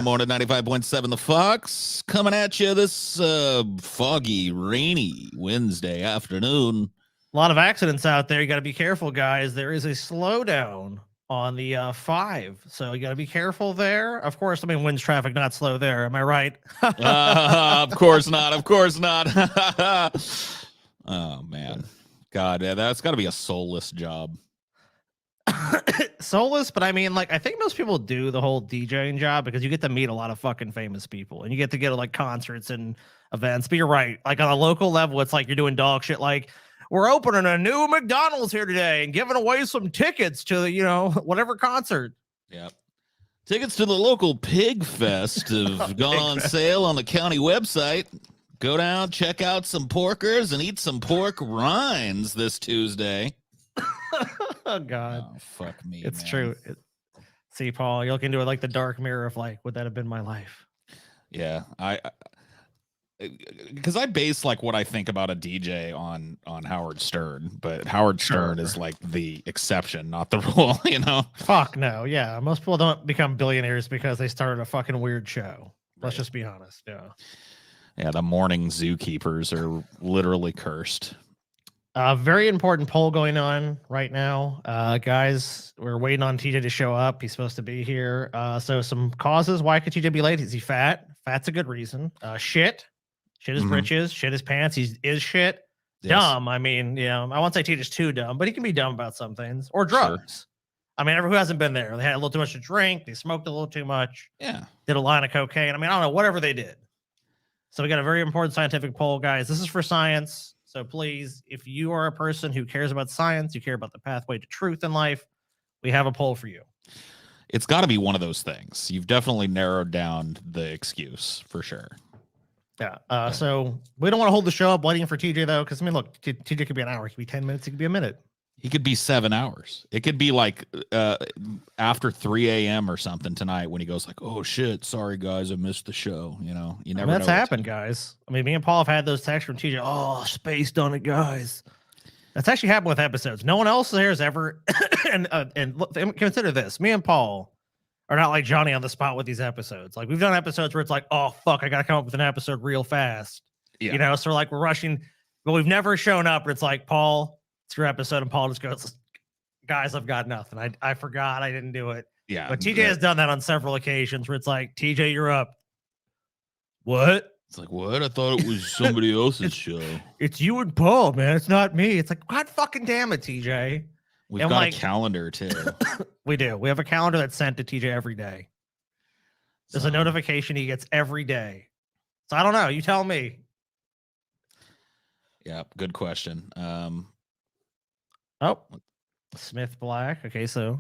the morning, 95.7 The Fox. Coming at you this foggy, rainy Wednesday afternoon. A lot of accidents out there. You got to be careful, guys. There is a slowdown on the 5. So you got to be careful there. Of course, I mean, winds traffic, not slow there. Am I right? Of course not. Of course not. Oh, man. God, yeah, that's got to be a soulless job. Soulless, but I mean, like, I think most people do the whole DJing job because you get to meet a lot of fucking famous people and you get to go to like concerts and events. But you're right. Like on a local level, it's like you're doing dog shit. Like, we're opening a new McDonald's here today and giving away some tickets to, you know, whatever concert. Yep. Tickets to the local Pig Fest have gone on sale on the county website. Go down, check out some porkers and eat some pork rinds this Tuesday. Oh, God. Oh, fuck me. It's man. true. See, Paul, you look into it like the dark mirror of like, would that have been my life? Yeah. Because I base like what I think about a DJ on Howard Stern, but Howard Stern is like the exception, not the rule, you know? Fuck no. Yeah. Most people don't become billionaires because they started a fucking weird show. Let's just be honest. Yeah. Yeah. The morning zookeepers are literally cursed. Very important poll going on right now. Guys, we're waiting on TJ to show up. He's supposed to be here. So some causes. Why could TJ be late? Is he fat? Fat's a good reason. Shit. Shit is britches. Shit is pants. He is shit. Yes. Dumb. I mean, yeah, I won't say TJ's too dumb, but he can be dumb about some things. Or drugs. Sure. I mean, everyone who hasn't been there. They had a little too much to drink. They smoked a little too much. Yeah. Did a line of cocaine. I mean, I don't know. Whatever they did. So we got a very important scientific poll, guys. This is for science. So please, if you are a person who cares about science, you care about the pathway to truth in life, we have a poll for you. It's got to be one of those things. You've definitely narrowed down the excuse for sure. Yeah. So we don't want to hold the show up waiting for TJ, though, because, I mean, look, TJ could be an hour. It could be 10 minutes. It could be a minute. He could be 7 hours. It could be like after 3 a.m. or something tonight when he goes like, oh, shit, sorry, guys, I missed the show. You know, you never know. That's happened, guys. I mean, me and Paul have had those texts from TJ. Oh, spaced on it, guys. That's actually happened with episodes. No one else there has ever. and look, consider this. Me and Paul are not like Johnny on the spot with these episodes. Like, we've done episodes where it's like, oh, fuck, I got to come up with an episode real fast. Yeah. You know, so we're rushing. But we've never shown up where it's like, Paul, it's your episode, and Paul just goes, guys, I've got nothing. I forgot. I didn't do it. Yeah. But TJ has done that on several occasions where it's like, TJ, you're up. What? It's like, what? I thought it was somebody else's show. It's you and Paul, man. It's not me. It's like, God fucking damn it, TJ. We've got a calendar, too. We do. We have a calendar that's sent to TJ every day. There's a notification he gets every day. So I don't know. You tell me. Yeah, good question. Oh, Smith Black. Okay, so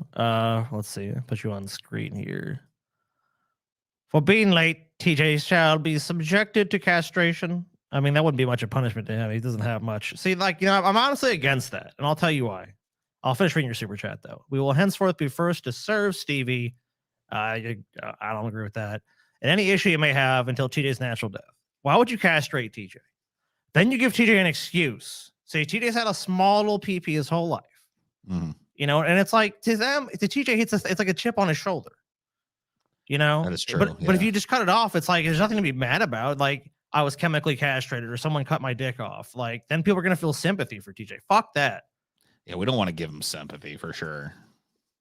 let's see. I'll put you on the screen here. For being late, TJ shall be subjected to castration. I mean, that wouldn't be much of punishment to him. He doesn't have much. See, like, you know, I'm honestly against that, and I'll tell you why. I'll finish reading your super chat, though. We will henceforth be first to serve Stevie. I don't agree with that. And any issue you may have until TJ's natural death. Why would you castrate TJ? Then you give TJ an excuse. Say, TJ's had a small little pee-pee his whole life. Mm-hmm. You know, and it's like, to them, to TJ, it's like a chip on his shoulder. You know? That is true. But if you just cut it off, it's like, there's nothing to be mad about. Like, I was chemically castrated or someone cut my dick off. Like, then people are going to feel sympathy for TJ. Fuck that. Yeah, we don't want to give him sympathy for sure.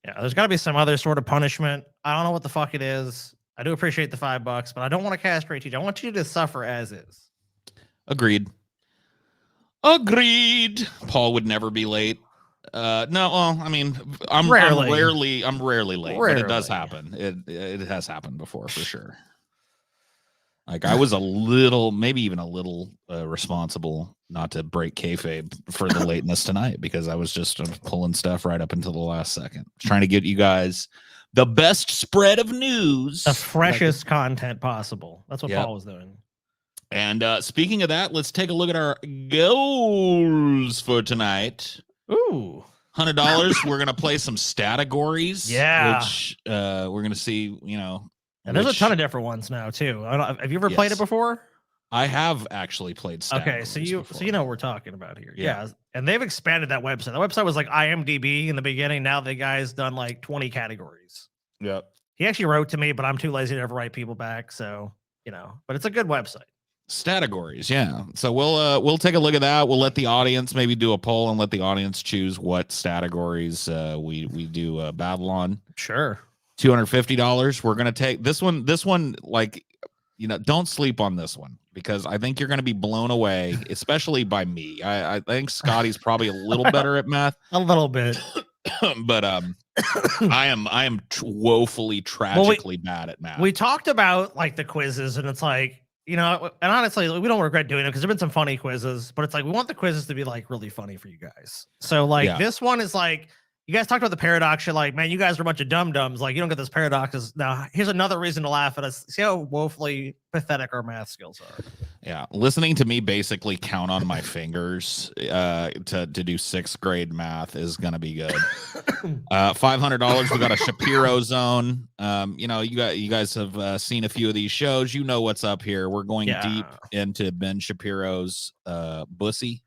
Yeah, there's got to be some other sort of punishment. I don't know what the fuck it is. I do appreciate the $5, but I don't want to castrate TJ. I want you to suffer as is. Agreed. Paul would never be late. No, well, I mean, I'm rarely late, but it does happen. It has happened before for sure. Like, I was a little, maybe even a little responsible, not to break kayfabe, for the lateness tonight, because I was just pulling stuff right up until the last second, trying to get you guys the best spread of news, the freshest content possible. That's what Paul was doing. And speaking of that, let's take a look at our goals for tonight. Ooh. $100. We're going to play some Stattogories. Yeah. Which we're going to see, you know. And there's a ton of different ones now, too. Have you ever played it before? I have actually played Stattogories. Okay, so you know what we're talking about here. Yeah. And they've expanded that website. The website was like IMDb in the beginning. Now the guy's done like 20 categories. Yep. He actually wrote to me, but I'm too lazy to ever write people back. So, but it's a good website. Stattogories, yeah. So we'll take a look at that. We'll let the audience maybe do a poll and let the audience choose what Stattogories we do a battle on. Sure. $250. We're gonna take this one. This one, like, don't sleep on this one because I think you're gonna be blown away, especially by me. I think Scotty's probably a little better at math. A little bit. But I am woefully, tragically bad at math. We talked about like the quizzes, and it's like, and honestly, we don't regret doing it because there've been some funny quizzes, but it's like we want the quizzes to be like really funny for you guys. So like this one is like, you guys talked about the paradox. You're like, man, you guys are a bunch of dum-dums. Like, you don't get those paradoxes. Now, here's another reason to laugh at us. See how woefully pathetic our math skills are. Yeah. Listening to me basically count on my fingers to do 6th grade math is going to be good. $500. We got a Shapiro Zone. You guys have seen a few of these shows. You know what's up here. We're going deep into Ben Shapiro's bussy.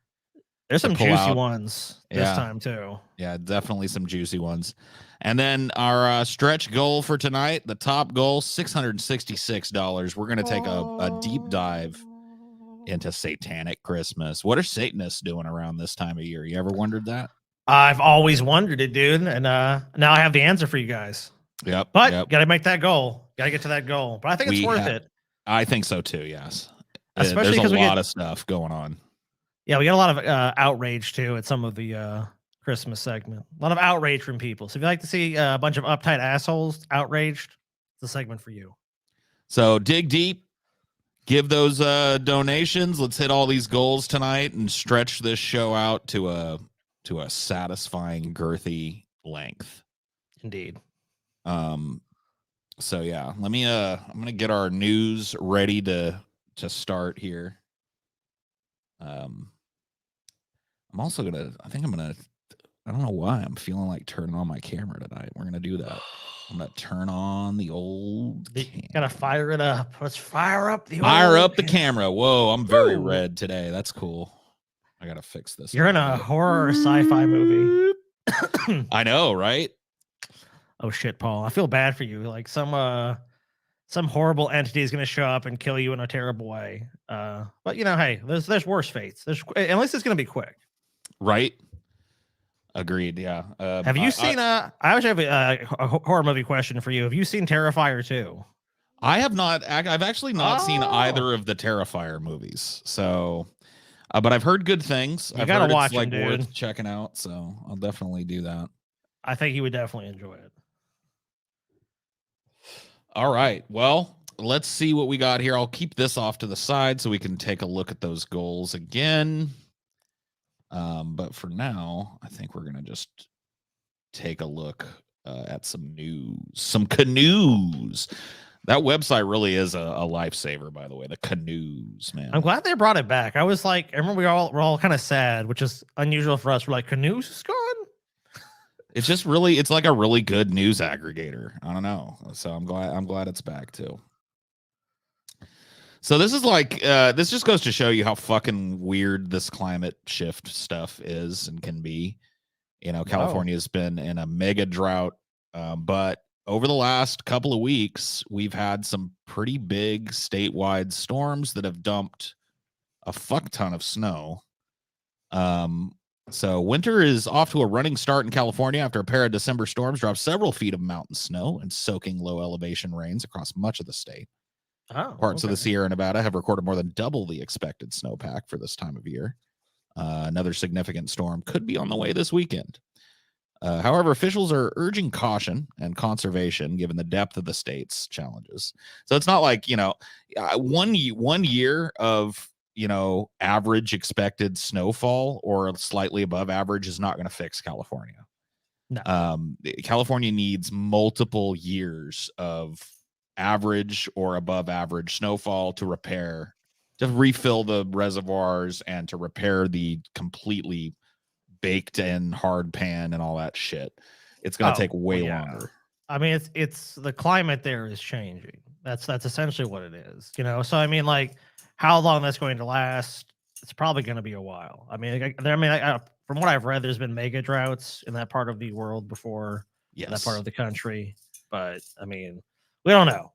There's some juicy ones this time too. Yeah, definitely some juicy ones. And then our stretch goal for tonight, the top goal, $666. We're going to take a deep dive into Satanic Christmas. What are Satanists doing around this time of year? You ever wondered that? I've always wondered it, dude. And now I have the answer for you guys. Yep. But got to make that goal. Got to get to that goal. But I think it's worth it. I think so too, yes. Especially there's a lot of stuff going on. Yeah, we got a lot of outrage too at some of the Christmas segment. A lot of outrage from people. So if you like to see a bunch of uptight assholes outraged, it's a segment for you. So dig deep, give those donations. Let's hit all these goals tonight and stretch this show out to a satisfying, girthy length. Indeed. So yeah, let me I'm gonna get our news ready to start here. I don't know why I'm feeling like turning on my camera tonight. We're going to do that. I'm going to turn on the old camera. Got to fire it up. Let's fire up the camera. Whoa, I'm very red today. That's cool. I got to fix this. You're in a horror sci-fi movie. I know, right? Oh shit, Paul. I feel bad for you. Like some horrible entity is going to show up and kill you in a terrible way. But hey, there's worse fates. At least it's going to be quick. Right. Agreed. Yeah. Have you seen I actually have a horror movie question for you. Have you seen Terrifier 2? I have not. I've actually not seen either of the Terrifier movies. So, but I've heard good things. You gotta watch it's them, worth checking out. So I'll definitely do that. I think you would definitely enjoy it. All right. Well, let's see what we got here. I'll keep this off to the side so we can take a look at those goals again. But for now, I think we're going to just take a look at some news, some canoes. That website really is a lifesaver, by the way. The canoes, man. I'm glad they brought it back. I was like, I remember we're all kind of sad, which is unusual for us. We're like, canoes is gone. It's just really, it's like a really good news aggregator. I don't know. So I'm glad it's back too. So this is like, this just goes to show you how fucking weird this climate shift stuff is and can be. California's been in a mega drought, but over the last couple of weeks, we've had some pretty big statewide storms that have dumped a fuck ton of snow. So winter is off to a running start in California after a pair of December storms dropped several feet of mountain snow and soaking low elevation rains across much of the state. Parts of the Sierra Nevada have recorded more than double the expected snowpack for this time of year. Another significant storm could be on the way this weekend. However, officials are urging caution and conservation given the depth of the state's challenges. So it's not like, one year of, average expected snowfall or slightly above average is not going to fix California. No. California needs multiple years of average or above average snowfall to refill the reservoirs and to repair the completely baked in hard pan and all that shit. It's going to take way longer. I mean, it's the climate there is changing. That's essentially what it is, So I mean, like, how long that's going to last? It's probably going to be a while. I mean, from what I've read, there's been mega droughts in that part of the world before. Yes. That part of the country. But I mean, We don't know.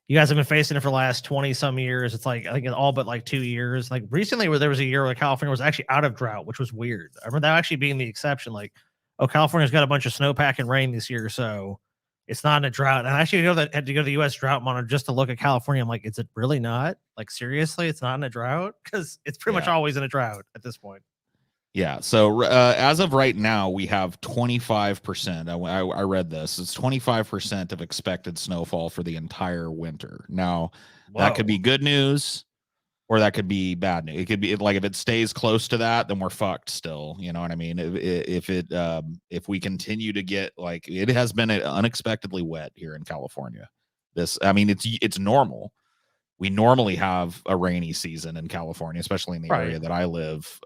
You guys have been facing it for the last 20 some years. It's like, I think all but like 2 years. Like recently where there was a year where California was actually out of drought, which was weird. I remember that actually being the exception. Like, oh, California's got a bunch of snowpack and rain this year, so it's not in a drought. And I actually had to go to the U.S. Drought Monitor just to look at California. I'm like, is it really not? Like, seriously, it's not in a drought? Because it's pretty much always in a drought at this point. Yeah. So as of right now, we have 25%. I read this. It's 25% of expected snowfall for the entire winter. Now, that could be good news or that could be bad news. It could be like if it stays close to that, then we're fucked still. You know what I mean? If we continue to get like it has been unexpectedly wet here in California. It's normal. We normally have a rainy season in California, especially in the area that I live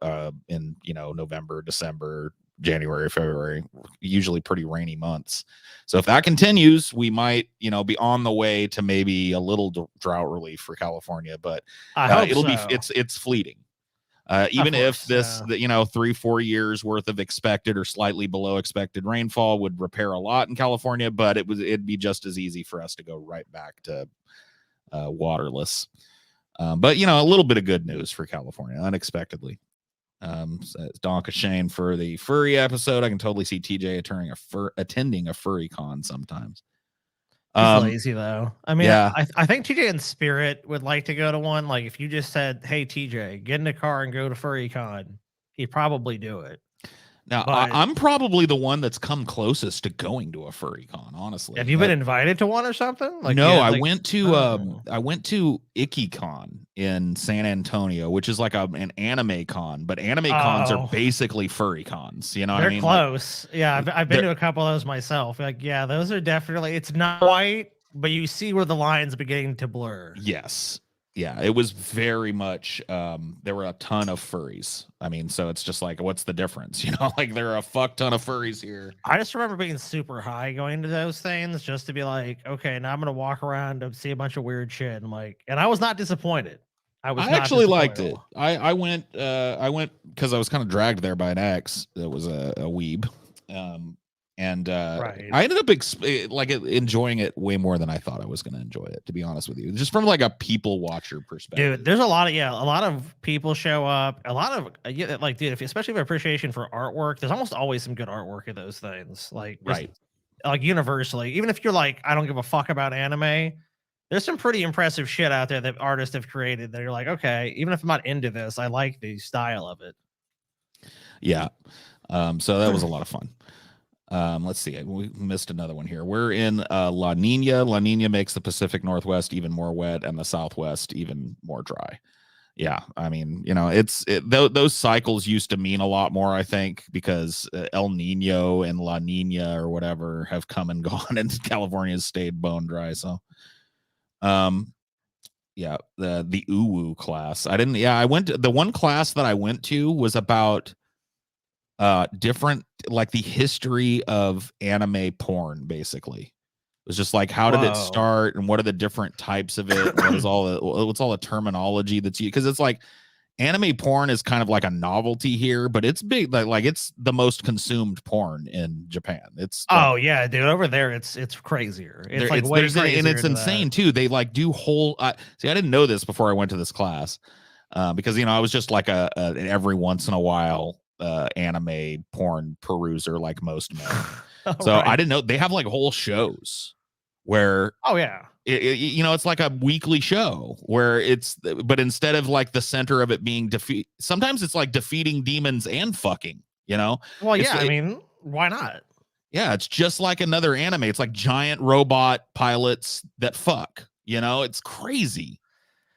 in, November, December, January, February, usually pretty rainy months. So if that continues, we might, be on the way to maybe a little drought relief for California, but it's fleeting. Even if this, 3-4 years worth of expected or slightly below expected rainfall would repair a lot in California, but it'd be just as easy for us to go right back to waterless. But a little bit of good news for California unexpectedly. Donka Shane for the furry episode. I can totally see TJ attending a furry con sometimes. He's lazy though. I mean, I think TJ in spirit would like to go to one. Like if you just said, "Hey TJ, get in the car and go to furry con," he'd probably do it. Now, I'm probably the one that's come closest to going to a furry con, honestly. Have you been invited to one or something? Like, no, I went to IkiCon in San Antonio, which is like an anime con, but anime cons are basically furry cons. You know what I mean? They're close. Yeah, I've been to a couple of those myself. Like, yeah, those are definitely, it's not white, but you see where the lines are beginning to blur. Yes. Yeah, it was very much, there were a ton of furries. I mean, so it's just like, what's the difference? Like there are a fuck ton of furries here. I just remember being super high going to those things just to be like, okay, now I'm going to walk around and see a bunch of weird shit. And I was not disappointed. I actually liked it. I went because I was kind of dragged there by an ex that was a weeb. I ended up enjoying it way more than I thought I was going to enjoy it, to be honest with you. Just from like a people watcher perspective. Dude, there's a lot of people show up. A lot of especially with appreciation for artwork. There's almost always some good artwork at those things. Like universally, even if you're like, I don't give a fuck about anime, there's some pretty impressive shit out there that artists have created that you're like, okay, even if I'm not into this, I like the style of it. Yeah. So that was a lot of fun. Let's see. We missed another one here. We're in La Nina. La Nina makes the Pacific Northwest even more wet and the Southwest even more dry. Yeah, I mean, those cycles used to mean a lot more, I think, because El Nino and La Nina or whatever have come and gone, and California's stayed bone dry. So, yeah, the Uwu class. I went to the one class that I went to was about different, like the history of anime porn. Basically, it was just like, how did it start and what are the different types of it? What's all the terminology that's used? Because it's like anime porn is kind of like a novelty here, but it's big. Like it's the most consumed porn in Japan. It's yeah, dude, over there it's crazier. It's like way crazier, and it's insane too. They like do whole. See, I didn't know this before I went to this class, because I was just like a every once in a while anime porn peruser like most men. So I didn't know they have like whole shows where it's like a weekly show where but instead of like the center of it being sometimes it's like defeating demons and fucking, I mean, why not? Yeah, it's just like another anime. It's like giant robot pilots that fuck, it's crazy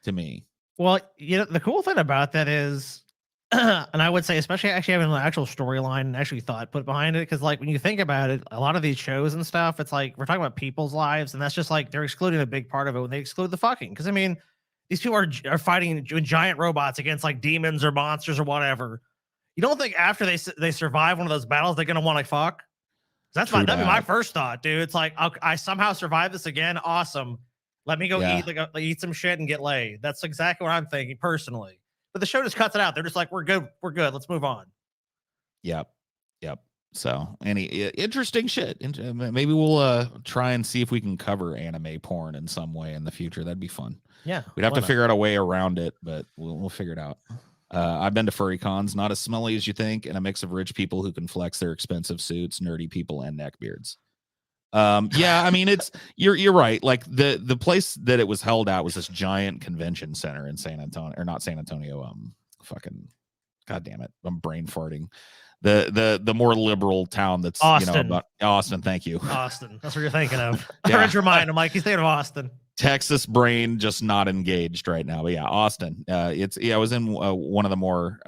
to me. Well, the cool thing about that is and I would say, especially actually having an actual storyline and actually thought put behind it, because like when you think about it, a lot of these shows and stuff, it's like we're talking about people's lives, and that's just like they're excluding a big part of it when they exclude the fucking. Because I mean, these people are fighting giant robots against like demons or monsters or whatever. You don't think after they survive one of those battles they're gonna want to fuck? That'd be my first thought, dude. It's like I somehow survived this again. Awesome. Let me go eat some shit and get laid. That's exactly what I'm thinking personally. But the show just cuts it out. They're just like, we're good. Let's move on. Yep. So any interesting shit. Maybe we'll try and see if we can cover anime porn in some way in the future. That'd be fun. Yeah, we'd have to figure out a way around it, but we'll figure it out. I've been to furry cons, not as smelly as you think, and a mix of rich people who can flex their expensive suits, nerdy people, and neckbeards. Yeah, I mean, you're right. Like the place that it was held at was this giant convention center in San Antonio, or not San Antonio. Fucking, god damn it, I'm brain farting. The more liberal town that's Austin. About Austin. Thank you, Austin. That's what you're thinking of. I read your mind. I'm like, he's thinking of Austin. Texas brain just not engaged right now. But yeah, Austin. I was in one of the more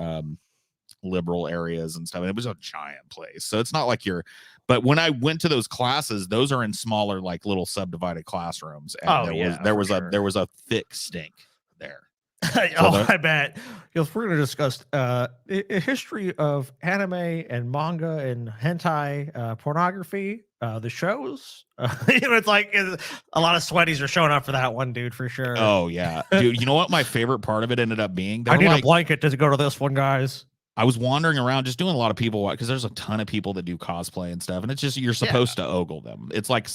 liberal areas and stuff. And it was a giant place, so it's not like you're. But when I went to those classes, those are in smaller, like little subdivided classrooms. And there was a thick stink there. I bet. We're going to discuss a history of anime and manga and hentai pornography. The shows, it's like a lot of sweaties are showing up for that one, dude, for sure. Oh yeah, dude. You know what my favorite part of it ended up being? I need a blanket to go to this one, guys. I was wandering around just doing a lot of people, because there's a ton of people that do cosplay and stuff, and it's just you're supposed to ogle them. It's like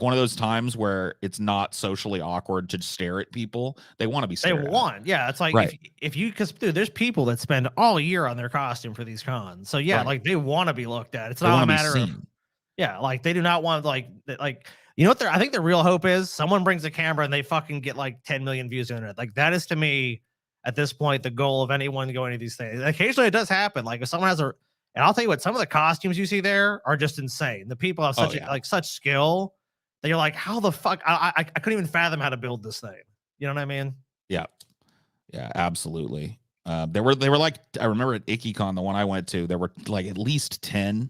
one of those times where it's not socially awkward to stare at people. They want to be stared at. It's like if you, because dude, there's people that spend all year on their costume for these cons, so like they want to be looked at. It's not a matter of like they do not want like you know what I think the real hope is someone brings a camera and they fucking get like 10 million views on it. Like that is to me at this point the goal of anyone going to these things. Occasionally it does happen. Like if someone has and I'll tell you what, some of the costumes you see there are just insane. The people have such skill that you're like, how the fuck I couldn't even fathom how to build this thing. You know what I mean? Yeah, absolutely. They were like, I remember at IckyCon, the one I went to, there were like at least 10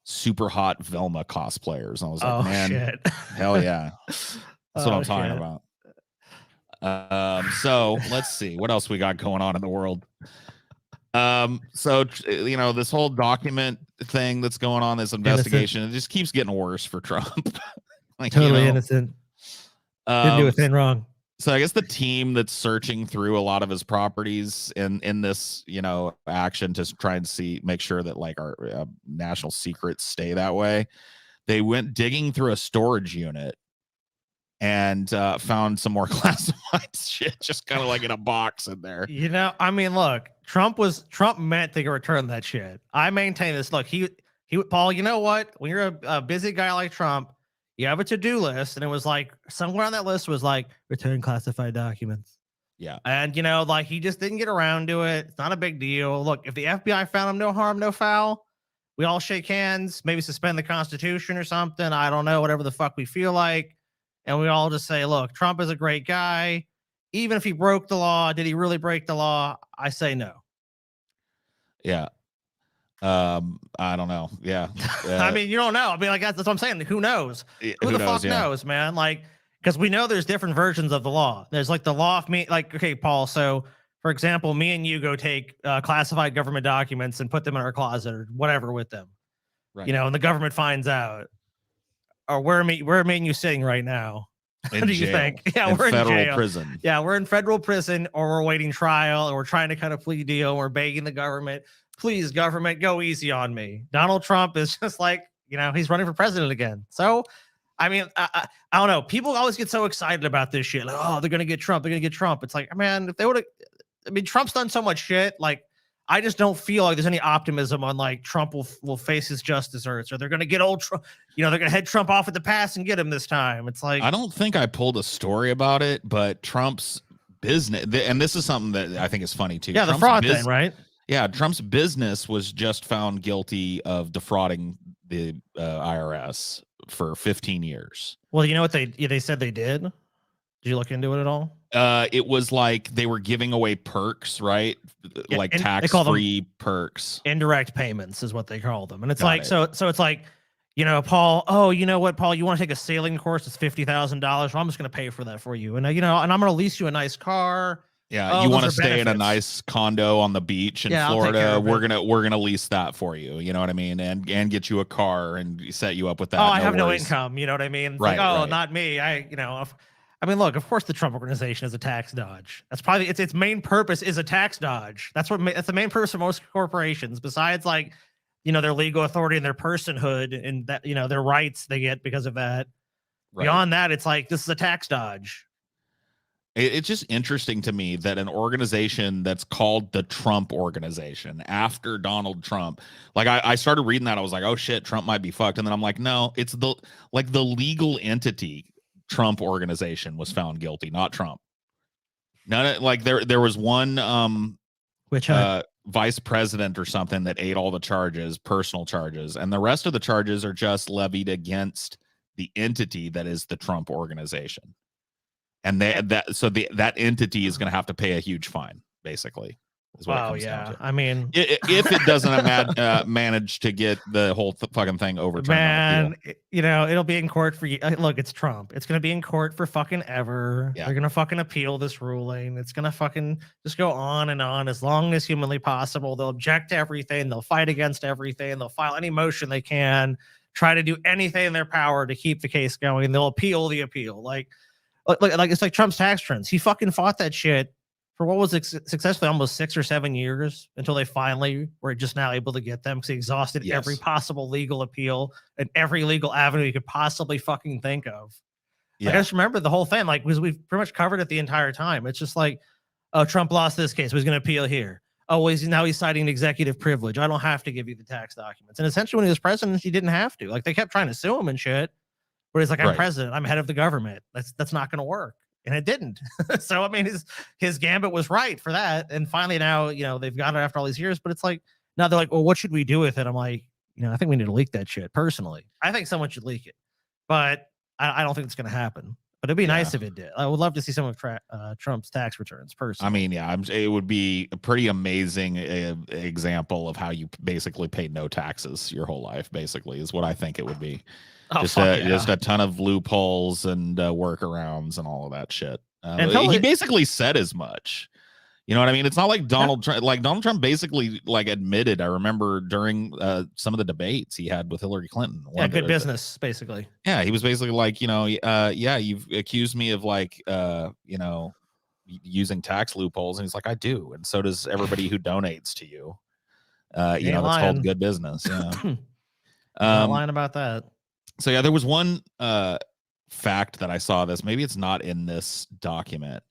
super hot Velma cosplayers. And I was like, man, shit. Hell yeah. That's what I'm talking about. So let's see what else we got going on in the world. So this whole document thing that's going on, this investigation, it just keeps getting worse for Trump. Like totally innocent. Didn't do a thing wrong. So I guess the team that's searching through a lot of his properties in this, action to try and make sure that like our national secrets stay that way, they went digging through a storage unit and found some more classified shit, just kind of like in a box in there. I mean, look, Trump meant to return that shit. I maintain this. Look, he Paul, you know what? When you're a busy guy like Trump, you have a to-do list, and it was like somewhere on that list was like return classified documents. Yeah. And like he just didn't get around to it. It's not a big deal. Look, if the FBI found him, no harm, no foul. We all shake hands, maybe suspend the Constitution or something. I don't know, whatever the fuck we feel like. And we all just say, look, Trump is a great guy. Even if he broke the law, did he really break the law? I say no. Yeah. I don't know. Yeah. I mean, you don't know. I mean, like that's what I'm saying. Who knows? Who the fuck knows, man? Like, because we know there's different versions of the law. There's like the law of me. Like, okay, Paul. So, for example, me and you go take classified government documents and put them in our closet or whatever with them. Right. And the government finds out. Or where are me and you sitting right now? What do you think? Yeah, we're in federal prison. Yeah, we're in federal prison, or we're waiting trial, or we're trying to cut a plea deal, and we're begging the government, please, government, go easy on me. Donald Trump is just like, he's running for president again. So, I mean, I don't know. People always get so excited about this shit. Like, oh, they're going to get Trump. They're going to get Trump. It's like, man, if they would have, Trump's done so much shit. Like, I just don't feel like there's any optimism on like Trump will face his justice or they're going to get old Trump. They're going to head Trump off at the pass and get him this time. It's like, I don't think I pulled a story about it, but Trump's business, and this is something that I think is funny too. Yeah, Trump's the fraud thing, right? Yeah, Trump's business was just found guilty of defrauding the IRS for 15 years. Well, you know what they said they did? Did you look into it at all? It was like they were giving away perks, right? Yeah, like tax-free perks. Indirect payments is what they call them. And it's so it's like, Paul, oh, you know what, Paul, you want to take a sailing course? It's $50,000. Well, I'm just going to pay for that for you. And, and I'm going to lease you a nice car. Yeah, you want to stay in a nice condo on the beach in Florida? We're gonna lease that for you. You know what I mean? And get you a car and set you up with that. Oh, I have no income. You know what I mean? It's right, like, right. Not me. I mean, look. Of course, the Trump Organization is a tax dodge. That's probably its main purpose is a tax dodge. That's the main purpose of most corporations. Besides, like their legal authority and their personhood and that, their rights they get because of that. Right. Beyond that, it's like, this is a tax dodge. It's just interesting to me that an organization that's called the Trump Organization after Donald Trump, like I started reading that, I was like, oh shit, Trump might be fucked, and then I'm like, no, it's the legal entity Trump Organization was found guilty, not Trump. None, like there was one which vice president or something that ate all the charges, personal charges, and the rest of the charges are just levied against the entity that is the Trump Organization. And that entity is going to have to pay a huge fine, basically. Is what it comes down to. I mean, if it doesn't manage to get the whole fucking thing overturned, man, it'll be in court for you. Look, it's Trump. It's going to be in court for fucking ever. Yeah. They're going to fucking appeal this ruling. It's going to fucking just go on and on as long as humanly possible. They'll object to everything. They'll fight against everything. They'll file any motion they can, try to do anything in their power to keep the case going. They'll appeal the appeal. Like it's like Trump's tax returns. He fucking fought that shit for what was successfully almost 6 or 7 years until they finally were just now able to get them because he exhausted every possible legal appeal and every legal avenue you could possibly fucking think of. Yeah. I just remember the whole thing, because we've pretty much covered it the entire time. It's just like, oh, Trump lost this case. He's going to appeal here. Oh, he's citing executive privilege. I don't have to give you the tax documents. And essentially when he was president, he didn't have to. Like they kept trying to sue him and shit. But he's like, I'm president. I'm head of the government. That's not going to work. And it didn't. So, I mean, his gambit was right for that. And finally now, they've got it after all these years. But it's like, now they're like, well, what should we do with it? I'm like, I think we need to leak that shit personally. I think someone should leak it. But I don't think it's going to happen. But it'd be nice if it did. I would love to see some of Trump's tax returns personally. I mean, it would be a pretty amazing example of how you basically paid no taxes your whole life, basically, is what I think it would be. Oh, just a ton of loopholes and workarounds and all of that shit. He basically said as much. You know what I mean? It's not like Donald Trump. Like Donald Trump basically admitted. I remember during some of the debates he had with Hillary Clinton. Good business, basically. Yeah, he was basically like, you've accused me of using tax loopholes, and he's like, I do, and so does everybody who donates to you. That's called good business. Yeah, not lying about that. So yeah, there was one fact that I saw this. Maybe it's not in this document,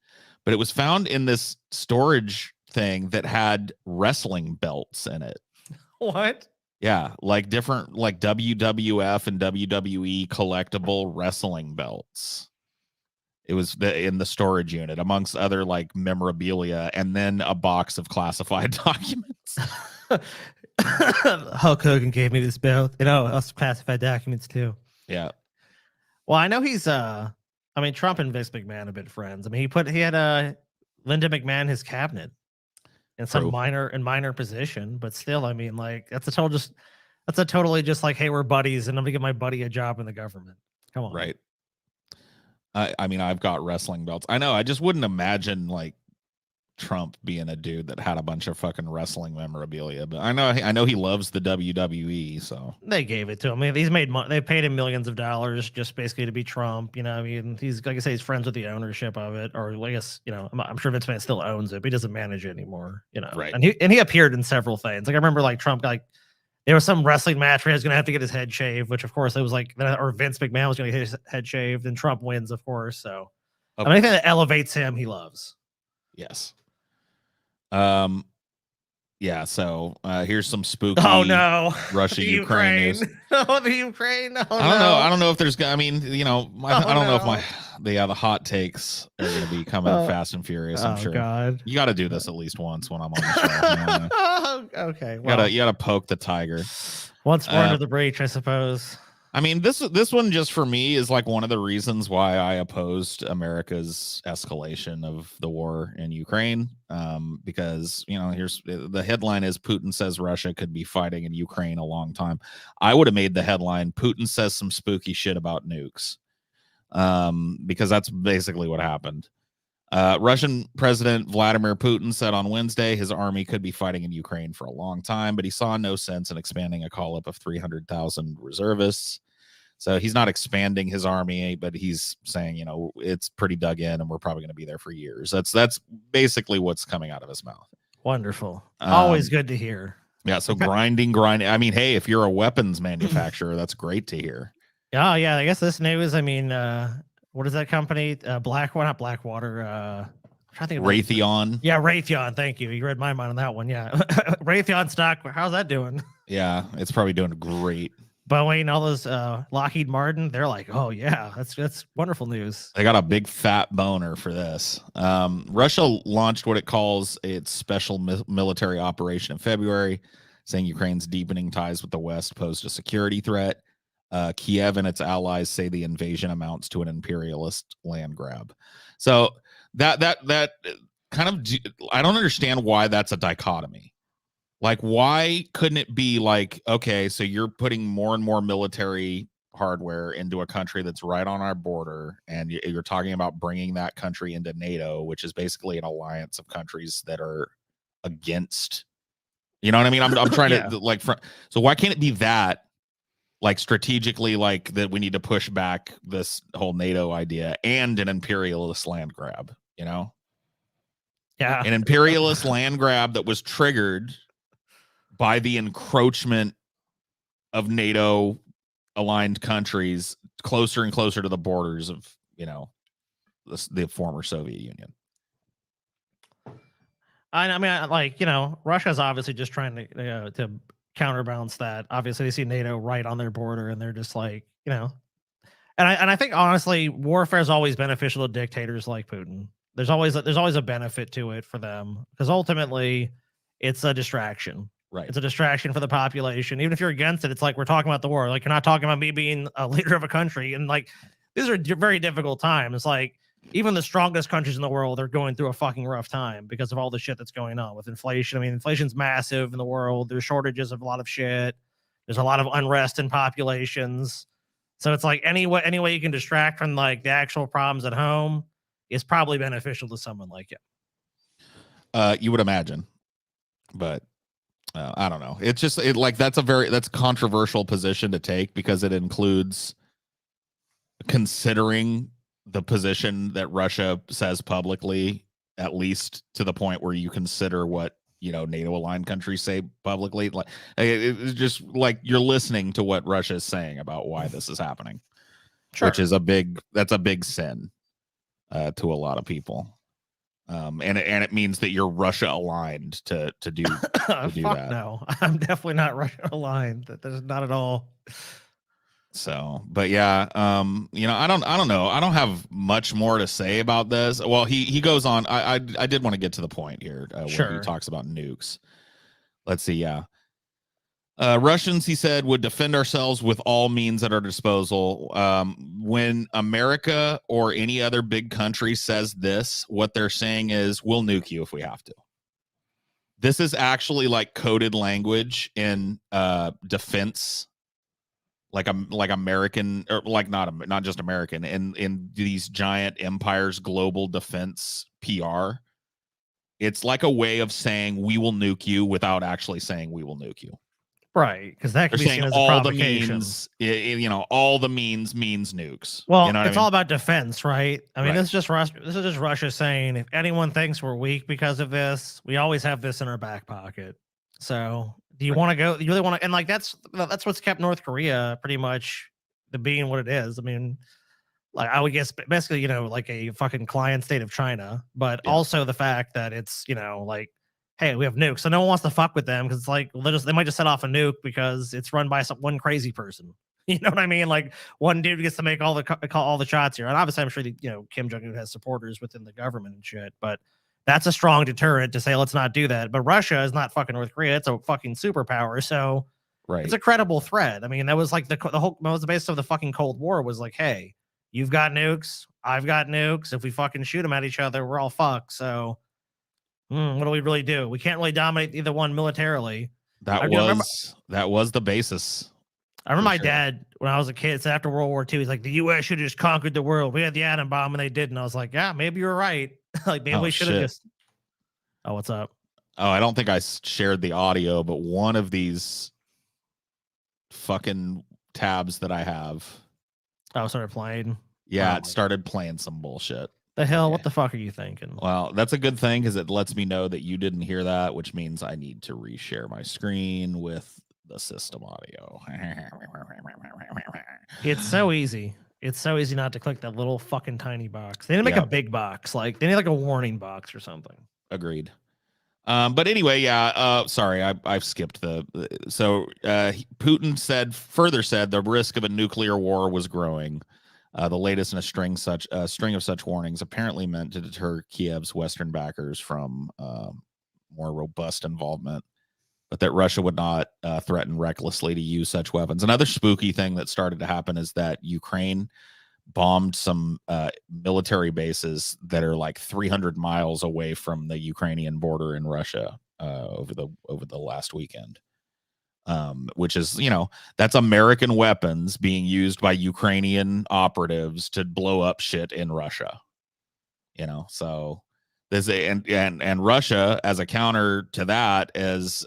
but it was found in this storage thing that had wrestling belts in it. What? Yeah, like different, like WWF and WWE collectible wrestling belts. It was in the storage unit, amongst other like memorabilia, and then a box of classified documents. Hulk Hogan gave me this belt. Us classified documents too. Yeah. Well, I know he's Trump and Vince McMahon have been friends. I mean, he had Linda McMahon his cabinet in some minor position, but still, I mean, like that's a totally just like, hey, we're buddies, and I'm gonna give my buddy a job in the government. Come on. Right. I mean, I've got wrestling belts. I know. I just wouldn't imagine like Trump being a dude that had a bunch of fucking wrestling memorabilia, but I know he loves the WWE, so they gave it to him. I mean, they paid him millions of dollars just basically to be Trump. I mean, he's, like I say, he's friends with the ownership of it, or I guess I'm sure Vince McMahon still owns it, but he doesn't manage it anymore. Right? And he appeared in several things. Like I remember, like Trump, like there was some wrestling match where he was gonna have to get his head shaved, which of course it was like, or Vince McMahon was gonna get his head shaved, and Trump wins, of course. So anything that elevates him, he loves. Yes. Yeah, so here's some spooky Russia Ukraine. Oh, the Ukraine. Oh, I don't know if there's, I mean, I don't know if the hot takes are going to be coming fast and furious. I'm sure. God. You got to do this at least once when I'm on the show. Okay. Well, you gotta poke the tiger. Once more into the breach, I suppose. I mean, this one just for me is like one of the reasons why I opposed America's escalation of the war in Ukraine. Because here's the headline is Putin says Russia could be fighting in Ukraine a long time. I would have made the headline Putin says some spooky shit about nukes. Because that's basically what happened. Russian President Vladimir Putin said on Wednesday his army could be fighting in Ukraine for a long time, but he saw no sense in expanding a call-up of 300,000 reservists. So he's not expanding his army, but he's saying, it's pretty dug in and we're probably going to be there for years. That's basically what's coming out of his mouth. Wonderful. Always good to hear. Yeah, so grinding. I mean, hey, if you're a weapons manufacturer, that's great to hear. Oh yeah, I guess this news. I mean, what is that company? Blackwater, not Blackwater. I'm trying to think of Raytheon. Yeah, Raytheon. Thank you. You read my mind on that one. Yeah, Raytheon stock. How's that doing? Yeah, it's probably doing great. Boeing, all those Lockheed Martin, they're like, oh yeah, that's wonderful news. They got a big fat boner for this. Russia launched what it calls its special military operation in February, saying Ukraine's deepening ties with the West posed a security threat. Kiev and its allies say the invasion amounts to an imperialist land grab. So that kind of, I don't understand why that's a dichotomy. Like, why couldn't it be like, okay, so you're putting more and more military hardware into a country that's right on our border, and you're talking about bringing that country into NATO, which is basically an alliance of countries that are against, you know what I mean? I'm trying to like, so why can't it be that, like, strategically, like, that we need to push back this whole NATO idea and an imperialist land grab, you know? Yeah. An imperialist land grab that was triggered by the encroachment of NATO aligned countries closer and closer to the borders of, you know, the former Soviet Union. I mean, like, you know, Russia's obviously just trying to counterbalance that. Obviously, they see NATO right on their border, and they're just like, you know, and I think honestly, warfare is always beneficial to dictators like Putin. There's always a benefit to it for them, because ultimately, it's a distraction. Right. It's a distraction for the population. Even if you're against it, it's like, we're talking about the war. Like, you're not talking about me being a leader of a country. And like, these are very difficult times. Like, even the strongest countries in the world are going through a fucking rough time because of all the shit that's going on with inflation. I mean, inflation's massive in the world. There's shortages of a lot of shit. There's a lot of unrest in populations. So it's like any way you can distract from like the actual problems at home is probably beneficial to someone like you. You would imagine, but I don't know. It's just that's a controversial position to take, because it includes considering the position that Russia says publicly, at least to the point where you consider what, you know, NATO aligned countries say publicly. Like, it's just like you're listening to what Russia is saying about why this is happening, sure. Which is a big sin to a lot of people. And it means that you're Russia aligned to do that. No, I'm definitely not Russia aligned. That is not at all. So, but yeah, you know, I don't know. I don't have much more to say about this. Well, he goes on. I did want to get to the point here sure. where he talks about nukes. Let's see. Yeah. Russians, he said, would defend ourselves with all means at our disposal. When America or any other big country says this, what they're saying is, we'll nuke you if we have to. This is actually like coded language in defense, like American, or like not just American, in these giant empires, global defense PR. It's like a way of saying we will nuke you without actually saying we will nuke you. Right, because that could be seen as a provocation. You know, all the means nukes. Well, you know it's all about defense, right? I mean, right. This is just Russia saying, if anyone thinks we're weak because of this, we always have this in our back pocket. So, do you want to go? You really want to? And like, that's what's kept North Korea pretty much being what it is. I mean, like, I would guess basically, you know, like a fucking client state of China, but also the fact that it's, you know, like, hey, we have nukes, so no one wants to fuck with them, because it's like, well, they might just set off a nuke because it's run by one crazy person. You know what I mean? Like, one dude gets to make all the shots here, and obviously, I'm sure that, you know, Kim Jong-un has supporters within the government and shit, but that's a strong deterrent to say let's not do that. But Russia is not fucking North Korea; it's a fucking superpower, so it's a credible threat. I mean, that was like the whole, that was the basis of the fucking Cold War, was like, hey, you've got nukes, I've got nukes. If we fucking shoot them at each other, we're all fucked. So. What do we really do? We can't really dominate either one militarily. That was the basis. I remember my dad, when I was a kid, so after World War II, he's like, the U.S. should have just conquered the world. We had the atom bomb and they didn't. I was like, yeah, maybe you're right. Like, maybe we should have just. Oh, what's up? Oh, I don't think I shared the audio, but one of these fucking tabs that I have. Oh, started playing. Yeah, it started playing some bullshit. The hell? What the fuck are you thinking? Well, that's a good thing because it lets me know that you didn't hear that, which means I need to reshare my screen with the system audio. It's so easy. It's so easy not to click that little fucking tiny box. They need to make a big box. Like they need like a warning box or something. Agreed. But anyway, sorry, I've skipped Putin further said the risk of a nuclear war was growing. The latest in a string of such warnings apparently meant to deter Kiev's Western backers from more robust involvement, but that Russia would not threaten recklessly to use such weapons. Another spooky thing that started to happen is that Ukraine bombed some military bases that are like 300 miles away from the Ukrainian border in Russia over the last weekend. Which is, that's American weapons being used by Ukrainian operatives to blow up shit in Russia. So there's and Russia as a counter to that is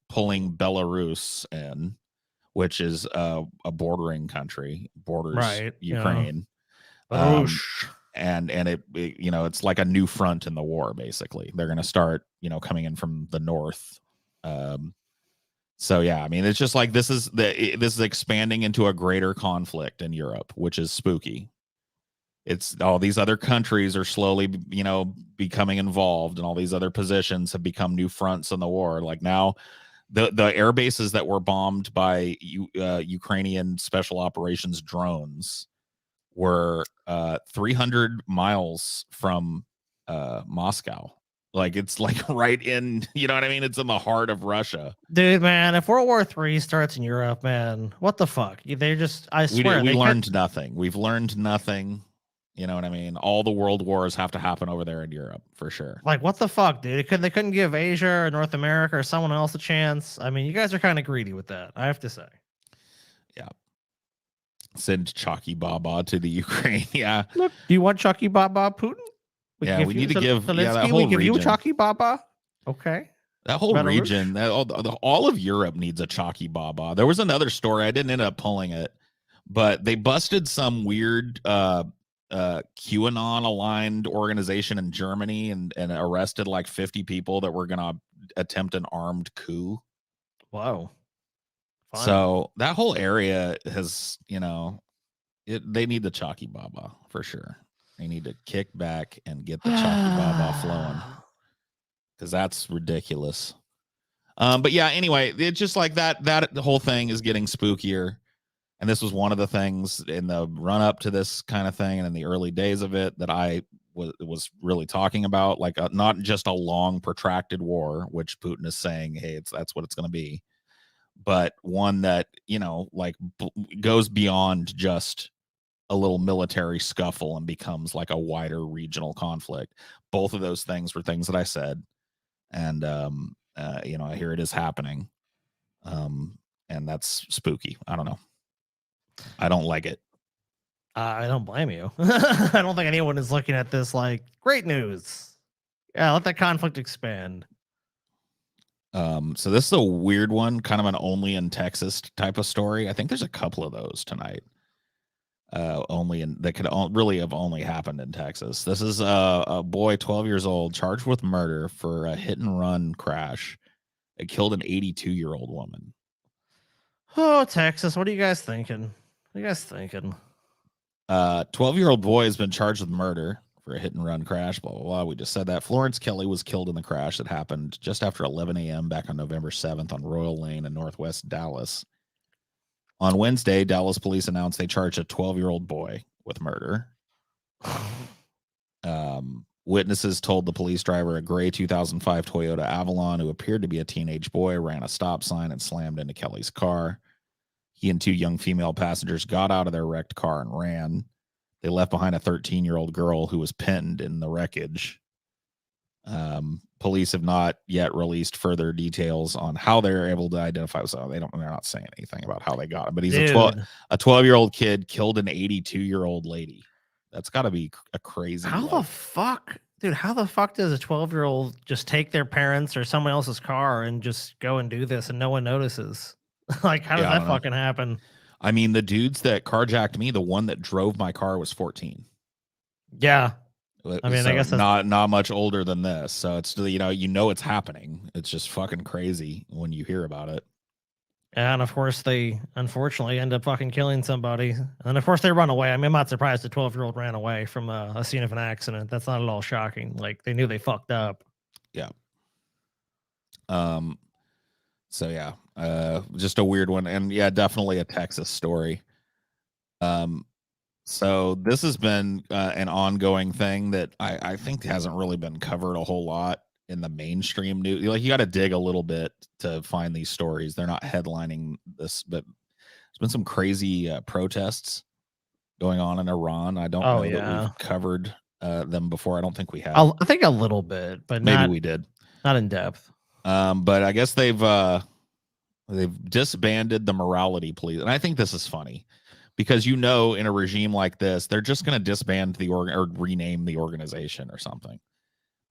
pulling Belarus in, which is a bordering country, borders Ukraine. And it it's like a new front in the war. Basically, they're going to start coming in from the north. So yeah, I mean, it's just like this is expanding into a greater conflict in Europe, which is spooky. It's all these other countries are slowly, becoming involved, and all these other positions have become new fronts in the war. Like now, the air bases that were bombed by Ukrainian special operations drones were 300 miles from Moscow. Like it's like right in, you know what I mean? It's in the heart of Russia. Dude, man, if World War III starts in Europe, man, what the fuck? They just, I swear. We learned nothing. We've learned nothing. You know what I mean? All the world wars have to happen over there in Europe for sure. Like, what the fuck, dude? They couldn't give Asia or North America or someone else a chance. I mean, you guys are kind of greedy with that, I have to say. Yeah. Send Chucky Baba to the Ukraine. Yeah. Look, do you want Chucky Baba Putin? We need to give that whole region. You Chucky Baba. Okay. That whole region, all of Europe needs a Chucky Baba. There was another story. I didn't end up pulling it, but they busted some weird QAnon aligned organization in Germany and arrested like 50 people that were going to attempt an armed coup. Wow. Fun. So that whole area has, they need the Chucky Baba for sure. They need to kick back and get the Chucky Baba flowing, because that's ridiculous. But yeah, anyway, it's just like that the whole thing is getting spookier. And this was one of the things in the run up to this kind of thing and in the early days of it that I was really talking about, like not just a long protracted war, which Putin is saying, hey, that's what it's going to be, but one that, goes beyond just a little military scuffle and becomes like a wider regional conflict. Both of those things were things that I said. And, here it is happening. And that's spooky. I don't know. I don't like it. I don't blame you. I don't think anyone is looking at this like great news. Yeah, let that conflict expand. So this is a weird one, kind of an only in Texas type of story. I think there's a couple of those tonight. That could really have only happened in Texas. This is a boy, 12 years old, charged with murder for a hit and run crash. It killed an 82-year-old woman. Oh, Texas. What are you guys thinking? 12-year-old boy has been charged with murder for a hit and run crash. Blah, blah, blah. We just said that. Florence Kelly was killed in the crash that happened just after 11 a.m. back on November 7th on Royal Lane in Northwest Dallas. On Wednesday, Dallas police announced they charged a 12-year-old boy with murder. Witnesses told the police driver a gray 2005 Toyota Avalon, who appeared to be a teenage boy, ran a stop sign and slammed into Kelly's car. He and two young female passengers got out of their wrecked car and ran. They left behind a 13-year-old girl who was pinned in the wreckage. Police have not yet released further details on how they're able to identify. So they're not saying anything about how they got him. But he's a 12-year-old kid killed an 82-year-old lady. That's got to be a crazy. The fuck, dude? How the fuck does a 12-year-old just take their parents or someone else's car and just go and do this and no one notices? Like, how does that fucking happen? I mean, the dudes that carjacked me, the one that drove my car was 14. Yeah. I mean, I guess not much older than this. So it's it's happening. It's just fucking crazy when you hear about it. And of course, they unfortunately end up fucking killing somebody. And of course, they run away. I mean, I'm not surprised a 12-year-old ran away from a scene of an accident. That's not at all shocking. Like, they knew they fucked up. Yeah. So yeah, just a weird one, and yeah, definitely a Texas story. So this has been an ongoing thing that I think hasn't really been covered a whole lot in the mainstream news. Like, you got to dig a little bit to find these stories. They're not headlining this, but there's been some crazy protests going on in Iran. I don't know that we've covered them before. I don't think we have. I think a little bit, but maybe we did. Not in depth. But I guess they've disbanded the morality police, and I think this is funny because in a regime like this, they're just going to disband or rename the organization or something.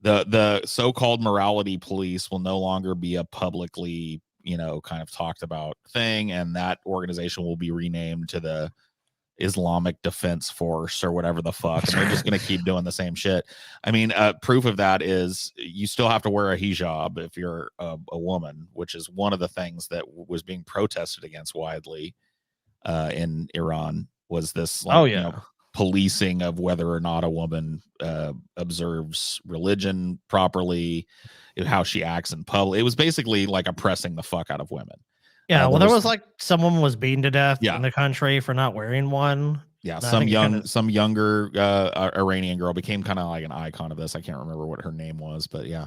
The so-called morality police will no longer be a publicly, kind of talked about thing, and that organization will be renamed to the Islamic Defense Force or whatever the fuck, and they're just going to keep doing the same shit. I mean, proof of that is you still have to wear a hijab if you're a woman, which is one of the things that was being protested against widely in Iran, was this policing of whether or not a woman observes religion properly, how she acts in public. It was basically like oppressing the fuck out of women. Yeah, well, there was like someone was beaten to death in the country for not wearing one. Yeah, some younger Iranian girl became kind of like an icon of this. I can't remember what her name was, but yeah,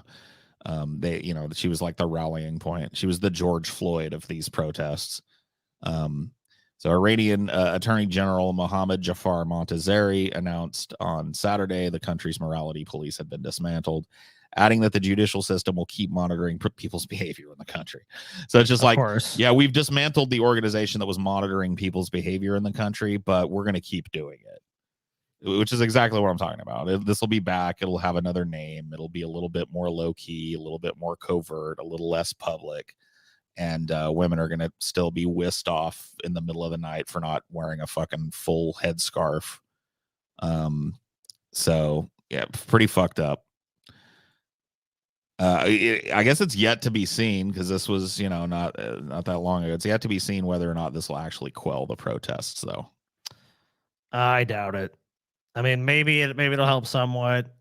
she was like the rallying point. She was the George Floyd of these protests. So Iranian Attorney General Mohammad Jafar Montazeri announced on Saturday the country's morality police had been dismantled, adding that the judicial system will keep monitoring people's behavior in the country. So it's just we've dismantled the organization that was monitoring people's behavior in the country, but we're going to keep doing it, which is exactly what I'm talking about. This will be back. It'll have another name. It'll be a little bit more low key, a little bit more covert, a little less public. And women are going to still be whisked off in the middle of the night for not wearing a fucking full headscarf. So yeah, pretty fucked up. I guess it's yet to be seen, because this was, not that long ago. It's yet to be seen whether or not this will actually quell the protests, though. I doubt it. I mean, maybe it'll help somewhat,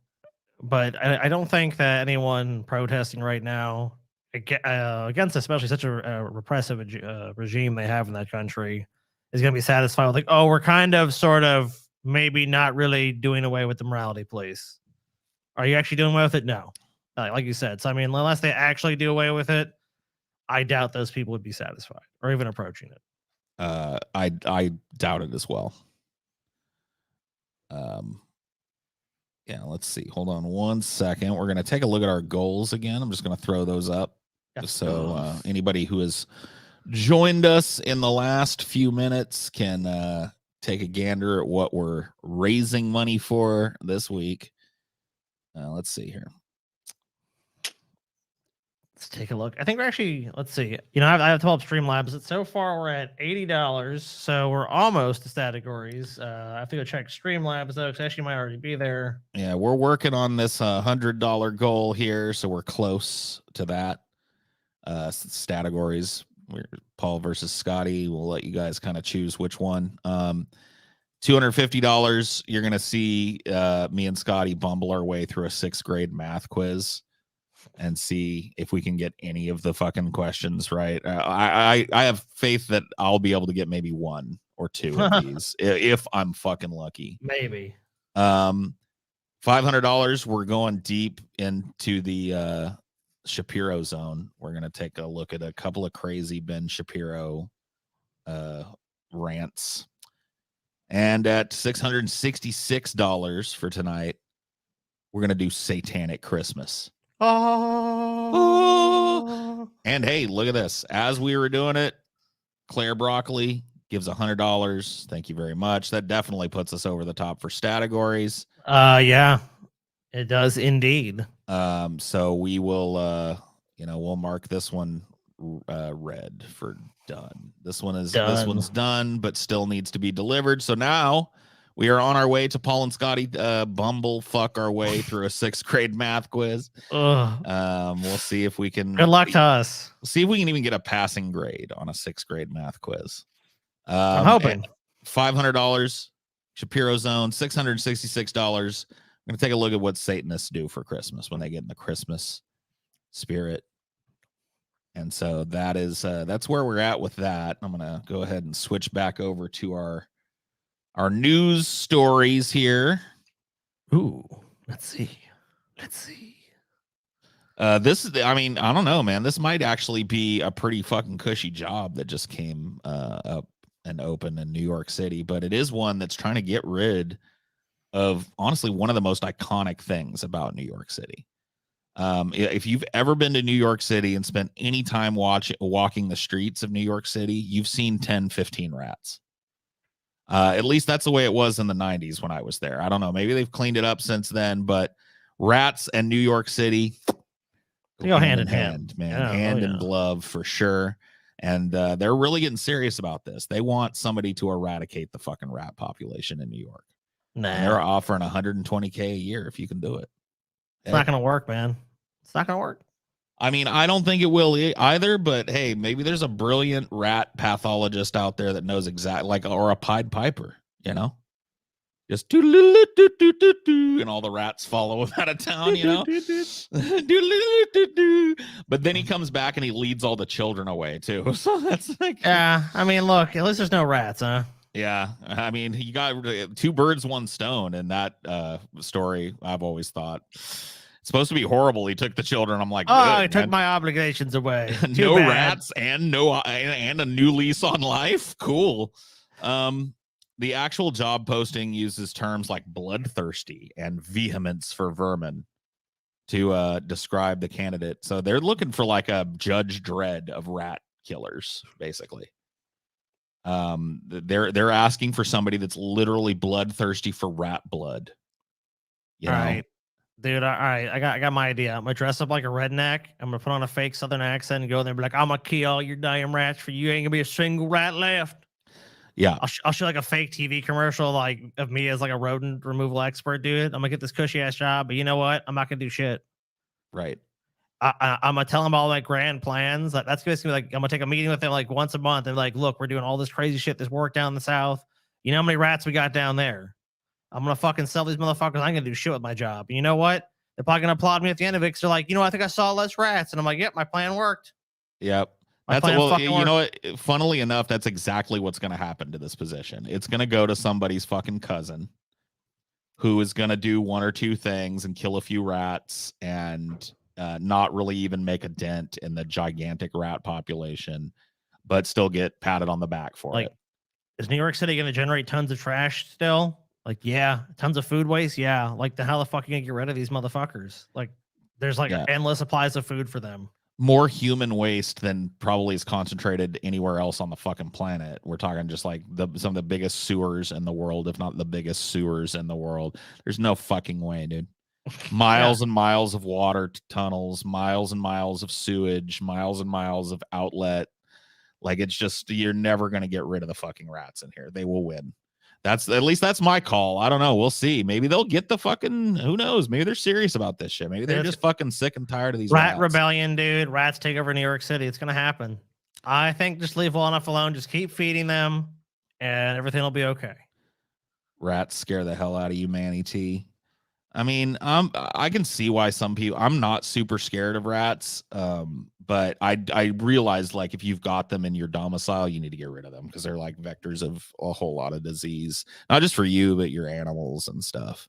but I don't think that anyone protesting right now against especially such a repressive regime they have in that country is going to be satisfied with, like, oh, we're kind of, sort of, maybe not really doing away with the morality police. Are you actually doing away with it? No. Like you said. So, I mean, unless they actually do away with it, I doubt those people would be satisfied or even approaching it. I doubt it as well. Yeah, let's see. Hold on one second. We're going to take a look at our goals again. I'm just going to throw those up. So anybody who has joined us in the last few minutes can take a gander at what we're raising money for this week. Let's see here. Let's take a look. I think we're actually, let's see. I have 12 Streamlabs. So far, we're at $80. So we're almost to Stattogories. I have to go check Streamlabs, though, because actually might already be there. Yeah, we're working on this $100 goal here. So we're close to that. Stattogories, Paul versus Scotty. We'll let you guys kind of choose which one. $250. You're going to see me and Scotty bumble our way through a 6th grade math quiz and see if we can get any of the fucking questions right. I have faith that I'll be able to get maybe 1 or 2 of these if I'm fucking lucky. Maybe. $500. We're going deep into the Shapiro Zone. We're going to take a look at a couple of crazy Ben Shapiro rants. And at $666 for tonight, we're going to do Satanic Christmas. Oh. And hey, look at this. As we were doing it, Claire Broccoli gives $100. Thank you very much. That definitely puts us over the top for Stattogories. Yeah, it does indeed. So we will, we'll mark this one red for done. This one's done, but still needs to be delivered. So now We are on our way to Paul and Scotty bumble fuck our way through a 6th grade math quiz. We'll see if we can. Good luck to us. See if we can even get a passing grade on a 6th grade math quiz. I'm hoping. $500. Shapiro Zone, $666. I'm going to take a look at what Satanists do for Christmas when they get in the Christmas spirit. And so that's where we're at with that. I'm going to go ahead and switch back over to our news stories here. Ooh, let's see. I don't know, man. This might actually be a pretty fucking cushy job that just came up and open in New York City, but it is one that's trying to get rid of, honestly, one of the most iconic things about New York City. If you've ever been to New York City and spent any time walking the streets of New York City, you've seen 10, 15 rats. At least that's the way it was in the 90s when I was there. I don't know. Maybe they've cleaned it up since then, but rats and New York City go hand in hand, man. Yeah, hand in glove for sure. And they're really getting serious about this. They want somebody to eradicate the fucking rat population in New York. And they're offering $120K a year if you can do it. It's not going to work, man. It's not going to work. I mean, I don't think it will either, but hey, maybe there's a brilliant rat pathologist out there that knows exactly, or a Pied Piper, you know? Just and all the rats follow him out of town, you know? But then he comes back and he leads all the children away, too. So that's like... Yeah, I mean, look, at least there's no rats, huh? Yeah, I mean, you got 2 birds, 1 stone in that story, I've always thought. It's supposed to be horrible. He took the children. I'm like, I took my obligations away. No rats and a new lease on life. Cool. The actual job posting uses terms like bloodthirsty and vehemence for vermin to describe the candidate. So they're looking for like a Judge Dredd of rat killers, basically. They're asking for somebody that's literally bloodthirsty for rat blood. All right, dude. All right, I got my idea. I'm gonna dress up like a redneck. I'm gonna put on a fake Southern accent and go there and be like, "I'm gonna kill all your damn rats for you. Ain't gonna be a single rat left." Yeah, I'll show like a fake TV commercial like of me as like a rodent removal expert, dude. I'm gonna get this cushy ass job, but you know what? I'm not gonna do shit. Right. I'm gonna tell them all my grand plans. That's basically like I'm gonna take a meeting with them like once a month and like, look, we're doing all this crazy shit, this work down in the South. You know how many rats we got down there? I'm gonna fucking sell these motherfuckers. I ain't gonna do shit with my job. And you know what? They're probably gonna applaud me at the end of it because they're like, you know, I think I saw less rats, and I'm like, yep, my plan worked. Yep. You know what? Funnily enough, that's exactly what's gonna happen to this position. It's gonna go to somebody's fucking cousin who is gonna do 1 or 2 things and kill a few rats and not really even make a dent in the gigantic rat population, but still get patted on the back for it. Is New York City going to generate tons of trash still? Like, yeah, tons of food waste. Yeah. Like, how the fuck are you going to get rid of these motherfuckers? Like, there's like endless supplies of food for them. More human waste than probably is concentrated anywhere else on the fucking planet. We're talking just like some of the biggest sewers in the world, if not the biggest sewers in the world. There's no fucking way, dude. Miles and miles of water tunnels, miles and miles of sewage, miles and miles of outlet. Like, it's just, you're never going to get rid of the fucking rats in here. They will win. At least that's my call. I don't know. We'll see. Maybe they'll get the fucking, who knows? Maybe they're serious about this shit. Maybe they're just fucking sick and tired of these rat rebellion, dude. Rats take over New York City. It's going to happen. I think just leave well enough alone. Just keep feeding them and everything will be okay. Rats scare the hell out of you, Manny T. I mean, I can see why some people, I'm not super scared of rats, but I realize, like, if you've got them in your domicile, you need to get rid of them because they're like vectors of a whole lot of disease, not just for you, but your animals and stuff.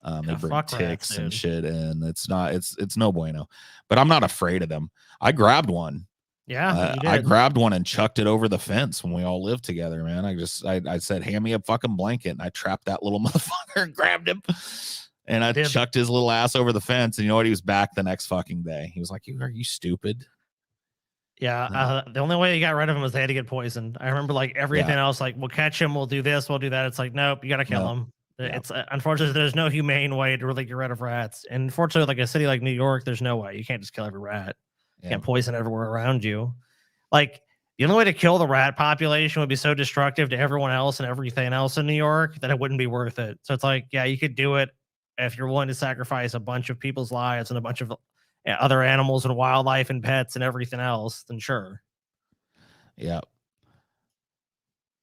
They bring ticks and shit, and it's no bueno. But I'm not afraid of them. I grabbed one. Yeah, I grabbed one and chucked it over the fence when we all lived together, man. I said, hand me a fucking blanket, and I trapped that little motherfucker and grabbed him. And I chucked his little ass over the fence, and you know what? He was back the next fucking day. He was like, "Are you stupid?" Yeah, the only way you got rid of him was they had to get poisoned. I remember like everything else, like we'll catch him, we'll do this, we'll do that. It's like, nope, you got to kill him. Yeah. It's unfortunately there's no humane way to really get rid of rats. And unfortunately, like a city like New York, there's no way. You can't just kill every rat. You can't poison everywhere around you. Like the only way to kill the rat population would be so destructive to everyone else and everything else in New York that it wouldn't be worth it. So it's like, yeah, you could do it if you're willing to sacrifice a bunch of people's lives and a bunch of other animals and wildlife and pets and everything else, then sure. Yeah.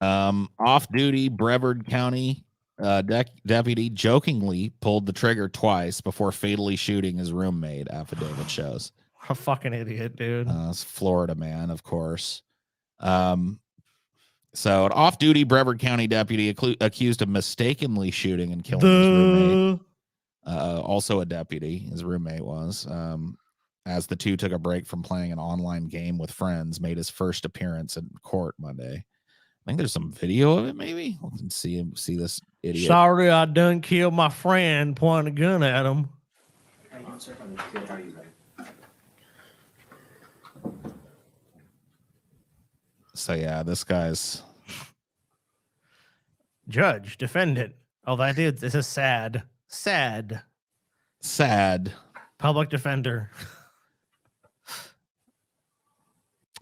Off-duty Brevard County deputy jokingly pulled the trigger twice before fatally shooting his roommate, affidavit shows. A fucking idiot, dude. It's Florida man, of course. So an off-duty Brevard County deputy accused of mistakenly shooting and killing his roommate. Also a deputy, his roommate was. As the two took a break from playing an online game with friends, made his first appearance in court Monday. I think there's some video of it, maybe. We can see this idiot. Sorry, I done killed my friend, pointing a gun at him. So yeah, this guy's judge, defendant. Oh, that dude, this is sad. Public defender.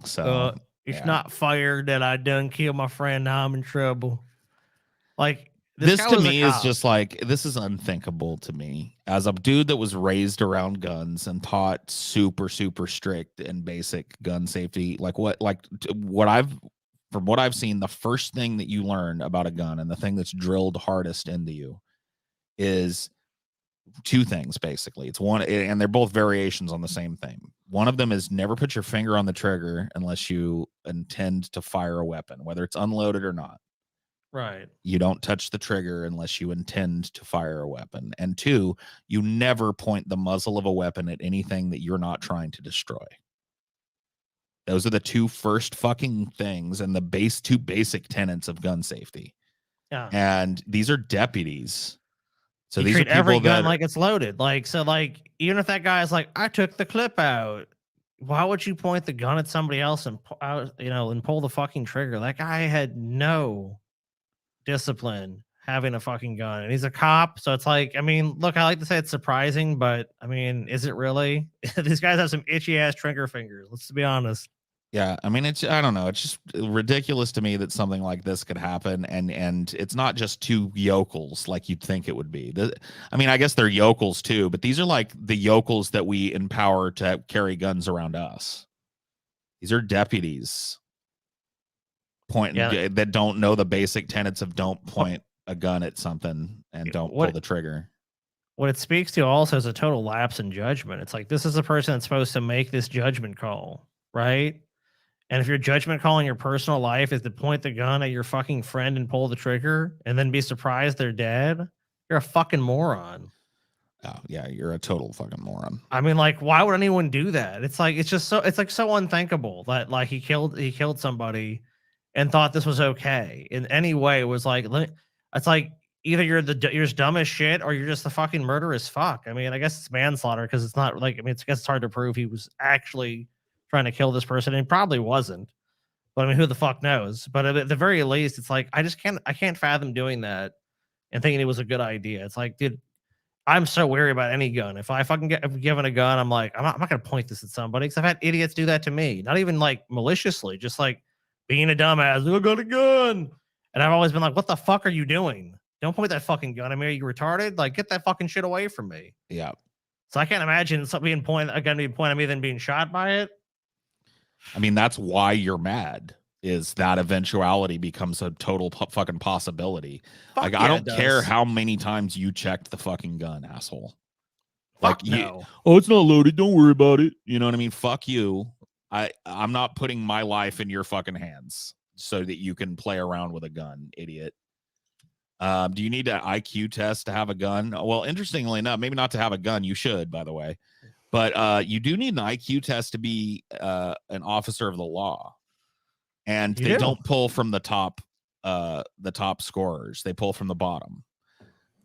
So it's not fair that I done kill my friend. Now I'm in trouble. Like this to me is just like, this is unthinkable to me as a dude that was raised around guns and taught super strict and basic gun safety. From what I've seen, the first thing that you learn about a gun and the thing that's drilled hardest into you is two things, basically. It's one, and they're both variations on the same thing. One of them is never put your finger on the trigger unless you intend to fire a weapon, whether it's unloaded or not. Right. You don't touch the trigger unless you intend to fire a weapon. And two, you never point the muzzle of a weapon at anything that you're not trying to destroy. Those are the two first fucking things and the two basic tenets of gun safety. Yeah. And these are deputies. So you these treat are people every gun like it's loaded. Like, so like, even if that guy is like, I took the clip out, why would you point the gun at somebody else and and pull the fucking trigger? That guy had no discipline having a fucking gun, and he's a cop. So it's like, I mean, look, I like to say it's surprising, but I mean, is it really? These guys have some itchy ass trigger fingers. Let's be honest. Yeah, I mean, I don't know. It's just ridiculous to me that something like this could happen, and it's not just two yokels like you'd think it would be. I mean, I guess they're yokels too, but these are like the yokels that we empower to carry guns around us. These are deputies that don't know the basic tenets of don't point a gun at something and don't pull the trigger. What it speaks to also is a total lapse in judgment. It's like, this is a person that's supposed to make this judgment call, right? And if your judgment call in your personal life is to point the gun at your fucking friend and pull the trigger and then be surprised they're dead, you're a fucking moron. Oh, yeah, you're a total fucking moron. I mean, like, why would anyone do that? It's like, it's like so unthinkable that like he killed somebody and thought this was okay in any way. It was like, it's like either you're just dumb as shit or you're just the fucking murderous fuck. I mean, I guess it's manslaughter because it's not like, I mean, I guess it's hard to prove he was actually trying to kill this person, and probably wasn't, but I mean, who the fuck knows? But at the very least, it's like, I can't fathom doing that and thinking it was a good idea. It's like, dude, I'm so wary about any gun. If I fucking get given a gun, I'm like, I'm not gonna point this at somebody, because I've had idiots do that to me, not even like maliciously, just like being a dumbass. I got a gun, and I've always been like, what the fuck are you doing? Don't point that fucking gun at me. Are you retarded? Like, get that fucking shit away from me. Yeah. So I can't imagine something being pointed at me than being shot by it. I mean, that's why you're mad, is that eventuality becomes a total fucking possibility. Like, I don't care how many times you checked the fucking gun, asshole. Like, it's not loaded. Don't worry about it. You know what I mean? Fuck you. I'm not putting my life in your fucking hands so that you can play around with a gun, idiot. Do you need an IQ test to have a gun? Well, interestingly enough, maybe not to have a gun. You should, by the way. But you do need an IQ test to be an officer of the law. And they don't pull from the top scorers. They pull from the bottom.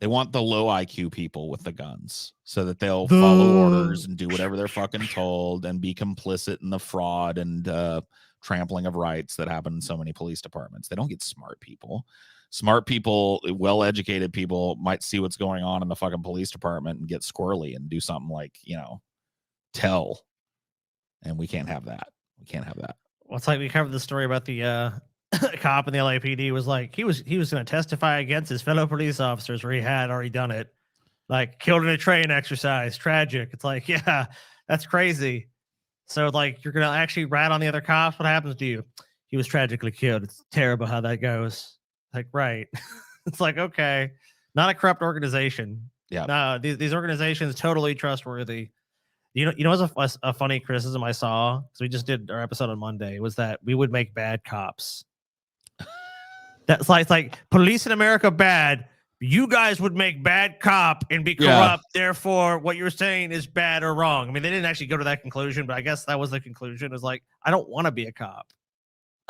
They want the low IQ people with the guns so that they'll follow orders and do whatever they're fucking told and be complicit in the fraud and trampling of rights that happen in so many police departments. They don't get smart people. Smart people, well-educated people might see what's going on in the fucking police department and get squirrely and do something like, tell. And we can't have that. We can't have that. Well, it's like we covered the story about the cop in the LAPD was like he was going to testify against his fellow police officers where he had already done it, like killed in a train exercise. Tragic. It's like, yeah, that's crazy. So like you're going to actually rat on the other cops. What happens to you? He was tragically killed. It's terrible how that goes. Like, right. It's like, okay, not a corrupt organization. Yeah. No, these organizations totally trustworthy. You know what's a funny criticism I saw? Because we just did our episode on Monday, was that we would make bad cops. That's like, it's like police in America bad. You guys would make bad cop and be corrupt. Yeah. Therefore, what you're saying is bad or wrong. I mean, they didn't actually go to that conclusion, but I guess that was the conclusion. Is like, I don't want to be a cop.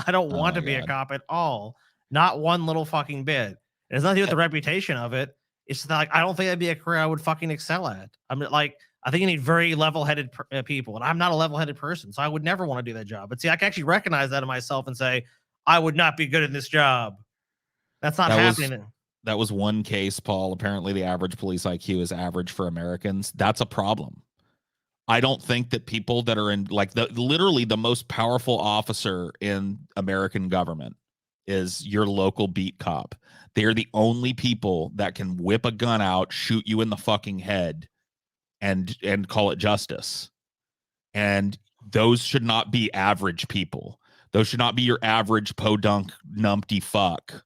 I don't want to be a cop at all. Not one little fucking bit. It has nothing to do with the reputation of it. It's just like, I don't think that'd be a career I would fucking excel at. I'm like, I think you need very level-headed people, and I'm not a level-headed person, so I would never want to do that job. But see, I can actually recognize that in myself and say, I would not be good in this job. That's not happening. That was one case, Paul. Apparently, the average police IQ is average for Americans. That's a problem. I don't think that people that are in, like, literally the most powerful officer in American government is your local beat cop. They are the only people that can whip a gun out, shoot you in the fucking head, and call it justice. And those should not be average people. Those should not be your average podunk numpty fuck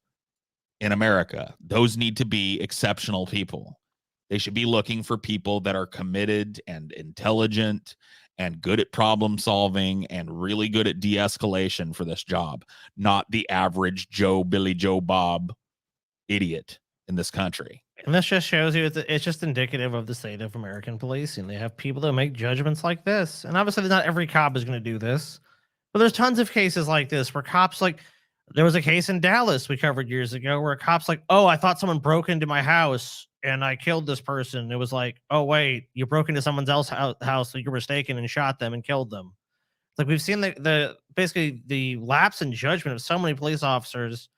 in America. Those need to be exceptional people. They should be looking for people that are committed and intelligent and good at problem solving and really good at de-escalation for this job, not the average Billy Joe Bob idiot in this country. And this just shows you it's just indicative of the state of American policing. They have people that make judgments like this. And obviously not every cop is going to do this, but there's tons of cases like this where cops, like, there was a case in Dallas we covered years ago where a cop's like, oh, I thought someone broke into my house and I killed this person. It was like, oh, wait, you broke into someone else's house, so you're mistaken, and shot them and killed them. It's like we've seen basically the lapse in judgment of so many police officers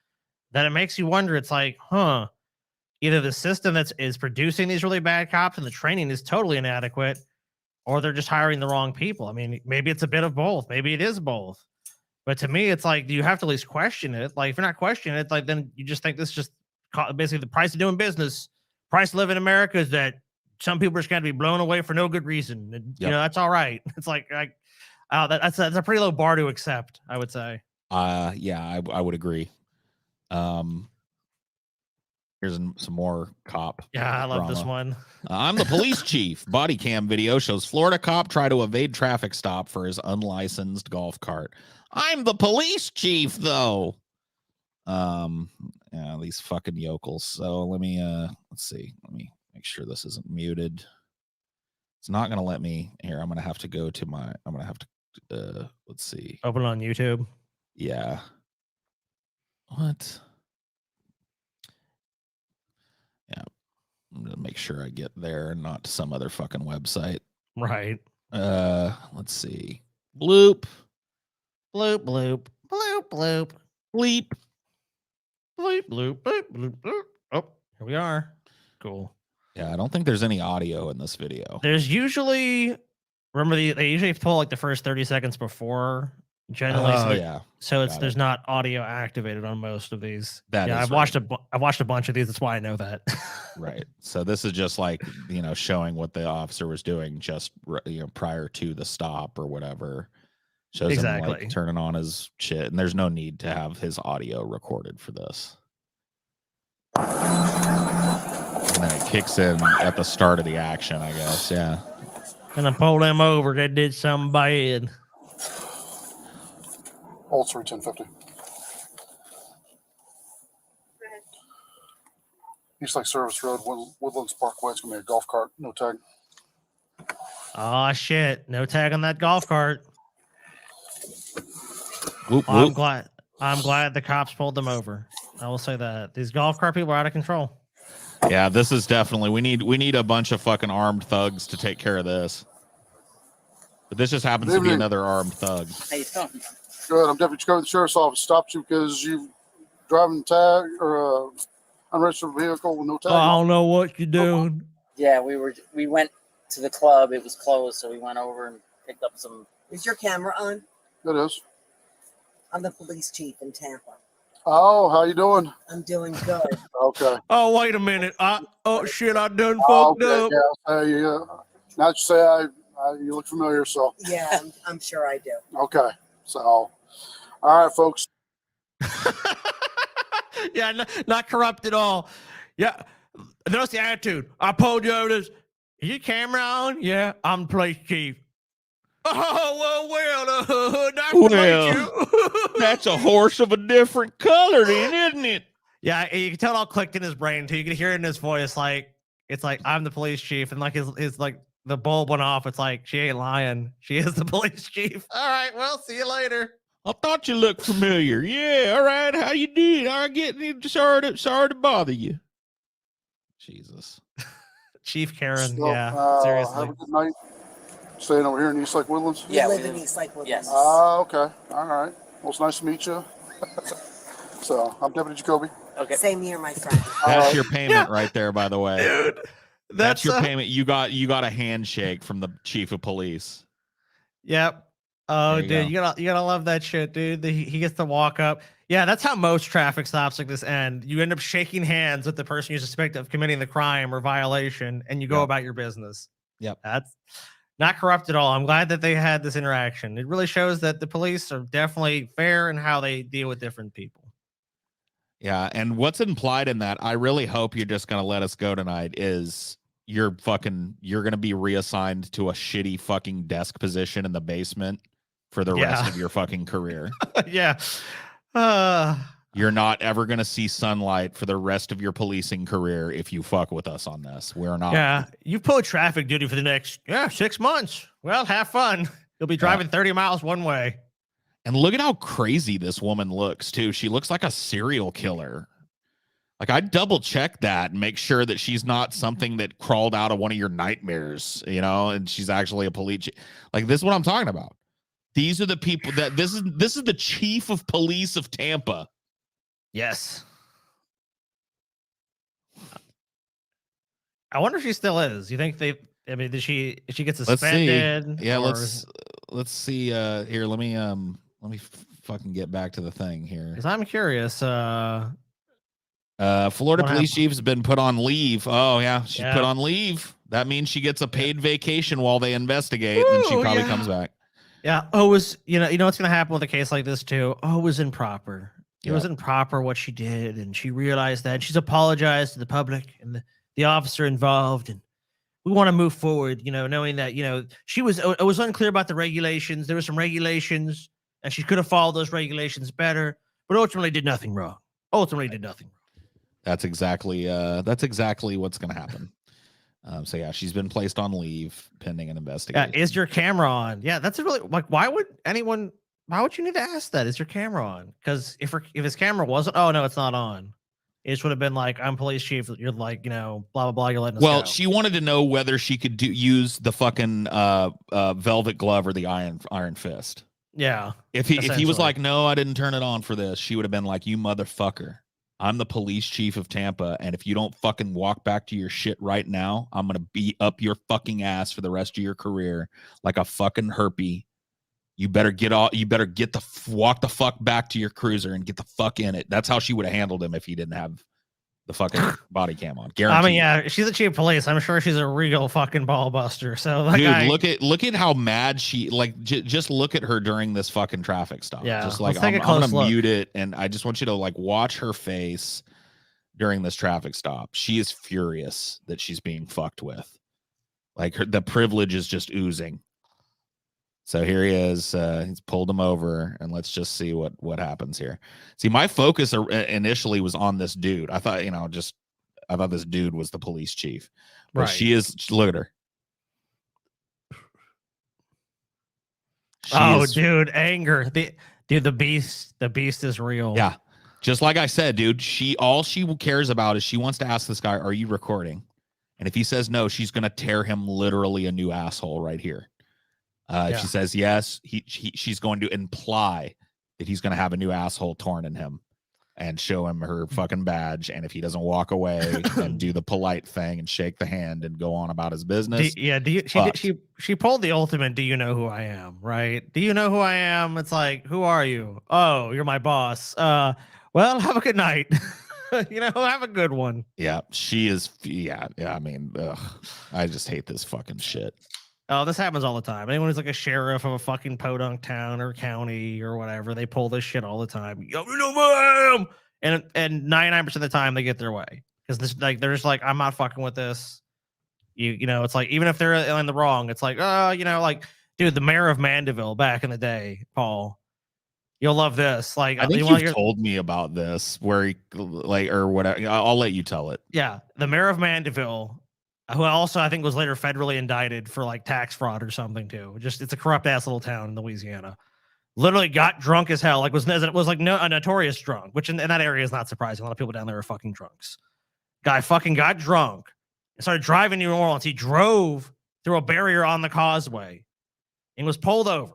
that it makes you wonder. It's like, either the system is producing these really bad cops and the training is totally inadequate, or they're just hiring the wrong people. I mean, maybe it's a bit of both. Maybe it is both. But to me, it's like, you have to at least question it. Like, if you're not questioning it, like, then you just think this is just basically the price of doing business. Price of living in America is that some people are just going to be blown away for no good reason. And, you know, that's all right. It's like that's a pretty low bar to accept, I would say. Yeah, I would agree. Here's some more cop. Yeah, I love drama. This one. I'm the police chief. Body cam video shows Florida cop try to evade traffic stop for his unlicensed golf cart. I'm the police chief, though. Yeah, these fucking yokels. So let me let's see. Let me make sure this isn't muted. It's not gonna let me here. I'm gonna have to go to my. I'm gonna have to let's see. Open on YouTube. Yeah. What? Yeah. I'm gonna make sure I get there and not to some other fucking website. Right. Let's see. Bloop. Bloop, bloop, bloop, bloop, bleep, bleep, bloop, bloop, bloop, bloop. Oh, here we are. Cool. Yeah, I don't think there's any audio in this video. There's usually, remember, they usually pull like the first 30 seconds before. Generally, so there's not audio activated on most of these. I've watched a bunch of these. That's why I know that. Right. So this is just like, you know, showing what the officer was doing just, you know, prior to the stop or whatever. Shows him like turning on his shit, and there's no need to have his audio recorded for this. And then it kicks in at the start of the action, I guess. Yeah. Gonna pull them over. They did something bad. Old 1050. East Lake Service Road, Woodlands Parkway. It's gonna be a golf cart, no tag. Oh shit! No tag on that golf cart. Whoop, whoop. I'm glad the cops pulled them over. I will say that these golf cart people are out of control. Yeah, this is definitely we need a bunch of fucking armed thugs to take care of this. But this just happens to be another armed thug. How you doing? Good. I'm Deputy Scotty, the Sheriff's Office. Stopped you because you driving tag or unregistered vehicle with no tag. I don't know what you're doing. Yeah, we went to the club. It was closed, so we went over and picked up some. Is your camera on? It is. I'm the police chief in Tampa. Oh, how you doing? I'm doing good. Okay. Oh, wait a minute. Oh shit, I done Oh, fucked okay, up. yeah. Now that you say you look familiar, so. Yeah, I'm sure I do. Okay. So, all right, folks. Yeah, not corrupt at all. Yeah, notice the attitude. I pulled you over this. Is your camera on? Yeah, I'm the police chief. Oh, well, nice to meet you. That's a horse of a different color then, isn't it? Yeah, you can tell it all clicked in his brain too. You can hear it in his voice, like it's like I'm the police chief, and like his like the bulb went off. It's like she ain't lying. She is the police chief. All right, well, see you later. I thought you looked familiar. Yeah, all right. How you doing? All right, sorry to bother you. Jesus. Chief Karen, So, yeah, seriously. Have a good night. Staying over here in East Lake Woodlands? We live in East Lake Woodlands. Yes. Okay. All right. Well, it's nice to meet you. So, I'm Deputy Jacoby. Okay. Same here, my friend. That's your payment right there, by the way. Dude, That's your payment. You got a handshake from the chief of police. Yep. Oh, dude, you gotta love that shit, dude. He gets to walk up. Yeah, that's how most traffic stops like this end. You end up shaking hands with the person you suspect of committing the crime or violation, and you go about your business. Yep. That's not corrupt at all. I'm glad that they had this interaction. It really shows that the police are definitely fair in how they deal with different people. Yeah, and what's implied in that, I really hope you're just going to let us go tonight, is you're going to be reassigned to a shitty fucking desk position in the basement for the rest of your fucking career. Yeah. You're not ever going to see sunlight for the rest of your policing career if you fuck with us on this. We're not. Yeah, you pull traffic duty for the next 6 months. Well, have fun. You'll be driving 30 miles one way. And look at how crazy this woman looks, too. She looks like a serial killer. Like, I double check that and make sure that she's not something that crawled out of one of your nightmares, and she's actually a police. Like, this is what I'm talking about. These are the people that this is the chief of police of Tampa. Yes. I wonder if she still is. You think did she get suspended? Let's see. Yeah, let's see. Here, let me fucking get back to the thing here. Because I'm curious. Florida police chief has been put on leave. Oh yeah, she's put on leave. That means she gets a paid vacation while they investigate, and then she probably comes back. Yeah. Oh, it was you know what's gonna happen with a case like this too? Oh, it was improper. It was improper what she did, and she realized that. She's apologized to the public and the officer involved, and we want to move forward. Knowing that she was. It was unclear about the regulations. There were some regulations, and she could have followed those regulations better, but ultimately did nothing wrong. That's exactly what's gonna happen. So yeah, she's been placed on leave pending an investigation. Is your camera on? Yeah, that's a really why would you need to ask that? Is your camera on? Because if his camera wasn't, oh no, it's not on. It just would have been like, I'm police chief. You're like, blah blah blah. You're letting us go. She wanted to know whether she could use the fucking velvet glove or the iron fist. Yeah. If he was like, no, I didn't turn it on for this, she would have been like, you motherfucker. I'm the police chief of Tampa, and if you don't fucking walk back to your shit right now, I'm gonna beat up your fucking ass for the rest of your career like a fucking herpy. You better walk the fuck back to your cruiser and get the fuck in it. That's how she would have handled him if he didn't have the fucking body cam on. Guaranteed. I mean, yeah, she's a chief of police. I'm sure she's a real fucking ball buster. So, dude, look at how mad she just look at her during this fucking traffic stop. Yeah, just like I'm gonna mute it, and I just want you to watch her face during this traffic stop. She is furious that she's being fucked with. The privilege is just oozing. So here he is. He's pulled him over, and let's just see what happens here. See, my focus initially was on this dude. I thought, I thought this dude was the police chief. But she is. Look at her. Dude, anger. The beast is real. Yeah, just like I said, dude. All she cares about is she wants to ask this guy, "Are you recording?" And if he says no, she's gonna tear him literally a new asshole right here. If she says yes, she's going to imply that he's going to have a new asshole torn in him. and show him her fucking badge. And if he doesn't walk away and do the polite thing and shake the hand and go on about his business, she pulled the ultimate. Do you know who I am? Right? Do you know who I am? It's like, who are you? Oh, you're my boss. Well, have a good night. Have a good one. Yeah, she is. Yeah. I mean, I just hate this fucking shit. Oh, this happens all the time. Anyone who's like a sheriff of a fucking podunk town or county or whatever, they pull this shit all the time. Yo, you know who I am? And 99% of the time they get their way. Because they're just like, I'm not fucking with this. It's like, even if they're in the wrong, it's like, dude, the mayor of Mandeville back in the day, Paul. You'll love this. Like, I think you've told me about this where he, or whatever. I'll let you tell it. Yeah. The mayor of Mandeville, who also I think was later federally indicted for like tax fraud or something too. It's a corrupt ass little town in Louisiana. Literally got drunk as hell. Like was like a notorious drunk, which in that area is not surprising. A lot of people down there are fucking drunks. Guy fucking got drunk and started driving New Orleans. He drove through a barrier on the causeway and was pulled over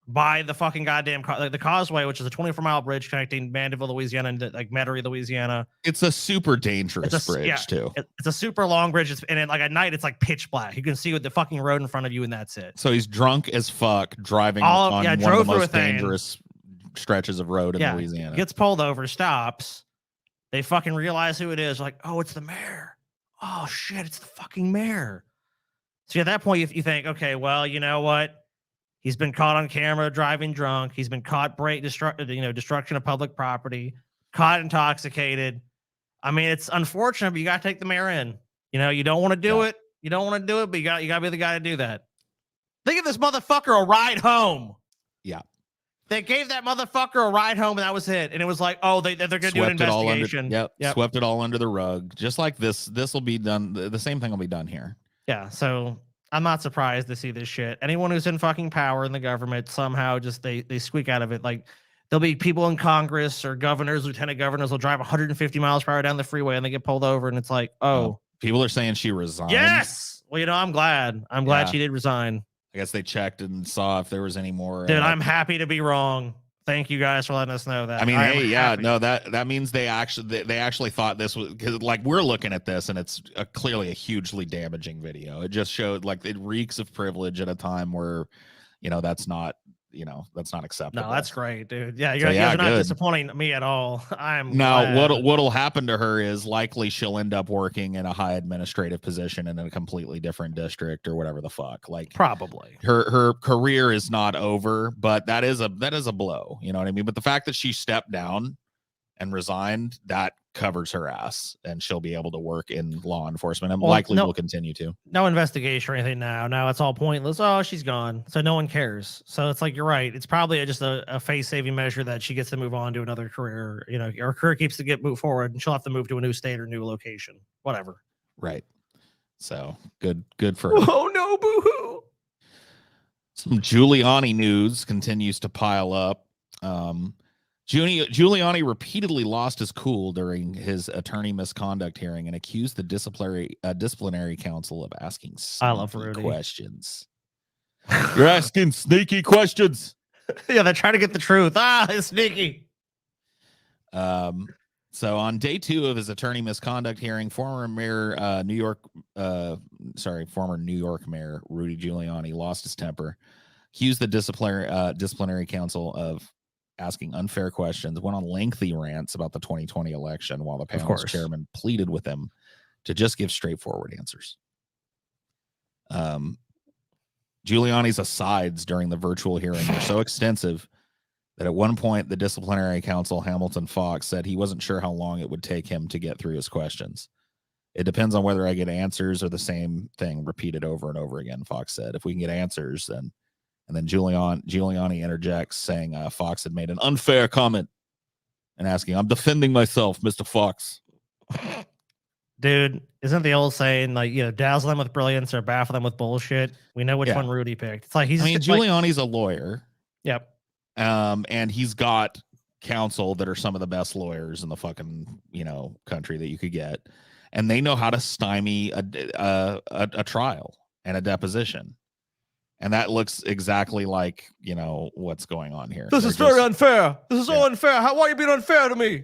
by the fucking goddamn the causeway, which is a 24-mile bridge connecting Mandeville, Louisiana, and like Metairie, Louisiana. It's a super dangerous bridge too. It's a super long bridge, and like at night it's like pitch black. You can see the fucking road in front of you, and that's it. So he's drunk as fuck driving on one of the most dangerous stretches of road in Louisiana. Gets pulled over, stops. They fucking realize who it is. Like, oh, it's the mayor. Oh shit, it's the fucking mayor. So at that point, you think, okay, well, you know what? He's been caught on camera driving drunk. He's been caught destruction of public property, caught intoxicated. I mean, it's unfortunate, but you got to take the mayor in. You don't want to do it. You don't want to do it, but you got to be the guy to do that. They give this motherfucker a ride home. Yeah. They gave that motherfucker a ride home, and that was it. And it was like, oh, they're going to do an investigation. Yep. Swept it all under the rug. Just like this will be done. The same thing will be done here. Yeah. So I'm not surprised to see this shit. Anyone who's in fucking power in the government somehow just they squeak out of it. Like there'll be people in Congress or governors, lieutenant governors will drive 150 miles per hour down the freeway and they get pulled over, and it's like, oh, people are saying she resigned. Yes. Well, I'm glad. I'm glad she did resign. I guess they checked and saw if there was any more. Dude, I'm happy to be wrong. Thank you guys for letting us know that. I mean, that means they actually thought this was, because like we're looking at this and it's clearly a hugely damaging video. It just showed like it reeks of privilege at a time where, that's not acceptable. No, that's great, dude. Yeah, you're not disappointing me at all. What'll happen to her is likely she'll end up working in a high administrative position in a completely different district or whatever the fuck. Like probably her career is not over, but that is a blow. You know what I mean? But the fact that she stepped down and resigned, that covers her ass, and she'll be able to work in law enforcement and will continue to. No investigation or anything now. Now it's all pointless. Oh, she's gone. So no one cares. So it's like, you're right. It's probably just a face-saving measure that she gets to move on to another career. Her career keeps to move forward, and she'll have to move to a new state or new location. Whatever. Right. So good for her. Oh no, boo-hoo. Some Giuliani news continues to pile up. Giuliani repeatedly lost his cool during his attorney misconduct hearing and accused the disciplinary council of asking questions. You're asking sneaky questions. Yeah, they're trying to get the truth. It's sneaky. So on day 2 of his attorney misconduct hearing, former New York Mayor Rudy Giuliani lost his temper, accused the disciplinary council of asking unfair questions, went on lengthy rants about the 2020 election while the panel's chairman pleaded with him to just give straightforward answers. Giuliani's asides during the virtual hearing were so extensive that at one point the disciplinary counsel, Hamilton Fox, said he wasn't sure how long it would take him to get through his questions. It depends on whether I get answers or the same thing repeated over and over again, Fox said. If we can get answers, then... And then Giuliani interjects, saying Fox had made an unfair comment and asking, "I'm defending myself, Mr. Fox." Dude, isn't the old saying, like, dazzle them with brilliance or baffle them with bullshit? We know which one Rudy picked. It's like Giuliani's a lawyer. Yep. And he's got counsel that are some of the best lawyers in the fucking, country that you could get. And they know how to stymie a trial and a deposition. And that looks exactly like, what's going on here. This is very unfair. This is so unfair. Why are you being unfair to me?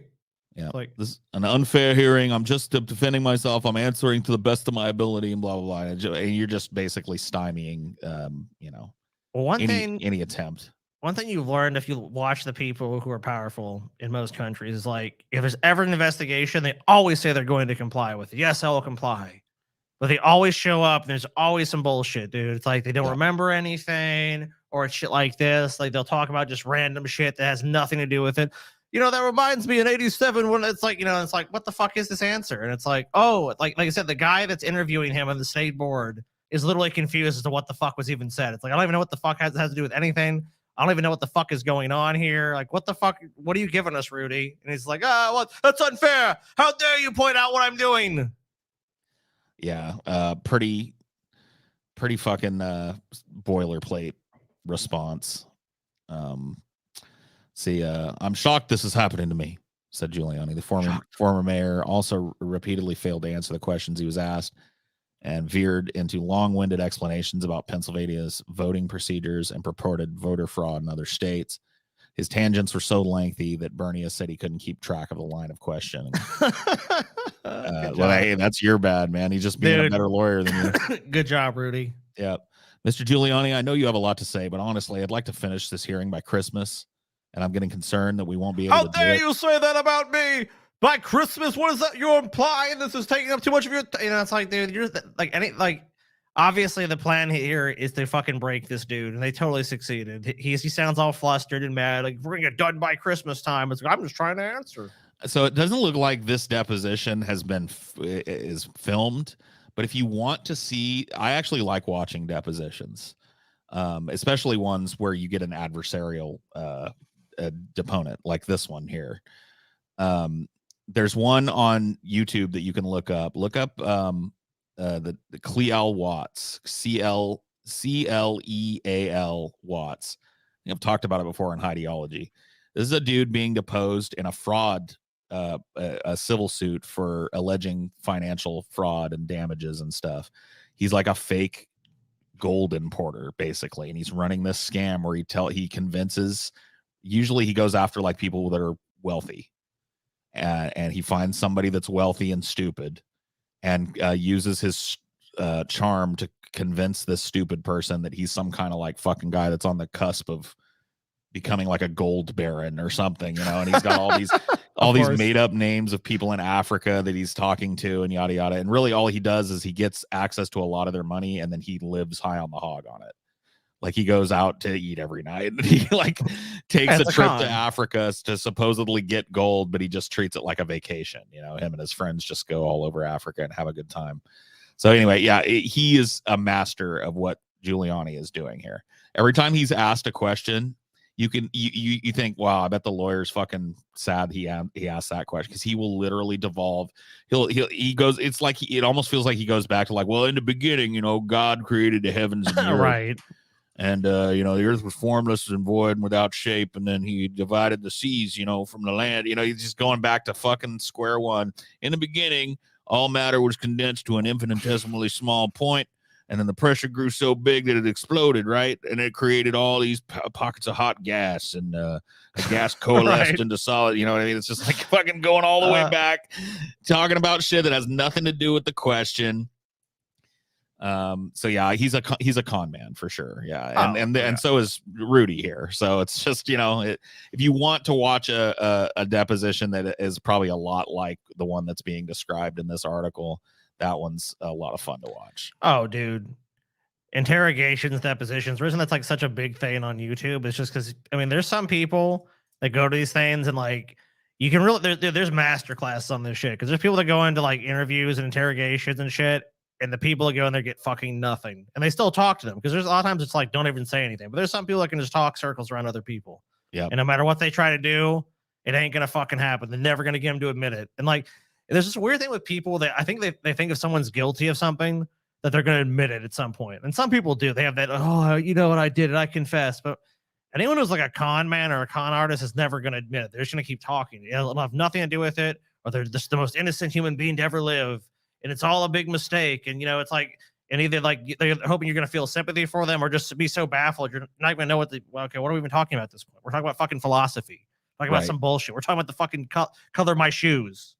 Yeah, like this is an unfair hearing. I'm just defending myself. I'm answering to the best of my ability, and blah blah blah. And you're just basically stymieing, any attempt. One thing you've learned if you watch the people who are powerful in most countries is like if there's ever an investigation, they always say they're going to comply with it. Yes, I will comply, but they always show up. And there's always some bullshit, dude. It's like they don't remember anything or shit like this. Like they'll talk about just random shit that has nothing to do with it. That reminds me in 87 when it's like, it's like, what the fuck is this answer? And it's like, oh, like I said, the guy that's interviewing him on the state board is literally confused as to what the fuck was even said. It's like, I don't even know what the fuck has to do with anything. I don't even know what the fuck is going on here. Like, what the fuck? What are you giving us, Rudy? And he's like, well, that's unfair. How dare you point out what I'm doing? Yeah. Pretty fucking boilerplate response. I'm shocked this is happening to me, said Giuliani. The former mayor also repeatedly failed to answer the questions he was asked and veered into long-winded explanations about Pennsylvania's voting procedures and purported voter fraud in other states. His tangents were so lengthy that Bernie said he couldn't keep track of the line of questioning. Hey, that's your bad, man. He's just being a better lawyer than you. Good job, Rudy. Yeah. Mr. Giuliani, I know you have a lot to say, but honestly, I'd like to finish this hearing by Christmas. And I'm getting concerned that we won't be able to do it. How dare you say that about me? By Christmas, what is that you're implying? This is taking up too much of your it's like, dude, you're obviously the plan here is to fucking break this dude, and they totally succeeded. He sounds all flustered and mad, like we're gonna get done by Christmas time. It's like, I'm just trying to answer. So it doesn't look like this deposition is filmed, but if you want to see, I actually like watching depositions, especially ones where you get an adversarial deponent like this one here. There's one on YouTube that you can look up. Look up the Cleal Watts, Cleal Watts. I've talked about it before in Ideology. This is a dude being deposed in a fraud, a civil suit for alleging financial fraud and damages and stuff. He's like a fake gold importer basically, and he's running this scam where he convinces. Usually he goes after like people that are wealthy, and he finds somebody that's wealthy and stupid and uses his charm to convince this stupid person that he's some kind of like fucking guy that's on the cusp of becoming like a gold baron or something, and he's got all these made up names of people in Africa that he's talking to and yada yada. And really all he does is he gets access to a lot of their money and then he lives high on the hog on it. Like he goes out to eat every night. He like takes a trip to Africa to supposedly get gold, but he just treats it like a vacation. Him and his friends just go all over Africa and have a good time. So anyway, yeah, he is a master of what Giuliani is doing here. Every time he's asked a question, you think, wow, I bet the lawyer's fucking sad he asked that question, because he will literally devolve. He goes, it's like it almost feels like he goes back to like, well, in the beginning, God created the heavens and the earth. Right. And, the earth was formless and void and without shape. And then he divided the seas, from the land. He's just going back to fucking square one. In the beginning, all matter was condensed to an infinitesimally small point. And then the pressure grew so big that it exploded, right? And it created all these pockets of hot gas, and the gas coalesced into solid. You know what I mean? It's just like fucking going all the way back, talking about shit that has nothing to do with the question. So yeah, he's a con man for sure. Yeah. And so is Rudy here. So it's just, if you want to watch a deposition that is probably a lot like the one that's being described in this article, that one's a lot of fun to watch. Oh, dude. Interrogations, depositions. The reason that's like such a big thing on YouTube is just because, there's some people that go to these things and like, you can really, there's master classes on this shit. Because there's people that go into like interviews and interrogations and shit. And the people that go in there get fucking nothing. And they still talk to them. Because there's a lot of times it's like, don't even say anything. But there's some people that can just talk circles around other people. Yeah. And no matter what they try to do, it ain't going to fucking happen. They're never going to get them to admit it. And like, there's this weird thing with people that I think they think if someone's guilty of something, that they're going to admit it at some point. And some people do. They have that, oh, you know what, I did it, I confess. But anyone who's like a con man or a con artist is never going to admit it. They're just going to keep talking. It'll have nothing to do with it. Or they're just the most innocent human being to ever live. And it's all a big mistake. And, it's like, and either like they're hoping you're going to feel sympathy for them or just be so baffled you're not going to know what okay, what are we even talking about at this point? We're talking about fucking philosophy. We're talking about some bullshit. We're talking about the fucking color my shoes.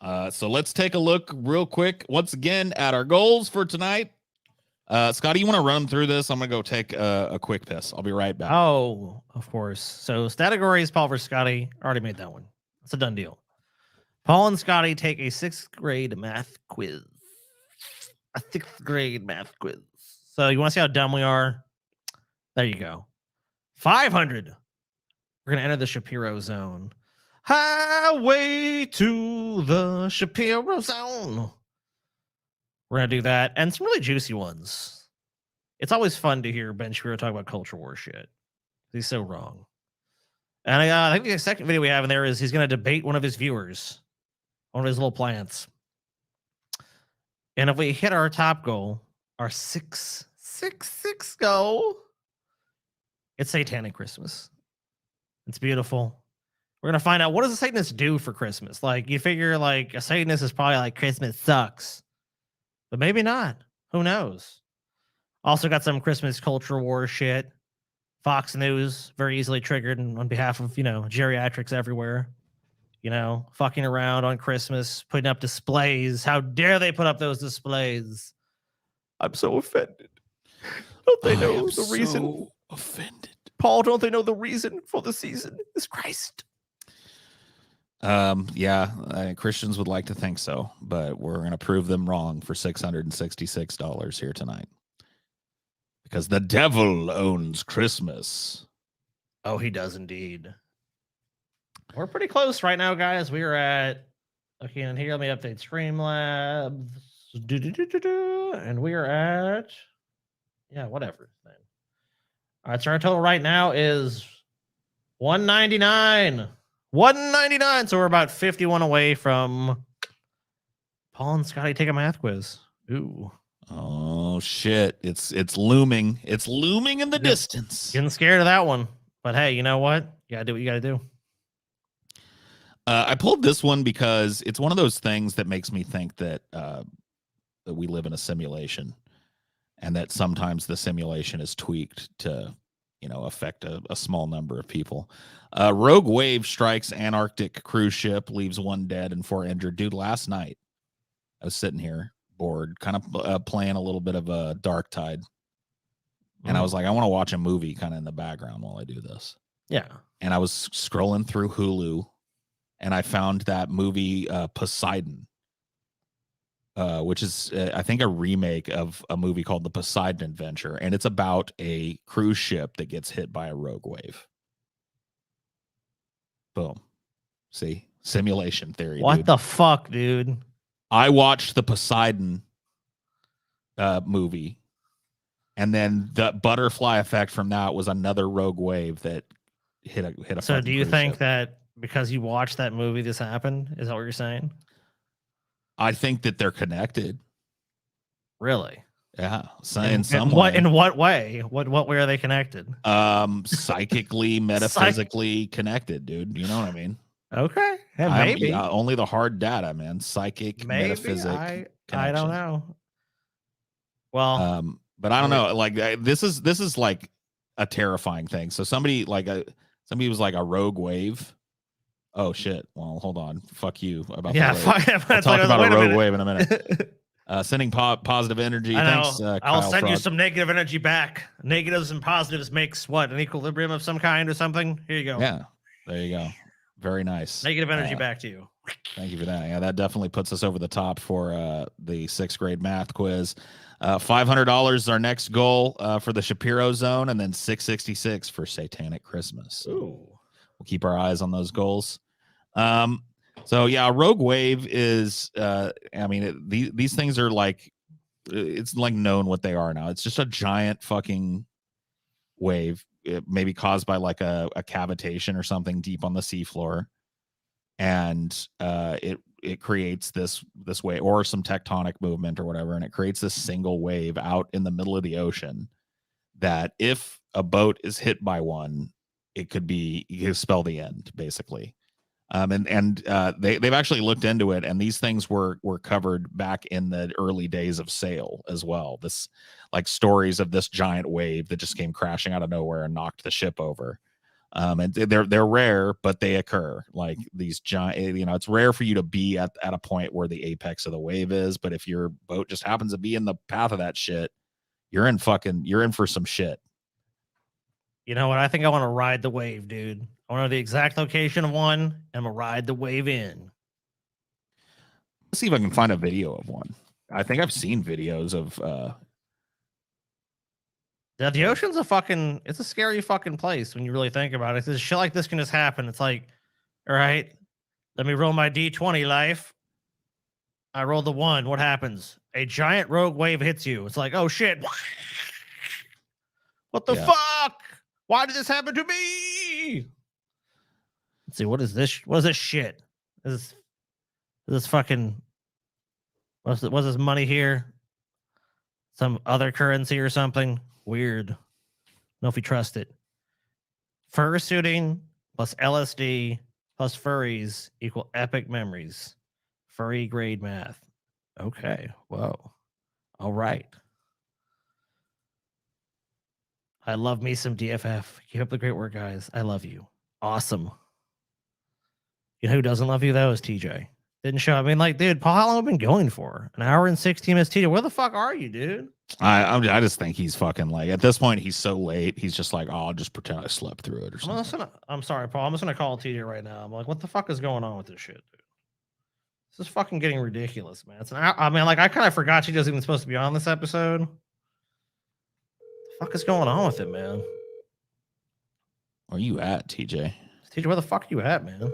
So let's take a look real quick once again at our goals for tonight. Scotty, you want to run through this? I'm going to go take a quick piss. I'll be right back. Oh, of course. So Stattogories, Paul versus Scotty. Already made that one. It's a done deal. Paul and Scotty take a 6th grade math quiz. A 6th grade math quiz. So you want to see how dumb we are? There you go. 500. We're going to enter the Shapiro Zone. Highway to the Shapiro Zone. We're going to do that. And some really juicy ones. It's always fun to hear Ben Shapiro talk about culture war shit. He's so wrong. And I think the second video we have in there is he's going to debate one of his viewers. One of his little plants. And if we hit our top goal, our 666 goal, it's Satanic Christmas. It's beautiful. We're going to find out what does a Satanist do for Christmas? Like, you figure like a Satanist is probably like Christmas sucks. But maybe not. Who knows? Also got some Christmas culture war shit. Fox News, very easily triggered on behalf of, geriatrics everywhere. Fucking around on Christmas, putting up displays. How dare they put up those displays? I'm so offended. Don't they know the reason? So offended. Paul, don't they know the reason for the season is Christ? Yeah, Christians would like to think so, but we're going to prove them wrong for $666 here tonight. Because the devil owns Christmas. Oh, he does indeed. We're pretty close right now, guys. We are at, okay, and here, let me update Streamlabs. And we are at, yeah, whatever. All right, so our total right now is 199. 199. So we're about 51 away from Paul and Scotty take a math quiz. Ooh. Oh shit. It's looming. It's looming in the distance. Getting scared of that one. But hey, you know what? You gotta do what you gotta do. I pulled this one because it's one of those things that makes me think that we live in a simulation, and that sometimes the simulation is tweaked to, affect a small number of people. Rogue wave strikes Antarctic cruise ship, leaves 1 dead and 4 injured. Dude, last night I was sitting here bored, kind of playing a little bit of a Dark Tide, and I was like, I want to watch a movie kind of in the background while I do this. Yeah. And I was scrolling through Hulu, and I found that movie Poseidon, which is, I think, a remake of a movie called The Poseidon Adventure. And it's about a cruise ship that gets hit by a rogue wave. Boom. See? Simulation theory. What the fuck, dude? I watched the Poseidon movie, and then the butterfly effect from that was another rogue wave that hit a So do you think ship. that because you watched that movie this happened? Is that what you're saying? I think that they're connected. Really? Yeah. So in some way. In what way? What way are they connected? Psychically, metaphysically connected, dude. You know what I mean? Okay. Yeah, maybe. Only the hard data, man. Psychic, metaphysic. I don't know. Well, but I don't know. Like this is like a terrifying thing. So somebody was like a rogue wave. Oh shit. Well, hold on. Fuck you about yeah. I'll talk about a rogue wave in a minute. Sending positive energy. I know. Thanks. I'll send you some negative energy back. Negatives and positives makes what? An equilibrium of some kind or something? Here you go. Yeah. There you go. Very nice. Negative energy back to you. Thank you for that. Yeah, that definitely puts us over the top for the 6th grade math quiz. $500 is our next goal for the Shapiro Zone, and then $666 for Satanic Christmas. Ooh. We'll keep our eyes on those goals. So yeah, Rogue Wave is. These things are like, it's like known what they are now. It's just a giant fucking wave. It may be caused by like a cavitation or something deep on the seafloor, and it creates this wave, or some tectonic movement or whatever, and it creates this single wave out in the middle of the ocean that if a boat is hit by one, it could spell the end, basically. They've actually looked into it, and these things were covered back in the early days of sail as well. This like stories of this giant wave that just came crashing out of nowhere and knocked the ship over. And they're rare, but they occur. Like these giant, it's rare for you to be at a point where the apex of the wave is, but if your boat just happens to be in the path of that shit, you're in for some shit. You know what? I think I want to ride the wave, dude. I want to know the exact location of one, and I'm gonna ride the wave in. Let's see if I can find a video of one. I think I've seen videos of the ocean's it's a scary fucking place when you really think about it. Shit like this can just happen. It's like, all right, let me roll my D20 life. I roll the 1. What happens? A giant rogue wave hits you. It's like, oh shit. What the fuck? Why did this happen to me? Let's see. What is this? What is this shit? Is this fucking, what's this money here? Some other currency or something? Weird. Know if we trust it. Fursuiting plus LSD plus furries equal epic memories. Furry grade math. Okay. Whoa. All right. I love me some DFF. Keep up the great work, guys. I love you. Awesome. You know who doesn't love you, though, is TJ. Didn't show. I mean, like, dude, Paul, how long have we been going for? An hour and 16 minutes, TJ. Where the fuck are you, dude? I just think he's fucking like, at this point, he's so late. He's just like, oh, I'll just pretend I slept through it or something. I'm sorry, Paul. I'm just going to call TJ right now. I'm like, what the fuck is going on with this shit, dude? This is fucking getting ridiculous, man. I mean, like, I kind of forgot she wasn't even supposed to be on this episode. What the fuck is going on with it, man? Where you at, TJ? TJ, where the fuck are you at, man?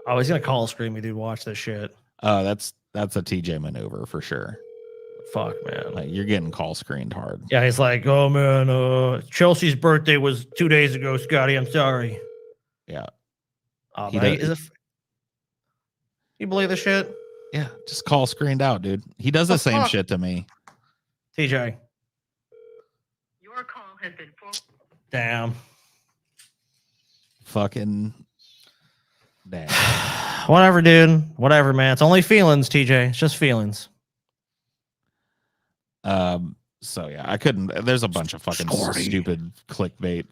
Oh, he's gonna call scream me, dude. Watch this shit. That's a TJ maneuver for sure. Fuck, man. Like, you're getting call screened hard. Yeah, he's like, oh man, Chelsea's birthday was 2 days ago, Scotty. I'm sorry. Yeah. Oh, you believe this shit? Yeah, just call screened out, dude. He does the same shit to me. TJ. Your call has been Damn. Fucking damn. Whatever, dude. Whatever, man. It's only feelings, TJ. It's just feelings. So yeah, I couldn't. There's a bunch of fucking stupid clickbait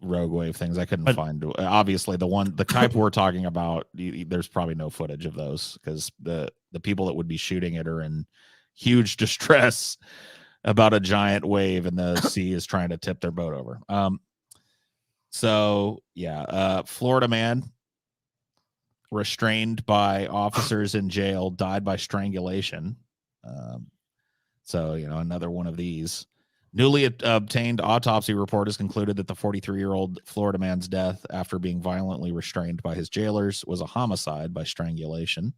rogue wave things I couldn't find. Obviously, the type we're talking about, there's probably no footage of those because the people that would be shooting it are in huge distress about a giant wave and the sea is trying to tip their boat over. So yeah, Florida man restrained by officers in jail died by strangulation. So, another one of these. Newly obtained autopsy report has concluded that the 43-year-old Florida man's death after being violently restrained by his jailers was a homicide by strangulation.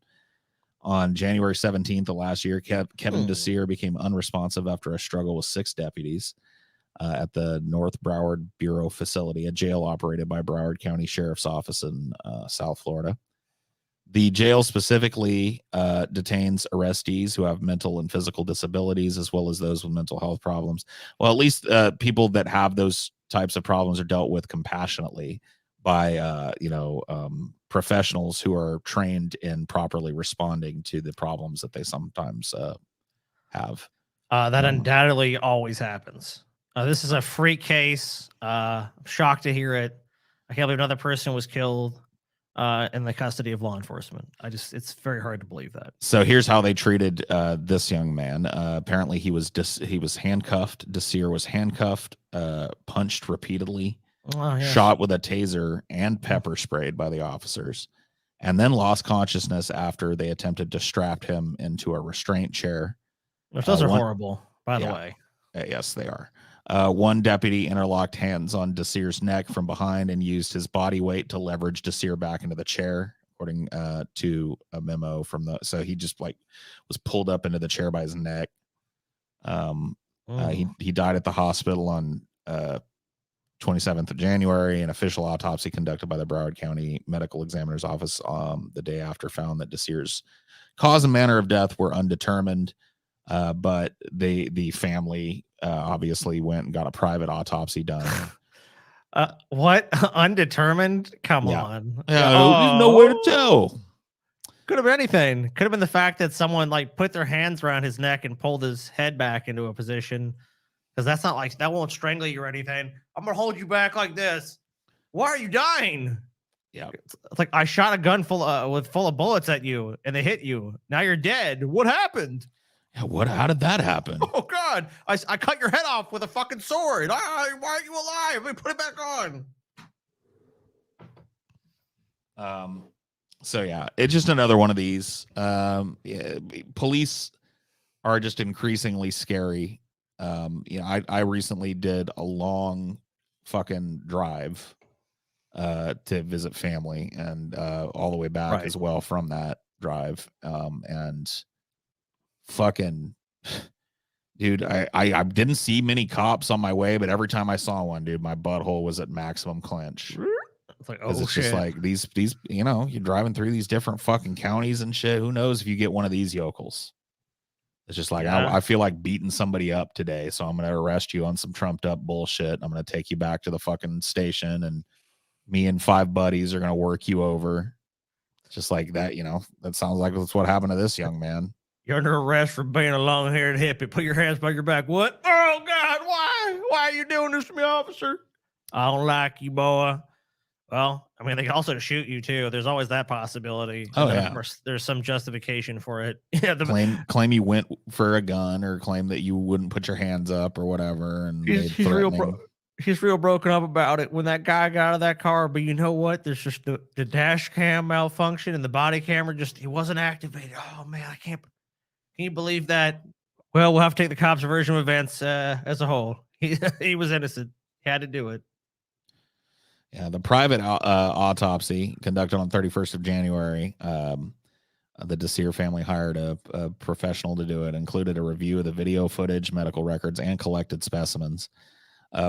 On January 17th of last year, Kevin Desir became unresponsive after a struggle with 6 deputies at the North Broward Bureau facility, a jail operated by Broward County Sheriff's Office in South Florida. The jail specifically detains arrestees who have mental and physical disabilities, as well as those with mental health problems. Well, at least people that have those types of problems are dealt with compassionately by, professionals who are trained in properly responding to the problems that they sometimes have. That undoubtedly always happens. This is a freak case. I'm shocked to hear it. I can't believe another person was killed in the custody of law enforcement. It's very hard to believe that. So here's how they treated this young man. Apparently he was handcuffed. Desir was handcuffed, punched repeatedly, shot with a taser and pepper sprayed by the officers, and then lost consciousness after they attempted to strap him into a restraint chair. Those are horrible, by the way. Yes, they are. One deputy interlocked hands on Desir's neck from behind and used his body weight to leverage Desir back into the chair, according to a memo from so he just was pulled up into the chair by his neck. He died at the hospital on 27th of January. An official autopsy conducted by the Broward County Medical Examiner's Office the day after found that Desir's cause and manner of death were undetermined. But the family obviously went and got a private autopsy done. What? Undetermined? Come Yeah. on. Yeah, there's nowhere to tell. Could have been anything. Could have been the fact that someone like put their hands around his neck and pulled his head back into a position. Because that's not like that won't strangle you or anything. I'm gonna hold you back like this. Why are you dying? Yeah. It's like I shot a gun full of bullets at you and they hit you. Now you're dead. What happened? Yeah, how did that happen? Oh God! I cut your head off with a fucking sword. Why aren't you alive? Let me put it back on. So yeah, it's just another one of these. Police are just increasingly scary. I recently did a long fucking drive to visit family and all the way back as well from that drive. And fucking dude, I didn't see many cops on my way, but every time I saw one, dude, my butthole was at maximum clench. It's like, it's just like these, you're driving through these different fucking counties and shit. Who knows if you get one of these yokels? It's just like, I feel like beating somebody up today. So I'm going to arrest you on some trumped up bullshit. I'm going to take you back to the fucking station and me and 5 buddies are going to work you over. Just like that, that sounds like that's what happened to this young man. You're under arrest for being a long-haired hippie. Put your hands by your back. What? Oh, God, why? Why are you doing this to me, officer? I don't like you, boy. Well, I mean, they can also shoot you, too. There's always that possibility. Oh, yeah. There's some justification for it. Claim you went for a gun or claim that you wouldn't put your hands up or whatever. And he's real broken up about it when that guy got out of that car. But you know what? There's just the dash cam malfunction and the body camera he wasn't activated. Oh, man, I can't. Can you believe that? Well, we'll have to take the cops' version of events as a whole. He was innocent. He had to do it. Yeah, the private autopsy conducted on 31st of January, the Desir family hired a professional to do it, included a review of the video footage, medical records, and collected specimens,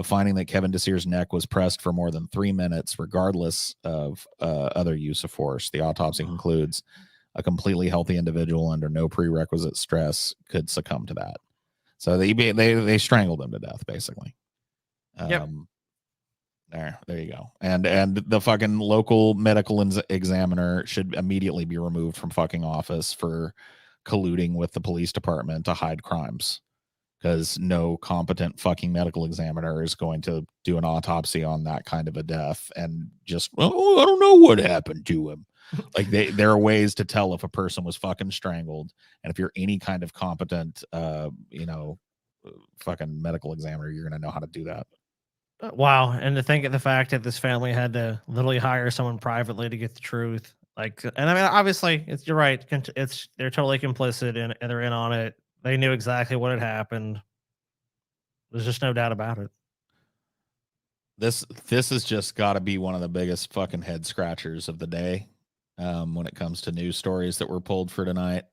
finding that Kevin Desir's neck was pressed for more than 3 minutes, regardless of other use of force. The autopsy concludes a completely healthy individual under no prerequisite stress could succumb to that. So they strangled him to death, basically. Yep. There you go. And the fucking local medical examiner should immediately be removed from fucking office for colluding with the police department to hide crimes, because no competent fucking medical examiner is going to do an autopsy on that kind of a death and just, I don't know what happened to him. Like there are ways to tell if a person was fucking strangled, and if you're any kind of competent fucking medical examiner, you're gonna know how to do that. Wow. And to think of the fact that this family had to literally hire someone privately to get the truth. And I mean, obviously, you're right. They're totally complicit and they're in on it. They knew exactly what had happened. There's just no doubt about it. This has just got to be one of the biggest fucking head scratchers of the day when it comes to news stories that were pulled for tonight.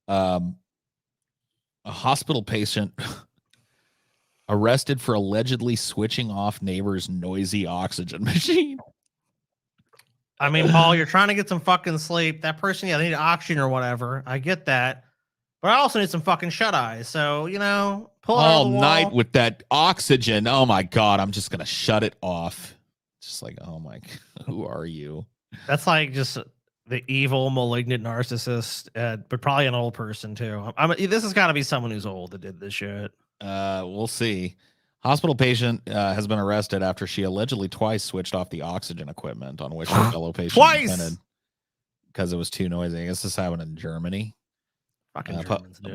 A hospital patient arrested for allegedly switching off neighbor's noisy oxygen machine. I mean, Paul, you're trying to get some fucking sleep. That person, they need oxygen or whatever. I get that. But I also need some fucking shut-eyes. So, pull all night with that oxygen. Oh, my God. I'm just going to shut it off. Just like, oh, my God. Who are you? That's like just the evil, malignant narcissist, but probably an old person, too. This has got to be someone who's old that did this shit. We'll see. Hospital patient has been arrested after she allegedly twice switched off the oxygen equipment on which her fellow patient depended because it was too noisy. I guess this happened in Germany.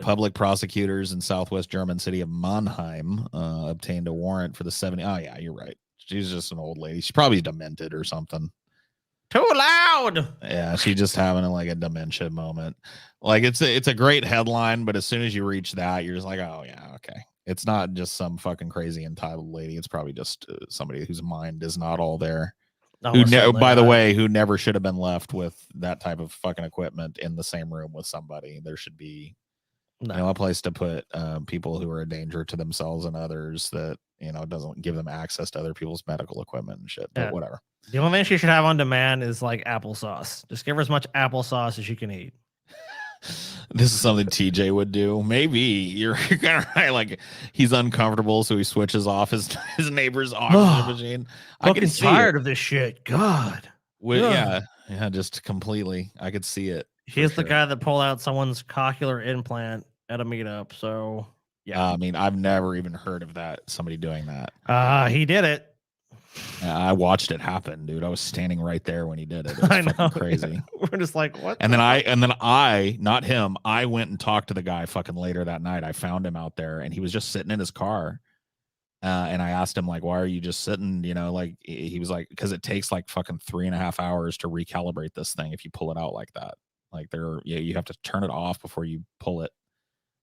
Public prosecutors in southwest German city of Mannheim obtained a warrant for the 70. Oh yeah, you're right. She's just an old lady. She's probably demented or something. Too loud. Yeah, she's just having a dementia moment. Like it's a great headline, but as soon as you reach that, you're just like, oh yeah, okay. It's not just some fucking crazy entitled lady. It's probably just somebody whose mind is not all there. Who never should have been left with that type of fucking equipment in the same room with somebody. There should be a place to put people who are a danger to themselves and others that doesn't give them access to other people's medical equipment and shit. But whatever. The only thing she should have on demand is like applesauce. Just give her as much applesauce as she can eat. This is something TJ would do. Maybe you're kind of right. Like he's uncomfortable, so he switches off his neighbor's oxygen machine. I Fucking can see tired it. of this shit. God. Yeah, just completely. I could see it. He's the guy that pulled out someone's cochlear implant at a meetup. So yeah, I mean, I've never even heard of that. Somebody doing that. He did it. I watched it happen, dude. I was standing right there when he did it. It was I know, fucking crazy. Yeah. We're just like, what? And then I, not him, I went and talked to the guy fucking later that night. I found him out there and he was just sitting in his car. And I asked him, like, why are you just sitting? You know, like he was like, because it takes like fucking 3.5 hours to recalibrate this thing if you pull it out like that. Like you have to turn it off before you pull it.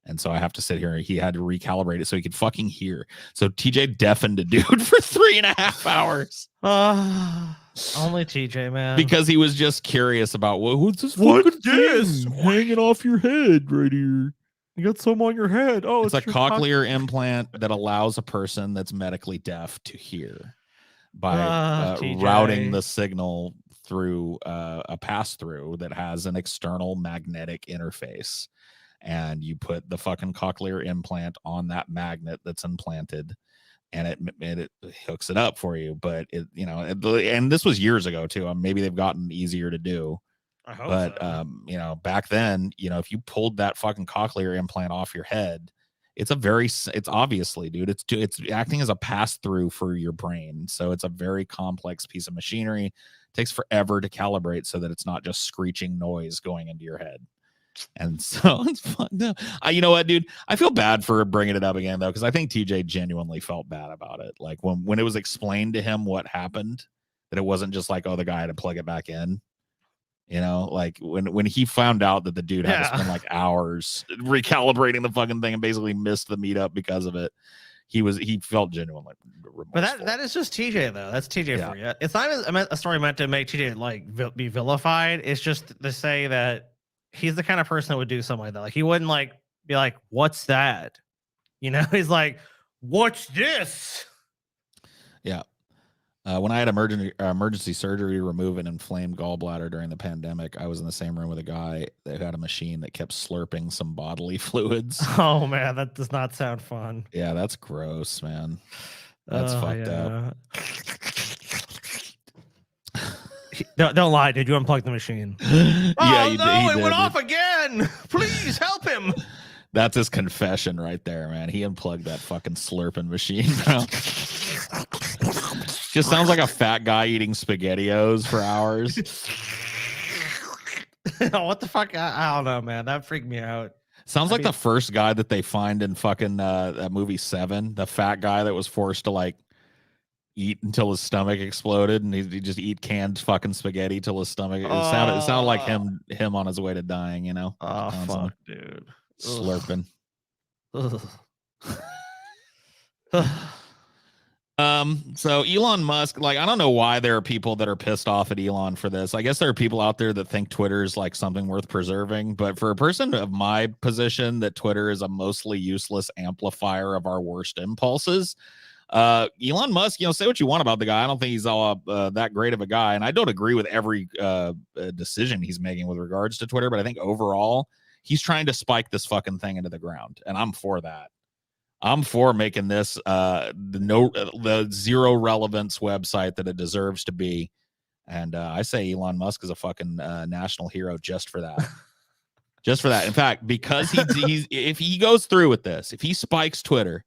And so I have to sit here. He had to recalibrate it so he could fucking hear. So TJ deafened a dude for 3.5 hours. Only TJ, man. Because he was just curious about what's this fucking thing hanging off your head right here. You got some on your head. Oh, it's a cochlear implant that allows a person that's medically deaf to hear by routing the signal through a pass-through that has an external magnetic interface. And you put the fucking cochlear implant on that magnet that's implanted, and it hooks it up for you. But it, you know, and this was years ago too. Maybe they've gotten easier to do. I hope But so. you know, back then, you know, if you pulled that fucking cochlear implant off your head, it's obviously, dude, it's acting as a pass through for your brain. So it's a very complex piece of machinery. It takes forever to calibrate so that it's not just screeching noise going into your head. And so it's fucked up. You know what, dude? I feel bad for bringing it up again, though, because I think TJ genuinely felt bad about it. Like when it was explained to him what happened, that it wasn't just like, oh, the guy had to plug it back in. You know, like when he found out that the dude had to spend like hours recalibrating the fucking thing and basically missed the meetup because of it, he felt genuinely remorseful. But that is just TJ though. That's TJ for you. It's not a story meant to make TJ like be vilified. It's just to say that he's the kind of person that would do something like that. Like he wouldn't like be like, "What's that?" You know, he's like, "What's this?" Yeah. When I had emergency surgery to remove an inflamed gallbladder during the pandemic, I was in the same room with a guy that had a machine that kept slurping some bodily fluids. Oh man, that does not sound fun. Yeah, that's gross, man. That's fucked up. Don't lie. Did you unplug the machine? Yeah, it went off again. Please help him. That's his confession right there, man. He unplugged that fucking slurping machine, bro. Just sounds like a fat guy eating SpaghettiOs for hours. What the fuck? I don't know, man. That freaked me out. Sounds like the first guy that they find in fucking that movie 7, the fat guy that was forced to like eat until his stomach exploded, and he just eat canned fucking spaghetti till his stomach. It sounded like him on his way to dying, you know. Oh fuck, dude. Slurping. So Elon Musk, like, I don't know why there are people that are pissed off at Elon for this. I guess there are people out there that think Twitter is like something worth preserving, but for a person of my position, that Twitter is a mostly useless amplifier of our worst impulses. Elon Musk, you know, say what you want about the guy. I don't think he's all that great of a guy, and I don't agree with every decision he's making with regards to Twitter, but I think overall he's trying to spike this fucking thing into the ground, and I'm for that. I'm for making this the zero relevance website that it deserves to be. And I say Elon Musk is a fucking national hero just for that. Just for that. In fact, because he's if he goes through with this, if he spikes Twitter,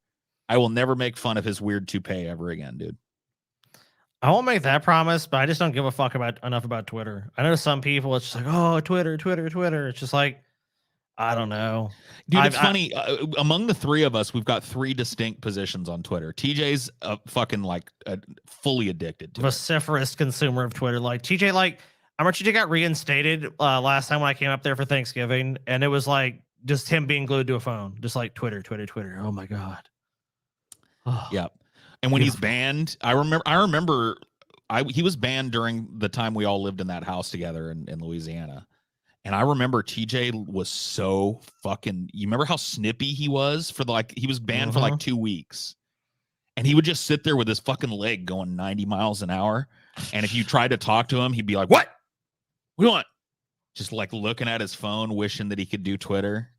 I will never make fun of his weird toupee ever again, dude. I won't make that promise, but I just don't give a fuck enough about Twitter. I know some people, it's just like, oh, Twitter. It's just like, I don't know. Dude, it's funny. Among the three of us, we've got 3 distinct positions on Twitter. TJ's fucking like fully addicted to vociferous consumer of Twitter. Like TJ, like I remember TJ got reinstated last time when I came up there for Thanksgiving, and it was like just him being glued to a phone, just like Twitter. Oh my god. Oh, yeah. And when he's banned, I remember he was banned during the time we all lived in that house together in Louisiana. And I remember TJ was so fucking, you remember how snippy he was he was banned for like 2 weeks. And he would just sit there with his fucking leg going 90 miles an hour. And if you tried to talk to him, he'd be like, what do you want? just like looking at his phone, wishing that he could do Twitter.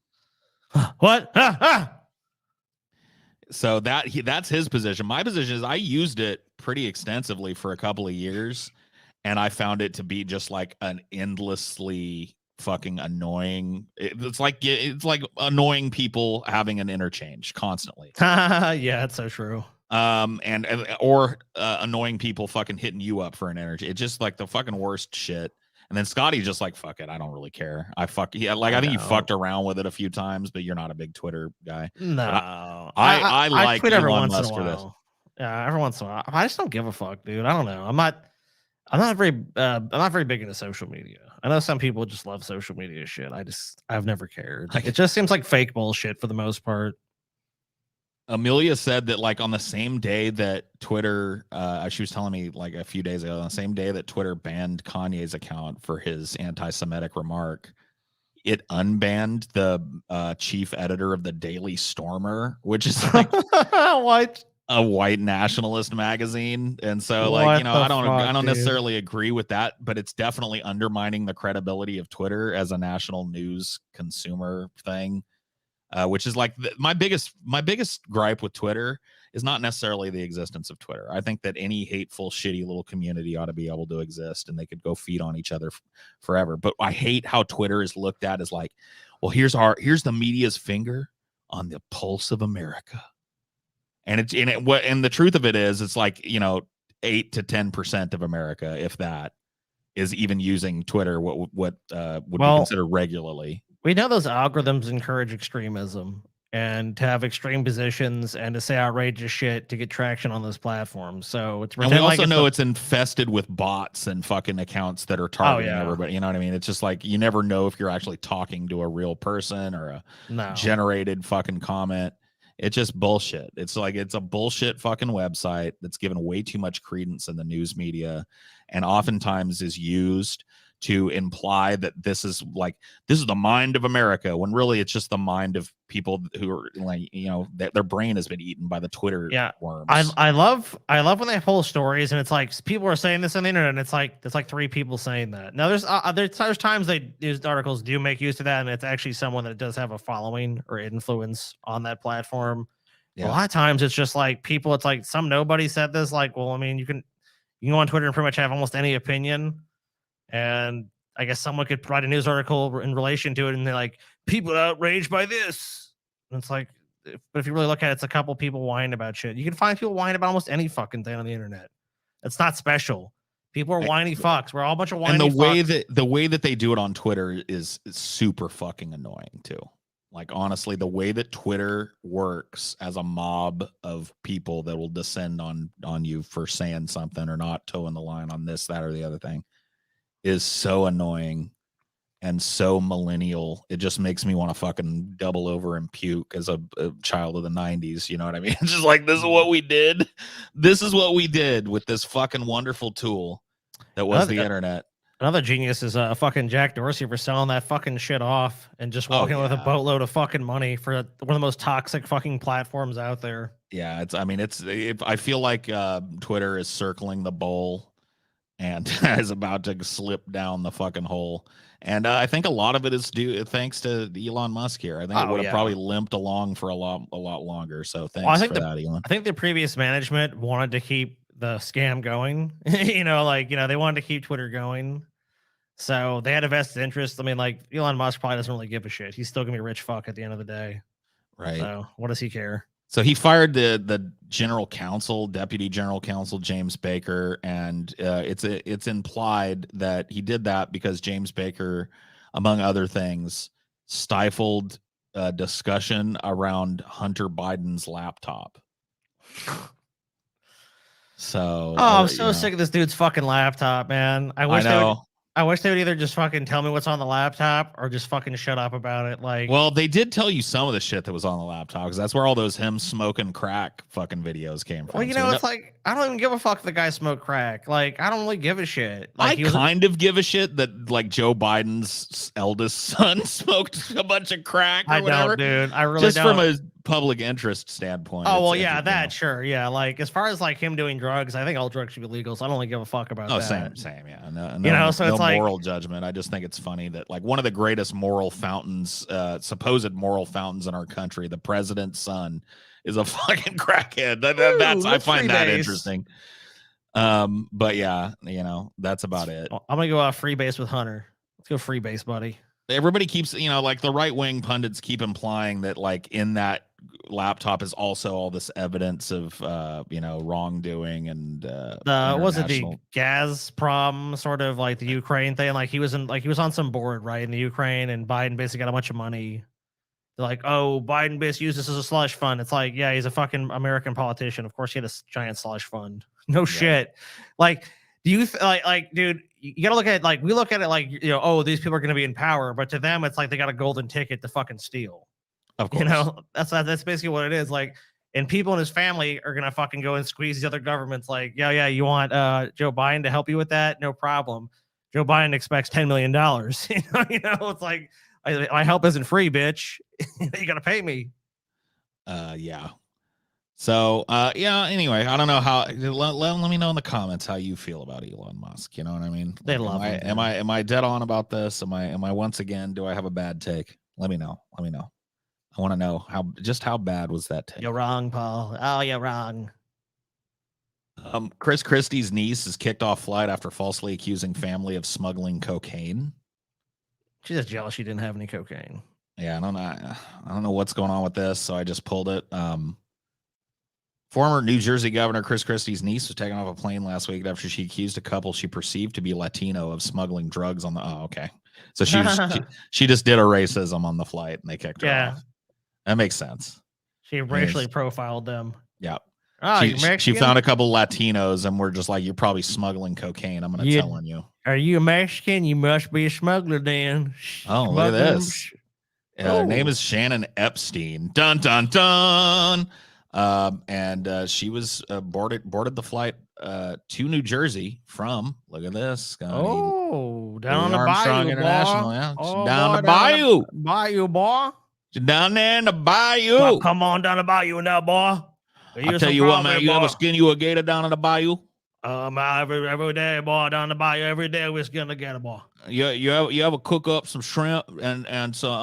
What? So that's his position. My position is I used it pretty extensively for a couple of years, and I found it to be just like an endlessly fucking annoying. It's like annoying people having an interchange constantly. Yeah, that's so true. Or annoying people fucking hitting you up for an energy. It's just like the fucking worst shit. And then Scotty just like, fuck it, I don't really care. I think you fucked around with it a few times, but you're not a big Twitter guy. No, I like tweet every Elon once in a Musk for this. while. Yeah, every once in a while. I just don't give a fuck, dude. I don't know. I'm not very big into social media. I know some people just love social media shit. I've never cared. It just seems like fake bullshit for the most part. Amelia said that like on the same day that Twitter, she was telling me like a few days ago, on the same day that Twitter banned Kanye's account for his anti-Semitic remark, it unbanned the chief editor of the Daily Stormer, which is like what? A white nationalist magazine. And so like, I don't necessarily agree with that, but it's definitely undermining the credibility of Twitter as a national news consumer thing. Which is like my biggest gripe with Twitter is not necessarily the existence of Twitter. I think that any hateful, shitty little community ought to be able to exist and they could go feed on each other forever. But I hate how Twitter is looked at as like, well, here's the media's finger on the pulse of America. And the truth of it is, it's like, 8 to 10% of America, if that, is even using Twitter, what would be considered regularly. We know those algorithms encourage extremism and to have extreme positions and to say outrageous shit to get traction on those platforms. So and we also know it's infested with bots and fucking accounts that are targeting everybody. You know what I mean? It's just like you never know if you're actually talking to a real person or a generated fucking comment. It's just bullshit. It's like it's a bullshit fucking website that's given way too much credence in the news media and oftentimes is used to imply that this is the mind of America, when really it's just the mind of people who are like, their brain has been eaten by the Twitter worms. I love when they pull stories and it's like people are saying this on the internet and it's like 3 people saying that. Now there's times news articles do make use of that and it's actually someone that does have a following or influence on that platform. Yeah. A lot of times it's just like people, it's like some nobody said this, like, well, I mean, you can go on Twitter and pretty much have almost any opinion. And I guess someone could write a news article in relation to it, and they're like, people outraged by this. And it's like, but if you really look at it, it's a couple people whining about shit. You can find people whining about almost any fucking thing on the internet. It's not special. People are whiny fucks. We're all a bunch of whiny fucks. And the way that they do it on Twitter is super fucking annoying too. Like, honestly, the way that Twitter works as a mob of people that will descend on you for saying something or not toeing the line on this, that, or the other thing is so annoying and so millennial. It just makes me want to fucking double over and puke as a child of the 90s. You know what I mean? It's just like, this is what we did. This is what we did with this fucking wonderful tool that was the internet. Another genius is fucking Jack Dorsey for selling that fucking shit off and just walking with a boatload of fucking money for one of the most toxic fucking platforms out there. Yeah, I feel like Twitter is circling the bowl and is about to slip down the fucking hole. And I think a lot of it is thanks to Elon Musk here. I think it would have probably limped along for a lot longer. So thanks for that, Elon. I think the previous management wanted to keep the scam going. They wanted to keep Twitter going. So they had a vested interest. I mean, like, Elon Musk probably doesn't really give a shit. He's still gonna be a rich fuck at the end of the day. Right. So what does he care? So he fired the deputy general counsel, James Baker, and it's implied that he did that because James Baker, among other things, stifled discussion around Hunter Biden's laptop. So, I'm so sick of this dude's fucking laptop, man. I wish they would either just fucking tell me what's on the laptop or just fucking shut up about it. Like, well, they did tell you some of the shit that was on the laptop because that's where all those him smoking crack fucking videos came from. Well, it's like, I don't even give a fuck if the guy smoked crack. Like, I don't really give a shit. Like, I kind of give a shit that like Joe Biden's eldest son smoked a bunch of crack or whatever. Dude. I really just don't. from a public interest standpoint. Oh well, yeah, that sure, yeah. Like as far as like him doing drugs, I think all drugs should be legal. So I don't really give a fuck about that. Same, yeah. No, you know, so no it's like moral judgment. I just think it's funny that like one of the greatest moral fountains, supposed moral fountains in our country, the president's son, is a fucking crackhead. That's I find that interesting. But yeah, you know, that's about it. I'm gonna go free base with Hunter. Let's go free base, buddy. Everybody keeps, you know, like the right wing pundits keep implying that like in that laptop is also all this evidence of you know, wrongdoing and was it the Gazprom sort of like the Ukraine thing? Like he was on some board right in the Ukraine, and Biden basically got a bunch of money. They're like, oh, Biden basically used this as a slush fund. It's like, yeah, he's a fucking American politician. Of course, he had a giant slush fund. No shit. Like, do you like, dude? You gotta look at it like we look at it like, you know, oh, these people are gonna be in power, but to them, it's like they got a golden ticket to fucking steal. Of course, you know, that's basically what it is. Like, and people in his family are gonna fucking go and squeeze these other governments. Like, yeah, you want Joe Biden to help you with that? No problem. Joe Biden expects $10 million. You know, it's like my help isn't free, bitch. You gotta pay me. Yeah. So, yeah, anyway, I don't know how, let me know in the comments how you feel about Elon Musk. You know what I mean? They love him. Am I dead on about this? Am I once again, do I have a bad take? Let me know. I want to know how bad was that take? You're wrong, Paul. Oh, you're wrong. Chris Christie's niece is kicked off flight after falsely accusing family of smuggling cocaine. She's just jealous she didn't have any cocaine. Yeah, I don't know what's going on with this, so I just pulled it. Former New Jersey Governor Chris Christie's niece was taken off a plane last week after she accused a couple she perceived to be Latino of smuggling drugs on the. Oh, okay. So she just did a racism on the flight and they kicked her off. That makes sense. She racially profiled them. Yeah. Oh, she found a couple Latinos and we're just like, you're probably smuggling cocaine. I'm going to tell on you. Are you a Mexican? You must be a smuggler then. Oh, look at this. Her name is Shannon Epstein. Dun, dun, dun. And she was boarded the flight to New Jersey from, look at this, Scotty. Oh, down on the Armstrong bayou, International, boy. yeah. Oh, down boy, the bayou. Bayou, boy. She's down there in the bayou. Well, come on down the bayou now, boy. I'll tell you what, man, you ever skin you a gator down in the bayou? Every day, boy, down the bayou. Every day we're skinning a gator, boy. You ever cook up some shrimp and some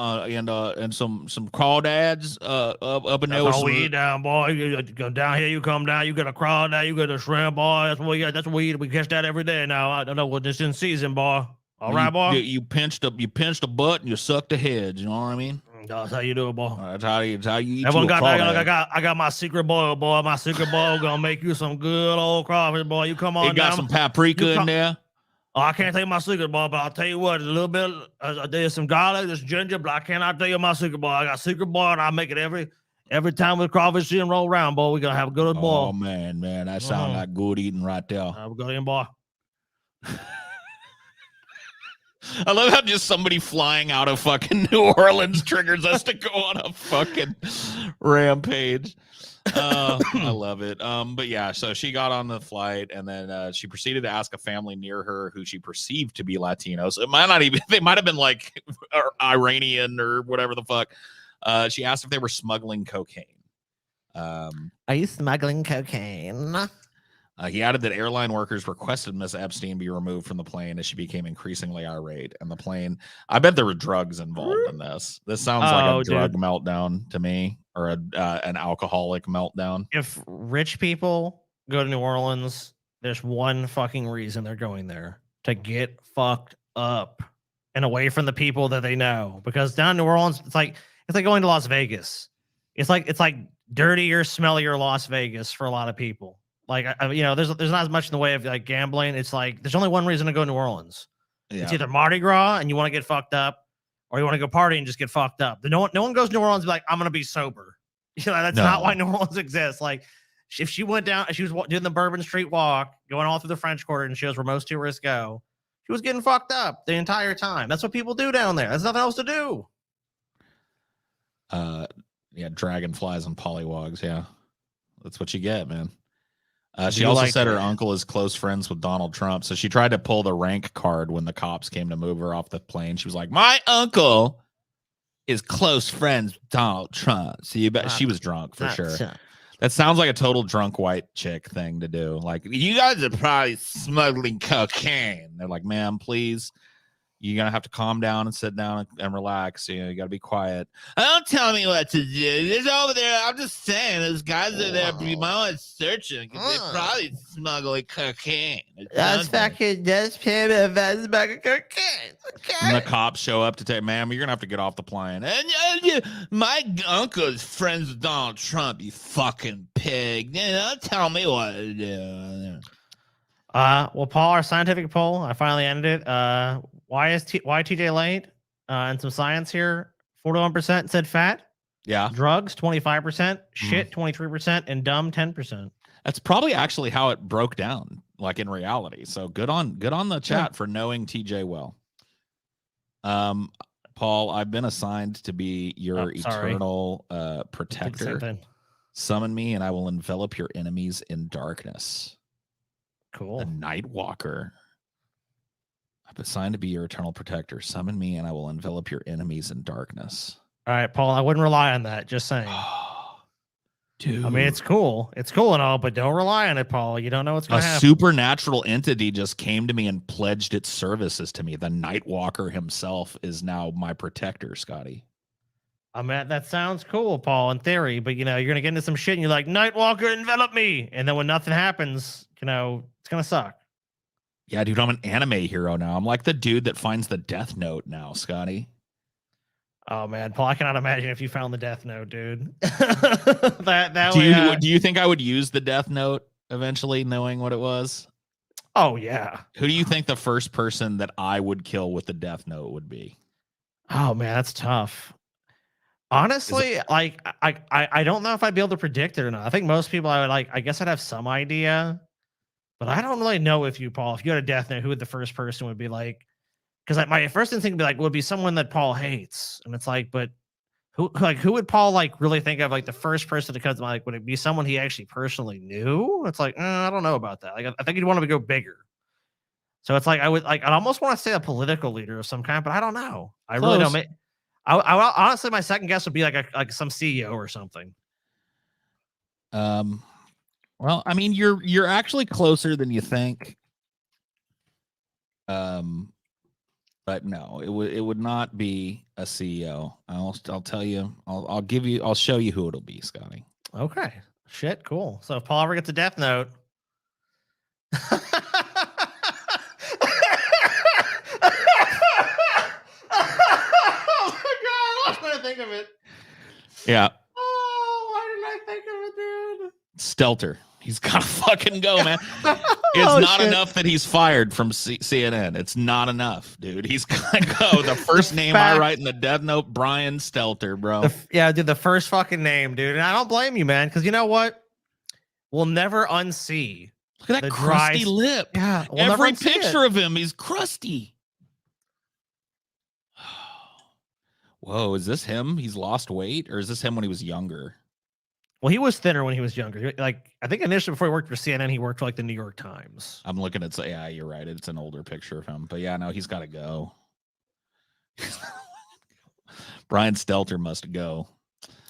crawdads up in there? That's all we eat down, boy. You go down here, you come down, you get a crawdad, you get a shrimp, boy. That's what we eat. We catch that every day now. I don't know what this in season, boy. All right, boy. You pinched a butt and you sucked the head. You know what I mean? That's how you do it, boy. That's how you eat. Everyone got that. I got my secret boil, boy. My secret boil gonna make you some good old crawfish, boy. You come on. You got some paprika in there. Oh, I can't tell you my secret, boy, but I'll tell you what, a little bit. There's some garlic, there's ginger, but I cannot tell you my secret, boy. I got secret boil, and I make it every time with crawfish and roll around, boy. We're gonna have a good boil. Oh man, that sounds like good eating right there. We're going in, boy. I love how just somebody flying out of fucking New Orleans triggers us to go on a fucking rampage. I love it. But yeah, so she got on the flight and then she proceeded to ask a family near her who she perceived to be Latino. So it might not even, they might have been like Iranian or whatever the fuck. She asked if they were smuggling cocaine. Are you smuggling cocaine? He added that airline workers requested Miss Epstein be removed from the plane as she became increasingly irate. And the plane, I bet there were drugs involved in this. This sounds like a drug meltdown to me, or an alcoholic meltdown. If rich people go to New Orleans, there's one fucking reason they're going there: to get fucked up and away from the people that they know. Because down in New Orleans, it's like going to Las Vegas. It's like dirtier, smellier Las Vegas for a lot of people. Like, you know, there's not as much in the way of like gambling. It's like there's only one reason to go to New Orleans. Yeah. It's either Mardi Gras and you want to get fucked up, or you want to go party and just get fucked up. No one goes to New Orleans and be like, I'm gonna be sober. You know, that's not why New Orleans exists. Like, if she went down, she was doing the Bourbon Street walk, going all through the French Quarter, and shows where most tourists go. She was getting fucked up the entire time. That's what people do down there. There's nothing else to do. Yeah, dragonflies and pollywogs. Yeah, that's what you get, man. She also said her uncle is close friends with Donald Trump. So she tried to pull the rank card when the cops came to move her off the plane. She was like, my uncle is close friends with Donald Trump. So you bet she was drunk for sure. That sounds like a total drunk white chick thing to do. Like, you guys are probably smuggling cocaine. They're like, ma'am, please. You're going to have to calm down and sit down and relax. You got to be quiet. Don't tell me what to do. There's over there. I'm just saying, those guys are there. You might want to search them because they're probably smuggling cocaine. That's fucking that's payment. That's smuggling cocaine. Okay. And the cops show up to take, ma'am, you're going to have to get off the plane. And my uncle is friends with Donald Trump, you fucking pig. Don't tell me what to do. Well, Paul, our scientific poll, I finally ended it. Why TJ late? And some science here. 41% said fat. Yeah. Drugs 25%. Shit 23%, and dumb 10%. That's probably actually how it broke down, like in reality. So good on the chat for knowing TJ well. Paul, I've been assigned to be your eternal protector. Summon me, and I will envelop your enemies in darkness. Cool. The Night Walker. I'm assigned to be your eternal protector. Summon me, and I will envelop your enemies in darkness. All right, Paul, I wouldn't rely on that. Just saying. Dude. I mean, it's cool. It's cool and all, but don't rely on it, Paul. You don't know what's going to happen. A supernatural entity just came to me and pledged its services to me. The Night Walker himself is now my protector, Scotty. I mean, that sounds cool, Paul, in theory, but, you're going to get into some shit and you're like, Night Walker, envelop me. And then when nothing happens, it's going to suck. Yeah, dude, I'm an anime hero now. I'm like the dude that finds the Death Note now, Scotty. Oh man, Paul, I cannot imagine if you found the Death Note, dude. Do you think I would use the Death Note eventually, knowing what it was? Oh yeah. Who do you think the first person that I would kill with the Death Note would be? Oh man, that's tough. Honestly, I don't know if I'd be able to predict it or not. I think most people I guess I'd have some idea, but I don't really know if you, Paul, if you had a Death Note, who would the first person would be like? Because my first instinct would be like, would be someone that Paul hates, and it's like, but who would Paul really think of the first person that comes to mind? Would it be someone he actually personally knew? It's like, I don't know about that. I think he'd want to go bigger. So it's like I'd almost want to say a political leader of some kind, but I don't know. I really don't. I honestly, my second guess would be like some CEO or something. Well, I mean, you're actually closer than you think. But no, it would not be a CEO. I'll tell you. I'll show you who it'll be, Scotty. Okay. Shit. Cool. So if Paul ever gets a Death Note. Oh my God! Why did I think of it? Yeah. Oh, why didn't I think of it, dude? Stelter. He's got to fucking go, man. It's not enough that he's fired from CNN. It's not enough, dude. He's got to go. The first name I write in the Death Note, Brian Stelter, bro. Yeah, dude, the first fucking name, dude. And I don't blame you, man, because you know what? We'll never unsee. Look at that crusty lip. Yeah. Every picture of him, he's crusty. Whoa, is this him? He's lost weight? Or is this him when he was younger? Well, he was thinner when he was younger. I think initially before he worked for CNN, he worked for the New York Times. I'm looking at, yeah, you're right. It's an older picture of him. But yeah, no, he's got to go. Brian Stelter must go.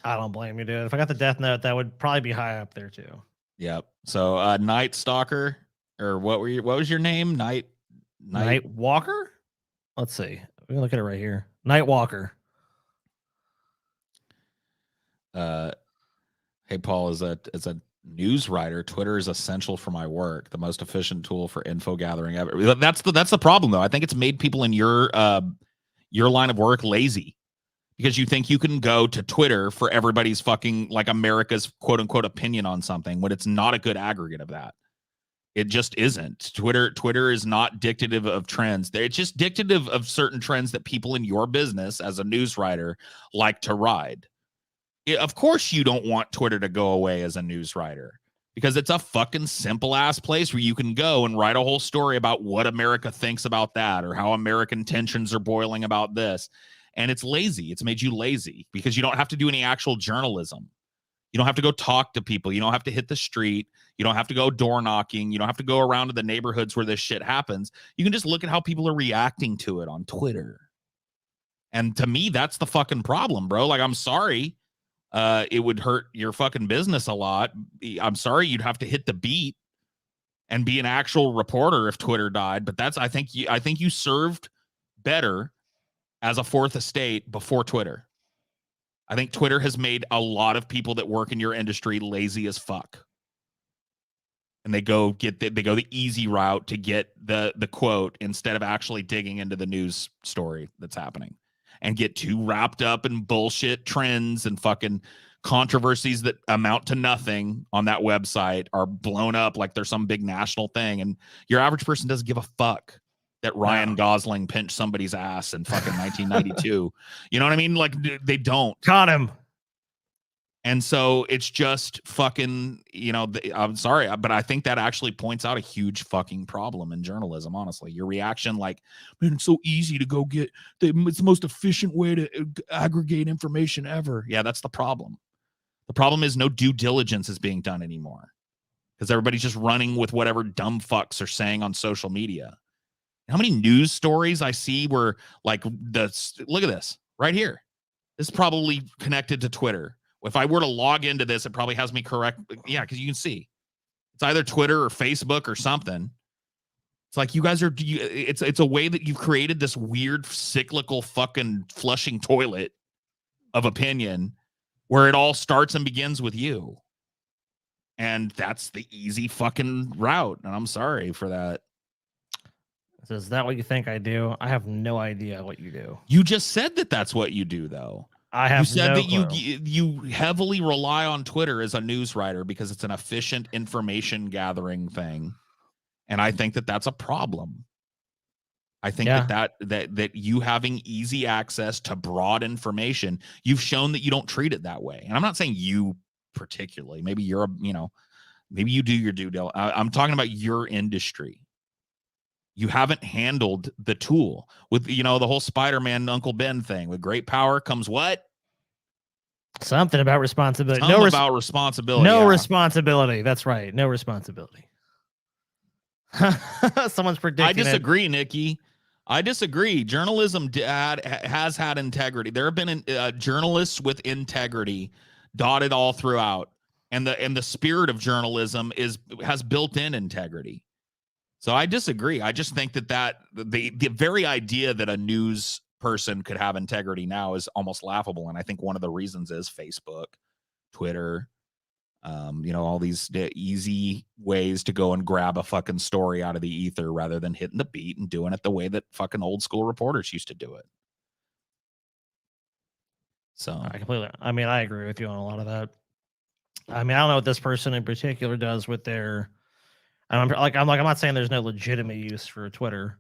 I don't blame you, dude. If I got the Death Note, that would probably be high up there too. Yep. So Night Stalker, or what was your name? Night Walker? Let's see. We can look at it right here. Night Walker. Hey, Paul, as a news writer, Twitter is essential for my work. The most efficient tool for info gathering ever. That's the problem, though. I think it's made people in your line of work lazy because you think you can go to Twitter for everybody's fucking America's quote unquote opinion on something when it's not a good aggregate of that. It just isn't. Twitter is not dictative of trends. It's just dictative of certain trends that people in your business as a news writer like to ride. Of course you don't want Twitter to go away as a news writer because it's a fucking simple ass place where you can go and write a whole story about what America thinks about that or how American tensions are boiling about this. And it's lazy. It's made you lazy because you don't have to do any actual journalism. You don't have to go talk to people. You don't have to hit the street. You don't have to go door knocking. You don't have to go around to the neighborhoods where this shit happens. You can just look at how people are reacting to it on Twitter. And to me, that's the fucking problem, bro. Like, I'm sorry. It would hurt your fucking business a lot. I'm sorry you'd have to hit the beat and be an actual reporter if Twitter died. But I think you served better as a fourth estate before Twitter. I think Twitter has made a lot of people that work in your industry lazy as fuck. And they go the easy route to get the quote instead of actually digging into the news story that's happening, and get too wrapped up in bullshit trends and fucking controversies that amount to nothing on that website are blown up like there's some big national thing. And your average person doesn't give a fuck that Ryan Gosling pinched somebody's ass in fucking 1992. You know what I mean? Like, they don't. Caught him. And so it's just fucking, I'm sorry, but I think that actually points out a huge fucking problem in journalism, honestly. Your reaction, like, man, it's so easy to go get, it's the most efficient way to aggregate information ever. Yeah, that's the problem. The problem is no due diligence is being done anymore because everybody's just running with whatever dumb fucks are saying on social media. How many news stories I see where, like, look at this right here. This is probably connected to Twitter. If I were to log into this, it probably has me correct. Yeah, because you can see it's either Twitter or Facebook or something. It's like you guys are. It's a way that you've created this weird cyclical fucking flushing toilet of opinion, where it all starts and begins with you, and that's the easy fucking route. And I'm sorry for that. Is that what you think I do? I have no idea what you do. You just said that that's what you do, though. I have. You said no that clue. you heavily rely on Twitter as a news writer because it's an efficient information gathering thing, and I think that that's a problem. I think that you having easy access to broad information, you've shown that you don't treat it that way. And I'm not saying you particularly. Maybe you're maybe you do your due diligence. I'm talking about your industry. You haven't handled the tool with, the whole Spider-Man Uncle Ben thing. With great power comes what? Something about responsibility. About responsibility. No responsibility. That's right. No responsibility. Someone's predicting. I disagree, Nikki. I disagree. Journalism has had integrity. There have been journalists with integrity dotted all throughout, and the spirit of journalism has built-in integrity. So I disagree. I just think that the very idea that a news person could have integrity now is almost laughable. And I think one of the reasons is Facebook, Twitter, all these easy ways to go and grab a fucking story out of the ether rather than hitting the beat and doing it the way that fucking old school reporters used to do it. So I agree with you on a lot of that. I don't know what this person in particular does with their. I'm not saying there's no legitimate use for Twitter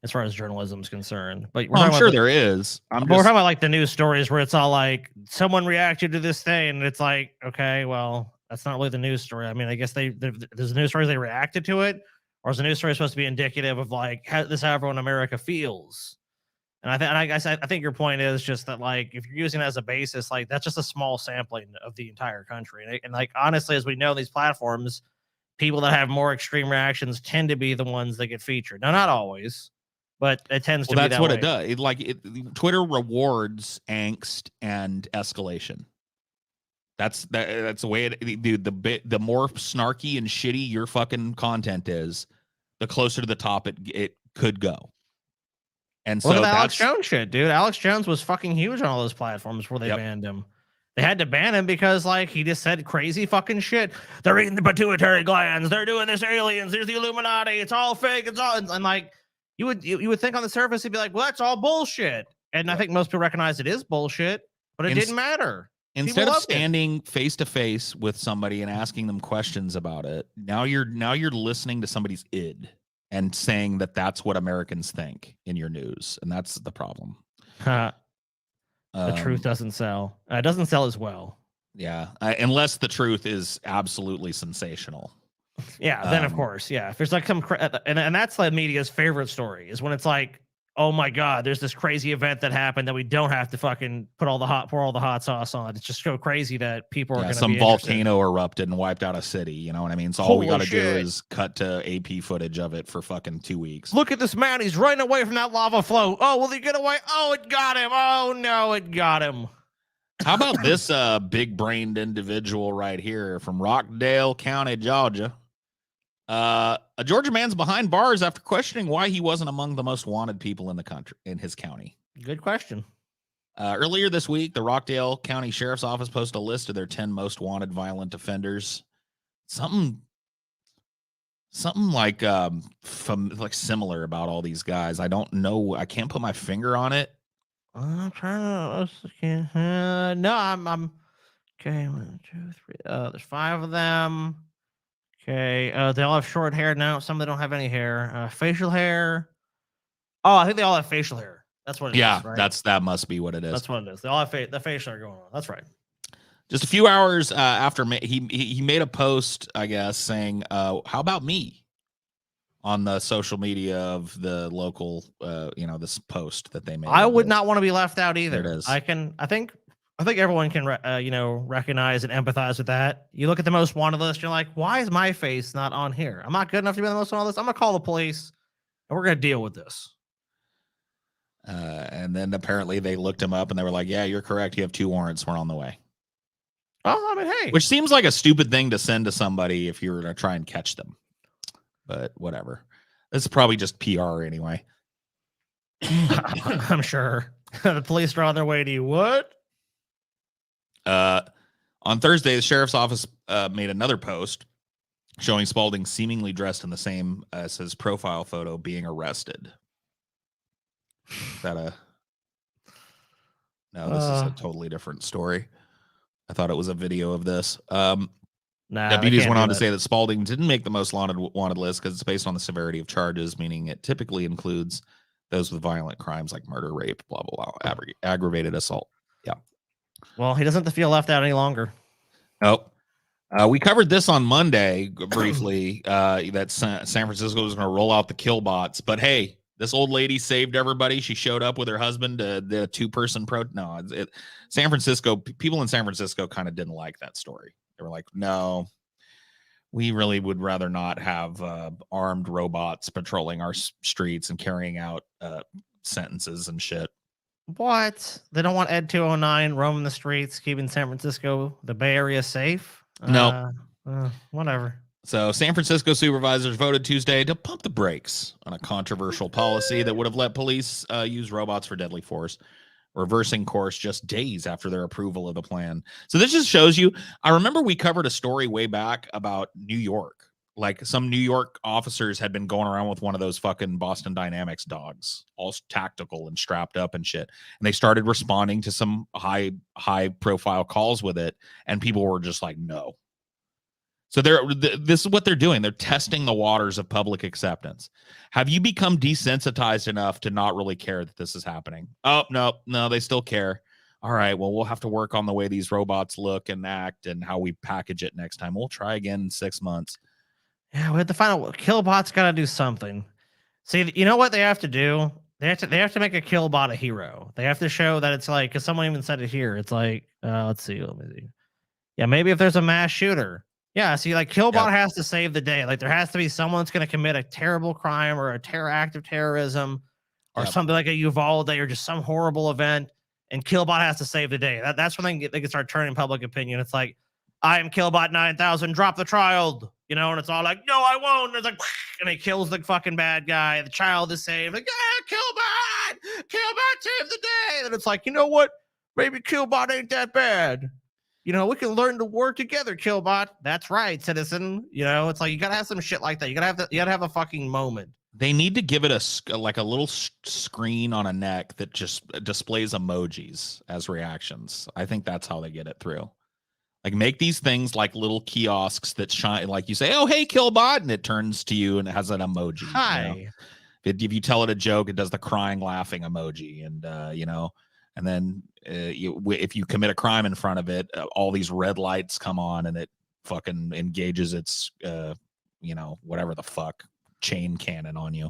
as far as journalism is concerned, but I'm sure there is. We're talking about like the news stories where it's all like someone reacted to this thing, and it's like, okay, well, that's not really the news story. I mean, I guess there's the news stories they reacted to it, or is the news story supposed to be indicative of like how everyone in America feels? And I think your point is just that, like, if you're using it as a basis, like that's just a small sampling of the entire country, and like honestly, as we know, these platforms, people that have more extreme reactions tend to be the ones that get featured. Now, not always, but it tends to be that's that what way. it does. Twitter rewards angst and escalation. That's the way the more snarky and shitty your fucking content is, the closer to the top it could go. And so that's Alex Jones shit, dude. Alex Jones was fucking huge on all those platforms where they banned him. They had to ban him because, like, he just said crazy fucking shit. They're eating the pituitary glands. They're doing this aliens. There's the Illuminati. It's all fake. It's all, and like, you would think on the surface, he'd be like, well, that's all bullshit. And I think most people recognize it is bullshit, but it didn't matter. Instead of standing face to face with somebody and asking them questions about it, now you're listening to somebody's id and saying that that's what Americans think in your news, and that's the problem. The truth doesn't sell. It doesn't sell as well. Yeah, unless the truth is absolutely sensational. Yeah, then of course, yeah. If there's like some, and that's the media's favorite story is when it's like oh my God, there's this crazy event that happened that we don't have to fucking pour all the hot sauce on. It's just so crazy that people are going to some be volcano erupted and wiped out a city. You know what I mean? So all we got to do is cut to AP footage of it for fucking 2 weeks. Look at this man. He's running away from that lava flow. Oh, will he get away? Oh, it got him. Oh no, it got him. How about this big-brained individual right here from Rockdale County, Georgia? A Georgia man's behind bars after questioning why he wasn't among the most wanted people in the country, in his county. Good question. Earlier this week, the Rockdale County Sheriff's Office posted a list of their 10 most wanted violent offenders. Something like similar about all these guys. I don't know. I can't put my finger on it. I'm trying to. No, I'm okay. 1, 2, 3. There's 5 of them. Okay. They all have short hair now. Some they don't have any hair. Facial hair. Oh, I think they all have facial hair. That's what it is. Right? That must be what it is. That's what it is. They all have the facial hair going on. That's right. Just a few hours after he made a post, I guess, saying, "How about me?" on the social media of the local, this post that they made. I would not want to be left out either. There it is. I think everyone can, recognize and empathize with that. You look at the most wanted list, you're like, why is my face not on here? I'm not good enough to be on the most wanted list. I'm gonna call the police, and we're gonna deal with this. And then apparently they looked him up, and they were like, "Yeah, you're correct. You have 2 warrants. We're on the way." Oh, I mean, hey, which seems like a stupid thing to send to somebody if you were to try and catch them. But whatever. This is probably just PR anyway. I'm sure. The police are on their way to you. What? On Thursday, the sheriff's office made another post showing Spalding seemingly dressed in the same as his profile photo being arrested. Is that No, this is a totally different story. I thought it was a video of this. Deputies went on to say that Spalding didn't make the most wanted list because it's based on the severity of charges, meaning it typically includes those with violent crimes like murder, rape, blah, blah, blah, aggravated assault. Yeah. Well, he doesn't have to feel left out any longer. Nope. We covered this on Monday briefly, that San Francisco was going to roll out the kill bots. But hey, this old lady saved everybody. She showed up with her husband to the 2-person San Francisco, people in San Francisco kind of didn't like that story. They were like, no, we really would rather not have armed robots patrolling our streets and carrying out sentences and shit. What? They don't want Ed 209 roaming the streets, keeping San Francisco, the Bay Area, safe? No. Whatever. So San Francisco supervisors voted Tuesday to pump the brakes on a controversial policy that would have let police use robots for deadly force, reversing course just days after their approval of the plan. So this just shows you, I remember we covered a story way back about New York. Like some New York officers had been going around with one of those fucking Boston Dynamics dogs, all tactical and strapped up and shit. And they started responding to some high profile calls with it. And people were just like, no. So this is what they're doing. They're testing the waters of public acceptance. Have you become desensitized enough to not really care that this is happening? Oh, no, they still care. All right, well, we'll have to work on the way these robots look and act and how we package it next time. We'll try again in 6 months. Yeah, we have to find out. Killbot's got to do something. See, you know what they have to do? They have to make a Killbot a hero. They have to show that it's like, because someone even said it here. It's like, let me see. Yeah, maybe if there's a mass shooter. Yeah, see, like Killbot has to save the day. Like there has to be someone that's going to commit a terrible crime or a act of terrorism or something like a Uvalde or just some horrible event, and Killbot has to save the day. That's when they can start turning public opinion. It's like, I am Killbot 9000, drop the child, and it's all like, no, I won't. And it's like, and he kills the fucking bad guy. The child is saved. Like, Killbot saved the day. And it's like, you know what? Maybe Killbot ain't that bad. We can learn to work together, Killbot. That's right, citizen. It's like you gotta have some shit like that. You gotta have a fucking moment. They need to give it a little screen on a neck that just displays emojis as reactions. I think that's how they get it through. Like make these things like little kiosks that shine. Like you say, "Oh, hey, Killbot," and it turns to you and it has an emoji. Hi. If you tell it a joke, it does the crying, laughing emoji, and and then if you commit a crime in front of it, all these red lights come on and it fucking engages its, whatever the fuck chain cannon on you.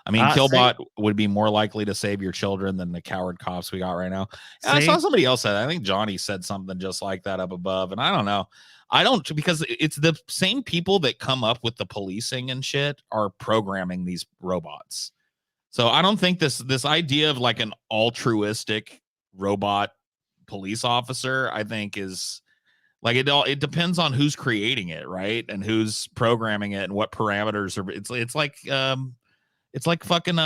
I mean, Killbot would be more likely to save your children than the coward cops we got right now. I saw somebody else said, I think Johnny said something just like that up above. And I don't know. I don't, because it's the same people that come up with the policing and shit are programming these robots. So I don't think this idea of like an altruistic robot police officer, I think is like it depends on who's creating it, right? And who's programming it and what parameters are. It's like fucking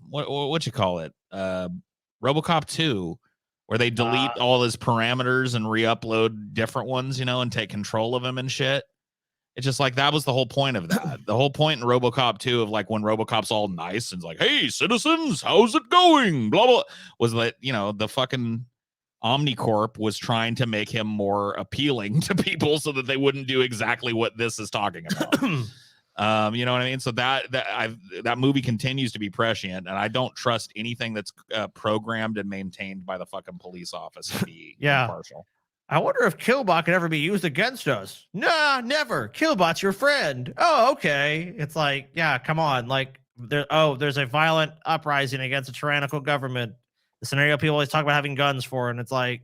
what you call it? RoboCop 2, where they delete all his parameters and re-upload different ones, and take control of him and shit. It's just like that was the whole point of that. The whole point in RoboCop 2 of like when RoboCop's all nice and it's like, "Hey, citizens, how's it going?" Blah blah, was that the fucking Omnicorp was trying to make him more appealing to people so that they wouldn't do exactly what this is talking about. You know what I mean? So that movie continues to be prescient, and I don't trust anything that's programmed and maintained by the fucking police office to be impartial. I wonder if Killbot could ever be used against us. Nah, never. Killbot's your friend. Oh, okay. It's like, yeah, come on. Like, there's a violent uprising against a tyrannical government. The scenario people always talk about having guns for, and it's like,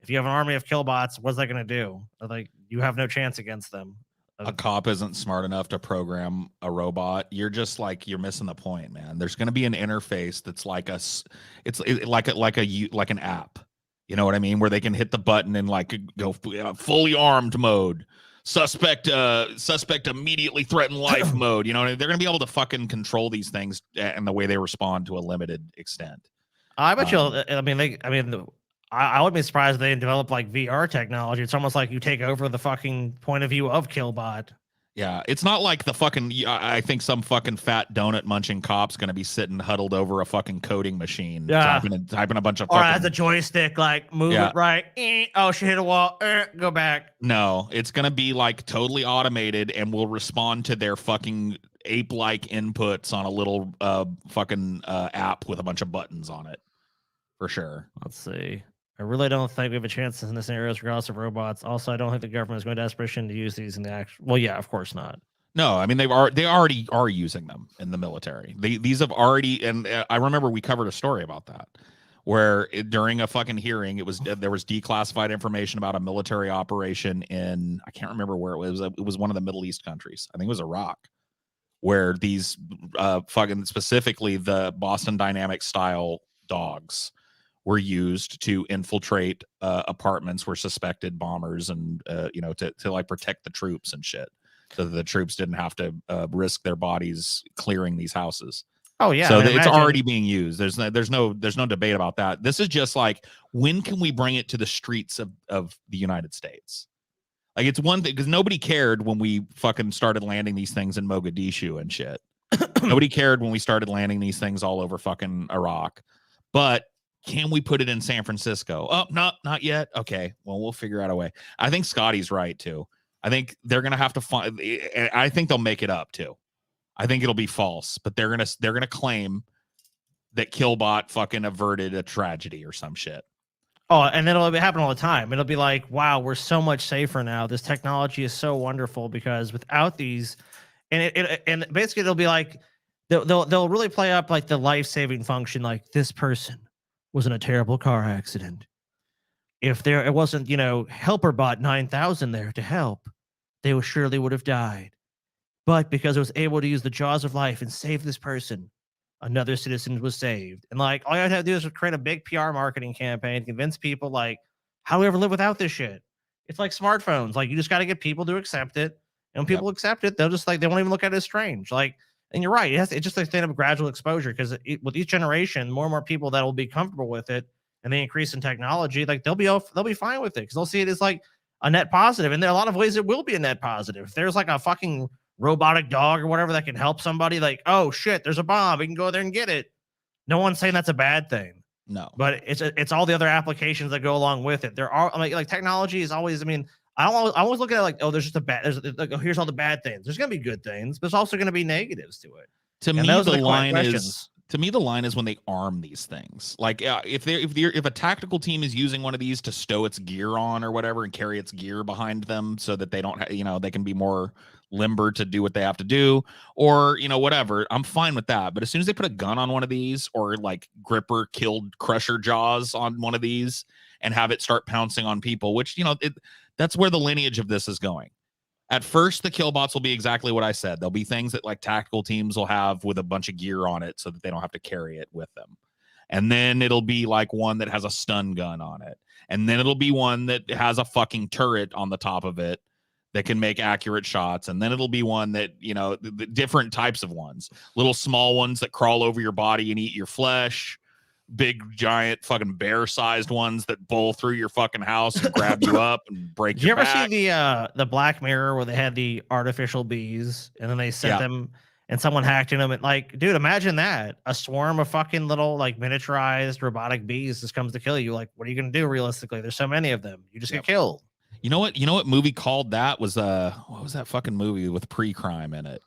if you have an army of Killbots, what's that going to do? Like, you have no chance against them. A cop isn't smart enough to program a robot. You're just like, you're missing the point, man. There's going to be an interface that's like like an app. You know what I mean? Where they can hit the button and like go fully armed mode, suspect immediately threaten life mode. You know, they're going to be able to fucking control these things and the way they respond to a limited extent. I bet I wouldn't be surprised if they develop like VR technology. It's almost like you take over the fucking point of view of Killbot. Yeah, it's not like the fucking. I think some fucking fat donut munching cop's gonna be sitting huddled over a fucking coding machine, typing a bunch of. Or has a joystick, like move it right. Oh, she hit a wall. Go back. No, it's gonna be like totally automated and will respond to their fucking ape-like inputs on a little fucking app with a bunch of buttons on it, for sure. Let's see. I really don't think we have a chance in this scenario regardless of robots. Also, I don't think the government is going to desperation to use these in the actual. Well, yeah, of course not. No, I mean they already are using them in the military. These have already, and I remember we covered a story about that, where during a fucking hearing, there was declassified information about a military operation in, I can't remember where it was. It was one of the Middle East countries. I think it was Iraq, where these fucking specifically the Boston Dynamics style dogs were used to infiltrate apartments where suspected bombers and to like protect the troops and shit, so that the troops didn't have to risk their bodies clearing these houses. Oh yeah, so it's already being used. There's no debate about that. This is just like, when can we bring it to the streets of the United States? Like, it's one thing, because nobody cared when we fucking started landing these things in Mogadishu and shit. Nobody cared when we started landing these things all over fucking Iraq. But can we put it in San Francisco? Oh, no, not yet. Okay, well, we'll figure out a way. I think Scotty's right too. I think they're gonna have to find. I think they'll make it up too. I think it'll be false, but they're gonna claim that Killbot fucking averted a tragedy or some shit. Oh, and then it'll happen all the time. It'll be like, wow, we're so much safer now. This technology is so wonderful, because without these, and basically it'll be like they'll really play up like the life-saving function. Like, this person was in a terrible car accident. If it wasn't, HelperBot 9000 there to help, they surely would have died. But because it was able to use the jaws of life and save this person, another citizen was saved. And like, all you have to do is create a big PR marketing campaign, convince people like, how do we ever live without this shit? It's like smartphones. Like, you just got to get people to accept it. And when people accept it, they'll just like, they won't even look at it as strange. Like, and you're right. It's just a stand up gradual exposure, because with each generation, more and more people that will be comfortable with it, and the increase in technology, like they'll be fine with it, because they'll see it as like a net positive. And there are a lot of ways it will be a net positive. If there's like a fucking robotic dog or whatever that can help somebody, like, oh shit, there's a bomb, we can go there and get it. No one's saying that's a bad thing. No, but it's all the other applications that go along with it. There are like technology is always. I mean, I always look at it like, oh, there's just here's all the bad things. There's gonna be good things, but there's also gonna be negatives to it. To me, the line is when they arm these things. Like, if a tactical team is using one of these to stow its gear on or whatever and carry its gear behind them, so that they don't, they can be more limber to do what they have to do, or whatever. I'm fine with that. But as soon as they put a gun on one of these, or like gripper killed crusher jaws on one of these, and have it start pouncing on people, which that's where the lineage of this is going. At first, the killbots will be exactly what I said. There'll be things that like tactical teams will have with a bunch of gear on it so that they don't have to carry it with them. And then it'll be like one that has a stun gun on it. And then it'll be one that has a fucking turret on the top of it that can make accurate shots. And then it'll be one that, the different types of ones. Little small ones that crawl over your body and eat your flesh. Big, giant, fucking bear-sized ones that bowl through your fucking house and grab you up and break your back. Did you ever see the Black Mirror where they had the artificial bees and then they sent them and someone hacked in them? And like, dude, imagine that. A swarm of fucking little like miniaturized robotic bees just comes to kill you. Like, what are you going to do realistically? There's so many of them. You just get killed. You know what movie called that was what was that fucking movie with pre-crime in it?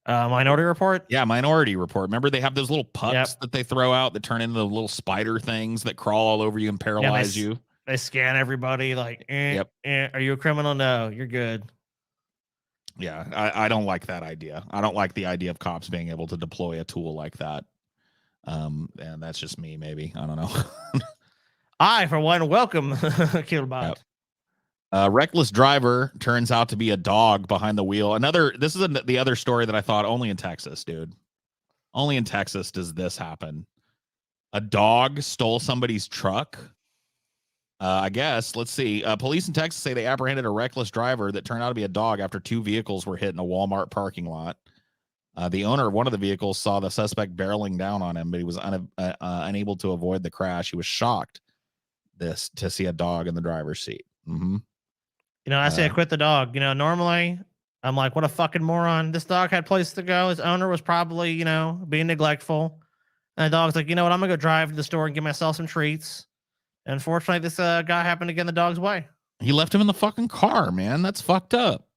Minority Report? Yeah, Minority Report. Remember they have those little pucks that they throw out that turn into the little spider things that crawl all over you and paralyze you? They scan everybody like, are you a criminal? No, you're good. Yeah, I don't like that idea. I don't like the idea of cops being able to deploy a tool like that. And that's just me, maybe. I don't know. I, for one, welcome Killbot. Yep. Reckless driver turns out to be a dog behind the wheel. This is the other story that I thought only in Texas, dude. Only in Texas does this happen. A dog stole somebody's truck. I guess. Let's see. Police in Texas say they apprehended a reckless driver that turned out to be a dog after 2 vehicles were hit in a Walmart parking lot. The owner of one of the vehicles saw the suspect barreling down on him, but he was unable to avoid the crash. He was shocked to see a dog in the driver's seat. Mm-hmm. I say I quit the dog. Normally I'm like, what a fucking moron. This dog had places to go. His owner was probably, being neglectful. And the dog's like, you know what? I'm going to go drive to the store and get myself some treats. And unfortunately, this guy happened to get in the dog's way. He left him in the fucking car, man. That's fucked up.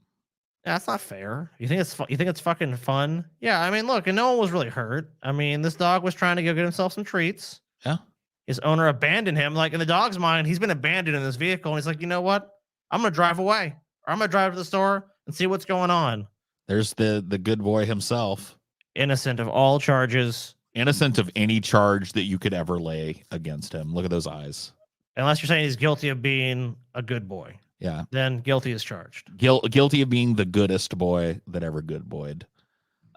Yeah, that's not fair. You think it's fucking fun? Yeah, I mean, look, and no one was really hurt. I mean, this dog was trying to go get himself some treats. Yeah. His owner abandoned him. Like, in the dog's mind, he's been abandoned in this vehicle. And he's like, you know what? I'm going to drive away. Or I'm going to drive to the store and see what's going on. There's the good boy himself. Innocent of all charges. Innocent of any charge that you could ever lay against him. Look at those eyes. Unless you're saying he's guilty of being a good boy. Yeah. Then guilty is charged. Guilty of being the goodest boy that ever good boyed.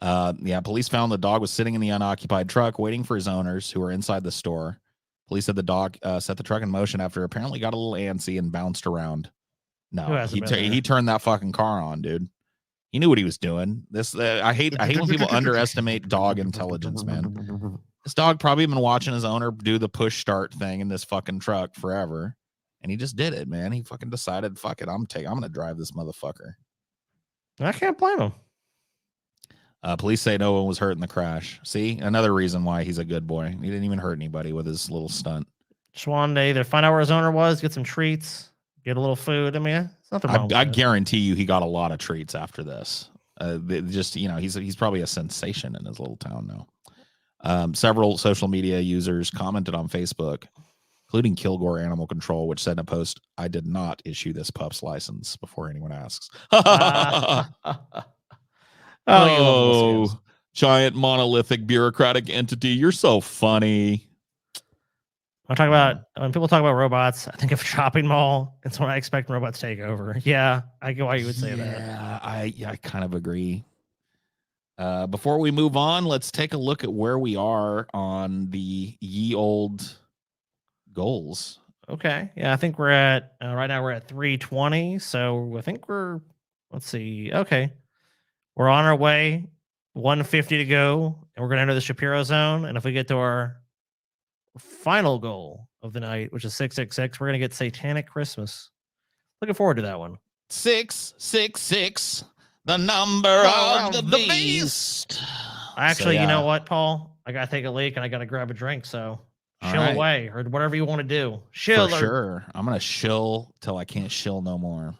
Police found the dog was sitting in the unoccupied truck waiting for his owners who were inside the store. Police said the dog set the truck in motion after apparently got a little antsy and bounced around. No, he turned that fucking car on, dude. He knew what he was doing. I hate when people underestimate dog intelligence, man. This dog probably been watching his owner do the push start thing in this fucking truck forever, and he just did it, man. He fucking decided, fuck it, I'm gonna drive this motherfucker. I can't blame him. Police say no one was hurt in the crash. See, another reason why he's a good boy. He didn't even hurt anybody with his little stunt. Just wanted to either find out where his owner was, get some treats, get a little food. I mean, it's nothing wrong. I guarantee you, he got a lot of treats after this. He's probably a sensation in his little town now. Several social media users commented on Facebook, including Kilgore Animal Control, which said in a post, "I did not issue this pup's license," before anyone asks. Oh, giant monolithic bureaucratic entity. You're so funny. When people talk about robots, I think of shopping mall. It's when I expect robots to take over. Yeah, I get why you would say that. Yeah, I kind of agree. Before we move on, let's take a look at where we are on the ye old goals. Okay. Yeah, I think we're at right now we're at 320. So I think let's see. Okay. We're on our way. 150 to go, and we're going to enter the Shapiro Zone. And if we get to our final goal of the night, which is 666, we're going to get Satanic Christmas. Looking forward to that one. 666, the number of the beast. Actually, you know what, Paul? I got to take a leak, and I got to grab a drink, so chill away, or whatever you want to do. Chill. For sure. I'm going to shill till I can't shill no more.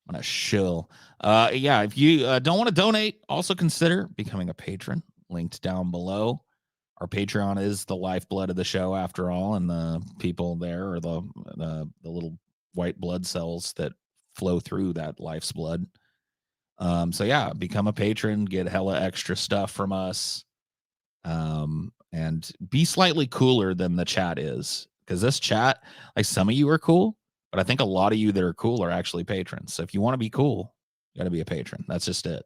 I'm going to shill. If you don't want to donate, also consider becoming a patron. Linked down below. Our Patreon is the lifeblood of the show, after all, and the people there are the little white blood cells that flow through that life's blood. So yeah, become a patron, get hella extra stuff from us, and be slightly cooler than the chat is, because this chat, like, some of you are cool, but I think a lot of you that are cool are actually patrons. So if you want to be cool, you got to be a patron. That's just it.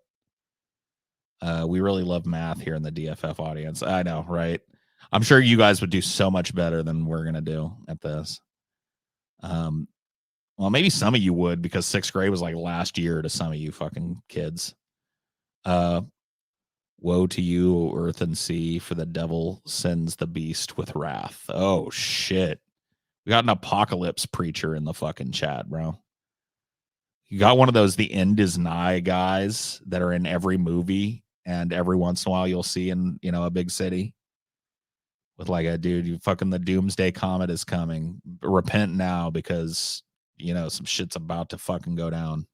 We really love math here in the DFF audience. I know, right? I'm sure you guys would do so much better than we're gonna do at this. Well, maybe some of you would, because 6th grade was like last year to some of you fucking kids. Woe to you, earth and sea, for the devil sends the beast with wrath. Oh shit. We got an apocalypse preacher in the fucking chat, bro. You got one of those the end is nigh guys that are in every movie, and every once in a while you'll see in, you know, a big city with like a dude, you fucking, the doomsday comet is coming. Repent now, because, you know, some shit's about to fucking go down.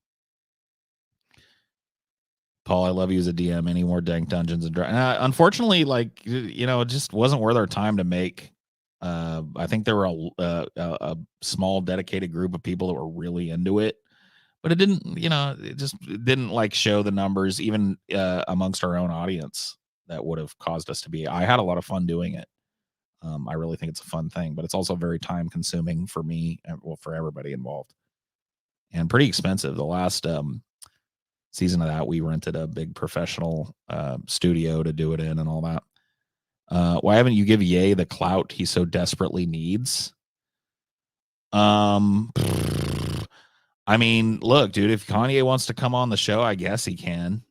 Paul, I love you as a DM. Any more dank Dungeons and Dragons? Unfortunately, like, you know, it just wasn't worth our time to make. I think there were a small dedicated group of people that were really into it, but it didn't, you know, it didn't like show the numbers even amongst our own audience that would have caused us to be. I had a lot of fun doing it. I really think it's a fun thing, but it's also very time consuming for me and, well, for everybody involved, and pretty expensive. The last season of that, we rented a big professional studio to do it in and all that. Why haven't you give Ye the clout he so desperately needs? I mean, look, dude, if Kanye wants to come on the show, I guess he can.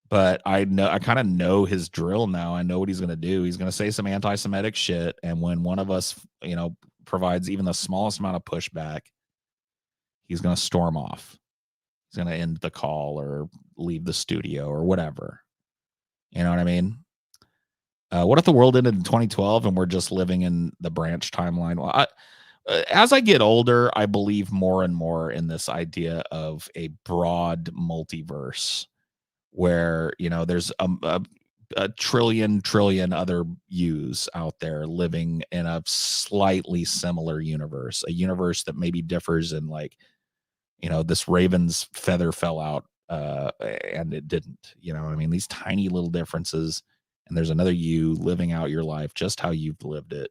But I kind of know his drill now. I know what he's going to do. He's going to say some anti-Semitic shit, and when one of us, you know, provides even the smallest amount of pushback, he's going to storm off. He's going to end the call or leave the studio or whatever. You know what I mean? What if the world ended in 2012 and we're just living in the branch timeline? Well, as I get older, I believe more and more in this idea of a broad multiverse where, you know, there's a trillion other yous out there living in a slightly similar universe, a universe that maybe differs in, like, you know, this raven's feather fell out and it didn't, you know, I mean, these tiny little differences, and there's another you living out your life just how you've lived it.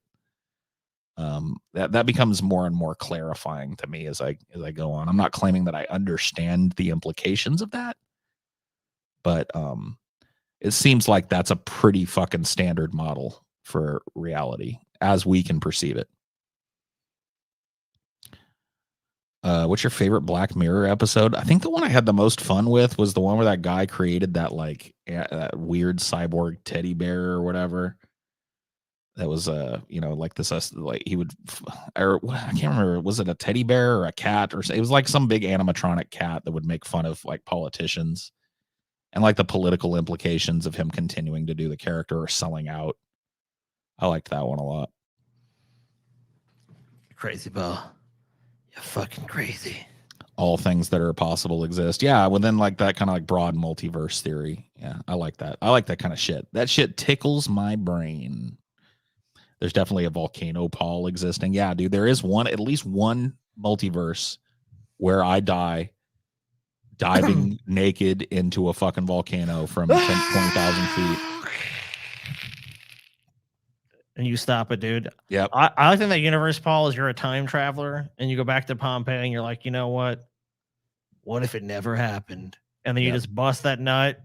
That becomes more and more clarifying to me as I go on. I'm not claiming that I understand the implications of that, but it seems like that's a pretty fucking standard model for reality as we can perceive it. What's your favorite Black Mirror episode? I think the one I had the most fun with was the one where that guy created that, like, that weird cyborg teddy bear or whatever. That was you know, like this, like he would, or I can't remember, was it a teddy bear or a cat, or it was like some big animatronic cat that would make fun of like politicians and like the political implications of him continuing to do the character or selling out. I liked that one a lot. Crazy, Bo. You're fucking crazy. All things that are possible exist. Yeah, within like that kind of like broad multiverse theory. Yeah, I like that. I like that kind of shit. That shit tickles my brain. There's definitely a volcano Paul existing. Yeah, dude, there is at least one multiverse where I die diving naked into a fucking volcano from 20,000 feet. And you stop it, dude. Yep. I think that universe, Paul, is you're a time traveler and you go back to Pompeii and you're like, you know what? What if it never happened? And then you just bust that nut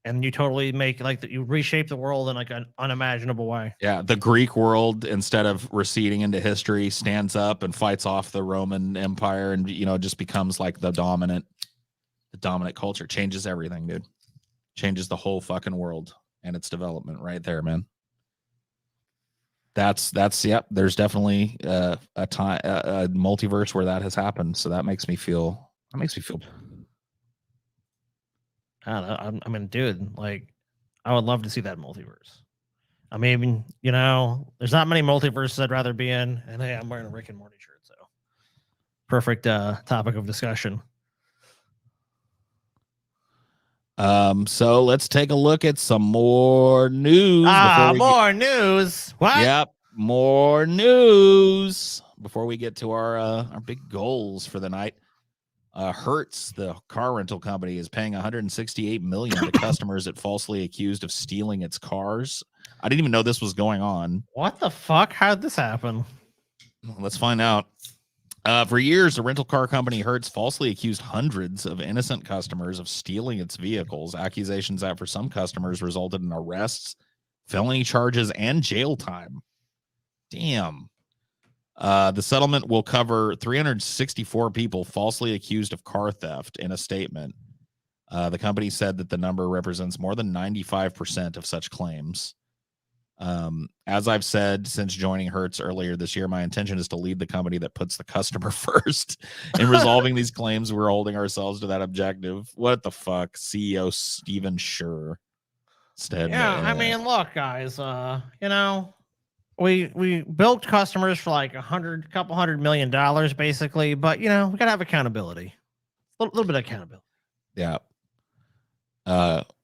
and you totally make you reshape the world in like an unimaginable way. Yeah. The Greek world, instead of receding into history, stands up and fights off the Roman Empire and, you know, just becomes like the dominant culture. Changes everything, dude. Changes the whole fucking world and its development right there, man. That's yep. There's definitely a multiverse where that has happened. So that makes me feel. I don't know. I mean, dude, like, I would love to see that multiverse. I mean, you know, there's not many multiverses I'd rather be in. And hey, I'm wearing a Rick and Morty shirt, so perfect topic of discussion. So let's take a look at some more news. More news. What? Yep, more news before we get to our big goals for the night. Hertz, the car rental company, is paying $168 million to customers it falsely accused of stealing its cars. I didn't even know this was going on. What the fuck? How'd this happen? Let's find out. For years, the rental car company Hertz falsely accused hundreds of innocent customers of stealing its vehicles. Accusations that for some customers resulted in arrests, felony charges, and jail time. Damn. The settlement will cover 364 people falsely accused of car theft. In a statement, the company said that the number represents more than 95% of such claims. As I've said since joining Hertz earlier this year, my intention is to lead the company that puts the customer first. In resolving these claims, we're holding ourselves to that objective. What the fuck? CEO Steven Schur said. Yeah, I mean, look, guys, you know, we built customers for like couple $100 million, basically, but you know, we gotta have accountability. A little bit of accountability. Yeah.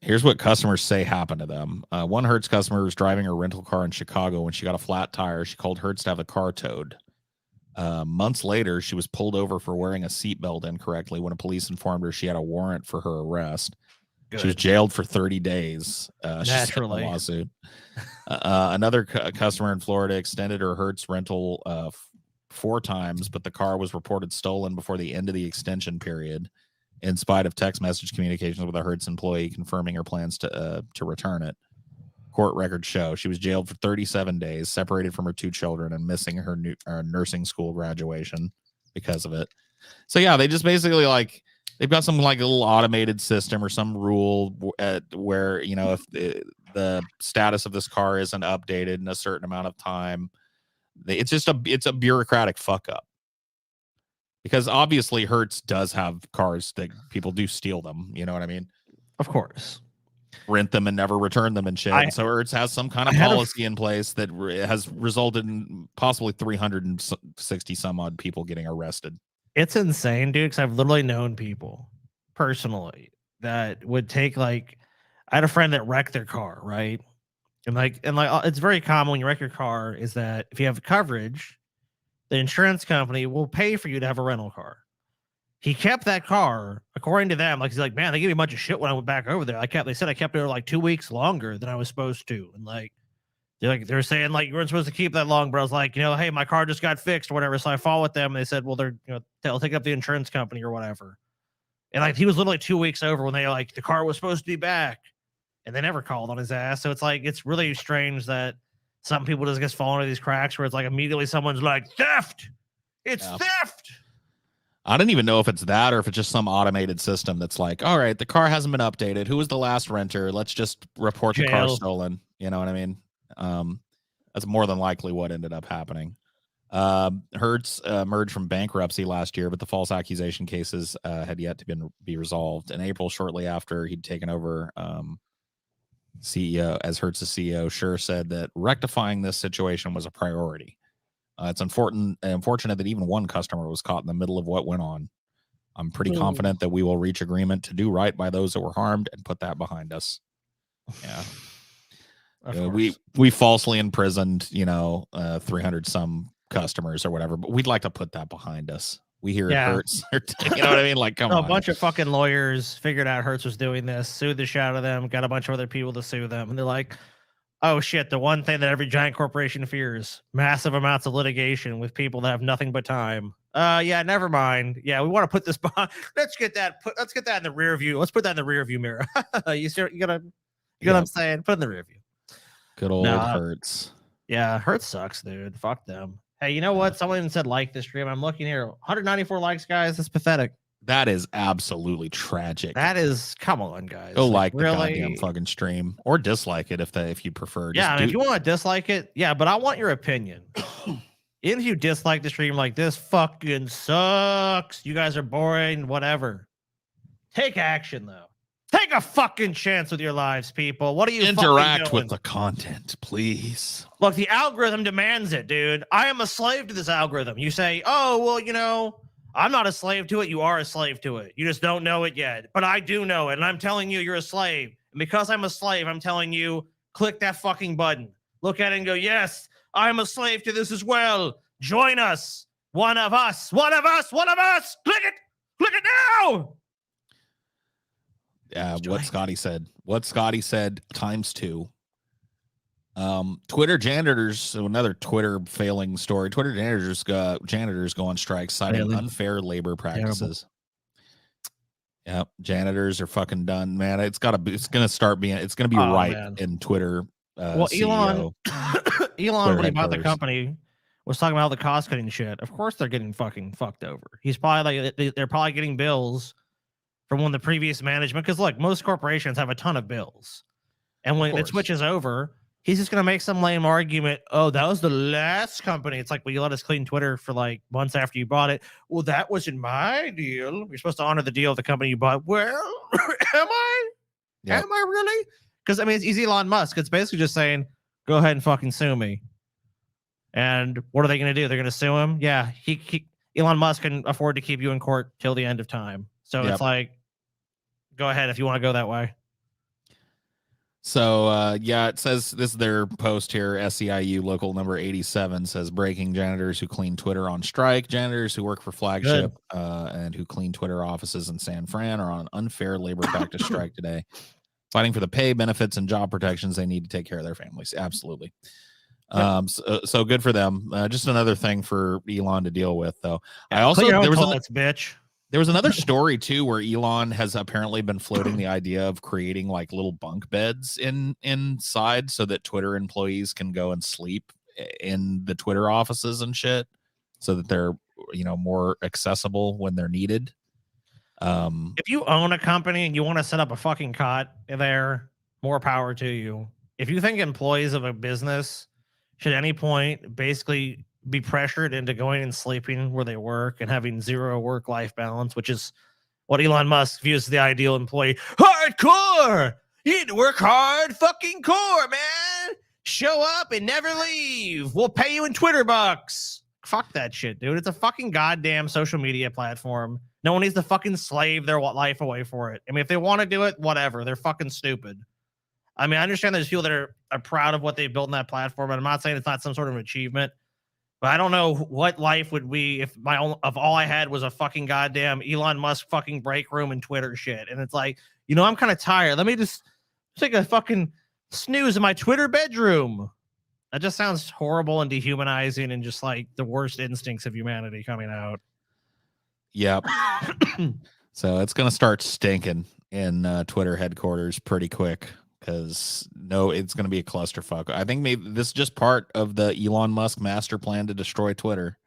Here's what customers say happened to them. One Hertz customer was driving her rental car in Chicago. When she got a flat tire, she called Hertz to have the car towed. Months later, she was pulled over for wearing a seatbelt incorrectly when police informed her she had a warrant for her arrest. Good. She was jailed for 30 days. Naturally. Lawsuit. Another customer in Florida extended her Hertz rental 4 times, but the car was reported stolen before the end of the extension period, in spite of text message communications with a Hertz employee confirming her plans to return it. Court records show she was jailed for 37 days, separated from her 2 children, and missing her nursing school graduation because of it. So yeah, they just basically like they've got some like a little automated system or some rule where, you know, if the status of this car isn't updated in a certain amount of time, it's a bureaucratic fuck up. Because obviously Hertz does have cars that people do steal them. You know what I mean? Of course. Rent them and never return them and shit. So Hertz has some kind of policy in place that has resulted in possibly 360 some odd people getting arrested. It's insane, dude, because I've literally known people personally that would take like, I had a friend that wrecked their car, right? And like it's very common when you wreck your car is that if you have coverage, the insurance company will pay for you to have a rental car. He kept that car, according to them. Like, he's like, man, they gave me a bunch of shit when I went back over there. They said I kept it like 2 weeks longer than I was supposed to. And like, they're saying like, you weren't supposed to keep that long, but I was like, you know, hey, my car just got fixed or whatever. So I followed with them. And they said, well, they'll take up the insurance company or whatever. And like, he was literally 2 weeks over when they like, the car was supposed to be back and they never called on his ass. So it's like, it's really strange that some people just get falling into these cracks where it's like immediately someone's like, theft. It's theft. I don't even know if it's that or if it's just some automated system that's like, all right, the car hasn't been updated. Who was the last renter? Let's just report the car stolen. You know what I mean? That's more than likely what ended up happening. Hertz emerged from bankruptcy last year, but the false accusation cases had yet to be resolved. In April, shortly after he'd taken over CEO as Hertz's CEO, Schur said that rectifying this situation was a priority. It's unfortunate that even one customer was caught in the middle of what went on. I'm pretty confident that we will reach agreement to do right by those that were harmed and put that behind us. Yeah. We falsely imprisoned, 300 some customers or whatever, but we'd like to put that behind us. We hear it hurts. You know what I mean? Like, come on. A bunch of fucking lawyers figured out Hertz was doing this, sued the shit out of them, got a bunch of other people to sue them. And they're like, oh shit, the one thing that every giant corporation fears, massive amounts of litigation with people that have nothing but time. Yeah, never mind. Yeah, we want to put this behind. Let's get that in the rear view. Let's put that in the rear view mirror. You know what I'm saying? Put it in the rear view. Good old Hertz. Yeah, Hertz sucks, dude. Fuck them. Hey, you know what? Someone even said like this stream. I'm looking here. 194 likes, guys. That's pathetic. That is absolutely tragic. That is, come on, guys. Go like the goddamn fucking stream or dislike it if you prefer. Yeah, if you want to dislike it, yeah, but I want your opinion. If you dislike the stream like this fucking sucks, you guys are boring, whatever. Take action though. Take a fucking chance with your lives, people. What are you interact with the content, please? Look, the algorithm demands it, dude. I am a slave to this algorithm. You say, oh, well, I'm not a slave to it. You are a slave to it. You just don't know it yet. But I do know it. And I'm telling you, you're a slave. And because I'm a slave, I'm telling you, click that fucking button. Look at it and go, yes, I'm a slave to this as well. Join us. One of us. One of us. One of us. Click it. Click it now. What Scotty said times 2. Twitter janitors, so another Twitter failing story. Twitter janitors go on strike citing unfair labor practices. Yep, janitors are fucking done, man. It's gonna be right in Twitter. Well, CEO, Elon, when he bought the company, was talking about the cost cutting shit. Of course, they're getting fucking fucked over. He's probably like, they're probably getting bills from when the previous management, because look, most corporations have a ton of bills, and when it switches over, he's just gonna make some lame argument. Oh, that was the last company. It's like, well, you let us clean Twitter for like months after you bought it. Well, that wasn't my deal. You're supposed to honor the deal of the company you bought. Well, am I? Yep. Am I really? Because I mean, it's Elon Musk. It's basically just saying, go ahead and fucking sue me. And what are they going to do? They're going to sue him? Yeah, Elon Musk can afford to keep you in court till the end of time. So it's like, go ahead if you want to go that way. So, it says, this is their post here, SEIU local number 87 says, breaking: janitors who clean Twitter on strike. Janitors who work for Flagship and who clean Twitter offices in San Fran are on an unfair labor practice strike today, fighting for the pay, benefits, and job protections they need to take care of their families. Absolutely. Yep. So good for them. Just another thing for Elon to deal with, though. I also, there was another story too where Elon has apparently been floating the idea of creating like little bunk beds inside so that Twitter employees can go and sleep in the Twitter offices and shit, so that they're, more accessible when they're needed. If you own a company and you want to set up a fucking cot there, more power to you. If you think employees of a business should at any point basically be pressured into going and sleeping where they work and having zero work-life balance, which is what Elon Musk views as the ideal employee. Hardcore! You need to work hard, fucking core, man! Show up and never leave. We'll pay you in Twitter bucks. Fuck that shit, dude. It's a fucking goddamn social media platform. No one needs to fucking slave their life away for it. I mean, if they want to do it, whatever. They're fucking stupid. I mean, I understand there's people that are proud of what they built in that platform, and I'm not saying it's not some sort of achievement, but I don't know what life would be if all I had was a fucking goddamn Elon Musk fucking break room and Twitter shit. And it's like, I'm kind of tired. Let me just take a fucking snooze in my Twitter bedroom. That just sounds horrible and dehumanizing and just like the worst instincts of humanity coming out. Yep. So it's going to start stinking in Twitter headquarters pretty quick. Because it's going to be a clusterfuck. I think maybe this is just part of the Elon Musk master plan to destroy Twitter.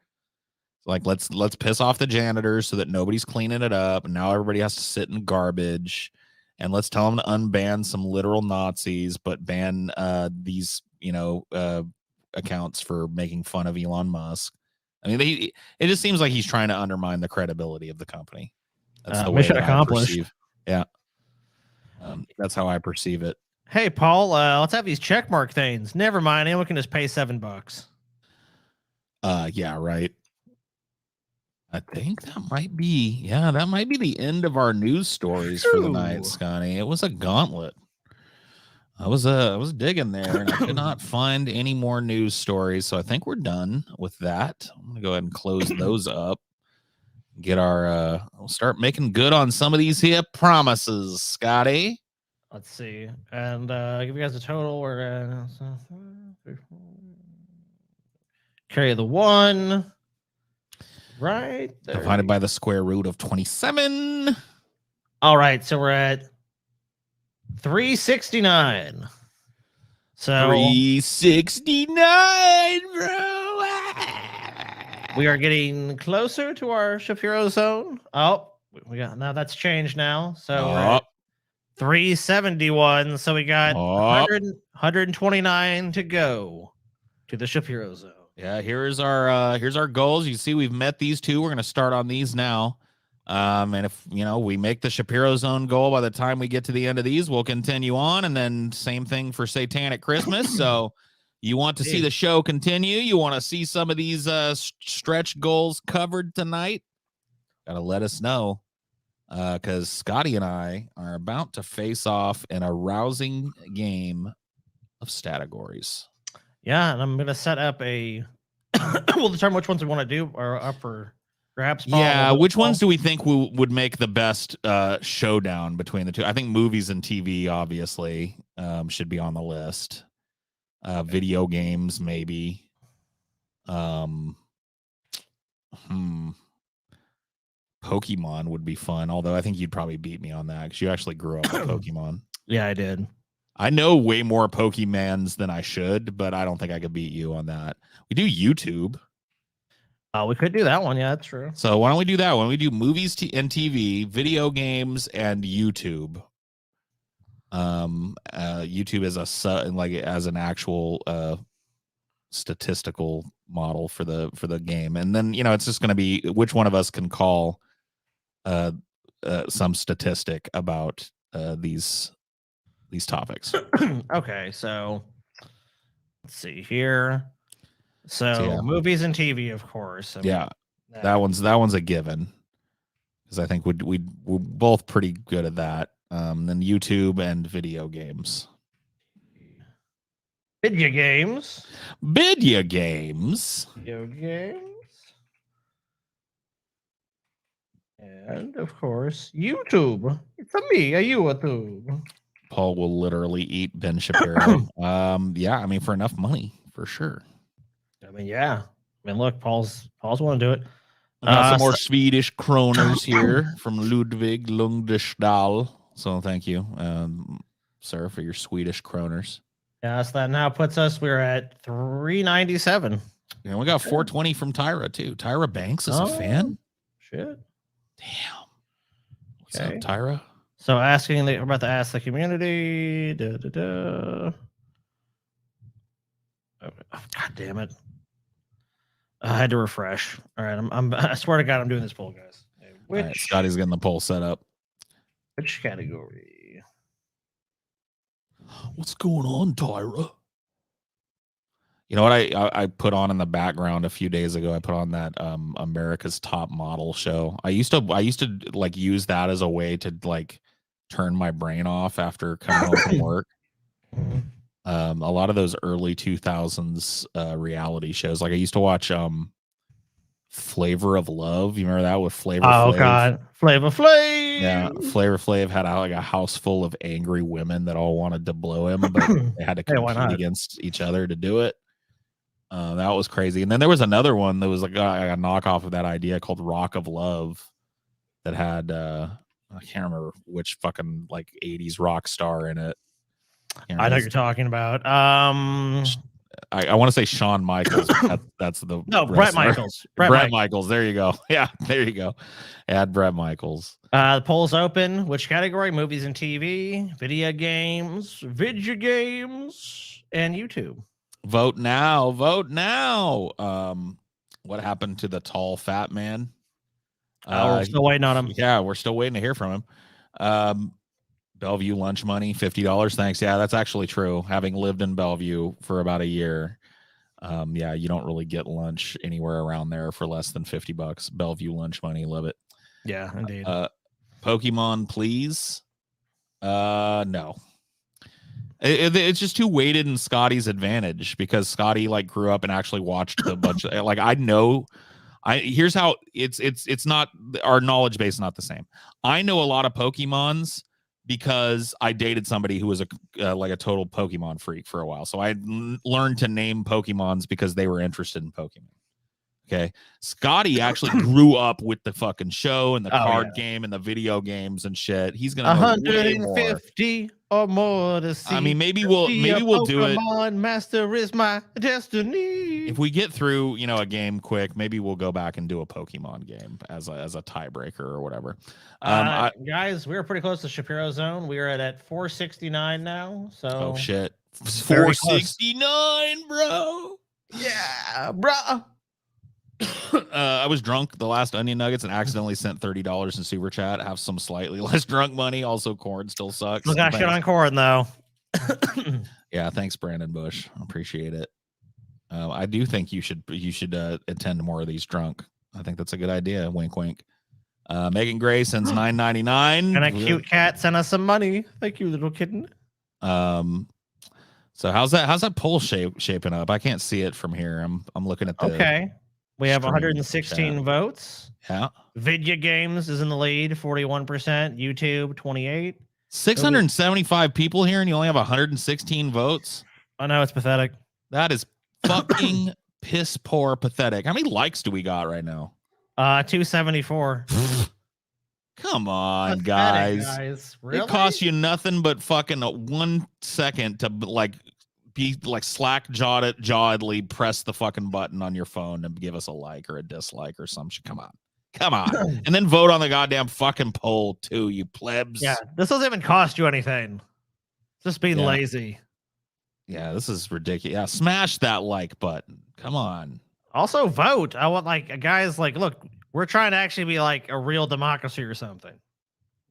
Like, let's piss off the janitors so that nobody's cleaning it up, and now everybody has to sit in garbage. And let's tell them to unban some literal Nazis, but ban these accounts for making fun of Elon Musk. I mean, it just seems like he's trying to undermine the credibility of the company. That's the way mission accomplished. Yeah, that's how I perceive it. Hey, Paul, let's have these checkmark things. Never mind. Anyone can just pay $7. Yeah, right. I think that might be the end of our news stories for the night, Scotty. It was a gauntlet. I was digging there and I could not find any more news stories. So I think we're done with that. I'm going to go ahead and close those up. Get our, we'll start making good on some of these here promises, Scotty. Let's see. And give you guys a total. We're carry the 1. Right. Divided by the square root of 27. All right. So we're at 369. So 369, bro. We are getting closer to our Shapiro zone. Oh, now that's changed now. So 371. So we got 129 to go to the Shapiro zone. Yeah, here's our goals. You see, we've met these two. We're gonna start on these now. And if we make the Shapiro zone goal by the time we get to the end of these, we'll continue on. And then same thing for Satanic Christmas. So you want to see the show continue? You want to see some of these stretch goals covered tonight? Gotta let us know. Because Scotty and I are about to face off in a rousing game of Stattogories. Yeah, and I'm going to set up a... we'll determine which ones we want to do are up for Perhaps. Paul, Yeah, which ones do we think would make the best showdown between the two? I think movies and TV obviously should be on the list. Video games, maybe. Pokemon would be fun, although I think you'd probably beat me on that because you actually grew up with Pokemon. Yeah, I did. I know way more Pokemans than I should, but I don't think I could beat you on that. We do YouTube. We could do that one. Yeah, that's true. So why don't we do that one? We do movies and TV, video games, and YouTube. YouTube is as an actual statistical model for the game, and then it's just going to be which one of us can call some statistic about these topics. Okay, so let's see here. So movies and TV, of course. I mean, that one's a given because I think we're both pretty good at that. Then YouTube and video games. Video games. Video games. Video games. And of course, YouTube. It's me, a YouTube. Paul will literally eat Ben Shapiro. Yeah, I mean, for enough money, for sure. I mean, yeah. I mean, look, Paul's want to do it. I got some more Swedish kroners here from Ludwig Lundesdal. So thank you, sir, for your Swedish kroners. Yeah, so that now puts us. We're at 397. And we got 420 from Tyra too. Tyra Banks is a fan. Shit. Damn. What's up, Tyra? So we're about to ask the community. Oh, God damn it. I had to refresh. All right. I swear to God, I'm doing this poll, guys. All right, Scotty's getting the poll set up. Which category? What's going on, Tyra? You know what I put on in the background a few days ago? I put on that America's Top Model show. I used to like use that as a way to like turn my brain off after coming home from work. A lot of those early 2000s reality shows. Like I used to watch Flavor of Love. You remember that with Flavor Flav? Oh God, Flavor Flav. Yeah, Flavor Flav had like a house full of angry women that all wanted to blow him, but they had to compete against each other to do it. That was crazy. And then there was another one that was like a knockoff of that idea called Rock of Love that had I can't remember which fucking like 80s rock star in it. I know what you're talking about. I want to say Shawn Michaels. That's the Brett Michaels. Brett Michaels. There you go. Yeah, there you go. Add Brett Michaels. The poll's open. Which category? Movies and TV, video games, and YouTube. Vote now. Vote now. What happened to the tall fat man? We're still waiting on him. Yeah, we're still waiting to hear from him. Bellevue lunch money, $50. Thanks. Yeah, that's actually true. Having lived in Bellevue for about a year, yeah, you don't really get lunch anywhere around there for less than $50. Bellevue lunch money, love it. Yeah, indeed. Pokemon, please. No. It's just too weighted in Scotty's advantage because Scotty like grew up and actually watched a bunch of like here's how it's not, our knowledge base is not the same. I know a lot of Pokemons because I dated somebody who was like a total Pokemon freak for a while. So I learned to name Pokemons because they were interested in Pokemon. Okay. Scotty actually grew up with the fucking show and the card game and the video games and shit. He's going to 150 or more to see. I mean, maybe we'll do it. Master is my destiny. If we get through, a game quick, maybe we'll go back and do a Pokemon game as a tiebreaker or whatever. Guys, we were pretty close to Shapiro Zone. We are at 469 now. So oh shit, 469, bro. Yeah, bro. I was drunk the last Onion Nuggets and accidentally sent $30 in super chat. Have some slightly less drunk money. Also, corn still sucks. We got shit on corn though. Yeah, thanks, Brandon Bush. Appreciate it. I do think you should attend more of these drunk. I think that's a good idea. Wink, wink. Megan Gray sends $9.99. And a cute cat sent us some money. Thank you, little kitten. So how's that poll shaping up? I can't see it from here. I'm looking at the okay. We have Stream 116 chat. votes. Yeah. Video games is in the lead, 41%. YouTube, 28. 675 people here, and you only have 116 votes. I know, it's pathetic. That is fucking piss poor pathetic. How many likes do we got right now? 274. Come on, Pathetic, guys. Really? It costs you nothing but fucking 1 second to like be like slack-jawedly press the fucking button on your phone and give us a like or a dislike or some shit. Come on. And then vote on the goddamn fucking poll too, you plebs. Yeah, this doesn't even cost you anything. Just being lazy. Yeah, this is ridiculous. Yeah, smash that like button. Come on. Also vote. I want like guys like, look, we're trying to actually be like a real democracy or something.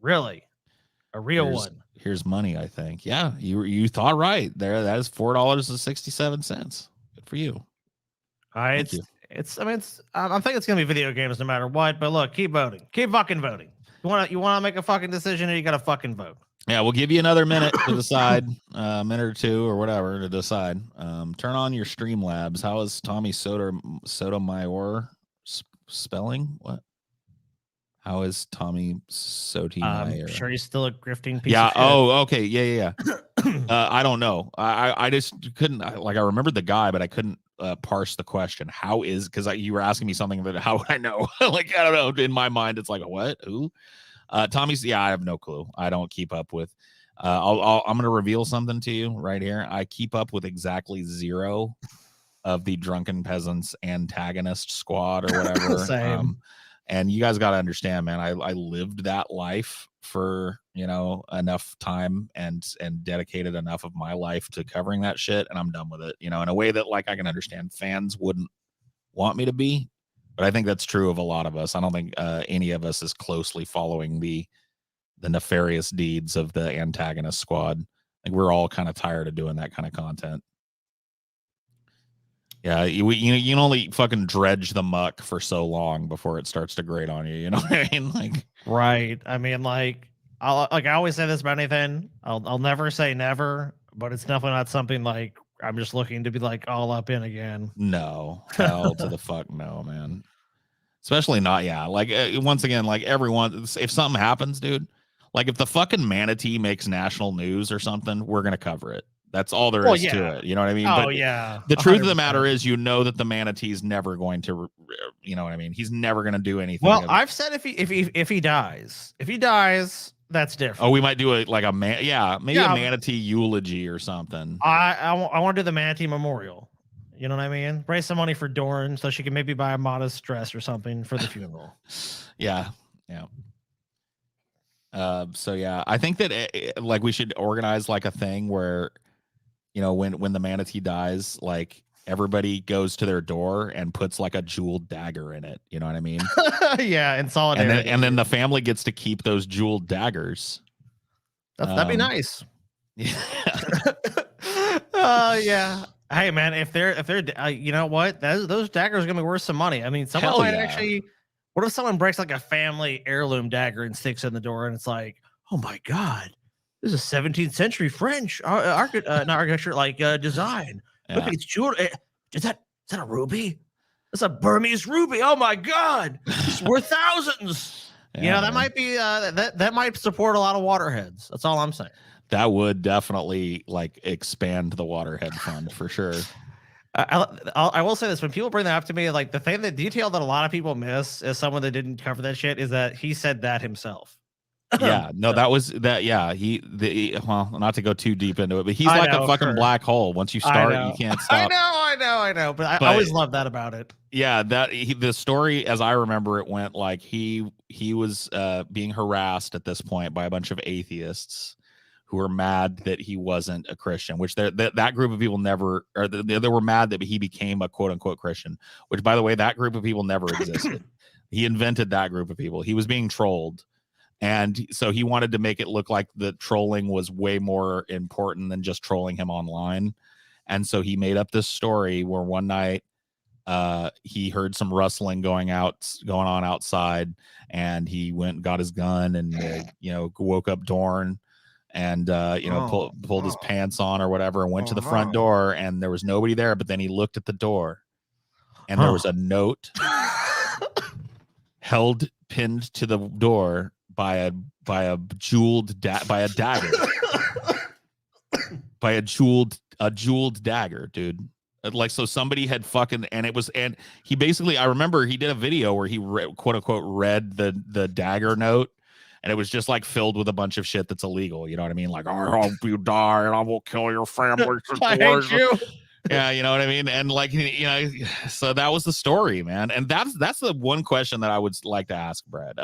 Really. A real one. Here's money, I think. Yeah, you thought right there. That is $4.67. Good for you. Thank you. I think it's gonna be video games no matter what. But look, keep voting. Keep fucking voting. You wanna make a fucking decision, and you gotta fucking vote. Yeah, we'll give you another minute to decide, a minute or two or whatever to decide. Turn on your Streamlabs. How is Tommy Sotomayor spelling? What? How is Tommy Sotomayor? I'm sure he's still a grifting piece. Yeah. Of shit. Oh, okay. Yeah. I don't know. I just couldn't. I remembered the guy, but I couldn't parse the question. How is, because you were asking me something that how would I know? Like, I don't know. In my mind, it's like, what? Who? Tommy's. Yeah, I have no clue. I don't keep up with. I'm going to reveal something to you right here. I keep up with exactly 0 of the Drunken Peasants antagonist squad or whatever. Same. And you guys got to understand, man, I lived that life for, enough time and dedicated enough of my life to covering that shit. And I'm done with it, in a way that like I can understand fans wouldn't want me to be. But I think that's true of a lot of us. I don't think any of us is closely following the nefarious deeds of the antagonist squad. Like we're all kind of tired of doing that kind of content. Yeah, you can only fucking dredge the muck for so long before it starts to grate on you. You know what I mean? Like, right. I mean, like I always say this about anything. I'll never say never, but it's definitely not something like I'm just looking to be like all up in again. No, hell to the fuck no, man. Especially not, yeah. Like once again, like everyone, if something happens, dude, like if the fucking manatee makes national news or something, we're gonna cover it. That's all there is to it. You know what I mean? Oh, but yeah. The truth of the matter is, that the manatee's never going to, you know what I mean? He's never going to do anything. Well, I've said if he dies, that's different. Oh, we might do maybe a manatee eulogy or something. I want to do the manatee memorial. You know what I mean? Raise some money for Dorn so she can maybe buy a modest dress or something for the funeral. Yeah. So yeah, I think that like we should organize like a thing where, when the manatee dies, like everybody goes to their door and puts like a jeweled dagger in it. You know what I mean? Yeah, in solidarity. And then the family gets to keep those jeweled daggers. That'd be nice. Yeah. Yeah. Hey man, if they're you know what? Those daggers are gonna be worth some money. I mean, someone might actually. What if someone breaks like a family heirloom dagger and sticks it in the door, and it's like, oh my god, this is 17th century French not architecture, like design. Yeah. Look, it's jewelry. Is that a ruby? That's a Burmese ruby. Oh my god, it's worth thousands. Yeah, that might be that might support a lot of waterheads. That's all I'm saying. That would definitely like expand the Waterhead Fund for sure. I will say this: when people bring that up to me, like the detail that a lot of people miss as someone that didn't cover that shit is that he said that himself. Yeah, no, that was that. Yeah, well, not to go too deep into it, but he's like a fucking black hole. Once you start, you can't stop. I know. But I always love that about it. Yeah, the story, as I remember it, went like he was being harassed at this point by a bunch of atheists who were mad that he wasn't a Christian, which that group of people never, or they were mad that he became a quote unquote Christian, which by the way, that group of people never existed. He invented that group of people. He was being trolled. And so he wanted to make it look like the trolling was way more important than just trolling him online. And so he made up this story where one night he heard some rustling going on outside, and he went and got his gun and woke up Dorn and pulled his pants on or whatever and went to the front door, and there was nobody there. But then he looked at the door, and there was a note held pinned to the door by a dagger, by a jeweled dagger, dude. Like, so somebody had fucking, and he basically, I remember he did a video where he quote unquote read the dagger note, and it was just like filled with a bunch of shit that's illegal. You know what I mean? Like, I hope you die and I will kill your family. I hate you. Yeah, you know what I mean? And like, you know, so that was the story, man. And that's the one question that I would like to ask Brad.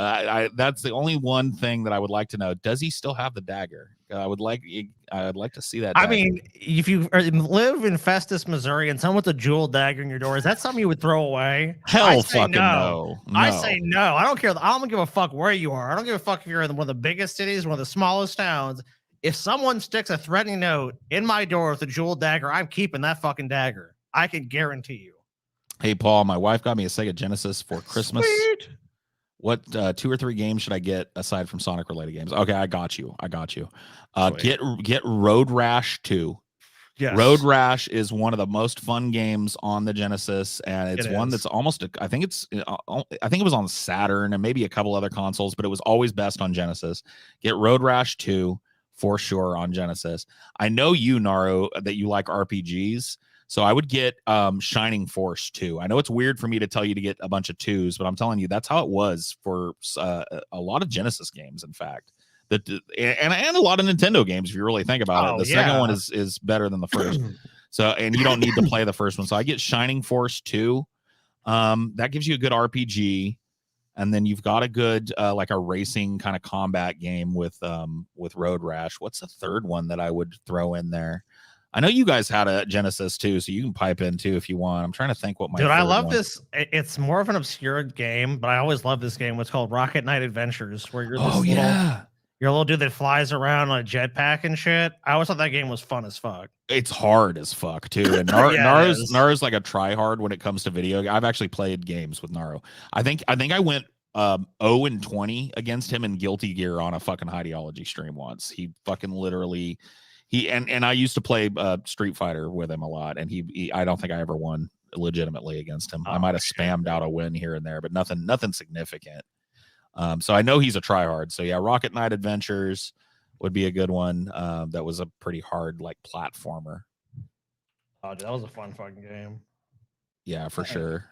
That's the only one thing that I would like to know. Does he still have the dagger? I'd like to see that dagger. I mean, if you live in Festus, Missouri, and someone with a jeweled dagger in your door, is that something you would throw away? Hell fucking no. I say no. I don't care. I don't give a fuck where you are. I don't give a fuck if you're in one of the biggest cities, one of the smallest towns. If someone sticks a threatening note in my door with a jeweled dagger, I'm keeping that fucking dagger. I can guarantee you. Hey, Paul, my wife got me a Sega Genesis for Christmas. Sweet. What 2 or 3 games should I get aside from Sonic related games? Okay, I got you. Get Road Rash 2. Yes. Road Rash is one of the most fun games on the Genesis, and it's one that's almost I think it was on Saturn and maybe a couple other consoles, but it was always best on Genesis. Get Road Rash 2 for sure on Genesis. I know you, Naru, that you like RPGs. So I would get Shining Force 2. I know it's weird for me to tell you to get a bunch of 2s, but I'm telling you that's how it was for a lot of Genesis games. In fact, and a lot of Nintendo games. If you really think about it, the second one is better than the first. So, and you don't need to play the first one. So I get Shining Force 2. That gives you a good RPG, and then you've got a good like a racing kind of combat game with Road Rash. What's the third one that I would throw in there? I know you guys had a Genesis too, so you can pipe in too if you want. I'm trying to think what my dude. I love this. It's more of an obscure game, but I always love this game. It's called Rocket Knight Adventures, where you're you're a little dude that flies around on a jetpack and shit. I always thought that game was fun as fuck. It's hard as fuck too. And Naru's like a tryhard when it comes to video. I've actually played games with Naru. I think I went 0-20 against him in Guilty Gear on a fucking Ideology stream once. He fucking literally. And I used to play Street Fighter with him a lot, and he I don't think I ever won legitimately against him. I might have spammed out a win here and there, but nothing significant. So I know he's a tryhard. So yeah, Rocket Knight Adventures would be a good one. That was a pretty hard like platformer. Oh, dude, that was a fun fucking game. Yeah, for sure.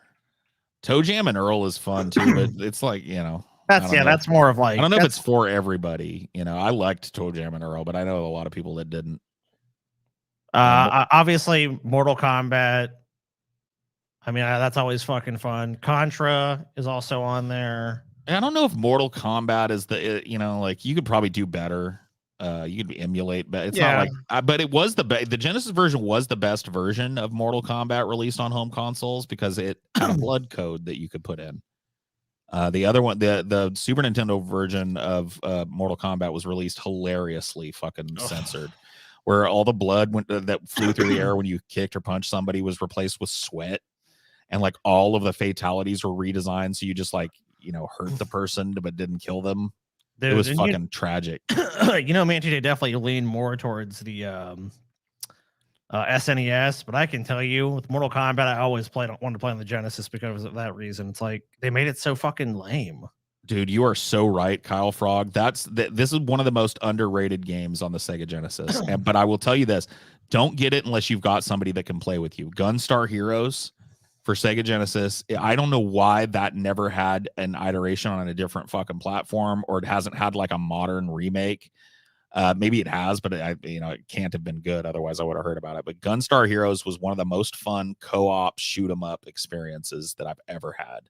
Toe Jam and Earl is fun too, but it's like, you know. That's more of like, I don't know if it's for everybody. You know, I liked Toe Jam and Earl, but I know a lot of people that didn't. Obviously, Mortal Kombat. I mean, that's always fucking fun. Contra is also on there. I don't know if Mortal Kombat is you know, like you could probably do better. You could emulate, but it's not like. But it was the Genesis version was the best version of Mortal Kombat released on home consoles because it had a blood code that you could put in. The other one, the Super Nintendo version of Mortal Kombat was released hilariously fucking censored, where all the blood that flew through the air when you kicked or punched somebody was replaced with sweat, and like all of the fatalities were redesigned so you just like, you know, hurt the person but didn't kill them. Dude, it was fucking tragic. You know, man, TJ definitely leaned more towards the SNES, but I can tell you with Mortal Kombat, I always wanted to play on the Genesis because of that reason. It's like they made it so fucking lame. Dude, you are so right, Kyle Frog. This is one of the most underrated games on the Sega Genesis. But I will tell you this: don't get it unless you've got somebody that can play with you. Gunstar Heroes for Sega Genesis. I don't know why that never had an iteration on a different fucking platform, or it hasn't had like a modern remake. Maybe it has, but it can't have been good. Otherwise, I would have heard about it. But Gunstar Heroes was one of the most fun co-op shoot 'em up experiences that I've ever had.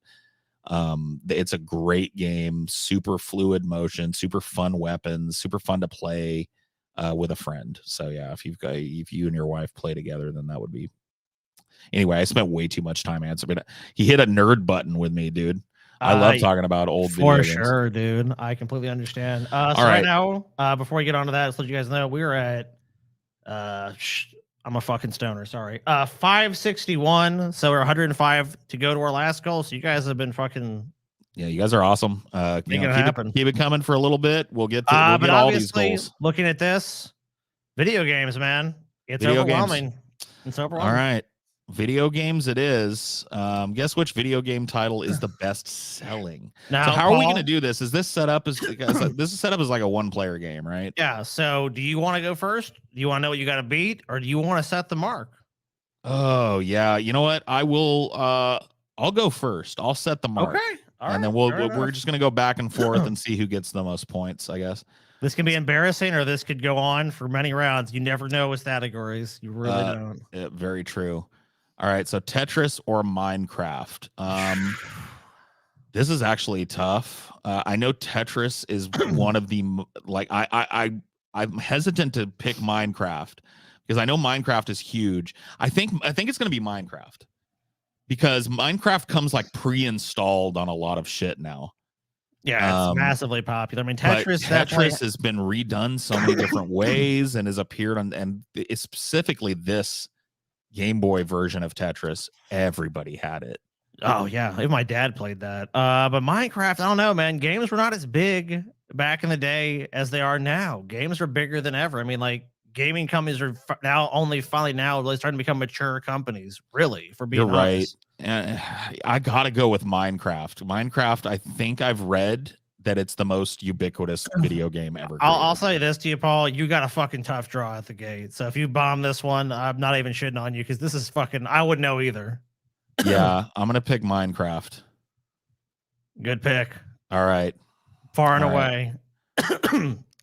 It's a great game, super fluid motion, super fun weapons, super fun to play with a friend. So yeah, if you and your wife play together, then that would be. Anyway, I spent way too much time answering. He hit a nerd button with me, dude. I love talking about old video games. For sure, dude. I completely understand. So right now, before we get on to that, let's let you guys know we're at I'm a fucking stoner, sorry. 561. So we're 105 to go to our last goal. So you guys have been fucking you guys are awesome. Keep it coming for a little bit. We'll get all these goals. Looking at this, video games, man. It's overwhelming. It's overwhelming. All right. Video games it is. Guess which video game title is the best selling? Now, So how are we Paul- going to do this? Is this set up as this is set up as like a one-player game, right? Yeah. So, do you want to go first? Do you want to know what you got to beat, or do you want to set the mark? Oh yeah. You know what? I will. I'll go first. I'll set the mark. Okay. All And right, then we're just gonna go back and forth and see who gets the most points, I guess. This can be embarrassing, or this could go on for many rounds. You never know with Stattogories. You really don't. Yeah, very true. All right, so Tetris or Minecraft. This is actually tough. I know Tetris is one of the like I'm hesitant to pick Minecraft because I know Minecraft is huge. I think it's gonna be Minecraft because Minecraft comes like pre-installed on a lot of shit now. Yeah, it's massively popular. I mean, Tetris has been redone so many different ways and has appeared on, and it's specifically this Game Boy version of Tetris. Everybody had it. Oh yeah, even my dad played that. But Minecraft, I don't know, man. Games were not as big back in the day as they are now. Games are bigger than ever. I mean, like gaming companies are now finally really starting to become mature companies. Really, for being honest. Right. I gotta go with Minecraft. Minecraft, I think I've read that it's the most ubiquitous video game ever. I'll say this to you, Paul. You got a fucking tough draw at the gate. So if you bomb this one, I'm not even shitting on you because this is fucking. I wouldn't know either. Yeah, I'm gonna pick Minecraft. Good pick. All right. Far and away.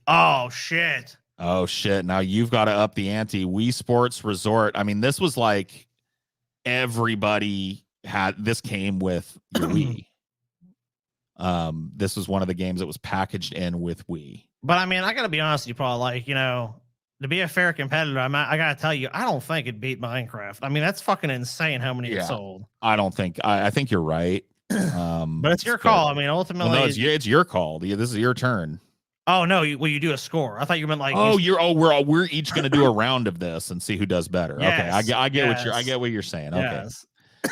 Oh shit. Oh shit. Now you've got to up the ante. Wii Sports Resort. I mean, this was like everybody had this came with your Wii. This was one of the games that was packaged in with Wii. But I mean, I gotta be honest with you, Paul. Like, you know, to be a fair competitor, I gotta tell you, I don't think it beat Minecraft. I mean, that's fucking insane how many it sold. I don't think I think you're right. But it's your call. I mean, ultimately, well, no, it's your call. This is your turn. Oh no, you do a score. I thought you meant like we're each gonna do a round of this and see who does better. Yes, okay, I get what you're saying. Yes.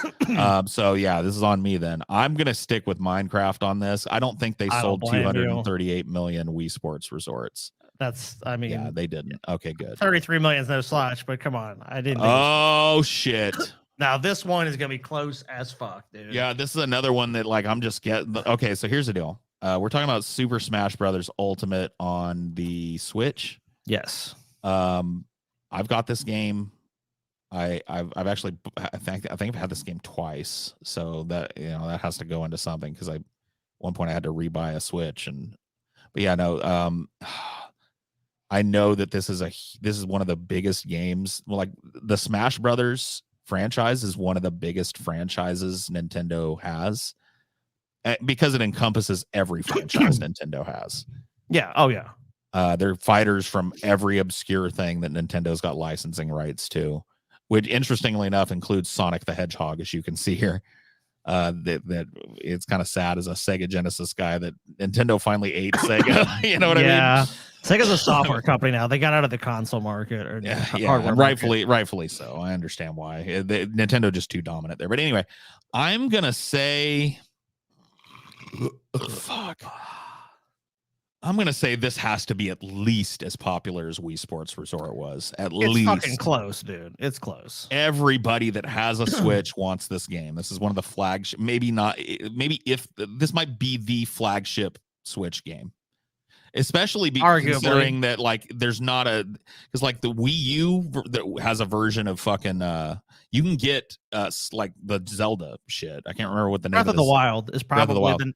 Okay. So yeah, this is on me then. I'm gonna stick with Minecraft on this. I don't think they sold 238 million Wii Sports Resorts. I mean, yeah, they didn't. Okay, good. 33 million is no slouch, but come on, I didn't. Oh shit. Now this one is gonna be close as fuck, dude. Yeah, this is another one that like I'm just getting. Okay, so here's the deal. We're talking about Super Smash Brothers Ultimate on the Switch. Yes. I've got this game. I've actually I think I've had this game twice, so that that has to go into something because at one point I had to rebuy a Switch but yeah, no. I know that this is one of the biggest games. Well, like the Smash Brothers franchise is one of the biggest franchises Nintendo has because it encompasses every franchise Nintendo has. Yeah. Oh yeah. They're fighters from every obscure thing that Nintendo's got licensing rights to, which interestingly enough includes Sonic the Hedgehog, as you can see here. That it's kind of sad as a Sega Genesis guy that Nintendo finally ate Sega. You know what I mean? Yeah. Sega's a software company now. They got out of the console market, or hardware rightfully so. I understand why. Nintendo just too dominant there. But anyway, I'm gonna say, fuck. I'm gonna say this has to be at least as popular as Wii Sports Resort was. It's fucking close, dude. It's close. Everybody that has a Switch wants this game. This is one of the flagship. Maybe if this might be the flagship Switch game. Especially considering that like there's not because like the Wii U that has a version of fucking you can get like the Zelda shit. I can't remember what the name Breath of the Wild is probably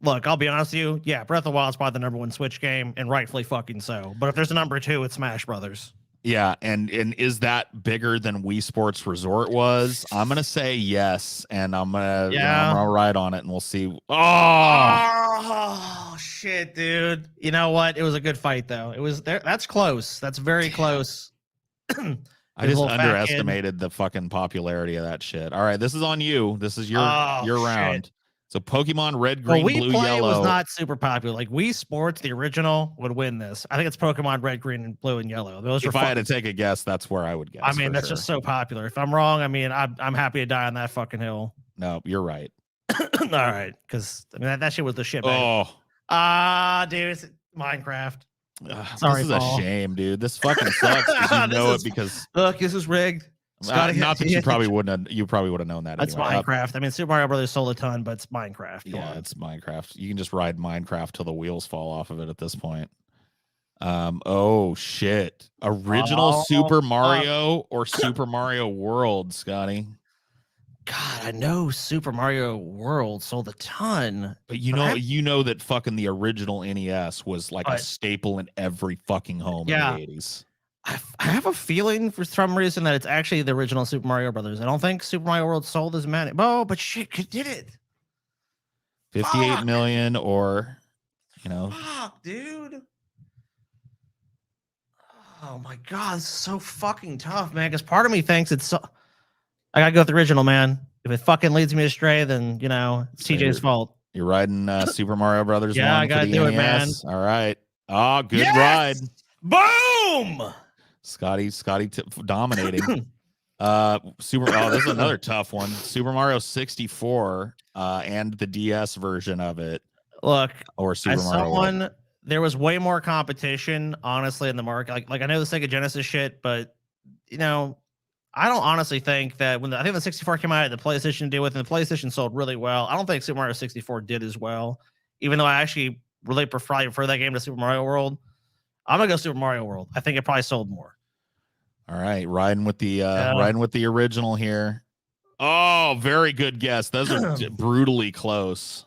look, I'll be honest with you. Yeah, Breath of the Wild is probably the #1 Switch game, and rightfully fucking so. But if there's a #2, it's Smash Brothers. Yeah, and is that bigger than Wii Sports Resort was? I'm gonna say yes, and I'm gonna ride on it, and we'll see. Oh shit, dude! You know what? It was a good fight, though. It was there. That's close. That's very close. I just underestimated the fucking popularity of that shit. All right, this is on you. This is your round. Shit. So Pokemon Red, Green, Blue, Yellow was not super popular. Like Wii Sports, the original, would win this. I think it's Pokemon Red, Green, and Blue and Yellow. If I had to take a guess, that's where I would guess. I mean, that's just so popular. If I'm wrong, I mean, I'm happy to die on that fucking hill. No, you're right. All right, because I mean that shit was the shit. Oh, dude, it's Minecraft. Sorry, this is a shame, dude. This fucking sucks. You know it because look, this is rigged. Scotty, not that you probably wouldn't have. You probably would have known that. That's anyway. Minecraft. I mean, Super Mario Brothers sold a ton, but it's Minecraft. Yeah, it's Minecraft. You can just ride Minecraft till the wheels fall off of it at this point. Oh shit! Original Super Mario or Super Mario World, Scotty? God, I know Super Mario World sold a ton, but you know that fucking the original NES was like a staple in every fucking home in the 80s. I have a feeling for some reason that it's actually the original Super Mario Brothers. I don't think Super Mario World sold as many. Oh, but shit, did it? 58 million, or fuck, dude. Oh my god, this is so fucking tough, man. Because part of me thinks it's so. I gotta go with the original, man. If it fucking leads me astray, then it's TJ's fault. You're riding Super Mario Brothers. Yeah, 1 I gotta for the do NES. it, man. All right. Oh, good ride. Boom. Scotty dominating. This is another tough one. Super Mario 64 and the DS version of it. Look, or Super Mario World. There was way more competition, honestly, in the market. Like I know the Sega Genesis shit, but I don't honestly think that I think the 64 came out, the PlayStation to deal with, and the PlayStation sold really well. I don't think Super Mario 64 did as well, even though I actually really prefer that game to Super Mario World. I'm gonna go Super Mario World. I think it probably sold more. All right, riding with the original here. Oh, very good guess. Those are brutally close.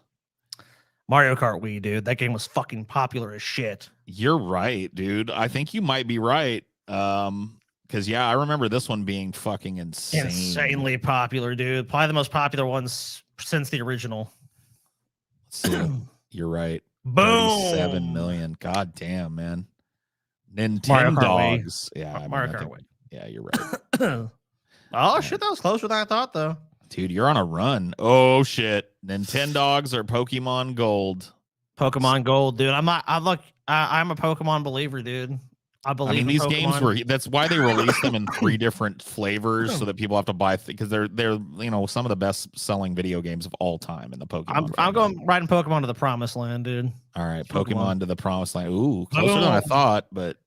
Mario Kart Wii, dude. That game was fucking popular as shit. You're right, dude. I think you might be right. Because I remember this one being fucking insane. Insanely popular, dude. Probably the most popular ones since the original. Let's see. You're right. Boom. 7 million. God damn, man. Nintendogs. Yeah, Mario Kart Wii. Yeah, you're right. Oh shit, that was closer than I thought, though. Dude, you're on a run. Oh shit. Nintendogs or Pokemon Gold? Pokemon Gold, dude. I'm a Pokemon believer, dude. I believe these Pokemon. games were. That's why they released them in 3 different flavors, so that people have to buy because they're some of the best selling video games of all time in the Pokemon. I'm going riding Pokemon to the promised land, dude. All right, Pokemon to the promised land. Ooh, closer than I thought, but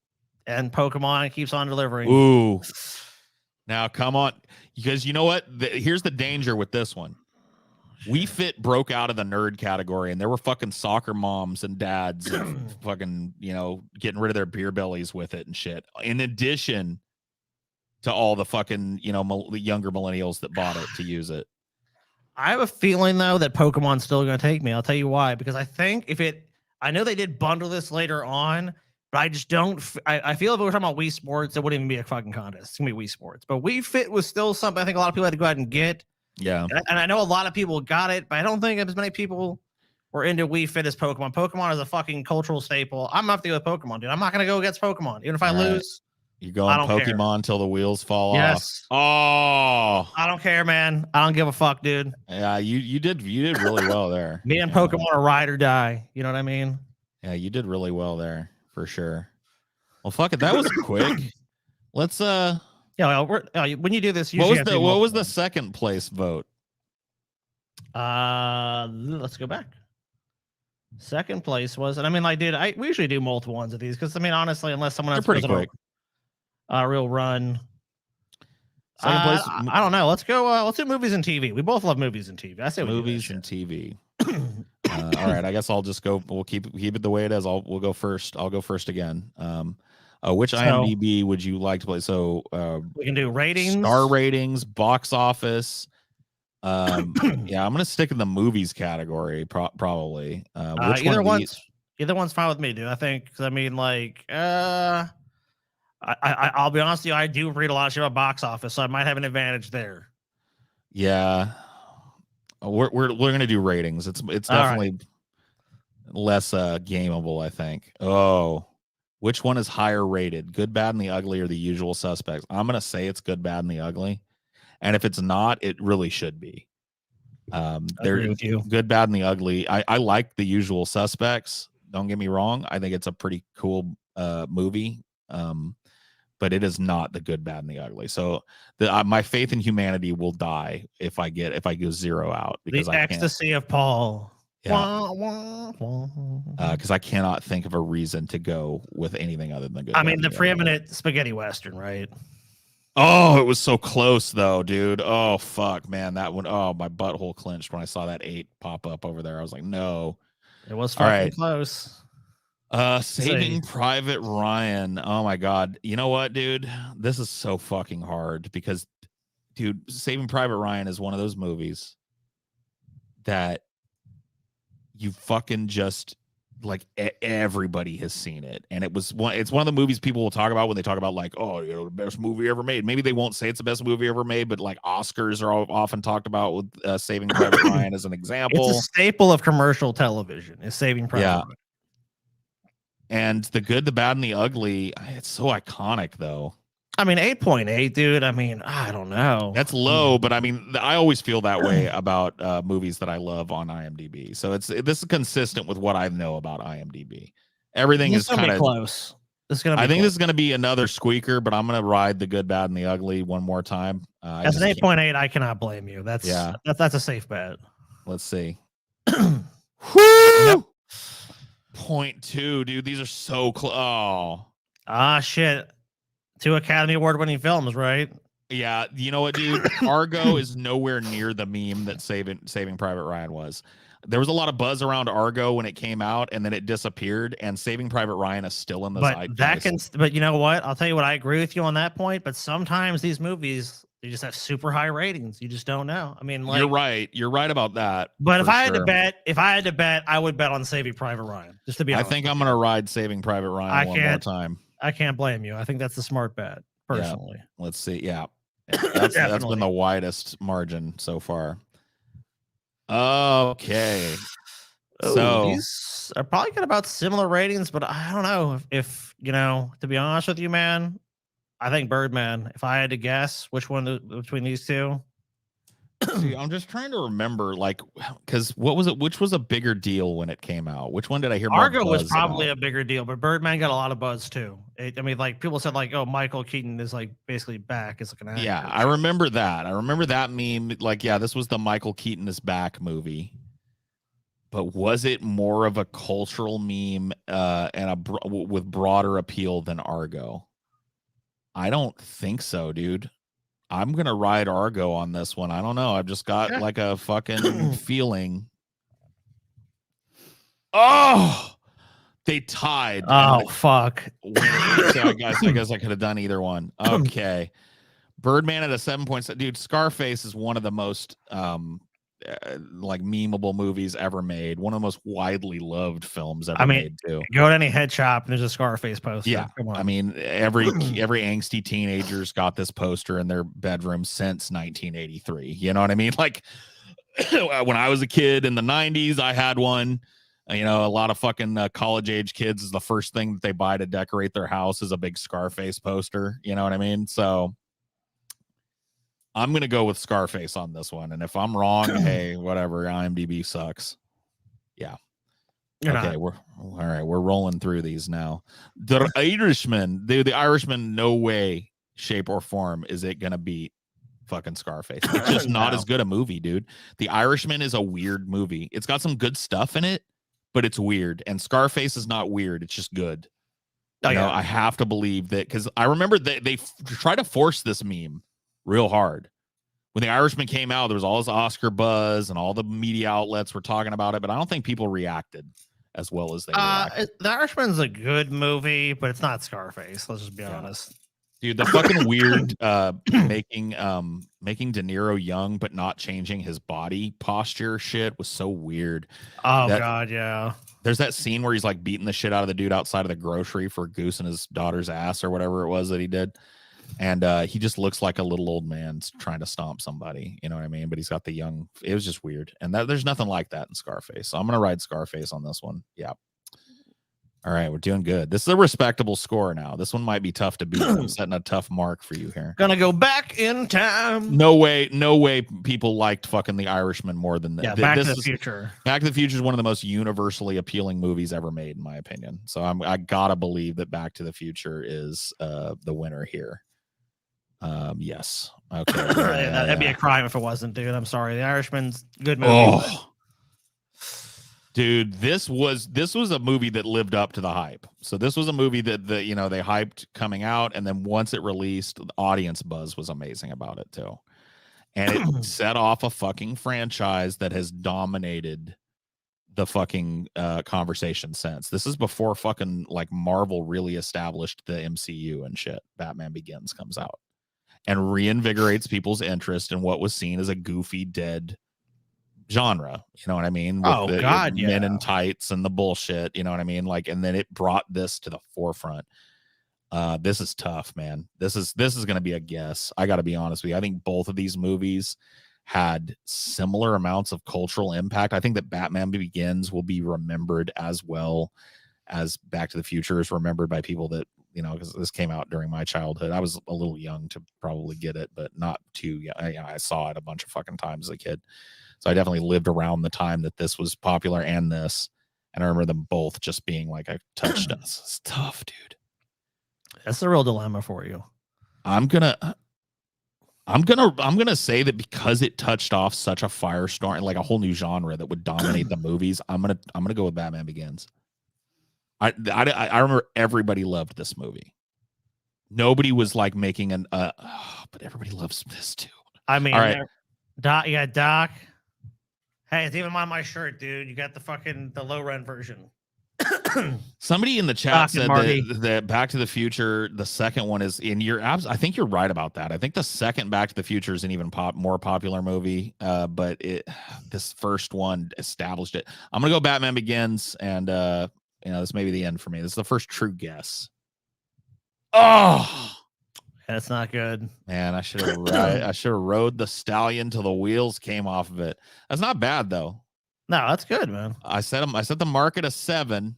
and Pokemon keeps on delivering. Ooh, now come on, because you know what? Here's the danger with this one. Wii Fit broke out of the nerd category, and there were fucking soccer moms and dads and fucking, getting rid of their beer bellies with it and shit. In addition to all the fucking, younger millennials that bought it to use it. I have a feeling, though, that Pokemon's still going to take me. I'll tell you why. Because I think I know they did bundle this later on, but I just don't. I feel if we were talking about Wii Sports, it wouldn't even be a fucking contest. It's going to be Wii Sports. But Wii Fit was still something I think a lot of people had to go out and get. Yeah. And I know a lot of people got it, but I don't think as many people were into Wii Fit as Pokemon. Pokemon is a fucking cultural staple. I'm going to have to go with Pokemon, dude. I'm not going to go against Pokemon. Even if I lose. You're going Pokemon till the wheels fall off. Oh. I don't care, man. I don't give a fuck, dude. Yeah, you did really well there. Me and Pokemon are ride or die. You know what I mean? Yeah, you did really well there, for sure. Well, fuck it. That was quick. Let's when you do this, what was the second place vote? Let's go back. Second place was, and I mean, we usually do multiple ones of these because honestly, unless someone else pretty quick, real run. Second place. I don't know. Let's go. Let's do movies and TV. We both love movies and TV. I say movies and TV. All right. I guess I'll just go. We'll keep it the way it is. We'll go first. I'll go first again. Which IMDb would you like to play? So we can do ratings, star ratings, box office. Yeah, I'm gonna stick in the movies category probably. Which either one's fine with me, dude. I think because I'll be honest with you, I do read a lot of shit about box office, so I might have an advantage there. Yeah, we're gonna do ratings. It's definitely less gameable, I think. Oh. Which one is higher rated? Good, Bad, and the Ugly, or The Usual Suspects? I'm going to say it's Good, Bad, and the Ugly. And if it's not, it really should be. Agree with you. Good, Bad, and the Ugly. I like The Usual Suspects. Don't get me wrong. I think it's a pretty cool movie. But it is not The Good, Bad, and the Ugly. So my faith in humanity will die if I go 0 out. Because the ecstasy of Paul. Yeah. Because I cannot think of a reason to go with anything other than Good. I mean, the preeminent spaghetti western, right? Oh, it was so close though, dude. Oh fuck, man, that one. Oh, my butthole clenched when I saw that 8 pop up over there. I was like, no. It was All fucking right. close. Saving Private Ryan. Oh my god. You know what, dude? This is so fucking hard because, dude, Saving Private Ryan is one of those movies that you fucking just like everybody has seen it, and it's one of the movies people will talk about when they talk about like, oh, you know, the best movie ever made. Maybe they won't say it's the best movie ever made, but like Oscars are often talked about with Saving Private Ryan as an example. It's a staple of commercial television. Is Saving Private Ryan. And The Good, the Bad, and the Ugly. It's so iconic, though. I mean, 8.8, dude. I mean, I don't know. That's low, but I mean, I always feel that way about movies that I love on IMDb. So this is consistent with what I know about IMDb. Everything is kind of close. I think this is going to be another squeaker, but I'm going to ride The Good, Bad, and the Ugly one more time. As an 8.8, I cannot blame you. That's a safe bet. Let's see. Yep. 0.2, dude. These are so close. Oh. Ah, shit. 2 Academy Award winning films, right? Yeah, you know what, dude? Argo is nowhere near the meme that Saving Private Ryan was. There was a lot of buzz around Argo when it came out, and then it disappeared. And Saving Private Ryan is still in the zeitgeist. But you know what? I'll tell you what. I agree with you on that point. But sometimes these movies, they just have super high ratings. You just don't know. I mean, like, you're right. You're right about that. But if I had to bet, I would bet on Saving Private Ryan. Just to be honest. I think I'm gonna ride Saving Private Ryan one more time. I can't blame you. I think that's the smart bet, personally. Yeah. Let's see. Yeah. That's been the widest margin so far. Okay. So these are probably got about similar ratings, but I don't know if you know, to be honest with you, man, I think Birdman, if I had to guess which one between these two. See, I'm just trying to remember, like, because what was it? Which was a bigger deal when it came out? Which one did I hear? Argo was probably a bigger deal, but Birdman got a lot of buzz too. I mean, like people said, like, oh, Michael Keaton is like basically back as like an actor. Yeah, I remember that. I remember that meme. Like, yeah, this was the Michael Keaton is back movie. But was it more of a cultural meme and with broader appeal than Argo? I don't think so, dude. I'm going to ride Argo on this one. I don't know. I've just got like a fucking feeling. Oh, they tied. Oh, fuck. So I guess I could have done either one. Okay. Birdman at a 7.7. Dude, Scarface is one of the most like memeable movies ever made. One of the most widely loved films ever made too. Go to any head shop and there's a Scarface poster. Yeah, come on. I mean, every angsty teenager's got this poster in their bedroom since 1983. You know what I mean? Like when I was a kid in the 90s, I had one. You know, a lot of fucking college age kids is the first thing that they buy to decorate their house is a big Scarface poster. You know what I mean? So I'm going to go with Scarface on this one. And if I'm wrong, hey, whatever. IMDb sucks. Yeah. Okay. We're all right. We're rolling through these now. The Irishman, the Irishman, no way, shape, or form is it going to beat fucking Scarface. It's just not as good a movie, dude. The Irishman is a weird movie. It's got some good stuff in it, but it's weird. And Scarface is not weird. It's just good. You know, I have to believe that because I remember they try to force this meme real hard. When The Irishman came out, there was all this Oscar buzz and all the media outlets were talking about it, but I don't think people reacted as well as they reacted. The Irishman's a good movie, but it's not Scarface. Let's just be honest. Dude, the fucking weird making De Niro young but not changing his body posture shit was so weird. Oh, God, yeah. There's that scene where he's like beating the shit out of the dude outside of the grocery for goosing his daughter's ass or whatever it was that he did. And he just looks like a little old man trying to stomp somebody. You know what I mean? But he's got the young. It was just weird. And there's nothing like that in Scarface. So I'm going to ride Scarface on this one. Yeah. All right. We're doing good. This is a respectable score now. This one might be tough to beat. I'm setting a tough mark for you here. Gonna go back in time. No way people liked fucking The Irishman more than this. Yeah, Back to the Future. Back to the Future is one of the most universally appealing movies ever made, in my opinion. So I gotta believe that Back to the Future is the winner here. Yes. Okay. That'd be a crime if it wasn't, dude. I'm sorry. The Irishman's a good movie. Dude, this was a movie that lived up to the hype. So this was a movie that they hyped coming out, and then once it released, the audience buzz was amazing about it too. And it set off a fucking franchise that has dominated the fucking conversation since. This is before fucking like Marvel really established the MCU and shit. Batman Begins comes out and reinvigorates people's interest in what was seen as a goofy, dead genre, you know what I mean? With the men in tights and the bullshit, you know what I mean? Like, and then it brought this to the forefront. This is tough, man. This is going to be a guess. I got to be honest with you. I think both of these movies had similar amounts of cultural impact. I think that Batman Begins will be remembered as well as Back to the Future is remembered by people that, because this came out during my childhood. I was a little young to probably get it, but not too young. I saw it a bunch of fucking times as a kid. So I definitely lived around the time that this was popular and this. And I remember them both just being like, I touched us. It's tough, dude. That's a real dilemma for you. I'm gonna say that because it touched off such a firestorm, like a whole new genre that would dominate the movies, I'm gonna go with Batman Begins. I remember everybody loved this movie. Nobody was like making but everybody loves this too. I mean, all right. Doc, you got Doc. Hey, it's even on my shirt, dude. You got the low rent version. Somebody in the chat said that Back to the Future, the second one is in your abs. I think you're right about that. I think the second Back to the Future is an even more popular movie, but this first one established it. I'm gonna go Batman Begins, and this may be the end for me. This is the first true guess. Oh, that's not good, man. I should have rode the stallion till the wheels came off of it. That's not bad though. No, that's good, man. I set the market at 7.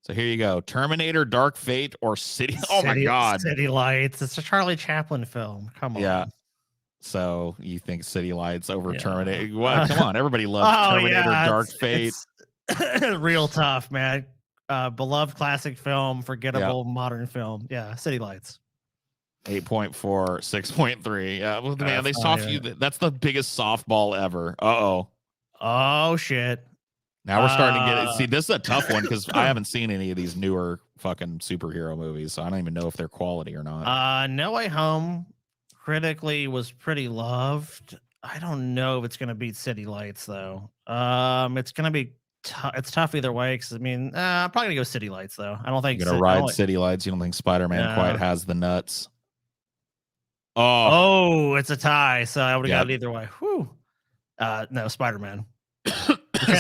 So here you go. Terminator, Dark Fate, or City. Oh my God. City Lights. It's a Charlie Chaplin film. Come on. Yeah. So you think City Lights over Terminator? Well, come on. Everybody loves Terminator, Dark Fate. It's real tough, man. Beloved classic film, forgettable modern film. Yeah. City Lights. 8.4, 6.3. Yeah. Well, man, they soft you. That's the biggest softball ever. Oh shit. Now we're starting to get it. See, this is a tough one because I haven't seen any of these newer fucking superhero movies, so I don't even know if they're quality or not. No Way Home critically was pretty loved. I don't know if it's gonna beat City Lights though. It's gonna be it's tough either way because I'm probably gonna go City Lights though. I don't think you're gonna ride City Lights. You don't think Spider-Man quite has the nuts? Oh, it's a tie. So I would have got it either way. Whew. No, Spider-Man.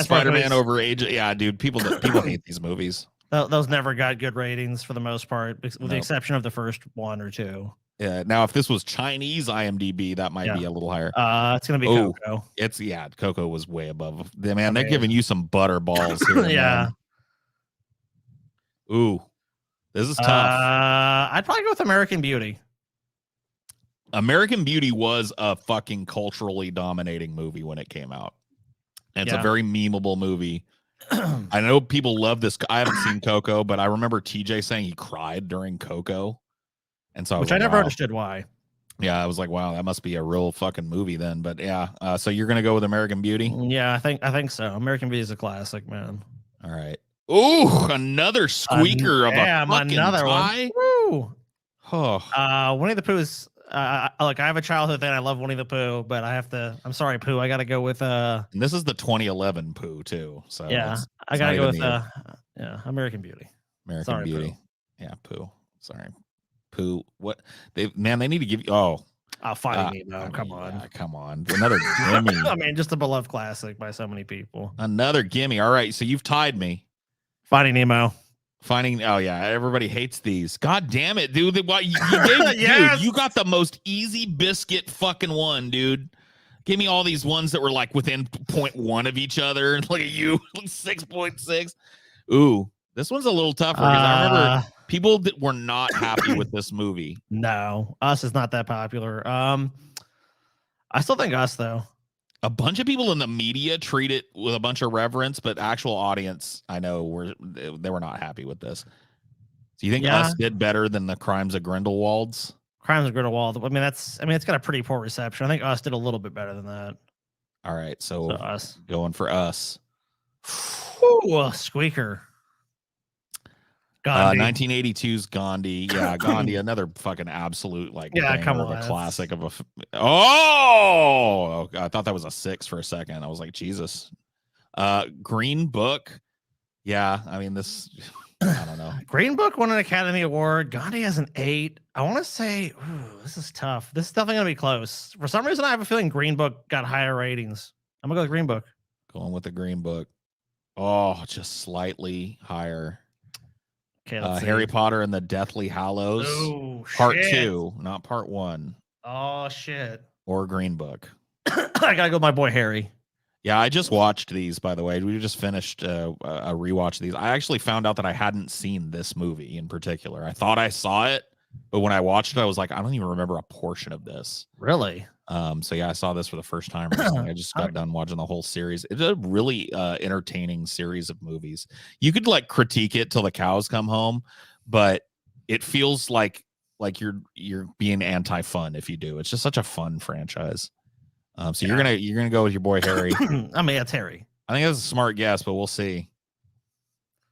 Spider-Man over Age. Yeah, dude. People hate these movies. Those never got good ratings for the most part, with the exception of the first one or two. Yeah. Now, if this was Chinese IMDb, that might be a little higher. It's gonna be Coco. Coco was way above. Man, they're giving you some butter balls here. Yeah. Man. Ooh, this is tough. I'd probably go with American Beauty. American Beauty was a fucking culturally dominating movie when it came out. And it's a very memeable movie. I know people love this. I haven't seen Coco, but I remember TJ saying he cried during Coco. And so I never understood why. Yeah, I was like, wow, that must be a real fucking movie then. But yeah, so you're gonna go with American Beauty? Yeah, I think so. American Beauty is a classic, man. All right. Ooh, another squeaker of a fucking tie. Woo. Winnie the Pooh is look, I have a childhood thing. I love Winnie the Pooh, but I'm sorry, Pooh. I gotta go with And this is the 2011 Pooh too. So yeah, I gotta go with American Beauty. American Beauty. Pooh. Yeah, Pooh. Sorry, Pooh. What they need to give you? Finding Nemo. Come on. Yeah, come on. Another gimme. I mean, just a beloved classic by so many people. Another gimme. All right, so you've tied me. Finding Nemo. Everybody hates these. God damn it, dude. You gave, dude, you got the most easy biscuit fucking one, dude. Give me all these ones that were like within 0.1 of each other. Look at you, 6.6. Ooh, this one's a little tougher because I remember people that were not happy with this movie. No, Us is not that popular. I still think Us though. A bunch of people in the media treat it with a bunch of reverence, but actual audience, I know, they were not happy with this. Do you think Us did better than The Crimes of Grindelwald's? Crimes of Grindelwald. It's got a pretty poor reception. I think Us did a little bit better than that. All right, so Us going for Us. Ooh, squeaker. Gandhi. 1982's Gandhi. Yeah, Gandhi, another fucking absolute like come of on, a classic of a. Oh, I thought that was a 6 for a second. I was like, Jesus. Green Book. Yeah, I mean this. I don't know. Green Book won an Academy Award. Gandhi has an 8. I want to say, this is tough. This is definitely gonna be close. For some reason, I have a feeling Green Book got higher ratings. I'm gonna go with Green Book. Going with the Green Book. Oh, just slightly higher. Okay, Harry Potter and the Deathly Hallows. Oh, part shit. 2, not part 1. Oh shit. Or Green Book. I gotta go with my boy Harry. Yeah, I just watched these, by the way. We just finished a rewatch of these. I actually found out that I hadn't seen this movie in particular. I thought I saw it, but when I watched it, I was like, I don't even remember a portion of this. Really? So yeah, I saw this for the first time recently. I just got done watching the whole series. It's a really entertaining series of movies. You could like critique it till the cows come home, but it feels like you're being anti-fun if you do. It's just such a fun franchise. So you're gonna go with your boy Harry. I mean, it's Harry. I think that's a smart guess, but we'll see.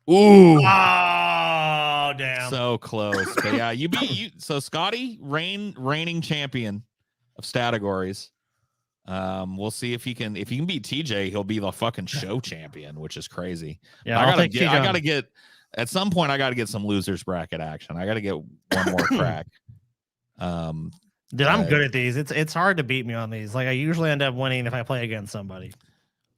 Ooh, oh damn! So close. But yeah, you beat you. So Scotty, reigning champion of Stattogories. We'll see if he can beat TJ. He'll be the fucking show champion, which is crazy. Yeah, I gotta get at some point. I gotta get some losers bracket action. I gotta get one more crack. Dude, I'm good at these. It's hard to beat me on these. Like I usually end up winning if I play against somebody.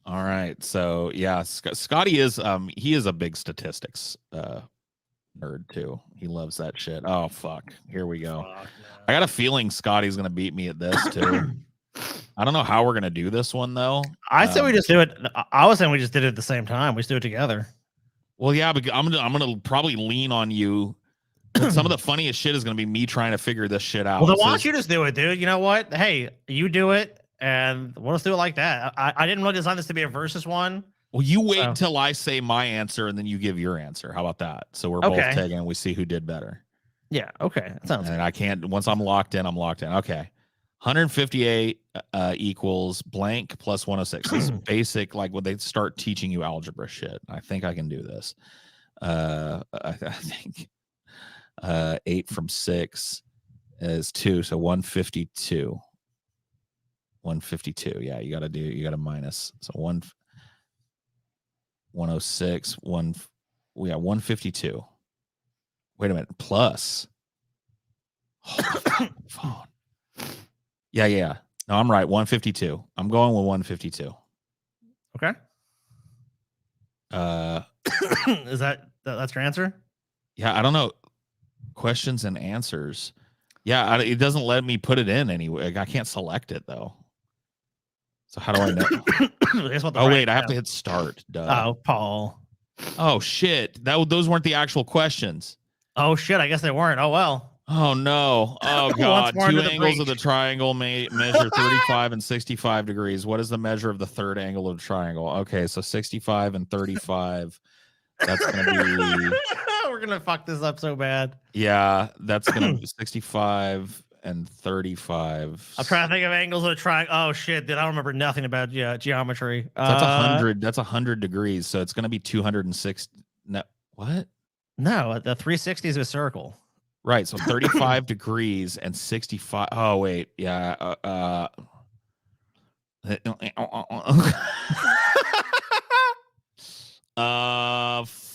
All right, so yeah, Scotty is he is a big statistics nerd too. He loves that shit. Oh fuck, here we go. Fuck, I got a feeling Scotty's gonna beat me at this too. I don't know how we're gonna do this one though. I say we just do it. I was saying we just did it at the same time. We just do it together. Well, yeah, but I'm gonna probably lean on you. Some of the funniest shit is going to be me trying to figure this shit out. Well, then why don't you just do it, dude? You know what? Hey, you do it, and we'll just do it like that. I didn't really design this to be a versus one. Well, you wait until I say my answer, and then you give your answer. How about that? So we're both taking, and we see who did better. Yeah, okay. That sounds good. I can't, once I'm locked in, I'm locked in. Okay. 158 equals blank plus 106. This is basic, like when they start teaching you algebra shit. I think I can do this. I think... 8 from 6 is 2, so 152. 152. Yeah, you got to minus. So 106, 152. Wait a minute, plus. Phone. Yeah. No, I'm right. 152. I'm going with 152. Okay. Is that's your answer? Yeah, I don't know. Questions and answers. Yeah, it doesn't let me put it in anyway. I can't select it though. So how do I know? Wait, I have to hit start. Duh. Oh, Paul. Oh shit! Those weren't the actual questions. Oh shit! I guess they weren't. Oh well. Oh no! Oh god! 2 angles of the triangle measure 35 and 65 degrees. What is the measure of the third angle of the triangle? Okay, so 65 and 35. That's gonna be. We're gonna fuck this up so bad. Yeah, that's gonna be 65 and 35. I'm trying to think of angles of a triangle. Oh shit, dude! I don't remember nothing about geometry. That's 100. That's 100 degrees. So it's gonna be 206. No, what? No, the 360 is a circle. Right. So 35 degrees and 65. Oh wait, yeah.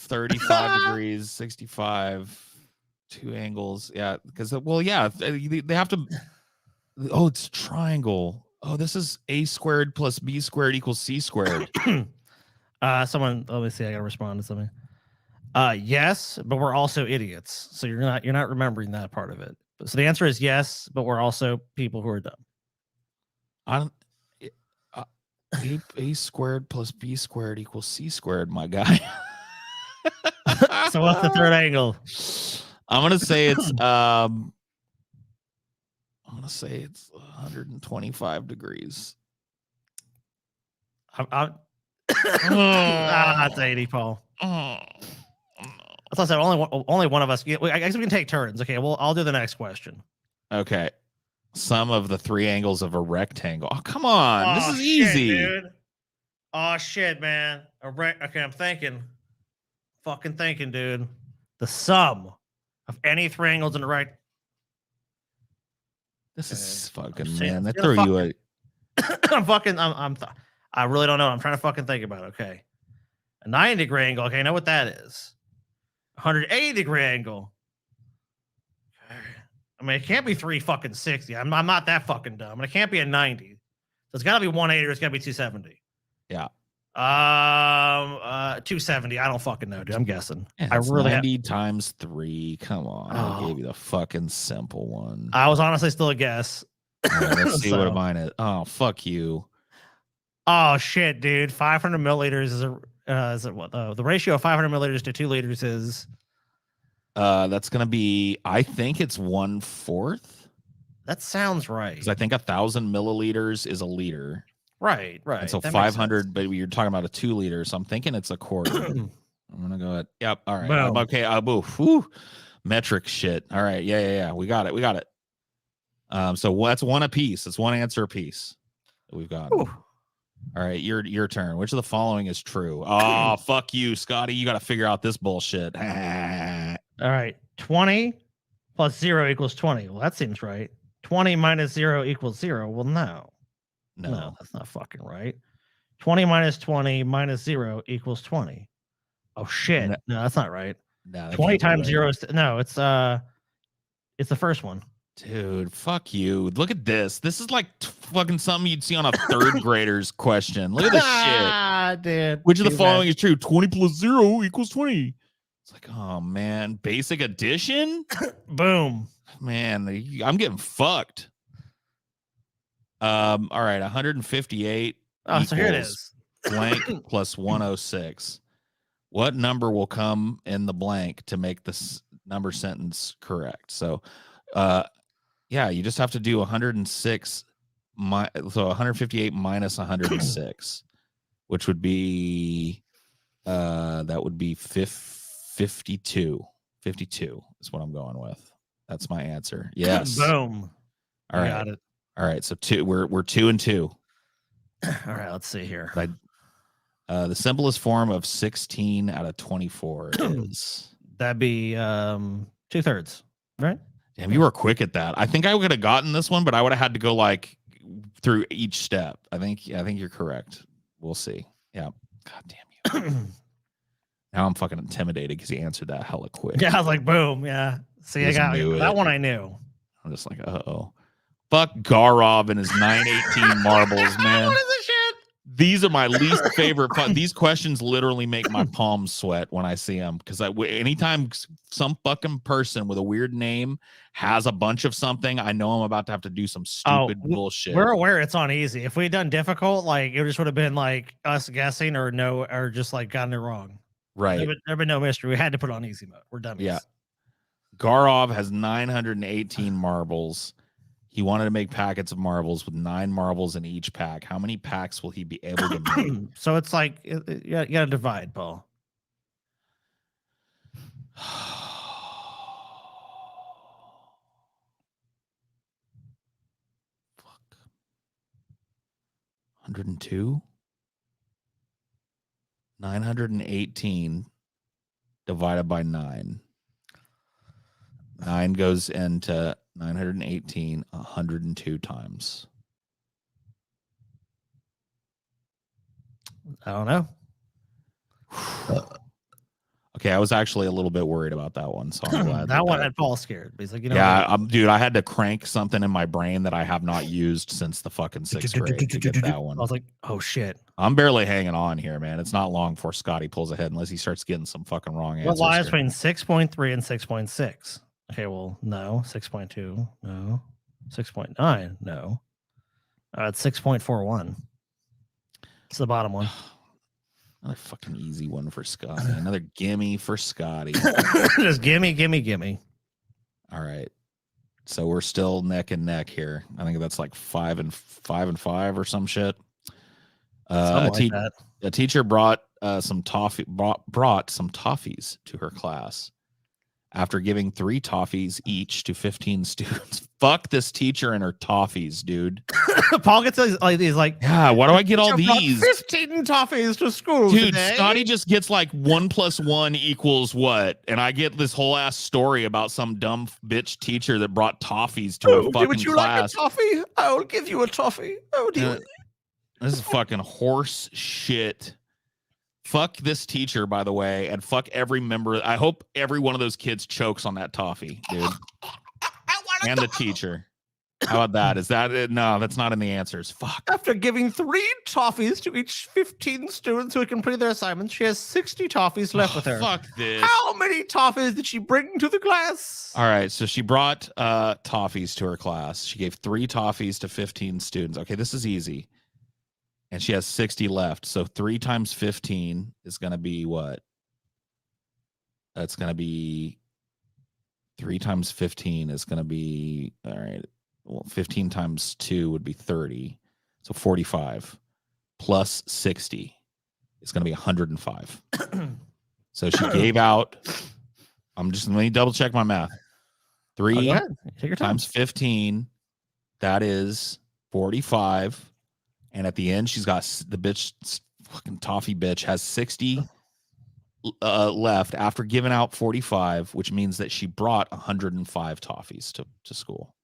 35 degrees, 65, 2 angles. Yeah, because they have to. Oh, it's triangle. Oh, this is a squared plus b squared equals c squared. Someone, let me see. I gotta respond to something. Yes, but we're also idiots. So you're not remembering that part of it. So the answer is yes, but we're also people who are dumb. I don't. A squared plus b squared equals c squared, my guy. So what's the third angle? I'm gonna say it's 125 degrees. That's 80, Paul. That's what I said. Only one of us. I guess we can take turns. Okay, well, I'll do the next question. Okay. Sum of the 3 angles of a rectangle. Oh, come on. This is easy. Dude. Oh shit, man. Okay, I'm thinking. Fucking thinking, dude. The sum of any three angles in the right. This is I'm fucking saying- man. I'm They gonna throw you a. I really don't know. I'm trying to fucking think about it. Okay. A 90-degree angle. Okay, I know what that is. 180-degree angle. I mean, it can't be 360. I'm not that fucking dumb. And it can't be a 90. So it's gotta be 180 or it's gotta be 270. Yeah. 270. I don't fucking know, dude. I'm guessing. Yeah, I really 90 times 3. Come on. I gave you the fucking simple one. I was honestly still a guess. Right, let's see what mine is. Oh, fuck you. Oh shit, dude. 500 milliliters is it what the ratio of 500 milliliters to 2 liters is That's gonna be, I think it's 1/4. that sounds right. Because I think 1,000 milliliters is a liter. Right. And so 500, but you're talking about a 2 liter, so I'm thinking it's a quarter. I'm gonna go ahead. Yep. All right. Boom. Okay. Whew. Metric shit. All right. Yeah. We got it. So that's one apiece. It's one answer apiece that we've got. All right, your turn. Which of the following is true? Oh, fuck you, Scotty. You got to figure out this bullshit. All right. 20 plus 0 equals 20. Well, that seems right. 20 minus 0 equals 0. Well, no, that's not fucking right. 20 minus 20 minus 0 equals 20. Oh shit. No, that's not right. No, 20 times 0 is no, it's the first one. Dude, fuck you. Look at this. This is like fucking something you'd see on a third grader's question. Look at this shit. Dude. Which of the following is true? 20 plus 0 equals 20. It's like, oh man, basic addition? Boom. Man, I'm getting fucked. All right, 158. Oh, so here it is. Blank plus 106. What number will come in the blank to make this number sentence correct? So, yeah, you just have to do 106. So 158 minus 106, which would be that would be 52. 52 is what I'm going with. That's my answer. Yes. Boom. All right. Got it. All right. So we're 2 and 2. All right. Let's see here. The simplest form of 16 out of 24 is that'd be 2/3, right? Damn, you were quick at that. I think I would have gotten this one, but I would have had to go like through each step. I think you're correct. We'll see. Yeah. God damn you. Now I'm fucking intimidated because he answered that hella quick. Yeah, I was like, boom. Yeah. See, I got that one. I knew. I'm just like, uh-oh. Fuck Garov and his 918 marbles, man. What is this shit? These are my least favorite. These questions literally make my palms sweat when I see them. Because anytime some fucking person with a weird name has a bunch of something, I know I'm about to have to do some stupid bullshit. We're aware it's on easy. If we'd done difficult, like it just would have been like us guessing or just like gotten it wrong. Right. There'd been no mystery. We had to put it on easy mode. We're dummies. Yeah. Garov has 918 marbles. He wanted to make packets of marbles with 9 marbles in each pack. How many packs will he be able to make? So it's like you got to divide, Paul. Fuck. 102? 918 divided by 9. 9 goes into 918 102 times. I don't know. Okay, I was actually a little bit worried about that one, so I'm glad that one had Paul scared. He's like, yeah, dude, I had to crank something in my brain that I have not used since the fucking 6th grade to get that one. I was like, oh shit. I'm barely hanging on here, man. It's not long before Scotty pulls ahead unless he starts getting some fucking wrong answers. What lies between 6.3 and 6.6? Okay, well, no. 6.2, no. 6.9, no. It's 6.41. It's the bottom one. Another fucking easy one for Scotty. Another gimme for Scotty. Just gimme. All right. So we're still neck and neck here. I think that's like 5 and 5 or some shit. A teacher brought some toffees to her class. after giving 3 toffees each to 15 students. Fuck this teacher and her toffees, dude. Paul gets he's like, yeah, why do I get all these? 15 toffees to school, dude. today. Scotty just gets like 1 + 1 = what? And I get this whole ass story about some dumb bitch teacher that brought toffees to her fucking would you class. like a toffee? I will give you a toffee. Oh, dear. This is fucking horse shit. Fuck this teacher, by the way, and fuck every member. I hope every one of those kids chokes on that toffee, dude. And the teacher. How about that? Is that it? No, that's not in the answers. Fuck. After giving 3 toffees to each 15 students who had completed their assignments, she has 60 toffees left with her. Fuck this. How many toffees did she bring to the class? All right, so she brought toffees to her class. She gave 3 toffees to 15 students. Okay, this is easy. And she has 60 left. So 3 times 15 is going to be what? That's going to be 3 times 15 is going to be, all right. Well, 15 times 2 would be 30. So 45 plus 60 is going to be 105. So she gave out, let me double check my math. 3 times 15, that is 45. And at the end, she's got the bitch, fucking toffee bitch, has 60 left after giving out 45, which means that she brought 105 toffees to school.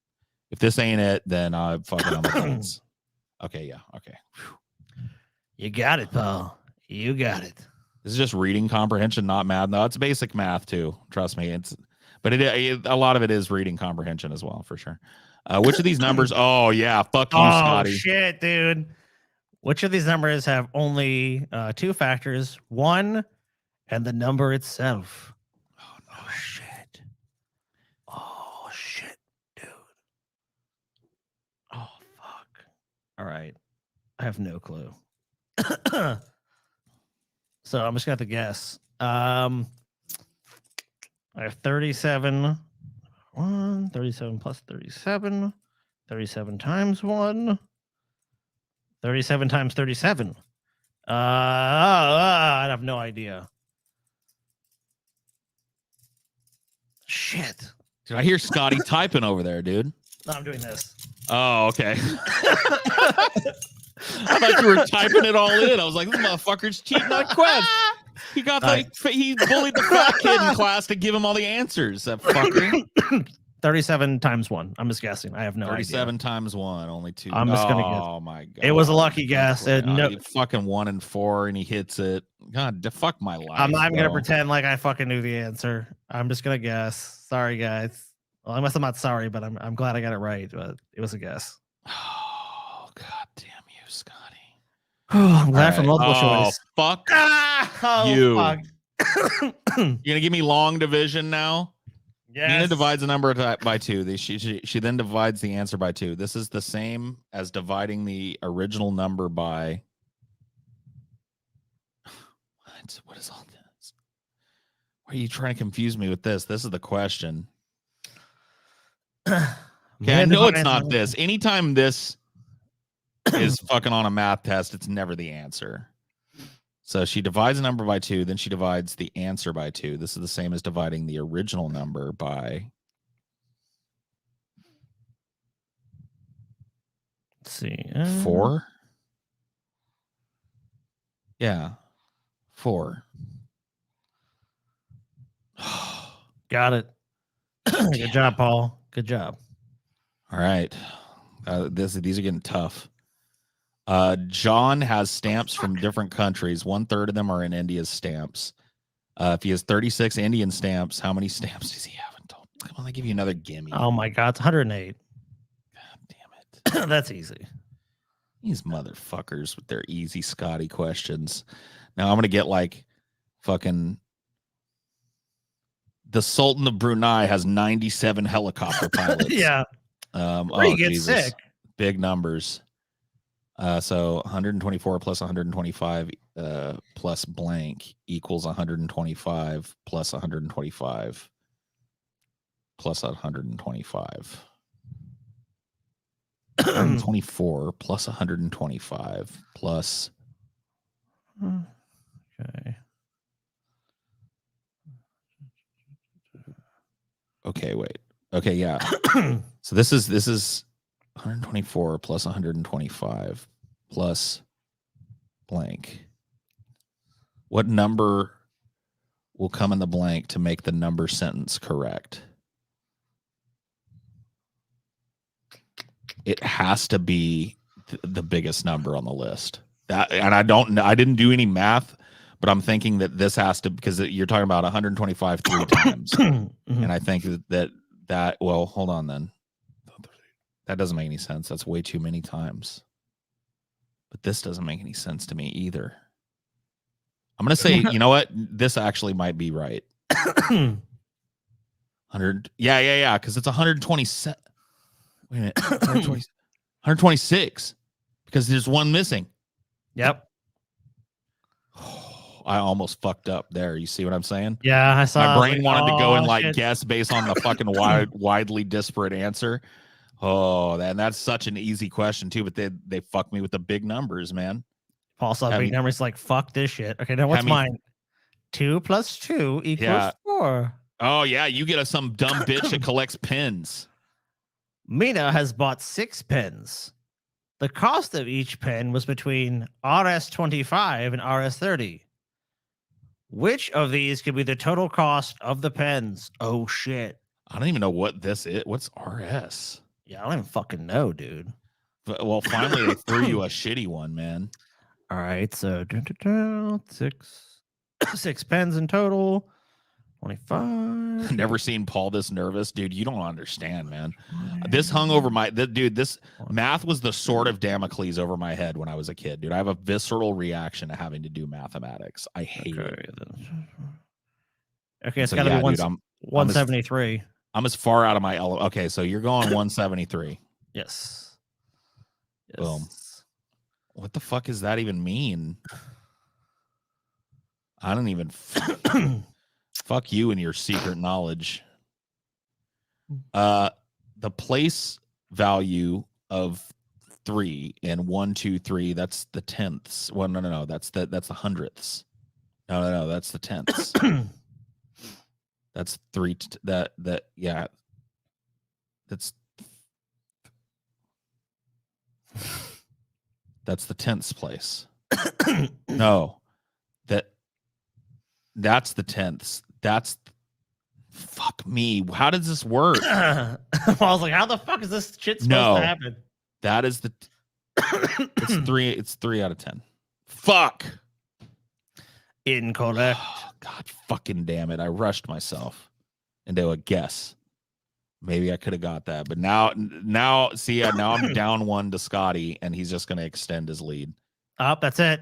If this ain't it, then I'm fucking on the fence. Okay, yeah, okay. Whew. You got it, Paul. You got it. This is just reading comprehension, not math. No, it's basic math too. Trust me. But a lot of it is reading comprehension as well, for sure. Which of these numbers? Oh yeah, fuck you, Scotty. Oh shit, dude. Which of these numbers have only 2 factors? 1 and the number itself. Oh no, shit. Oh shit, dude. Oh fuck. All right. I have no clue. So I'm just gonna have to guess. I have 37. 37 plus 37. 37 times 1. 37 times 37. I have no idea. Shit. Did I hear Scotty typing over there, dude? No, I'm doing this. Oh, okay. I thought you were typing it all in. I was like, this motherfucker's cheating on Quest. He got he bullied the fat kid in class to give him all the answers. That fucker. 37 times 1. I'm just guessing. I have no 37 idea. times 1, only 2. I'm just gonna guess. Oh my god. It was a lucky guess. No, fucking 1 and 4, and he hits it. God, fuck my life. I'm not even gonna pretend like I fucking knew the answer. I'm just gonna guess. Sorry, guys. Well, I'm not sorry, but I'm glad I got it right. But it was a guess. Oh god damn you, Scotty. I'm glad for multiple choice. Fuck you. Fuck. You're gonna give me long division now? Yes. Nina divides a number by 2. She then divides the answer by 2. This is the same as dividing the original number by. What is all this? Why are you trying to confuse me with this? This is the question. Okay, I know it's not this. Anytime this is fucking on a math test, it's never the answer. So she divides a number by 2, then she divides the answer by 2. This is the same as dividing the original number by. Let's see. 4? Yeah. 4. Got it. Good job, Paul. Good job. All right. These are getting tough. John has stamps from different countries. 1/3 of them are in India's stamps. If he has 36 Indian stamps, how many stamps does he have? Come on, I give you another gimme. Oh my god, it's 108. God damn it. That's easy. These motherfuckers with their easy Scotty questions. Now I'm gonna get like fucking the Sultan of Brunei has 97 helicopter pilots. Yeah. You get sick. Big numbers. So 124 plus 125 plus blank equals 125 plus 125 plus 125. 124 plus 125 plus. Okay. Okay, wait. Okay, yeah. So this is 124 plus 125 plus blank. What number will come in the blank to make the number sentence correct? It has to be the biggest number on the list. And I didn't do any math, but I'm thinking that this has to, because you're talking about 125 3 times. And I think that well, hold on then. That doesn't make any sense. That's way too many times. But this doesn't make any sense to me either. I'm going to say, you know what? This actually might be right. 100. Yeah. Because it's 127. Wait a minute. 126. Because there's one missing. Yep. I almost fucked up there. You see what I'm saying? Yeah, I saw. My brain wanted to go and like shit. guess based on the fucking widely disparate answer. Oh, that's such an easy question too. But they fucked me with the big numbers, man. Paul saw big numbers like fuck this shit. Okay, now what's mine? 2 plus 2 equals 4. Oh yeah, you get some dumb bitch that collects pins. Mina has bought 6 pens. The cost of each pen was between RS25 and RS30. Which of these could be the total cost of the pens? Oh shit. I don't even know what this is. What's RS? Yeah, I don't even fucking know, dude. But, well, finally they threw you a shitty one, man. All right, so 6 pens in total. 25. Never seen Paul this nervous, dude. You don't understand, man. This hung over this math was the sword of Damocles over my head when I was a kid, dude. I have a visceral reaction to having to do mathematics. I hate it. Okay, it's got to be 173. I'm as far out of my element. Okay, so you're going 173. Yes. Boom. What the fuck does that even mean? I don't even. Fuck you and your secret knowledge. The place value of 3 and 1, 2, 3. That's the tenths. Well, no. That's the hundredths. No. That's the tenths. That's 3. Yeah. That's the tenths place. No, that's the tenths. That's fuck me. How does this work? I was like, how the fuck is this shit supposed to happen? That is it's 3. It's 3 out of 10. Fuck. Incorrect. Oh, God fucking damn it. I rushed myself into a guess. Maybe I could have got that. But now I'm down 1 to Scotty, and he's just going to extend his lead. Oh, that's it.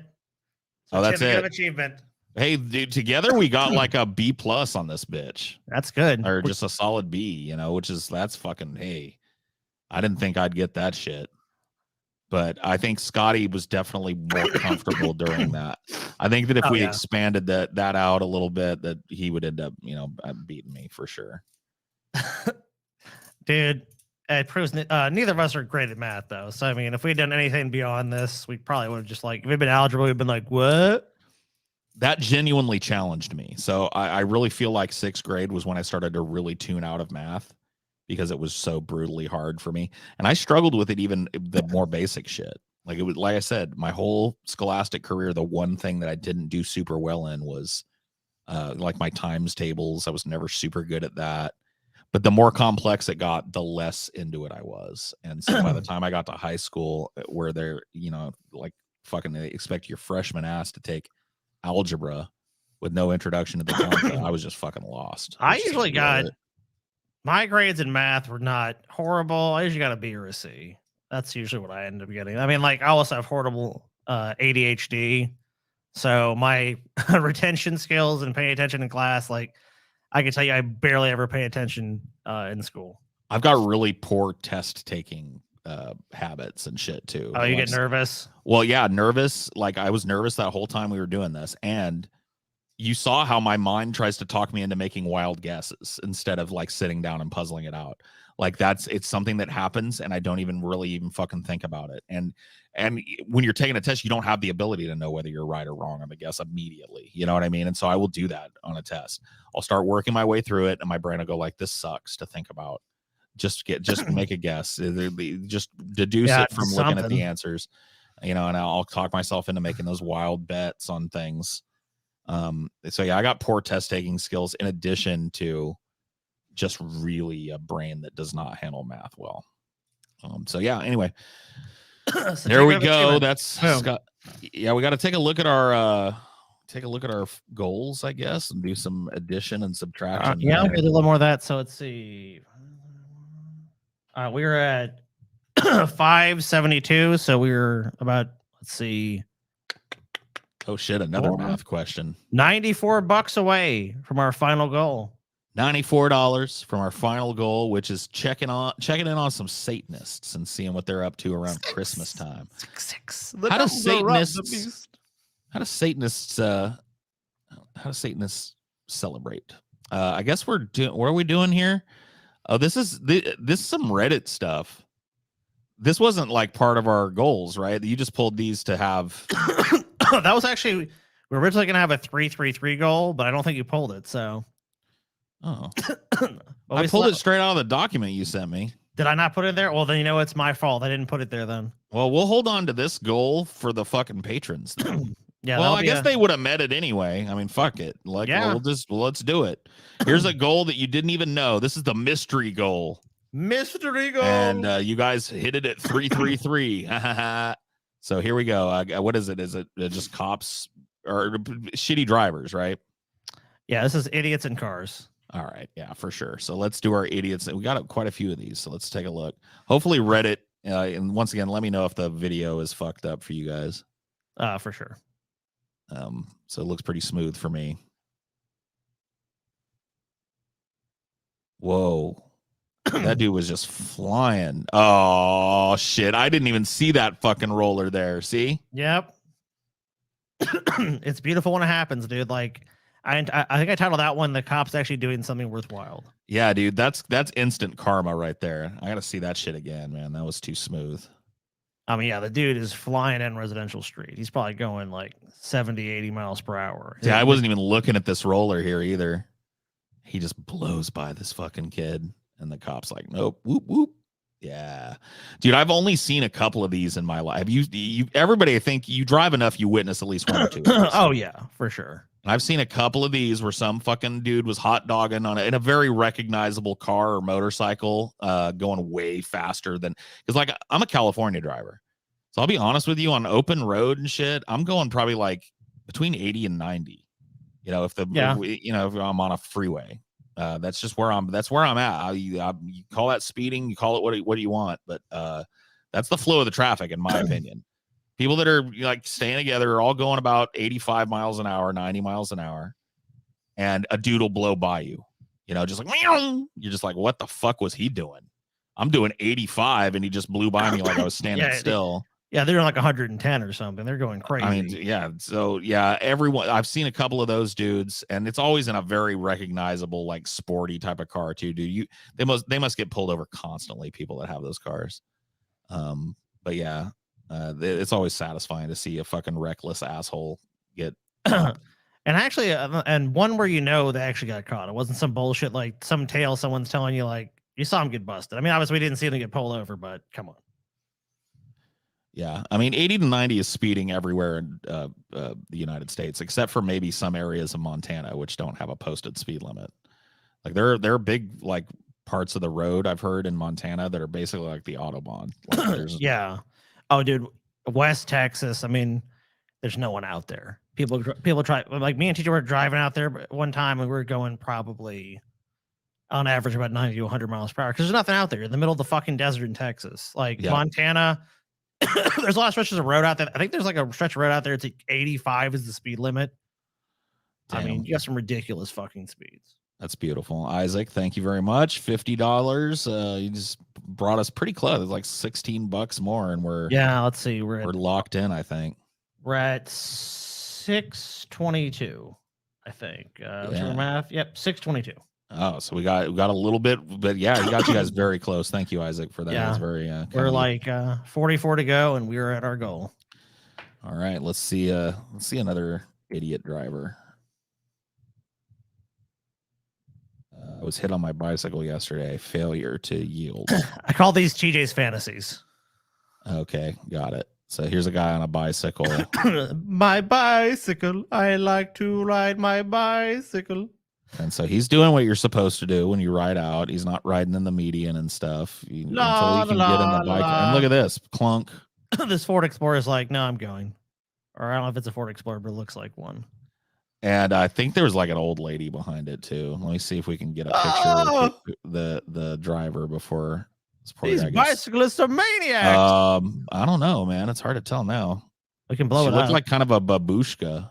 So that's it. Achievement. Hey, dude, together we got like a B+ on this bitch. That's good. Or just a solid B, that's fucking, hey, I didn't think I'd get that shit. But I think Scotty was definitely more comfortable during that. I think that if we expanded that out a little bit, that he would end up, beating me for sure. Dude, it proves neither of us are great at math, though. So, I mean, if we'd done anything beyond this, we probably would have just if we'd been algebra, we'd been like, what? That genuinely challenged me. So I really feel like 6th grade was when I started to really tune out of math because it was so brutally hard for me. And I struggled with it even the more basic shit. Like it was, like I said, my whole scholastic career, the one thing that I didn't do super well in was like my times tables. I was never super good at that. But the more complex it got, the less into it I was. And so by the time I got to high school, where they're, like fucking they expect your freshman ass to take algebra with no introduction to the concept, I was just fucking lost. I usually got my grades in math were not horrible. I usually got a B or a C. That's usually what I end up getting. I mean, I also have horrible ADHD, so my retention skills and paying attention in class, I can tell you, I barely ever pay attention in school. I've got really poor test taking habits and shit too. Oh, you get nervous? Well, yeah, nervous. Like I was nervous that whole time we were doing this, and you saw how my mind tries to talk me into making wild guesses instead of sitting down and puzzling it out. Like it's something that happens, and I don't even fucking think about it. And when you're taking a test, you don't have the ability to know whether you're right or wrong on the guess immediately. You know what I mean? And so I will do that on a test. I'll start working my way through it, and my brain will go like, "This sucks to think about." Just make a guess. Just deduce it from looking at the answers, and I'll talk myself into making those wild bets on things. So yeah, I got poor test taking skills in addition to just really a brain that does not handle math well. So yeah, anyway, so there we go. That's Scott. Yeah, we got to take a look at our goals, I guess, and do some addition and subtraction. Yeah, we'll do a little more of that. So let's see. We were at 572, so we were about, let's see. Oh shit, another math question. $94 away from our final goal. $94 from our final goal, which is checking in on some Satanists and seeing what they're up to around Christmas time. How do Satanists celebrate? I guess what are we doing here? Oh, this is some Reddit stuff. This wasn't like part of our goals, right? You just pulled these to have. That was actually, we were originally going to have a 333 goal, but I don't think you pulled it. So. Oh, I pulled it straight out of the document you sent me. Did I not put it there? Well, then it's my fault. I didn't put it there then. Well, we'll hold on to this goal for the fucking patrons. Yeah. Well, I guess they would have met it anyway. I mean, fuck it. Like, yeah. Let's do it. Here's a goal that you didn't even know. This is the mystery goal. Mystery goal. And you guys hit it at 333. So here we go. What is it? Is it just cops or shitty drivers, right? Yeah, this is idiots in cars. All right. Yeah, for sure. So let's do our idiots. We got quite a few of these. So let's take a look. Hopefully Reddit. And once again, let me know if the video is fucked up for you guys. For sure. So it looks pretty smooth for me. Whoa. That dude was just flying. Oh, shit. I didn't even see that fucking roller there. See? Yep. It's beautiful when it happens, dude. Like, I think I titled that one, "The Cops Actually Doing Something Worthwhile." Yeah, dude, that's instant karma right there. I gotta see that shit again, man. That was too smooth. I mean, yeah, the dude is flying in residential street. He's probably going like 70, 80 miles per hour. Yeah, I wasn't even looking at this roller here either. He just blows by this fucking kid, and the cop's like, "Nope, whoop whoop." Yeah, dude, I've only seen a couple of these in my life. You everybody, I think you drive enough, you witness at least one or two. Oh yeah, for sure. I've seen a couple of these where some fucking dude was hot dogging in a very recognizable car or motorcycle, going way faster than, because like I'm a California driver. So I'll be honest with you, on open road and shit, I'm going probably like between 80 and 90. If I'm on a freeway, that's just where I'm at. You call that speeding, you call it what do you want, but that's the flow of the traffic, in my opinion. People that are like staying together are all going about 85 miles an hour, 90 miles an hour, and a dude will blow by you, just like, meow. You're just like, what the fuck was he doing? I'm doing 85 and he just blew by me like I was standing still. Yeah, they're like 110 or something. They're going crazy. I mean, yeah. So yeah, I've seen a couple of those dudes, and it's always in a very recognizable, like sporty type of car too, dude. They must get pulled over constantly, people that have those cars. But yeah. It's always satisfying to see a fucking reckless asshole get. And actually, and one where they actually got caught. It wasn't some bullshit like some tale someone's telling you, like you saw him get busted. I mean, obviously we didn't see them get pulled over, but come on. Yeah, I mean, 80 to 90 is speeding everywhere in the United States, except for maybe some areas of Montana which don't have a posted speed limit. Like there are big like parts of the road I've heard in Montana that are basically like the Autobahn. Like, yeah. Oh, dude, West Texas. I mean, there's no one out there. People try, like me and teacher were driving out there one time, and we were going probably on average about 90 to 100 miles per hour because there's nothing out there in the middle of the fucking desert in Texas. Like Montana, there's a lot of stretches of road out there. I think there's like a stretch of road out there. It's like 85 is the speed limit. Damn. I mean, you got some ridiculous fucking speeds. That's beautiful. Isaac, thank you very much. $50. You just brought us pretty close. It's like $16 more, and let's see. We're locked in, I think. We're at 622, I think. Math. Yep, 622. Oh, so we got a little bit, but yeah, he got you guys very close. Thank you, Isaac, for that. Yeah. It was very We're like 44 to go, and we're at our goal. All right, let's see another idiot driver. I was hit on my bicycle yesterday. Failure to yield. I call these TJ's fantasies. Okay, got it. So here's a guy on a bicycle. My bicycle. I like to ride my bicycle. And so he's doing what you're supposed to do when you ride out. He's not riding in the median and stuff until he can get in the bike. And look at this clunk. This Ford Explorer is like, no, I'm going. Or I don't know if it's a Ford Explorer, but it looks like one. And I think there was like an old lady behind it too. Let me see if we can get a picture of the driver before this poor These guy gets... bicyclists are maniacs. I don't know, man. It's hard to tell now. We can blow she it looked up. like kind of a babushka,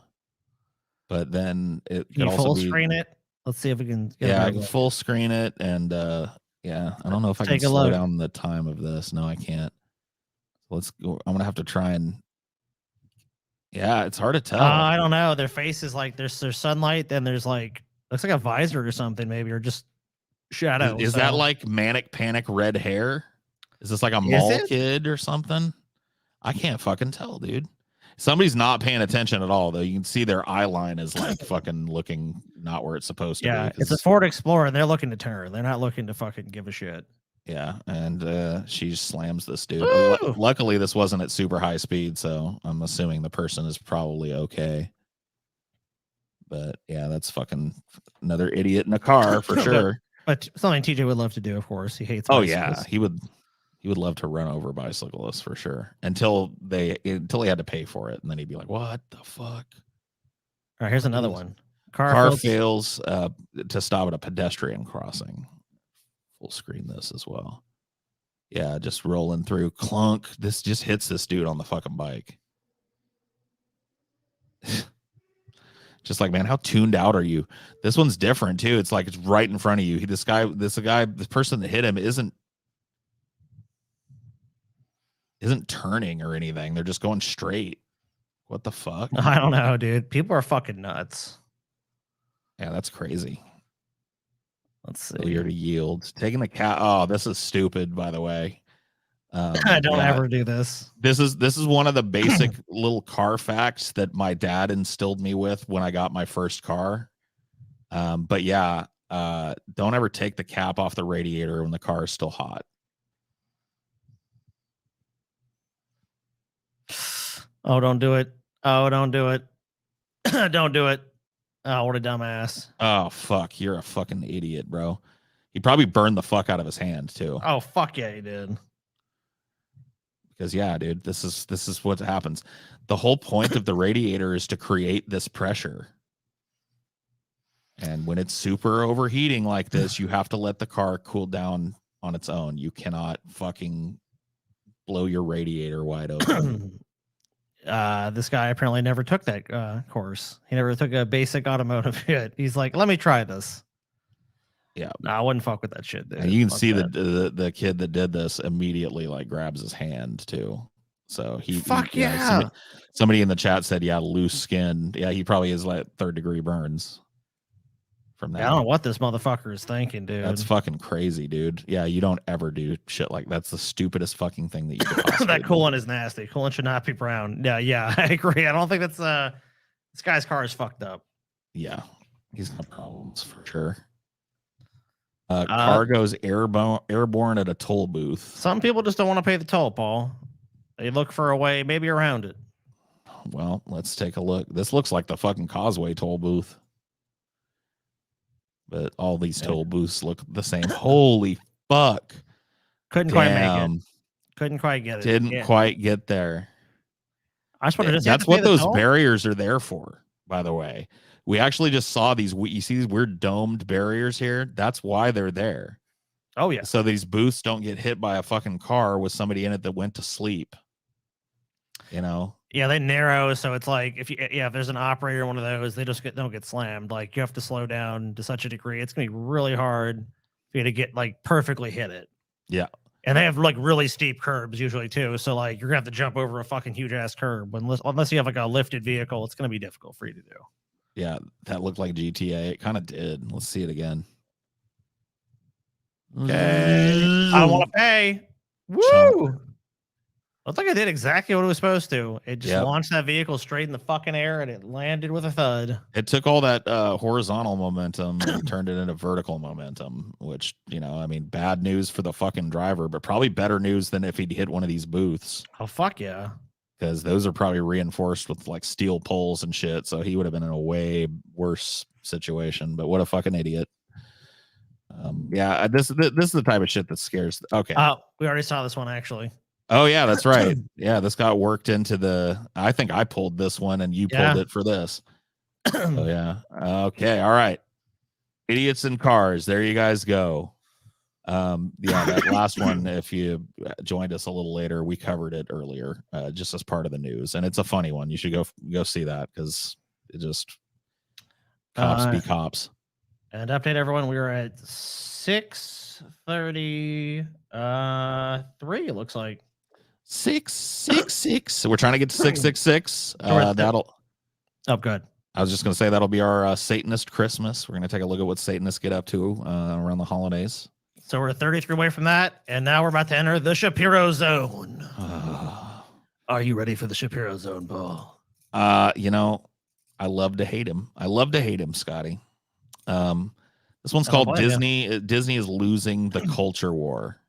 but then it can you full screen it. Let's see if we can get I can full screen it, and yeah, I don't know if I can slow down the time of this. No, I can't. Let's go. I'm gonna have to try and it's hard to tell. I don't know. Their face is like there's sunlight, then there's like looks like a visor or something, maybe, or just shadow. Is that like manic panic red hair? Is this like a mall kid or something? I can't fucking tell, dude. Somebody's not paying attention at all, though. You can see their eye line is like fucking looking not where it's supposed to be. Yeah, it's a Ford Explorer, and they're looking to turn. They're not looking to fucking give a shit. Yeah, and she slams this dude. Luckily, this wasn't at super high speed, so I'm assuming the person is probably okay. But yeah, that's fucking another idiot in a car for sure. But something TJ would love to do, of course. He hates bicycles. Yeah, he would love to run over bicyclists for sure until he had to pay for it, and then he'd be like, "What the fuck?" All right, here's another one. Car fails to stop at a pedestrian crossing. Full screen this as well. Yeah, just rolling through. Clunk. This just hits this dude on the fucking bike. Just like, man, how tuned out are you? This one's different too. It's like it's right in front of you. This person that hit him isn't turning or anything. They're just going straight. What the fuck? I don't know, dude. People are fucking nuts. Yeah, that's crazy. Let's see. Failure to yield. Taking the cat. Oh, this is stupid, by the way. I don't ever do this. This is one of the basic little car facts that my dad instilled me with when I got my first car. But yeah, don't ever take the cap off the radiator when the car is still hot. Oh, don't do it. Oh, don't do it. Don't do it. Oh, what a dumbass. Oh, fuck. You're a fucking idiot, bro. He probably burned the fuck out of his hand, too. Oh, fuck yeah, he did. Because, yeah, dude, this is what happens. The whole point of the radiator is to create this pressure. And when it's super overheating like this, you have to let the car cool down on its own. You cannot fucking blow your radiator wide open. This guy apparently never took that course. He never took a basic automotive hit. He's like, let me try this. Yeah, no, I wouldn't fuck with that shit, dude. And you can see the kid that did this immediately like grabs his hand too. So somebody in the chat said, yeah, loose skin. Yeah, he probably is like 3rd-degree burns from that. Yeah, I don't know what this motherfucker is thinking, dude. That's fucking crazy, dude. Yeah, you don't ever do shit like that's the stupidest fucking thing that you could possibly that coolant is nasty. Coolant should not be brown. Yeah, I agree. I don't think that's this guy's car is fucked up. Yeah, he's got problems for sure. Car goes airborne at a toll booth. Some people just don't want to pay the toll, Paul. They look for a way maybe around it. Well, let's take a look. This looks like the fucking Causeway toll booth. But all these toll booths look the same. Holy fuck. Couldn't quite make it. Couldn't quite get it. Didn't quite get there. I just wanted to That's what those barriers are there for, by the way. We actually just saw these. You see these weird domed barriers here? That's why they're there. Oh, yeah. So these booths don't get hit by a fucking car with somebody in it that went to sleep. You know? Yeah, they narrow. So it's like if there's an operator in one of those, they don't get slammed. Like you have to slow down to such a degree. It's going to be really hard for you to get like perfectly hit it. Yeah. And they have like really steep curbs usually too. So like you're going to have to jump over a fucking huge ass curb. Unless you have like a lifted vehicle, it's going to be difficult for you to do. Yeah, that looked like GTA. It kind of did. Let's see it again. Okay. I don't want to pay. Woo! Looks like it did exactly what it was supposed to. It just launched that vehicle straight in the fucking air and it landed with a thud. It took all that horizontal momentum and turned it into vertical momentum, which, you know, I mean, bad news for the fucking driver, but probably better news than if he'd hit one of these booths. Oh, fuck yeah. Because those are probably reinforced with like steel poles and shit. So he would have been in a way worse situation. But what a fucking idiot. Yeah, this is the type of shit that scares. Okay. We already saw this one actually. Oh yeah, that's right. Yeah, this got worked into the. I think I pulled this one and you pulled it for this. So yeah. Okay. All right. Idiots in cars. There you guys go. Yeah, that last one. If you joined us a little later, we covered it earlier, just as part of the news, and it's a funny one. You should go see that because it just cops be cops. And update everyone, we were at 6:33. It looks like 666. So we're trying to get to 666. That'll. Oh, good. I was just gonna say that'll be our Satanist Christmas. We're gonna take a look at what Satanists get up to around the holidays. So we're 33 away from that, and now we're about to enter the Shapiro Zone. Are you ready for the Shapiro Zone, Paul? You know, I love to hate him. Scotty. This one's called Disney. Disney is losing the culture war.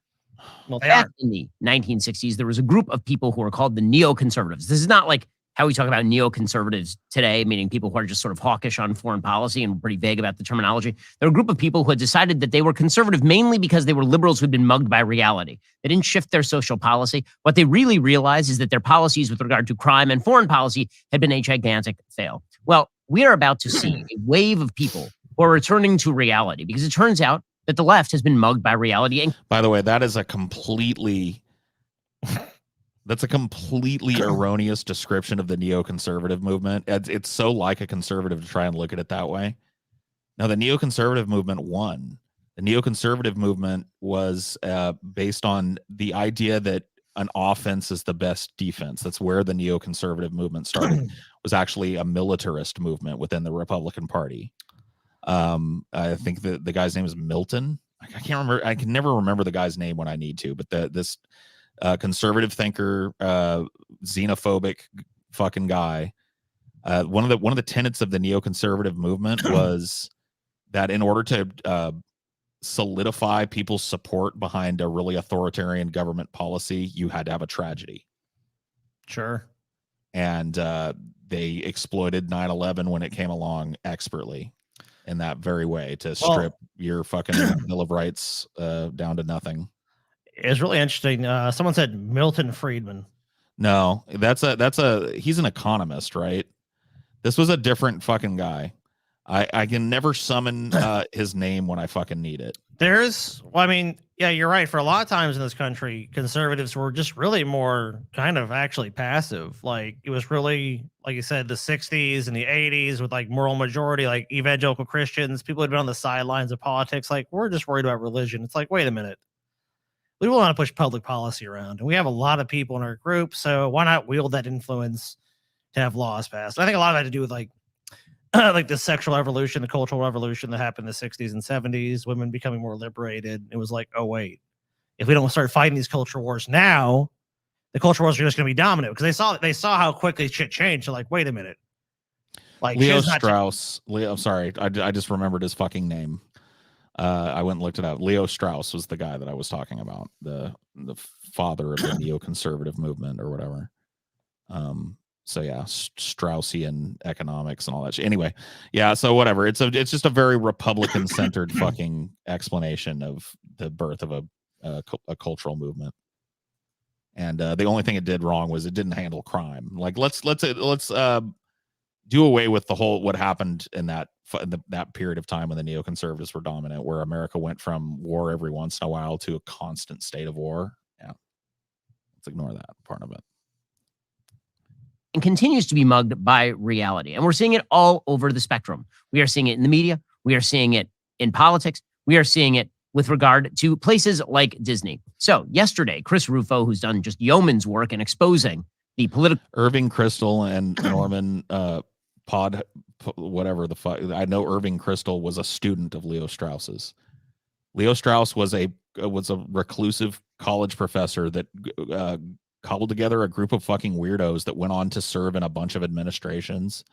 Well, back in the 1960s, there was a group of people who were called the neoconservatives. This is not like how we talk about neoconservatives today, meaning people who are just sort of hawkish on foreign policy and pretty vague about the terminology. There were a group of people who had decided that they were conservative mainly because they were liberals who'd been mugged by reality. They didn't shift their social policy. What they really realized is that their policies with regard to crime and foreign policy had been a gigantic fail. Well, we are about to see a wave of people who are returning to reality because it turns out that the left has been mugged by reality. And by the way, that's a completely erroneous description of the neoconservative movement. It's so like a conservative to try and look at it that way. Now, the neoconservative movement won. The neoconservative movement was based on the idea that an offense is the best defense. That's where the neoconservative movement started. It was actually a militarist movement within the Republican Party. I think the guy's name is Milton. I can't remember. I can never remember the guy's name when I need to, but this conservative thinker, xenophobic fucking guy. One of the tenets of the neoconservative movement was that in order to solidify people's support behind a really authoritarian government policy, you had to have a tragedy. Sure. And they exploited 9/11 when it came along expertly in that very way to strip your fucking Bill of Rights down to nothing. It's really interesting. Someone said Milton Friedman. No, he's an economist, right? This was a different fucking guy. I can never summon his name when I fucking need it. Yeah, you're right. For a lot of times in this country, conservatives were just really more kind of actually passive. Like it was really, like you said, the 60s and the 80s with like moral majority, like evangelical Christians, people had been on the sidelines of politics. Like we're just worried about religion. It's like, wait a minute. We want to push public policy around, and we have a lot of people in our group. So why not wield that influence to have laws passed? I think a lot of that had to do with like the sexual revolution, the cultural revolution that happened in the 60s and 70s, women becoming more liberated. It was like, oh, wait, if we don't start fighting these culture wars now, the culture wars are just going to be dominant because they saw how quickly shit changed. So like, wait a minute. Like Leo Strauss. I'm sorry. I just remembered his fucking name. I went and looked it up. Leo Strauss was the guy that I was talking about, the father of the neoconservative movement or whatever. So yeah, Straussian economics and all that shit. Anyway, yeah. So whatever. It's just a very Republican centered fucking explanation of the birth of a cultural movement. And the only thing it did wrong was it didn't handle crime. Like let's do away with the whole what happened in that period of time when the neoconservatives were dominant, where America went from war every once in a while to a constant state of war. Yeah, let's ignore that part of it. And continues to be mugged by reality. And we're seeing it all over the spectrum. We are seeing it in the media. We are seeing it in politics. We are seeing it with regard to places like Disney. So yesterday, Chris Rufo, who's done just yeoman's work in exposing the political... Irving Kristol and Norman whatever the fuck. I know Irving Kristol was a student of Leo Strauss's. Leo Strauss was a reclusive college professor that cobbled together a group of fucking weirdos that went on to serve in a bunch of administrations.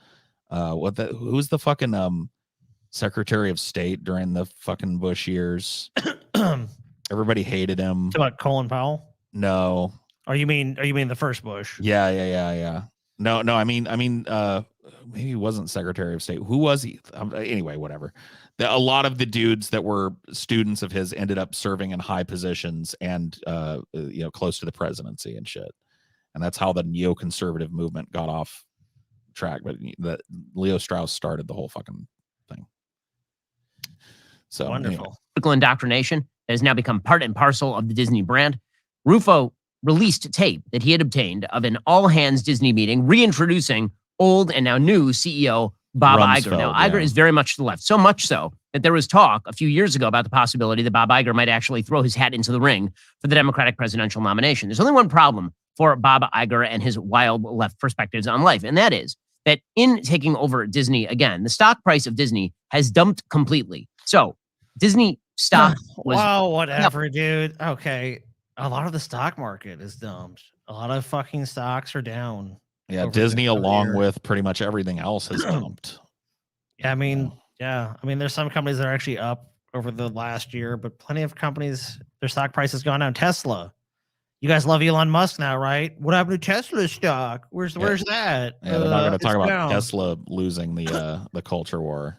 Who's the fucking Secretary of State during the fucking Bush years? Everybody hated him. About Colin Powell? No. Or you mean the first Bush? Yeah. No, I mean, maybe he wasn't Secretary of State. Who was he? Anyway, whatever. A lot of the dudes that were students of his ended up serving in high positions and close to the presidency and shit. And that's how the neoconservative movement got off track. But Leo Strauss started the whole fucking thing. So wonderful. Anyway. Political indoctrination that has now become part and parcel of the Disney brand. Rufo released tape that he had obtained of an all-hands Disney meeting, reintroducing old and now new CEO Bob Iger. Now, Iger is very much to the left, so much so that there was talk a few years ago about the possibility that Bob Iger might actually throw his hat into the ring for the Democratic presidential nomination. There's only one problem for Bob Iger and his wild left perspectives on life, and that is that in taking over Disney again, the stock price of Disney has dumped completely. So Disney stock was... Wow, whatever, dude. Okay. A lot of the stock market is dumped. A lot of fucking stocks are down. Yeah, Disney, along with pretty much everything else, has dumped. Yeah, I mean, there's some companies that are actually up over the last year, but plenty of companies, their stock price has gone down. Tesla. You guys love Elon Musk now, right? What happened to Tesla stock? Where's that? Yeah, they're not going to talk about Tesla losing the culture war.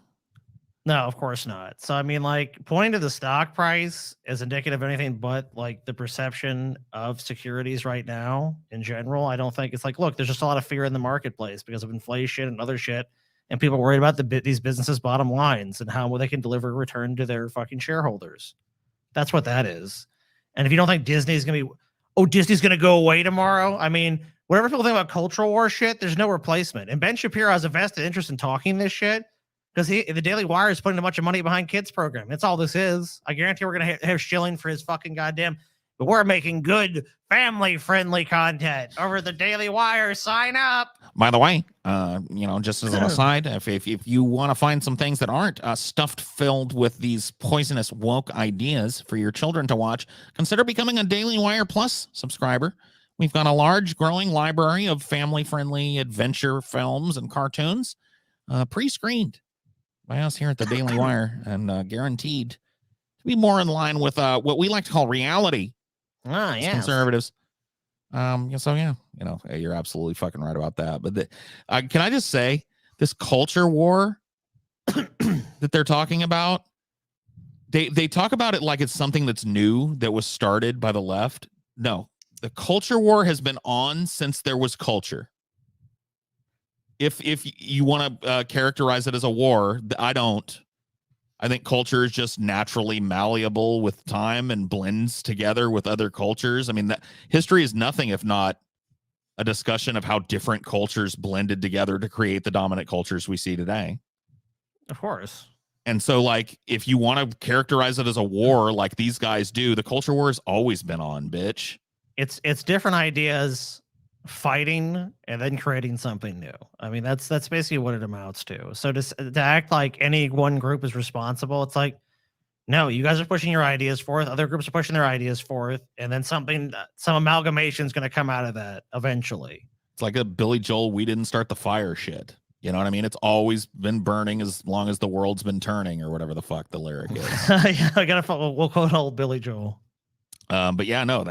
No, of course not. So, I mean, like, pointing to the stock price is indicative of anything but, like, the perception of securities right now in general. I don't think it's like, look, there's just a lot of fear in the marketplace because of inflation and other shit. And people are worried about these businesses' bottom lines and how they can deliver a return to their fucking shareholders. That's what that is. And if you don't think Disney's going to go away tomorrow, I mean, whatever people think about cultural war shit, there's no replacement. And Ben Shapiro has a vested interest in talking this shit. Because the Daily Wire is putting a bunch of money behind kids program. That's all this is. I guarantee we're going to have shilling for his fucking goddamn. But we're making good family-friendly content over the Daily Wire. Sign up. By the way, just as an aside, if you want to find some things that aren't stuffed filled with these poisonous woke ideas for your children to watch, consider becoming a Daily Wire Plus subscriber. We've got a large, growing library of family-friendly adventure films and cartoons, pre-screened by us here at the Daily Wire, and guaranteed to be more in line with what we like to call reality. Yeah, conservatives. So yeah, you're absolutely fucking right about that. But can I just say, this culture war that they're talking about, they talk about it like it's something that's new that was started by the left. No, the culture war has been on since there was culture. If you want to characterize it as a war, I don't. I think culture is just naturally malleable with time and blends together with other cultures. I mean, that history is nothing if not a discussion of how different cultures blended together to create the dominant cultures we see today. Of course. And so, like, if you want to characterize it as a war like these guys do, the culture war has always been on, bitch. It's different ideas fighting and then creating something new. I mean, that's basically what it amounts to. So to act like any one group is responsible, it's like, no, you guys are pushing your ideas forth, other groups are pushing their ideas forth, and then some amalgamation is going to come out of that eventually. It's like a Billy Joel, we didn't start the fire shit. You know what I mean? It's always been burning as long as the world's been turning, or whatever the fuck the lyric is. Yeah, we'll quote old Billy Joel. But yeah, no,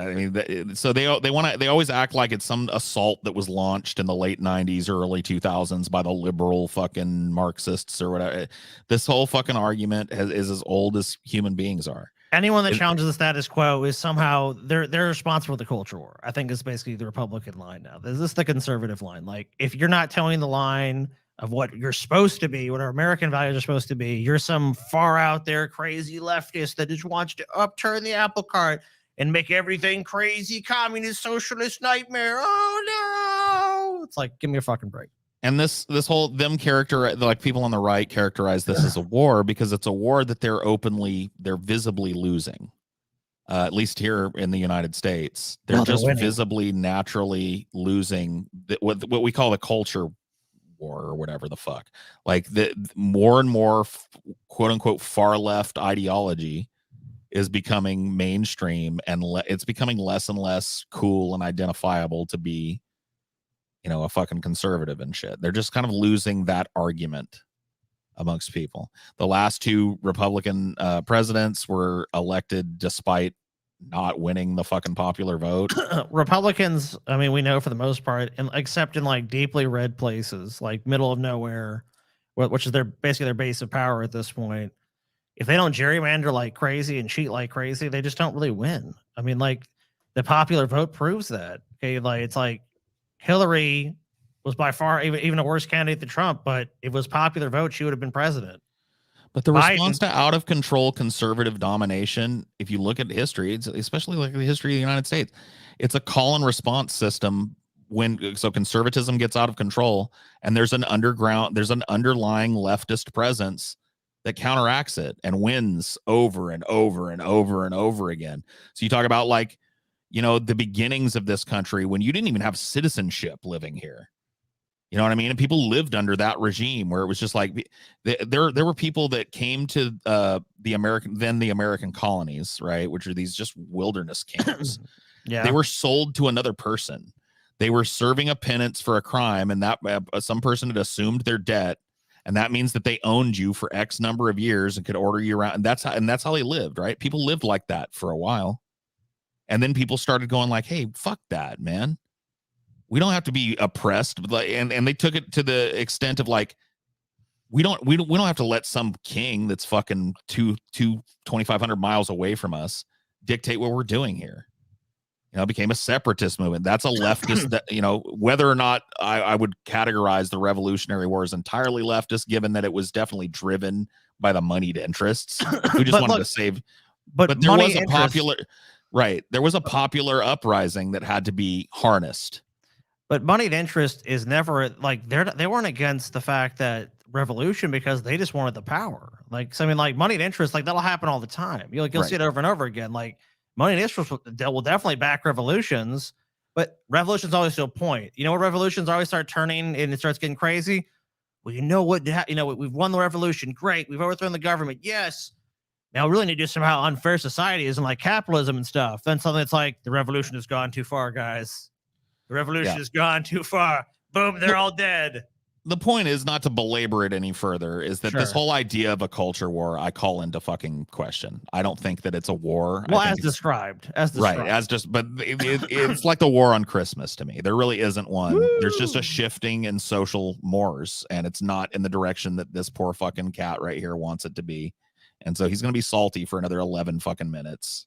so they always act like it's some assault that was launched in the late 90s, early 2000s by the liberal fucking Marxists or whatever. This whole fucking argument is as old as human beings are. Anyone that challenges the status quo is somehow they're responsible for the culture war. I think it's basically the Republican line now. This is the conservative line. Like, if you're not towing the line of what you're supposed to be, what our American values are supposed to be, you're some far out there crazy leftist that just wants to upturn the apple cart and make everything crazy, communist, socialist nightmare. Oh no! It's like, give me a fucking break. And this whole like people on the right characterize this as a war because it's a war that they're visibly losing. At least here in the United States, they're visibly, naturally losing what we call the culture war or whatever the fuck. Like the more and more quote unquote far left ideology is becoming mainstream, and it's becoming less and less cool and identifiable to be, a fucking conservative and shit. They're just kind of losing that argument amongst people. The last two Republican presidents were elected despite not winning the fucking popular vote. Republicans, I mean, we know for the most part, and except in like deeply red places, like middle of nowhere, which is basically their base of power at this point. If they don't gerrymander like crazy and cheat like crazy, they just don't really win. I mean, like the popular vote proves that. Okay, like it's like Hillary was by far even a worse candidate than Trump, but it was popular vote, she would have been president. But the response to out of control conservative domination, if you look at history, it's especially like the history of the United States, it's a call and response system. So conservatism gets out of control, and there's an underlying leftist presence that counteracts it and wins over and over and over and over again. So you talk about like, the beginnings of this country when you didn't even have citizenship living here. You know what I mean? And people lived under that regime where it was just like there were people that came to the American colonies, right? Which are these just wilderness camps. Yeah. They were sold to another person. They were serving a penance for a crime, and that some person had assumed their debt. And that means that they owned you for X number of years and could order you around. And that's how they lived, right? People lived like that for a while. And then people started going like, hey, fuck that, man. We don't have to be oppressed. And they took it to the extent of like, we don't have to let some king that's fucking 2,500 miles away from us dictate what we're doing here. It became a separatist movement. That's a leftist that, whether or not I would categorize the Revolutionary War as entirely leftist, given that it was definitely driven by the moneyed interests who just wanted to save. But there was a popular, right. There was a popular uprising that had to be harnessed. But moneyed interest is never like they weren't against the fact that revolution because they just wanted the power. Like, so I mean, like moneyed interest, like that'll happen all the time. You'll see it over and over again. Like moneyed interest will definitely back revolutions, but revolutions always to a point. You know what revolutions always start turning and it starts getting crazy? Well, we've won the revolution. Great. We've overthrown the government. Yes. Now we really need to do some how unfair society is and like capitalism and stuff. Then something that's like the revolution has gone too far, guys. The revolution has gone too far. Boom, they're all dead. The point is not to belabor it any further, is that this whole idea of a culture war, I call into fucking question. I don't think that it's a war. Well, as described. Right, but it's like the war on Christmas to me. There really isn't one. Woo! There's just a shifting in social mores, and it's not in the direction that this poor fucking cat right here wants it to be. And so he's going to be salty for another 11 fucking minutes.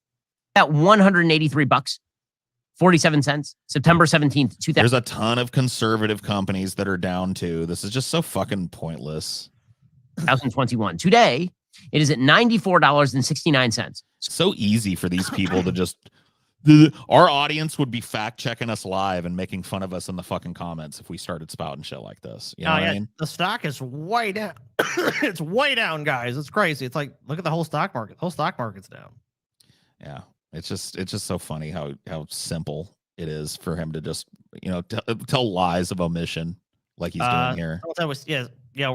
At $183. 47 cents, September 17th, 2000. There's a ton of conservative companies that are down too. This is just so fucking pointless. 2021. Today, it is at $94.69. So easy for these people to just, our audience would be fact checking us live and making fun of us in the fucking comments if we started spouting shit like this. You know what I mean? The stock is way down. It's way down, guys. It's crazy. It's like, look at the whole stock market. The whole stock market's down. Yeah. It's just so funny how simple it is for him to just, tell lies of omission like he's doing here. That was,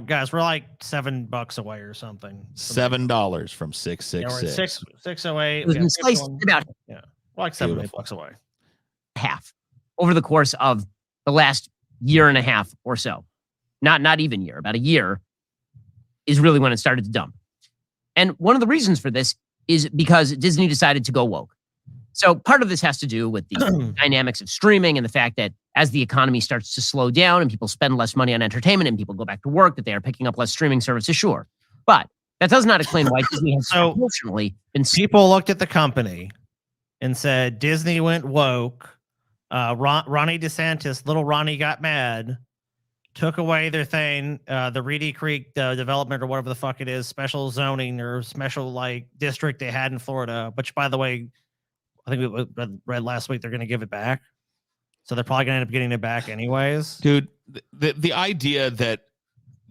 guys, we're like $7 away or something. $7 from 666. 608. It was sliced about we're like $7 away. Half over the course of the last year and a half or so. Not even year, about a year is really when it started to dump. And one of the reasons for this is because Disney decided to go woke. So part of this has to do with the dynamics of streaming and the fact that as the economy starts to slow down and people spend less money on entertainment and people go back to work, that they are picking up less streaming services, sure. But that does not explain why Disney has unfortunately been... People looked at the company and said, Disney went woke. Ronnie DeSantis, little Ronnie got mad, took away their thing, the Reedy Creek development or whatever the fuck it is, special zoning or special like district they had in Florida, which by the way, I think we read last week, they're going to give it back. So they're probably going to end up getting it back anyways. Dude, the idea that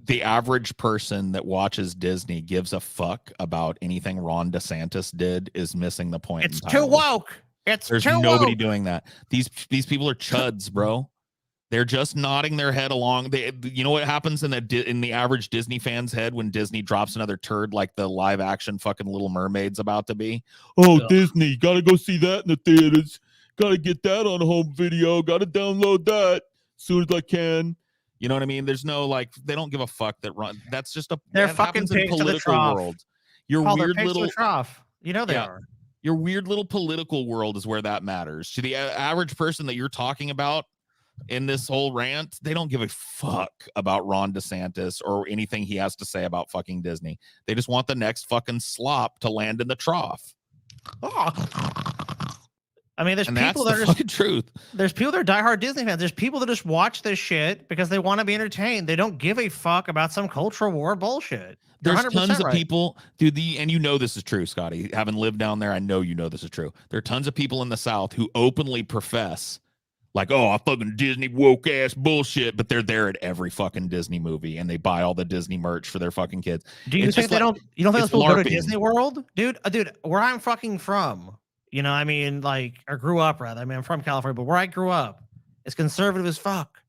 the average person that watches Disney gives a fuck about anything Ron DeSantis did is missing the point. It's too woke. There's nobody doing that. These people are chuds, bro. They're just nodding their head along. You know what happens in the average Disney fan's head when Disney drops another turd like the live action fucking Little Mermaid's about to be? Oh, Ugh. Disney, gotta go see that in the theaters. Gotta get that on home video. Gotta download that as soon as I can. You know what I mean? There's no like, they don't give a fuck that run. That's just They're that fucking happens in pigs to the political trough. world. Your Paul, weird they're pigs to little the trough. You know they are. Your weird little political world is where that matters. To the average person that you're talking about in this whole rant, they don't give a fuck about Ron DeSantis or anything he has to say about fucking Disney. They just want the next fucking slop to land in the trough. Oh. I mean, there's And people that's that the are fucking truth. there's people that are diehard Disney fans. There's people that just watch this shit because they want to be entertained. They don't give a fuck about some cultural war bullshit. They're There's 100% tons of right. people, dude. And you know this is true, Scotty. Having lived down there, I know you know this is true. There are tons of people in the South who openly profess, like, "Oh, I fucking Disney woke ass bullshit," but they're there at every fucking Disney movie and they buy all the Disney merch for their fucking kids. Do you It's think just they like- don't? You don't think those it's people go to LARPing. Disney World, dude? Dude, where I'm fucking from, you know, I mean, like, or grew up rather. I mean, I'm from California, but where I grew up, it's conservative as fuck.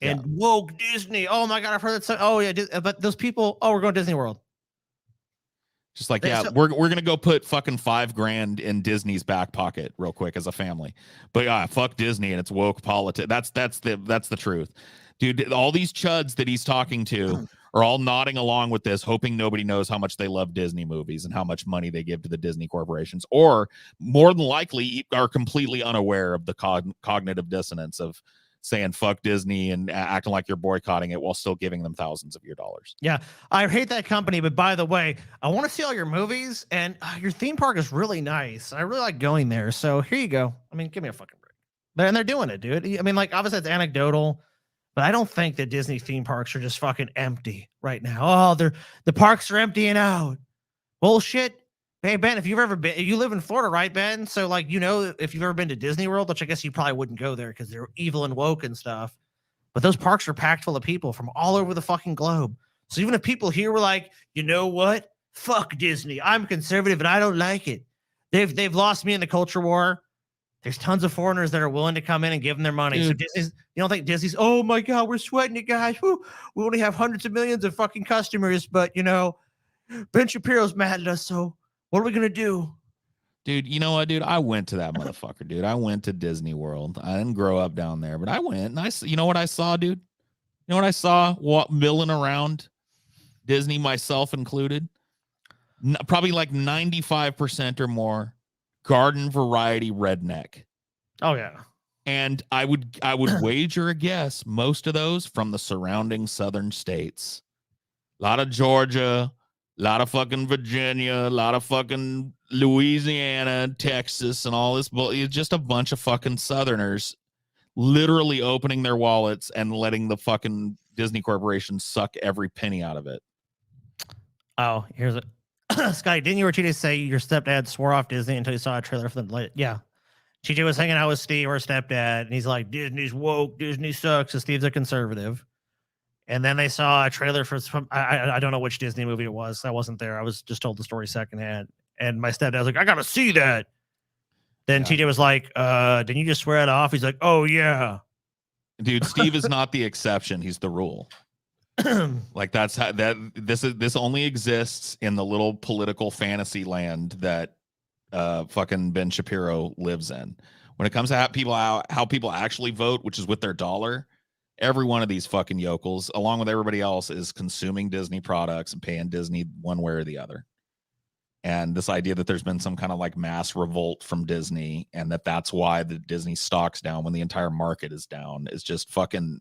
And woke Disney. Oh my god, I've heard that. So, oh yeah, but those people. Oh, we're going to Disney World. Just like, They- yeah, so- we're gonna go put fucking $5,000 in Disney's back pocket real quick as a family. But yeah, fuck Disney and its woke politics. That's the truth, dude. All these chuds that he's talking to are all nodding along with this, hoping nobody knows how much they love Disney movies and how much money they give to the Disney corporations, or more than likely are completely unaware of the cognitive dissonance of saying fuck Disney and acting like you're boycotting it while still giving them thousands of your dollars. Yeah, I hate that company, but by the way, I want to see all your movies, and your theme park is really nice. I really like going there. So here you go. I mean, give me a fucking break. And they're doing it, dude. I mean, like, obviously it's anecdotal, but I don't think that Disney theme parks are just fucking empty right now. Oh, the parks are emptying out. Bullshit. Hey, Ben, if you've ever been, you live in Florida, right, Ben? So, like, you know, if you've ever been to Disney World, which I guess you probably wouldn't go there because they're evil and woke and stuff. But those parks are packed full of people from all over the fucking globe. So even if people here were like, you know what? Fuck Disney. I'm conservative and I don't like it. They've lost me in the culture war. There's tons of foreigners that are willing to come in and give them their money. Dude. So Disney's, you don't think Disney's, oh my God, we're sweating it, guys. Woo. We only have hundreds of millions of fucking customers, but you know, Ben Shapiro's mad at us. So what are we going to do? Dude, you know what, dude? I went to that motherfucker, dude. I went to Disney World. I didn't grow up down there, but I went and you know what I saw, dude? You know what I saw milling around Disney, myself included? Probably like 95% or more garden variety redneck. Oh, yeah. And I would wager a guess most of those from the surrounding southern states. A lot of Georgia, a lot of fucking Virginia, a lot of fucking Louisiana, Texas, and all this. It's just a bunch of fucking Southerners literally opening their wallets and letting the fucking Disney Corporation suck every penny out of it. Oh, here's it. Scotty, didn't you or TJ say your stepdad swore off Disney until he saw a trailer for the yeah. TJ was hanging out with Steve, our stepdad, and he's like, Disney's woke, Disney sucks. So Steve's a conservative. And then they saw a trailer for some, I don't know which Disney movie it was. I wasn't there. I was just told the story secondhand. And my stepdad was like, I gotta see that. Then TJ was like, didn't you just swear it off? He's like, oh yeah. Dude, Steve is not the exception. He's the rule. Like that's how this only exists in the little political fantasy land that fucking Ben Shapiro lives in. When it comes to how people actually vote, which is with their dollar, every one of these fucking yokels, along with everybody else, is consuming Disney products and paying Disney one way or the other. And this idea that there's been some kind of like mass revolt from Disney and that's why the Disney stock's down when the entire market is down is just fucking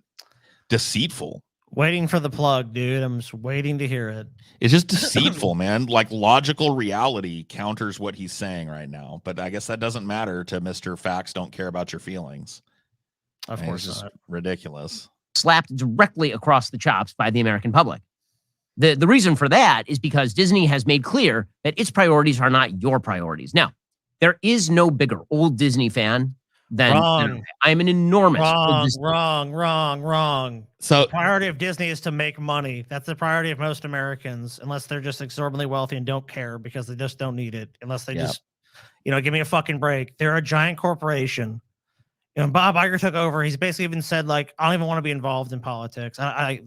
deceitful. Waiting for the plug, dude. I'm just waiting to hear it. It's just deceitful, man. Like logical reality counters what he's saying right now. But I guess that doesn't matter to Mr. Facts Don't Care About Your Feelings. Of course it's just not. ridiculous. Slapped directly across the chops by the American public. The reason for that is because Disney has made clear that its priorities are not your priorities. Now, there is no bigger old Disney fan than I'm an enormous wrong. So the priority of Disney is to make money. That's the priority of most Americans, unless they're just exorbitantly wealthy and don't care because they just don't need it. Unless they just, give me a fucking break. They're a giant corporation. Bob Iger took over. He's basically even said, like, I don't even want to be involved in politics.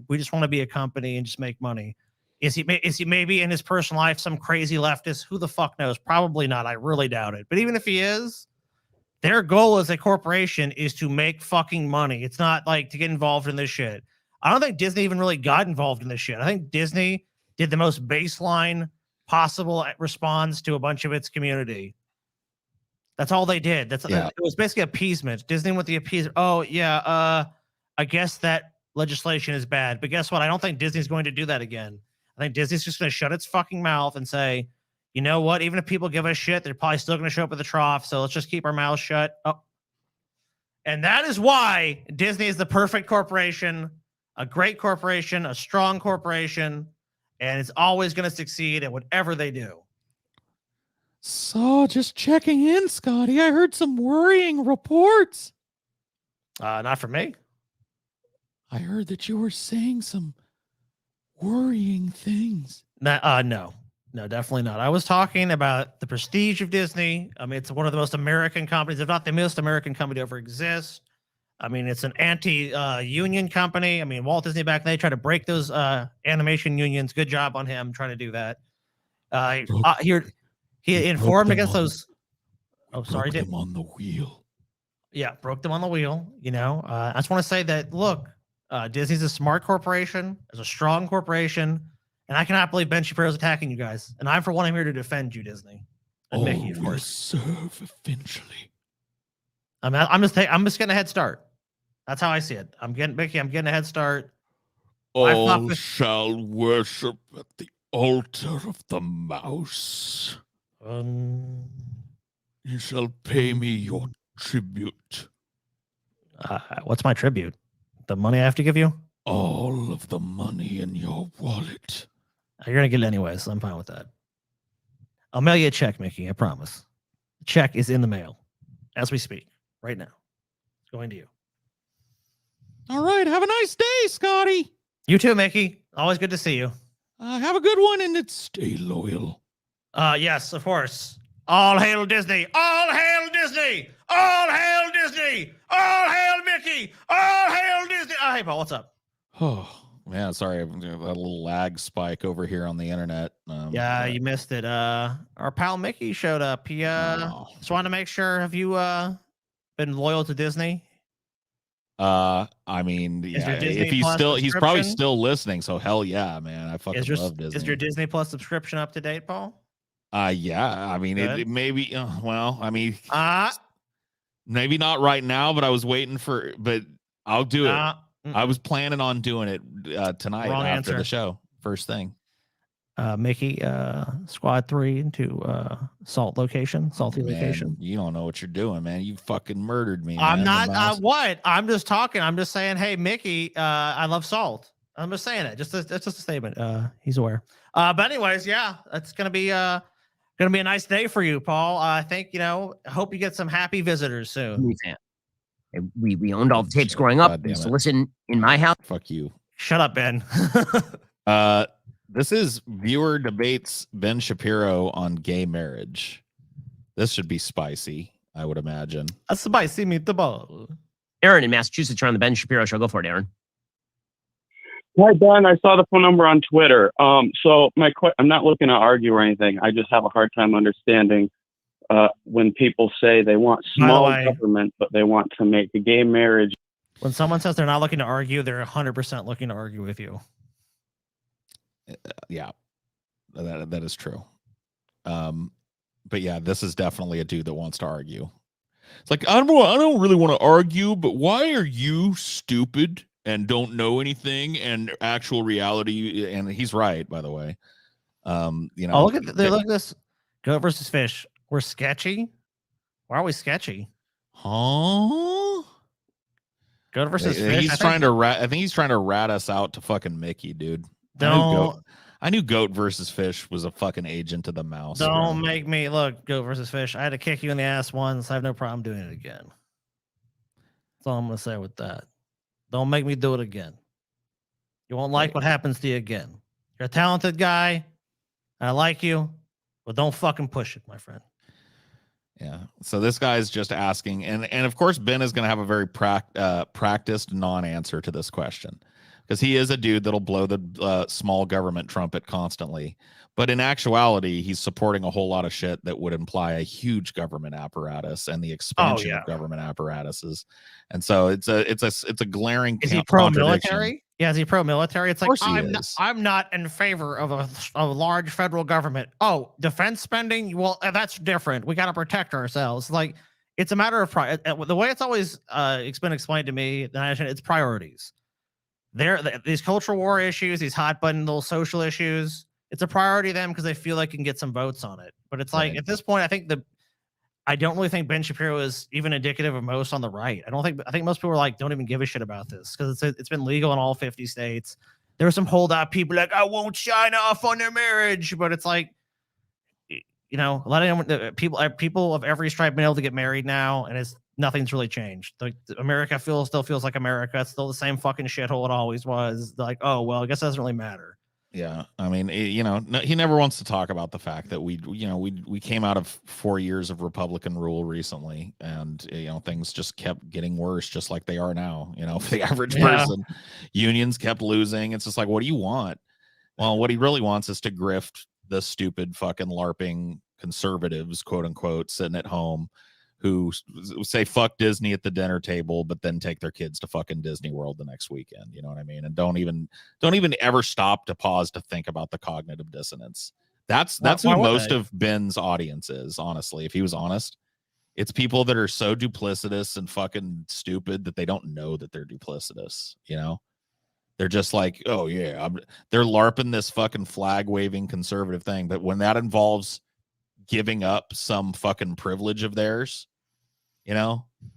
We just want to be a company and just make money. Is he maybe in his personal life some crazy leftist? Who the fuck knows? Probably not. I really doubt it. But even if he is, their goal as a corporation is to make fucking money. It's not like to get involved in this shit. I don't think Disney even really got involved in this shit. I think Disney did the most baseline possible response to a bunch of its community. That's all they did. It was basically appeasement. Disney with the appeasement. Oh yeah, I guess that legislation is bad. But guess what? I don't think Disney's going to do that again. I think Disney's just going to shut its fucking mouth and say, you know what? Even if people give us shit, they're probably still going to show up at the trough. So let's just keep our mouths shut. Oh. And that is why Disney is the perfect corporation, a great corporation, a strong corporation, and it's always going to succeed at whatever they do. So, just checking in, Scotty. I heard some worrying reports. Not for me. I heard that you were saying some worrying things. No, definitely not. I was talking about the prestige of Disney. I mean, it's one of the most American companies, if not the most American company to ever exist. I mean, it's an anti-union company. I mean, Walt Disney back then, they tried to break those animation unions. Good job on him trying to do that. He informed against those. Oh, sorry, broke them on the wheel. Yeah, broke them on the wheel. I just want to say that, look, Disney's a smart corporation, is a strong corporation, and I cannot believe Ben Shapiro's attacking you guys. And I'm, for one, I'm here to defend you, Disney. And Mickey, of course. Serve eventually. I mean, I'm just getting a head start. That's how I see it. I'm getting a head start. All shall worship at the altar of the mouse. You shall pay me your tribute. What's my tribute? The money I have to give you? All of the money in your wallet. You're going to get it anyway, so I'm fine with that. I'll mail you a check, Mickey. I promise. The check is in the mail as we speak right now. It's going to you. All right. Have a nice day, Scotty. You too, Mickey. Always good to see you. Have a good one and stay loyal. Yes, of course. All hail Disney! All hail Disney! All hail Disney! All hail Mickey! All hail Disney! Oh, hey, Paul, what's up? Oh, man, sorry. I've got a little lag spike over here on the internet. You missed it. Our pal Mickey showed up. He just wanted to make sure, have you been loyal to Disney? I mean, yeah, if he's probably still listening, so hell yeah, man. I fucking love Disney. Is your Disney Plus subscription up to date, Paul? Yeah. I mean, it maybe. Well, I mean, maybe not right now, but I was waiting but I'll do it. I was planning on doing it tonight after the show. First thing. Mickey, Squad 3 into salty location. You don't know what you're doing, man. You fucking murdered me. I'm not. What? I'm just talking. I'm just saying, hey, Mickey, I love salt. I'm just saying it. That's just a statement. He's aware. But anyways, yeah, that's gonna be a nice day for you, Paul. I think I hope you get some happy visitors soon. We owned all the tapes growing up. We used to listen in my house. Fuck you. Shut up, Ben. This is viewer debates Ben Shapiro on gay marriage. This should be spicy, I would imagine. A spicy meatball. Aaron in Massachusetts, you're on the Ben Shapiro Show. Go for it, Aaron. Hi, Ben. I saw the phone number on Twitter. So I'm not looking to argue or anything. I just have a hard time understanding when people say they want small government, but they want to make a gay marriage. When someone says they're not looking to argue, they're 100% looking to argue with you. Yeah, that is true. But yeah, this is definitely a dude that wants to argue. It's like, I don't really want to argue, but why are you stupid and don't know anything and actual reality? And he's right, by the way. Look at this. Goat versus fish. We're sketchy. Why are we sketchy? Huh? Goat versus fish. I think he's trying to rat us out to fucking Mickey, dude. I knew goat versus fish was a fucking agent of the mouse. Don't make me look. Goat versus fish. I had to kick you in the ass once. I have no problem doing it again. That's all I'm gonna say with that. Don't make me do it again. You won't like what happens to you again. You're a talented guy. I like you, but don't fucking push it, my friend. Yeah. So this guy's just asking, and of course Ben is going to have a very practiced non-answer to this question, because he is a dude that'll blow the small government trumpet constantly. But in actuality, he's supporting a whole lot of shit that would imply a huge government apparatus and the expansion of government apparatuses. And so it's a glaring. Is he pro-military? Yeah, is he pro-military? It's like I'm not in favor of a large federal government. Oh, defense spending? Well, that's different. We got to protect ourselves. Like, it's a matter of the way it's always it's been explained to me. It's priorities. These cultural war issues, these hot button little social issues. It's a priority to them because they feel like can get some votes on it. But it's like at this point, I don't really think Ben Shapiro is even indicative of most on the right. I think most people are like, don't even give a shit about this because it's been legal in all 50 states. There are some holdout people like, I won't sign off on their marriage, but it's like, a lot of people of every stripe been able to get married now, and nothing's really changed. Like America still feels like America. It's still the same fucking shithole it always was. Like, oh well, I guess it doesn't really matter. Yeah, I mean, he never wants to talk about the fact that we came out of 4 years of Republican rule recently, and things just kept getting worse, just like they are now. For the average person, unions kept losing. It's just like, what do you want? Well, what he really wants is to grift the stupid fucking LARPing conservatives, quote unquote, sitting at home, who say fuck Disney at the dinner table, but then take their kids to fucking Disney World the next weekend. You know what I mean? And don't even ever stop to pause to think about the cognitive dissonance. That's who most of Ben's audience is, honestly. If he was honest, it's people that are so duplicitous and fucking stupid that they don't know that they're duplicitous. They're just like, oh yeah, they're LARPing this fucking flag waving conservative thing. But when that involves giving up some fucking privilege of theirs,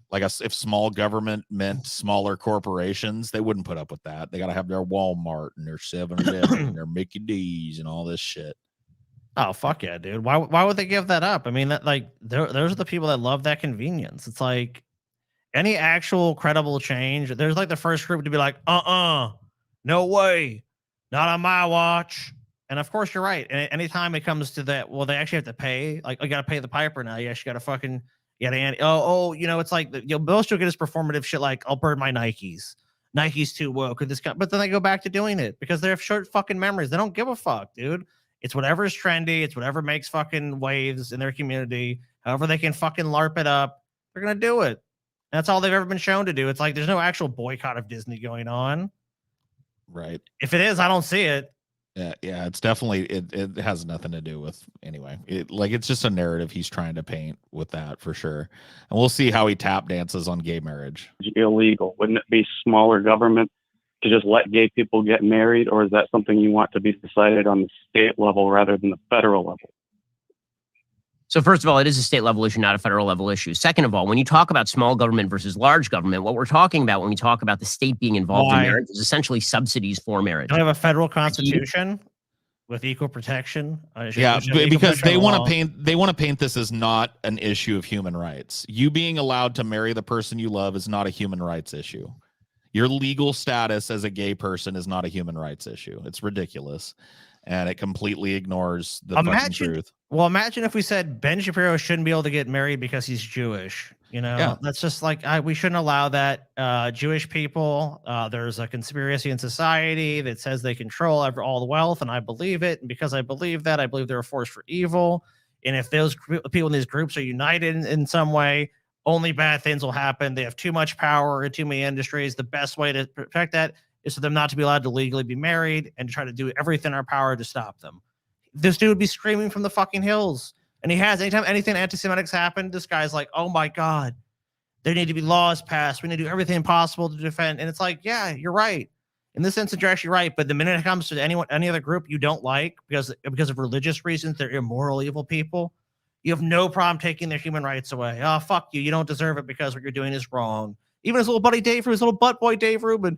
like if small government meant smaller corporations, they wouldn't put up with that. They got to have their Walmart and their 7-Eleven and their Mickey D's and all this shit. Oh fuck yeah, dude! Why would they give that up? I mean, those are the people that love that convenience. It's like any actual credible change. There's like the first group to be like, no way, not on my watch. And of course, you're right. Anytime it comes to that, well, they actually have to pay. Like, you got to pay the piper now. Yes, you got to fucking, it's like, most will get this performative shit like, I'll burn my Nikes. Nike's too woke. But then they go back to doing it because they have short fucking memories. They don't give a fuck, dude. It's whatever is trendy. It's whatever makes fucking waves in their community. However they can fucking LARP it up, they're going to do it. And that's all they've ever been shown to do. It's like, there's no actual boycott of Disney going on. Right. If it is, I don't see it. Yeah, it's definitely it has nothing to do with anyway. It's just a narrative he's trying to paint with that for sure. And we'll see how he tap dances on gay marriage. Illegal. Wouldn't it be smaller government to just let gay people get married, or is that something you want to be decided on the state level rather than the federal level? So first of all, it is a state level issue, not a federal level issue. Second of all, when you talk about small government versus large government, what we're talking about when we talk about the state being involved in marriage is essentially subsidies for marriage. Don't have a federal constitution with equal protection. Because they want to paint this as not an issue of human rights. You being allowed to marry the person you love is not a human rights issue. Your legal status as a gay person is not a human rights issue. It's ridiculous. And it completely ignores the fucking truth. Well, imagine if we said Ben Shapiro shouldn't be able to get married because he's Jewish. That's just like, we shouldn't allow that. Jewish people, there's a conspiracy in society that says they control all the wealth, and I believe it. And because I believe that, I believe they're a force for evil. And if those people in these groups are united in some way, only bad things will happen. They have too much power in too many industries. The best way to protect that is for them not to be allowed to legally be married and to try to do everything in our power to stop them. This dude would be screaming from the fucking hills. And he has, anytime anything anti-Semitic's happened, this guy's like, oh my God, there need to be laws passed. We need to do everything possible to defend. And it's like, yeah, you're right. In this instance, you're actually right. But the minute it comes to any other group you don't like because of religious reasons, they're immoral, evil people, you have no problem taking their human rights away. Oh, fuck you. You don't deserve it because what you're doing is wrong. Even his little buddy Dave, his little butt boy Dave Rubin,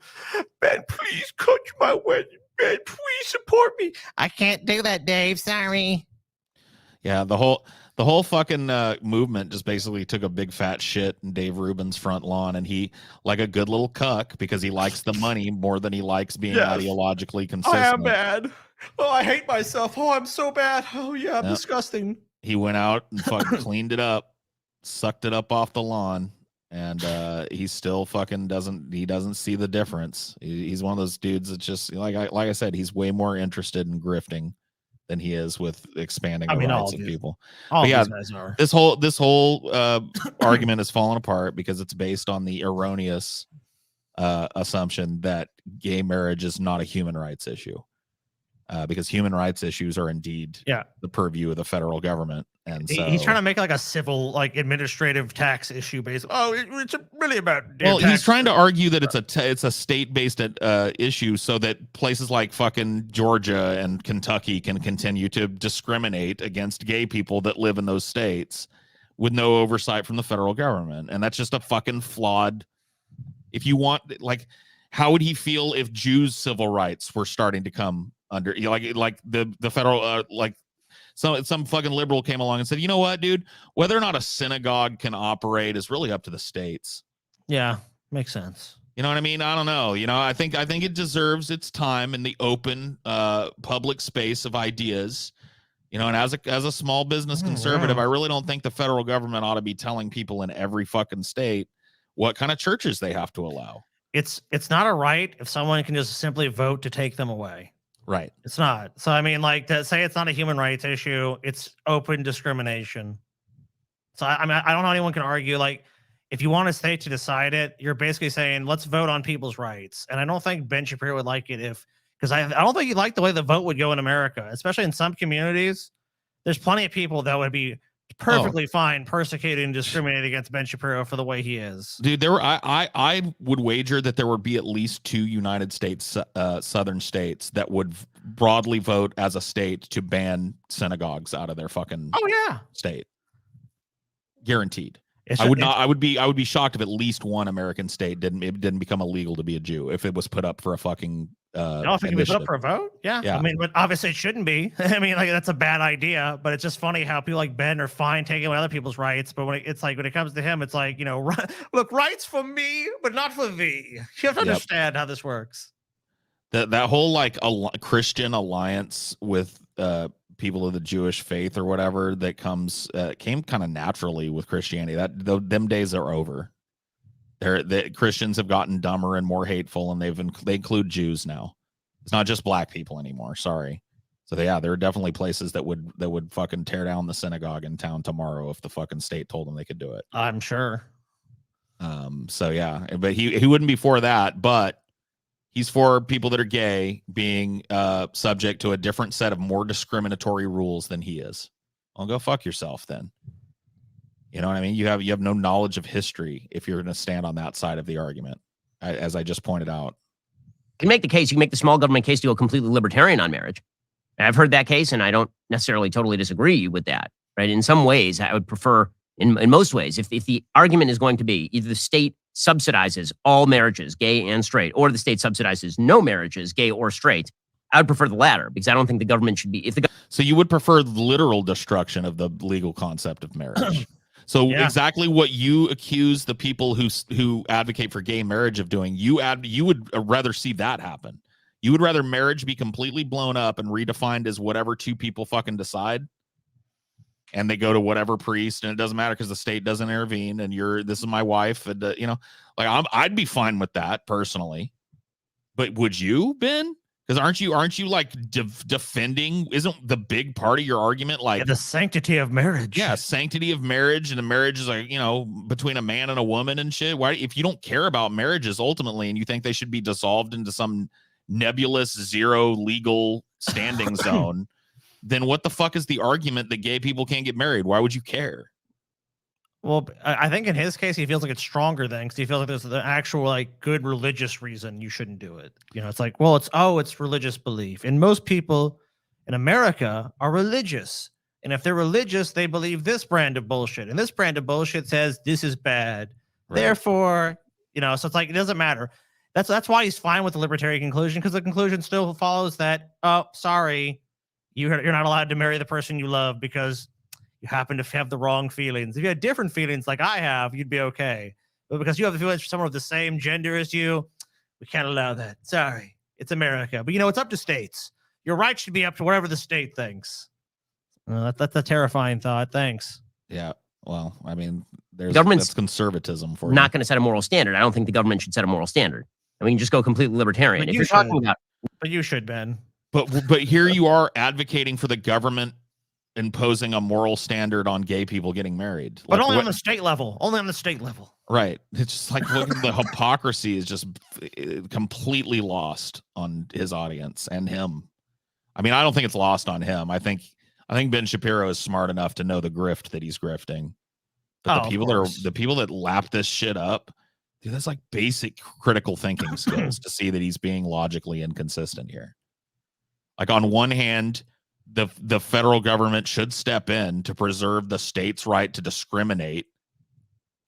Ben, please cut my wedding. Ben, please support me. I can't do that, Dave. Sorry. Yeah, the whole fucking movement just basically took a big fat shit in Dave Rubin's front lawn, and he, like a good little cuck, because he likes the money more than he likes being ideologically consistent. I am bad. Oh, I hate myself. Oh, I'm so bad. Oh yeah, I'm disgusting. He went out and fucking cleaned it up. sucked it up off the lawn, and he still fucking doesn't see the difference. He's one of those dudes that's just like I said, he's way more interested in grifting than he is with expanding the rights of people. All yeah, these guys are. This whole argument is falling apart because it's based on the erroneous assumption that gay marriage is not a human rights issue. Because human rights issues are indeed the purview of the federal government, and so he's trying to make it like a civil, like administrative tax issue based. Oh, it's really about. Well, he's trying to argue that it's a state-based issue, so that places like fucking Georgia and Kentucky can continue to discriminate against gay people that live in those states with no oversight from the federal government, and that's just a fucking flawed. If you want, like, how would he feel if Jews' civil rights were starting to come under, like the federal, like some fucking liberal came along and said, you know what, dude, whether or not a synagogue can operate is really up to the states. Yeah, makes sense. You know what I mean? I don't know. You know, I think it deserves its time in the open public space of ideas. You know, and as a small business conservative, I really don't think the federal government ought to be telling people in every fucking state what kind of churches they have to allow. It's not a right if someone can just simply vote to take them away. Right. It's not. So, I mean, like, to say it's not a human rights issue, it's open discrimination. So, I mean, I don't know anyone can argue, like, if you want a state to decide it, you're basically saying, let's vote on people's rights. And I don't think Ben Shapiro would like it because I don't think he'd like the way the vote would go in America, especially in some communities. There's plenty of people that would be perfectly fine persecuting and discriminating against Ben Shapiro for the way he is. Dude, I would wager that there would be at least 2 United States southern states that would broadly vote as a state to ban synagogues out of their fucking state. Guaranteed. I would be shocked if at least one American state didn't become illegal to be a Jew if it was put up for a fucking if it can be put up for a vote. Yeah. I mean, but obviously it shouldn't be. I mean, like, that's a bad idea, but it's just funny how people like Ben are fine taking away other people's rights, but when it comes to him, it's like, you know, look, rights for me but not for thee. You have to understand how this works. That whole like Christian alliance with people of the Jewish faith or whatever that came kind of naturally with Christianity. Them days are over. The Christians have gotten dumber and more hateful, and they include Jews now. It's not just black people anymore. Sorry. So there are definitely places that would fucking tear down the synagogue in town tomorrow if the fucking state told them they could do it. I'm sure. So yeah, but he wouldn't be for that, but he's for people that are gay being subject to a different set of more discriminatory rules than he is. Well, go fuck yourself then. You know what I mean? You have no knowledge of history if you're going to stand on that side of the argument, as I just pointed out. You can make the case. You can make the small government case to go completely libertarian on marriage. And I've heard that case, and I don't necessarily totally disagree with that. Right? In some ways, I would prefer, in most ways, if the argument is going to be either the state subsidizes all marriages, gay and straight, or the state subsidizes no marriages, gay or straight, I would prefer the latter because I don't think the government should be. So you would prefer literal destruction of the legal concept of marriage. So exactly what you accuse the people who advocate for gay marriage of doing, you would rather see that happen. You would rather marriage be completely blown up and redefined as whatever 2 people fucking decide, and they go to whatever priest, and it doesn't matter because the state doesn't intervene, and this is my wife, and you know, like I'd be fine with that personally. But would you, Ben? Because aren't you like defending? Isn't the big part of your argument like the sanctity of marriage? Yeah, sanctity of marriage, and the marriage is like, you know, between a man and a woman and shit. Why, if you don't care about marriages ultimately, and you think they should be dissolved into some nebulous zero legal standing zone, then what the fuck is the argument that gay people can't get married? Why would you care? Well, I think in his case, he feels like it's stronger then because he feels like there's an actual like good religious reason you shouldn't do it. You know, it's like, well, it's religious belief. And most people in America are religious. And if they're religious, they believe this brand of bullshit. And this brand of bullshit says this is bad. Right. Therefore, you know, so it's like, it doesn't matter. That's why he's fine with the libertarian conclusion, because the conclusion still follows that, oh, sorry, you're not allowed to marry the person you love because you happen to have the wrong feelings. If you had different feelings like I have, you'd be okay. But because you have the feelings for someone of the same gender as you, we can't allow that. Sorry, it's America. But, you know, it's up to states. Your rights should be up to whatever the state thinks. That's a terrifying thought. Thanks. Yeah. Well, I mean, Government's that's conservatism for not going to set a moral standard. I don't think the government should set a moral standard. And we can just go completely libertarian. If you're talking about, but you should, Ben. But here you are advocating for the government imposing a moral standard on gay people getting married. But only on the state level. Only on the state level. Right. It's just like look at the hypocrisy is just completely lost on his audience and him. I mean, I don't think it's lost on him. I think Ben Shapiro is smart enough to know the grift that he's grifting. But the people that lap this shit up, dude, that's like basic critical thinking skills to see that he's being logically inconsistent here. Like on one hand, the federal government should step in to preserve the state's right to discriminate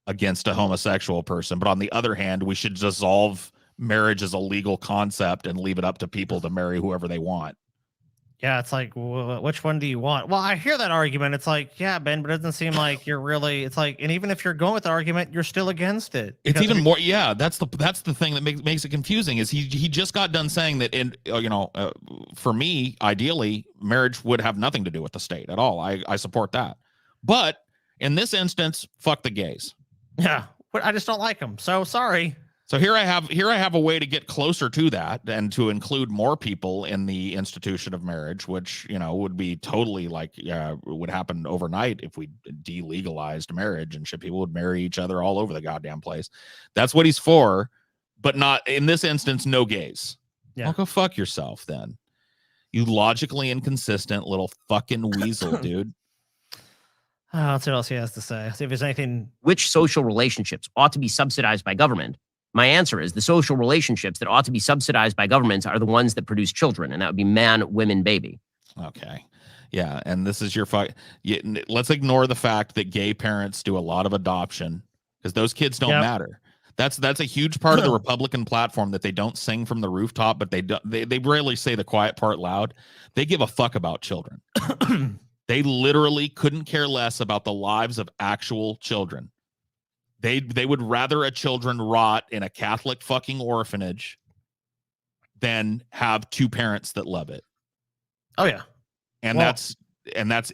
against a homosexual person. But on the other hand, we should dissolve marriage as a legal concept and leave it up to people to marry whoever they want. Yeah, it's like, which one do you want? Well, I hear that argument. It's like, yeah, Ben, but it doesn't seem like you're really. It's like, and even if you're going with the argument, you're still against it. It's even more. Yeah, that's the thing that makes it confusing. Is he just got done saying that for me, ideally, marriage would have nothing to do with the state at all. I support that, but in this instance, fuck the gays. Yeah, but I just don't like them. So sorry. So here I have a way to get closer to that and to include more people in the institution of marriage, which, would be totally would happen overnight if we delegalized marriage and people would marry each other all over the goddamn place. That's what he's for, but not in this instance, no gays. Yeah. Well, go fuck yourself then. You logically inconsistent little fucking weasel, dude. Let's see what else he has to say. See if there's anything. Which social relationships ought to be subsidized by government? My answer is the social relationships that ought to be subsidized by governments are the ones that produce children, and that would be man, women, baby. Okay. Yeah, and this is your fight. Let's ignore the fact that gay parents do a lot of adoption because those kids don't matter. That's a huge part of the Republican platform that they don't sing from the rooftop, but they rarely say the quiet part loud. They give a fuck about children. They literally couldn't care less about the lives of actual children. They would rather a children rot in a Catholic fucking orphanage than have two parents that love it. Oh yeah. And that's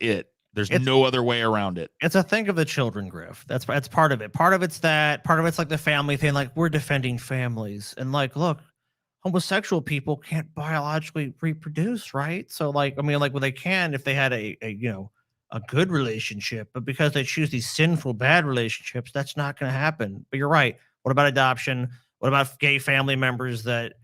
it. There's no other way around it. It's a thing of the children, Griff. That's part of it. Part of it's like the family thing. Like we're defending families and like, look, homosexual people can't biologically reproduce, right? So they can if they had a good relationship, but because they choose these sinful, bad relationships, that's not going to happen. But you're right. What about adoption? What about gay family members that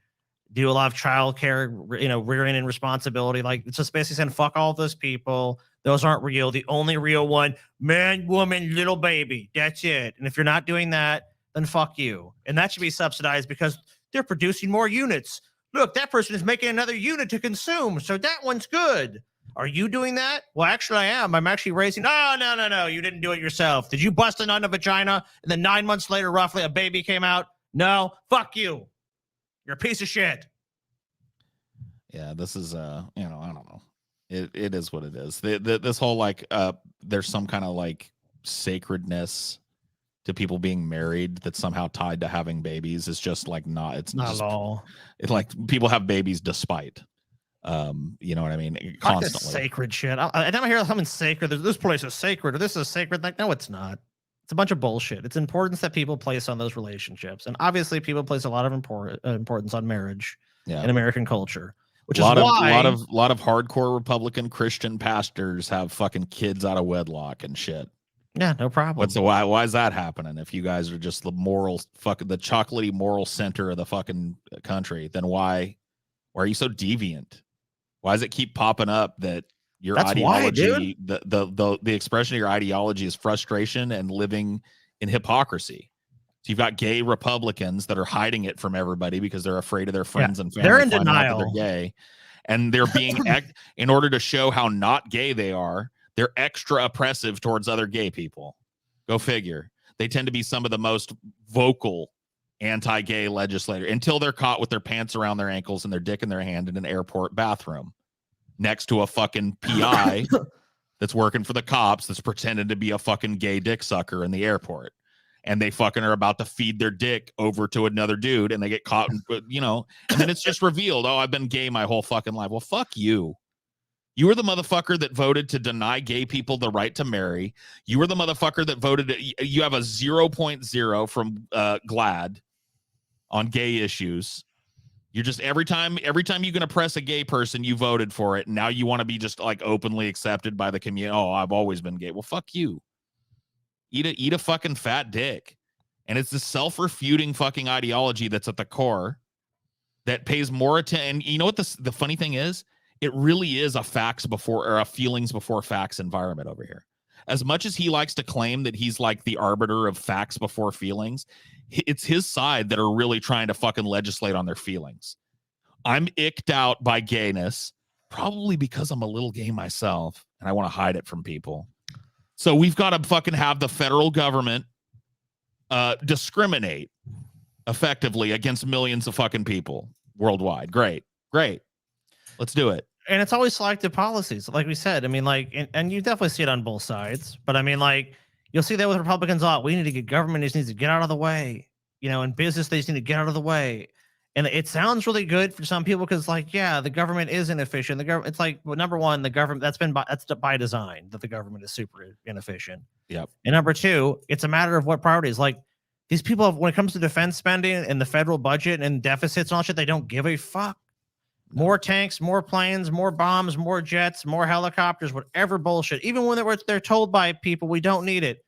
do a lot of childcare, rearing in responsibility? Like it's just basically saying, fuck all those people. Those aren't real. The only real one, man, woman, little baby. That's it. And if you're not doing that, then fuck you. And that should be subsidized because they're producing more units. Look, that person is making another unit to consume. So that one's good. Are you doing that? Well, actually, I am. I'm actually raising. No. You didn't do it yourself. Did you bust a nut in a vagina? And then 9 months later, roughly, a baby came out? No. Fuck you. You're a piece of shit. Yeah, this is, I don't know. It is what it is. This whole, there's some kind of, sacredness to people being married that's somehow tied to having babies is just, not. It's not at all. It's people have babies despite. You know what I mean? Constantly. Sacred shit. I never hear something sacred. This place is sacred or this is sacred. No, it's not. It's a bunch of bullshit. It's importance that people place on those relationships. And obviously people place a lot of importance on marriage in American culture, which is why a lot of hardcore Republican Christian pastors have fucking kids out of wedlock and shit. Yeah, no problem. Why is that happening? If you guys are just the chocolatey moral center of the fucking country, then why are you so deviant? Why does it keep popping up that your ideology, the expression of your ideology is frustration and living in hypocrisy? So you've got gay Republicans that are hiding it from everybody because they're afraid of their friends and family. They're in denial. They're gay, and they're being in order to show how not gay they are. They're extra oppressive towards other gay people. Go figure. They tend to be some of the most vocal anti-gay legislators until they're caught with their pants around their ankles and their dick in their hand in an airport bathroom next to a fucking PI that's working for the cops that's pretending to be a fucking gay dick sucker in the airport. And they fucking are about to feed their dick over to another dude and they get caught, and then it's just revealed, oh, I've been gay my whole fucking life. Well, fuck you. You were the motherfucker that voted to deny gay people the right to marry. You were the motherfucker that voted. You have a 0.0 from GLAAD on gay issues. You're just every time you're going to press a gay person, you voted for it. And now you want to be just like openly accepted by the community. Oh, I've always been gay. Well, fuck you. Eat a fucking fat dick. And it's the self-refuting fucking ideology that's at the core that pays more attention. You know what the funny thing is? It really is a facts before or a feelings before facts environment over here. As much as he likes to claim that he's like the arbiter of facts before feelings, it's his side that are really trying to fucking legislate on their feelings. I'm icked out by gayness, probably because I'm a little gay myself and I want to hide it from people. So we've got to fucking have the federal government discriminate effectively against millions of fucking people worldwide. Great. Let's do it. And it's always selective policies, like we said. I mean, like, and you definitely see it on both sides. But I mean, like, you'll see that with Republicans a lot. We need to get government just needs to get out of the way. You know, in business, they just need to get out of the way. And it sounds really good for some people because, like, yeah, the government is inefficient. The government, it's like, well, number one, the government that's by design that the government is super inefficient. Yep. And number two, it's a matter of what priorities. Like, these people, when it comes to defense spending and the federal budget and deficits and all shit, they don't give a fuck. More tanks, more planes, more bombs, more jets, more helicopters, whatever bullshit. Even when they're told by people, we don't need it.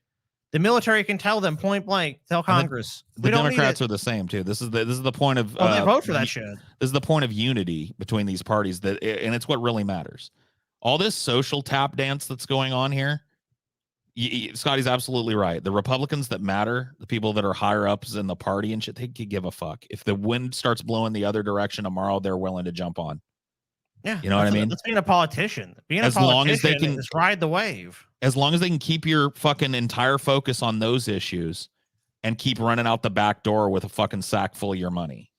The military can tell them point blank, tell Congress. The Democrats are the same too. This is the point of they vote for that shit. This is the point of unity between these parties and it's what really matters. All this social tap dance that's going on here. Scotty's absolutely right. The Republicans that matter, the people that are higher ups in the party and shit, they could give a fuck. If the wind starts blowing the other direction tomorrow, they're willing to jump on. Yeah, you know what I mean? That's being a politician. Being as a politician long as they can just ride the wave. As long as they can keep your fucking entire focus on those issues and keep running out the back door with a fucking sack full of your money.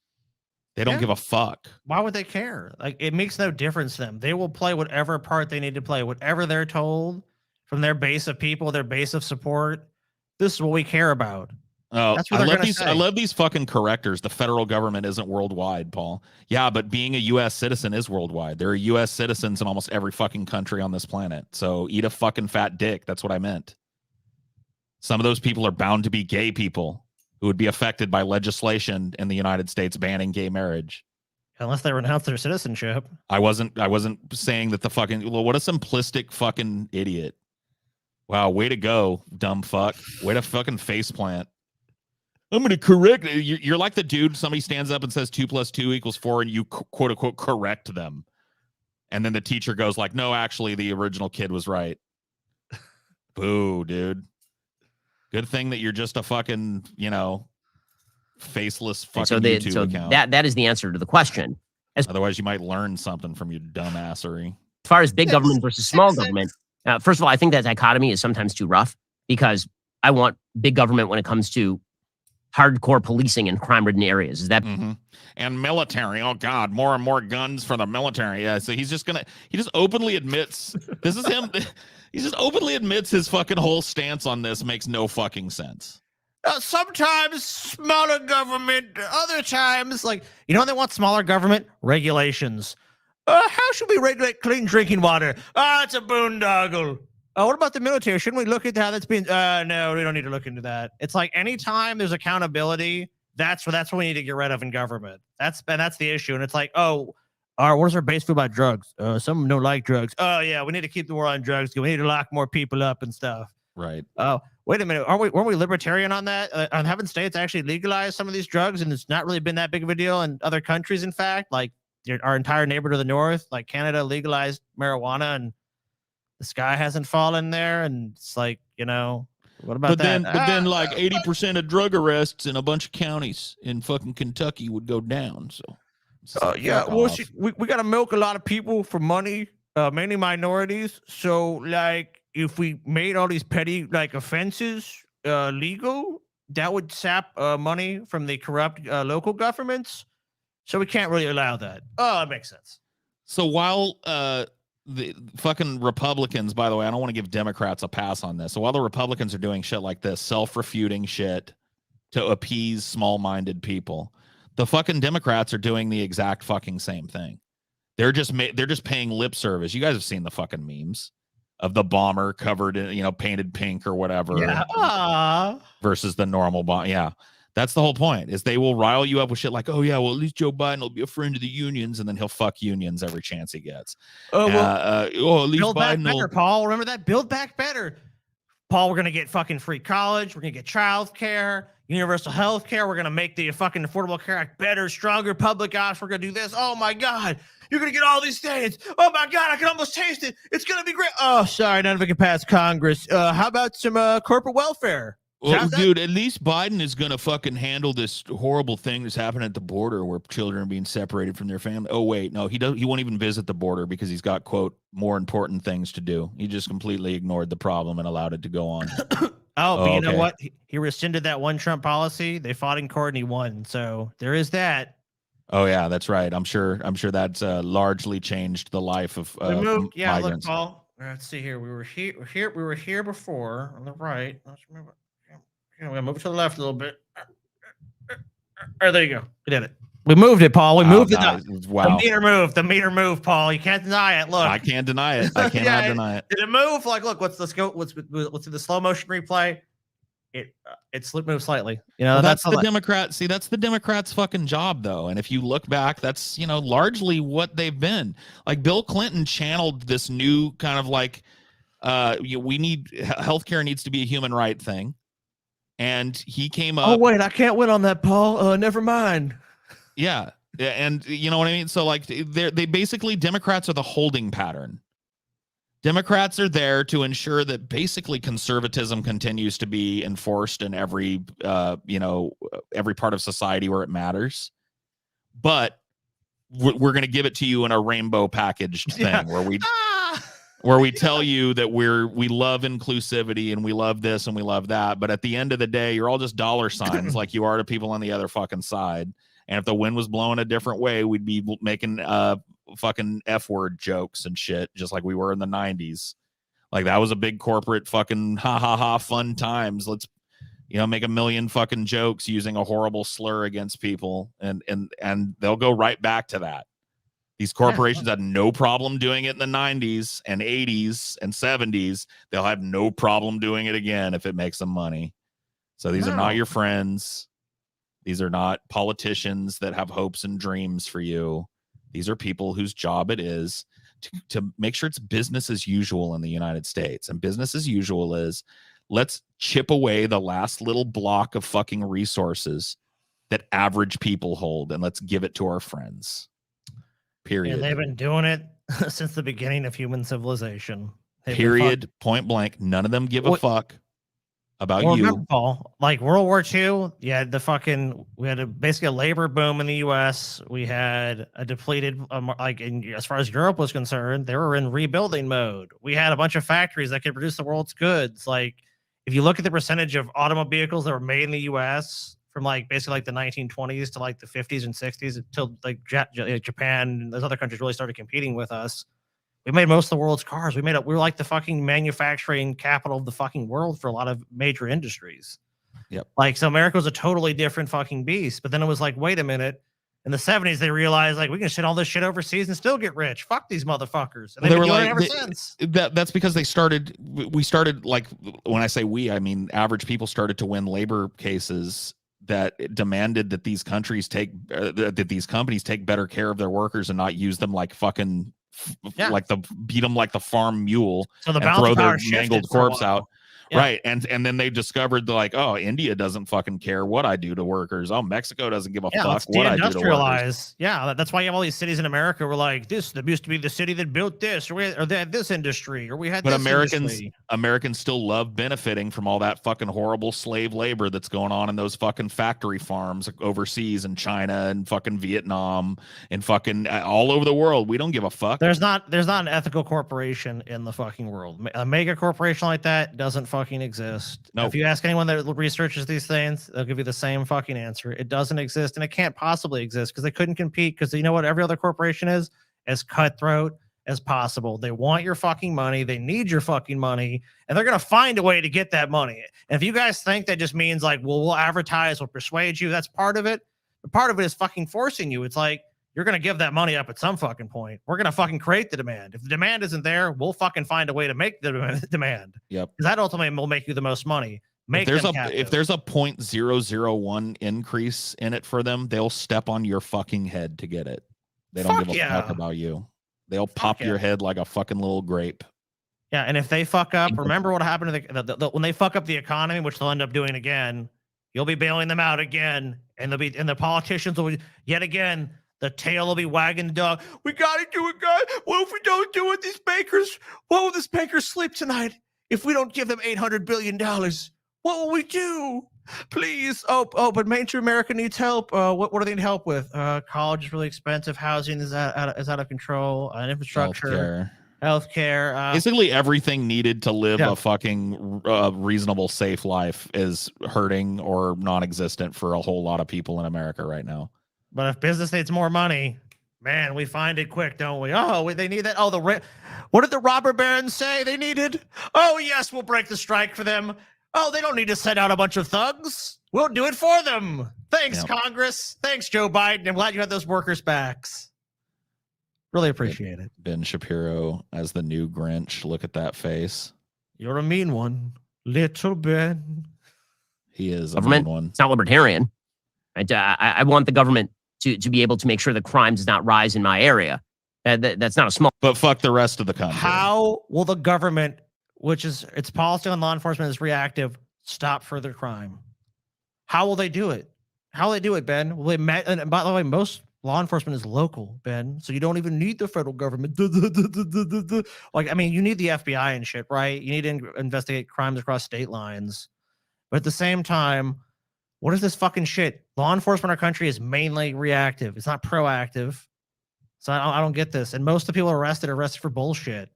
They don't give a fuck. Why would they care? Like, it makes no difference to them. They will play whatever part they need to play, whatever they're told from their base of people, their base of support. This is what we care about. Oh, I love these fucking correctors. The federal government isn't worldwide, Paul. Yeah, but being a U.S. citizen is worldwide. There are U.S. citizens in almost every fucking country on this planet. So eat a fucking fat dick. That's what I meant. Some of those people are bound to be gay people who would be affected by legislation in the United States banning gay marriage. Unless they renounce their citizenship. I wasn't saying that the fucking, well, what a simplistic fucking idiot. Wow, way to go, dumb fuck. Way to fucking faceplant. I'm going to correct. You're like the dude, somebody stands up and says 2 + 2 = 4, and you quote unquote correct them. And then the teacher goes like, no, actually the original kid was right. Boo, dude. Good thing that you're just a fucking, faceless fucking YouTube account. That is the answer to the question. Otherwise you might learn something from your dumbassery. As far as big government versus small government, first of all, I think that dichotomy is sometimes too rough because I want big government when it comes to hardcore policing in crime-ridden areas. Is that and military? Oh God, more and more guns for the military. Yeah, so he just openly admits this is him. He just openly admits his fucking whole stance on this makes no fucking sense. Sometimes smaller government, other times they want smaller government regulations. How should we regulate clean drinking water? It's a boondoggle. What about the military? Shouldn't we look into how that's being? No, we don't need to look into that. It's like anytime there's accountability, that's what we need to get rid of in government. That's the issue. And it's like, what is our base feel about drugs? Some of them don't like drugs. Oh yeah, we need to keep the war on drugs. We need to lock more people up and stuff. Right. Oh, wait a minute. Weren't we libertarian on that? Haven't states actually legalized some of these drugs, and it's not really been that big of a deal in other countries? In fact, like our entire neighbor to the north, like Canada, legalized marijuana, and the sky hasn't fallen there. And it's like, what about that? But then like 80% of drug arrests in a bunch of counties in fucking Kentucky would go down. So yeah, well, we got to milk a lot of people for money, mainly minorities. So like, if we made all these petty offenses legal, that would sap money from the corrupt local governments. So we can't really allow that. Oh, it makes sense. So while the fucking Republicans, by the way, I don't want to give Democrats a pass on this. So while the Republicans are doing shit like this, self-refuting shit to appease small-minded people, the fucking Democrats are doing the exact fucking same thing. They're just paying lip service. You guys have seen the fucking memes of the bomber covered in, you know, painted pink or whatever. Yeah. Versus the normal bomb. Yeah. That's the whole point, is they will rile you up with shit like, oh yeah, well, at least Joe Biden will be a friend of the unions, and then he'll fuck unions every chance he gets. Oh, well, at least Build Biden Back Better, Paul. Remember that? Build Back Better. Paul, we're going to get fucking free college. We're going to get child care, universal health care. We're going to make the fucking Affordable Care Act better, stronger, public option. We're going to do this. Oh my God. You're going to get all these things. Oh my God. I can almost taste it. It's going to be great. Oh, sorry. None of it can pass Congress. How about some corporate welfare? Well, dude, at least Biden is going to fucking handle this horrible thing that's happening at the border where children are being separated from their family. Oh, wait, no, he won't even visit the border because he's got, quote, more important things to do. He just completely ignored the problem and allowed it to go on. But you know what? He rescinded that one Trump policy. They fought in court and he won. So there is that. Oh, yeah, that's right. I'm sure that's largely changed the life of yeah, migrants. Look, Paul. Let's see here. We were here before on the right. Let's remember. We're gonna move it to the left a little bit. There you go. We did it. We moved it, Paul. We moved it. Wow. The meter moved, Paul. You can't deny it. Look. I can't deny it. I cannot deny it. Did it move? Like, look, let's go. Let's do the slow motion replay. It moved slightly. You know, well, that's the Democrat. See, that's the Democrats' fucking job, though. And if you look back, that's, you know, largely what they've been. Like Bill Clinton channeled this new kind of like, we need healthcare needs to be a human right thing. And he came up. Oh, wait, I can't win on that, Paul. Never mind. Yeah. And you know what I mean? So like they basically, Democrats are the holding pattern. Democrats are there to ensure that basically conservatism continues to be enforced in every, every part of society where it matters. But we're going to give it to you in a rainbow packaged thing where we tell you that we love inclusivity and we love this and we love that. But at the end of the day, you're all just dollar signs like you are to people on the other fucking side. And if the wind was blowing a different way, we'd be making fucking F-word jokes and shit, just like we were in the 90s. Like that was a big corporate fucking fun times. Let's, make a million fucking jokes using a horrible slur against people. And they'll go right back to that. These corporations had no problem doing it in the 90s and 80s and 70s. They'll have no problem doing it again if it makes them money. So these are not your friends. These are not politicians that have hopes and dreams for you. These are people whose job it is to make sure it's business as usual in the United States. And business as usual is, let's chip away the last little block of fucking resources that average people hold, and let's give it to our friends. Period. And they've been doing it since the beginning of human civilization. Period. Point blank. None of them give a fuck about you. Remember, Paul, like World War II, we had basically a labor boom in the U.S. We had a depleted, as far as Europe was concerned, they were in rebuilding mode. We had a bunch of factories that could produce the world's goods. Like, if you look at the percentage of automobiles that were made in the U.S. from basically the 1920s to the 50s and 60s until Japan and those other countries really started competing with us. We made most of the world's cars. We were like the fucking manufacturing capital of the fucking world for a lot of major industries. Yep. So America was a totally different fucking beast. But then it was like, wait a minute. In the 70s, they realized we can ship all this shit overseas and still get rich. Fuck these motherfuckers. And they've been doing it ever since. That's because we started, when I say we, I mean average people started to win labor cases that demanded that these companies take better care of their workers and not use them like fucking beat them like the farm mule and throw their mangled corpse out. Yeah. Right. And then they discovered India doesn't fucking care what I do to workers. Oh, Mexico doesn't give a fuck what I do to workers. Yeah, that's why you have all these cities in America where this used to be the city that built this, or they had this industry, or we had. But Americans still love benefiting from all that fucking horrible slave labor that's going on in those fucking factory farms overseas in China and fucking Vietnam and fucking all over the world. We don't give a fuck. There's not an ethical corporation in the fucking world. A mega corporation like that doesn't fucking exist. No. If you ask anyone that researches these things, they'll give you the same fucking answer. It doesn't exist, and it can't possibly exist because they couldn't compete, because you know what every other corporation is? As cutthroat as possible. They want your fucking money. They need your fucking money, and they're going to find a way to get that money. And if you guys think that just means we'll advertise, we'll persuade you, that's part of it. But part of it is fucking forcing you. It's like, you're going to give that money up at some fucking point. We're going to fucking create the demand. If the demand isn't there, we'll fucking find a way to make the demand. Yep. Because that ultimately will make you the most money. Make if them there's a 0.001 increase in it for them, they'll step on your fucking head to get it. They don't give a fuck about you. They'll pop your head like a fucking little grape. Yeah, and if they fuck up, remember what happened to when they fuck up the economy, which they'll end up doing again. You'll be bailing them out again, and the politicians will yet again. The tail will be wagging the dog. We gotta do it, guys. What if we don't do it? These bakers. What will this baker sleep tonight if we don't give them $800 billion? What will we do? Please. Oh, but mainstream America needs help. What do they need help with? College is really expensive. Housing is out of control. Infrastructure. Healthcare. Basically, everything needed to live a fucking reasonable, safe life is hurting or non-existent for a whole lot of people in America right now. But if business needs more money, man, we find it quick, don't we? Oh, they need that. Oh, what did the robber barons say they needed? Oh, yes, we'll break the strike for them. Oh, they don't need to send out a bunch of thugs. We'll do it for them. Thanks, Congress. Thanks, Joe Biden. I'm glad you had those workers' backs. Really appreciate it. Ben Shapiro as the new Grinch. Look at that face. You're a mean one, little Ben. He is a mean one. It's not libertarian. Right? I want the government to be able to make sure that crime does not rise in my area. That's not a small. But fuck the rest of the country. How will the government, which is its policy on law enforcement is reactive, stop further crime? How will they do it? How will they do it, Ben? Will they and by the way, most law enforcement is local, Ben, so you don't even need the federal government. Like, I mean, you need the FBI and shit, right? You need to investigate crimes across state lines. But at the same time, what is this fucking shit? Law enforcement in our country is mainly reactive. It's not proactive. So I don't get this. And most of the people arrested for bullshit.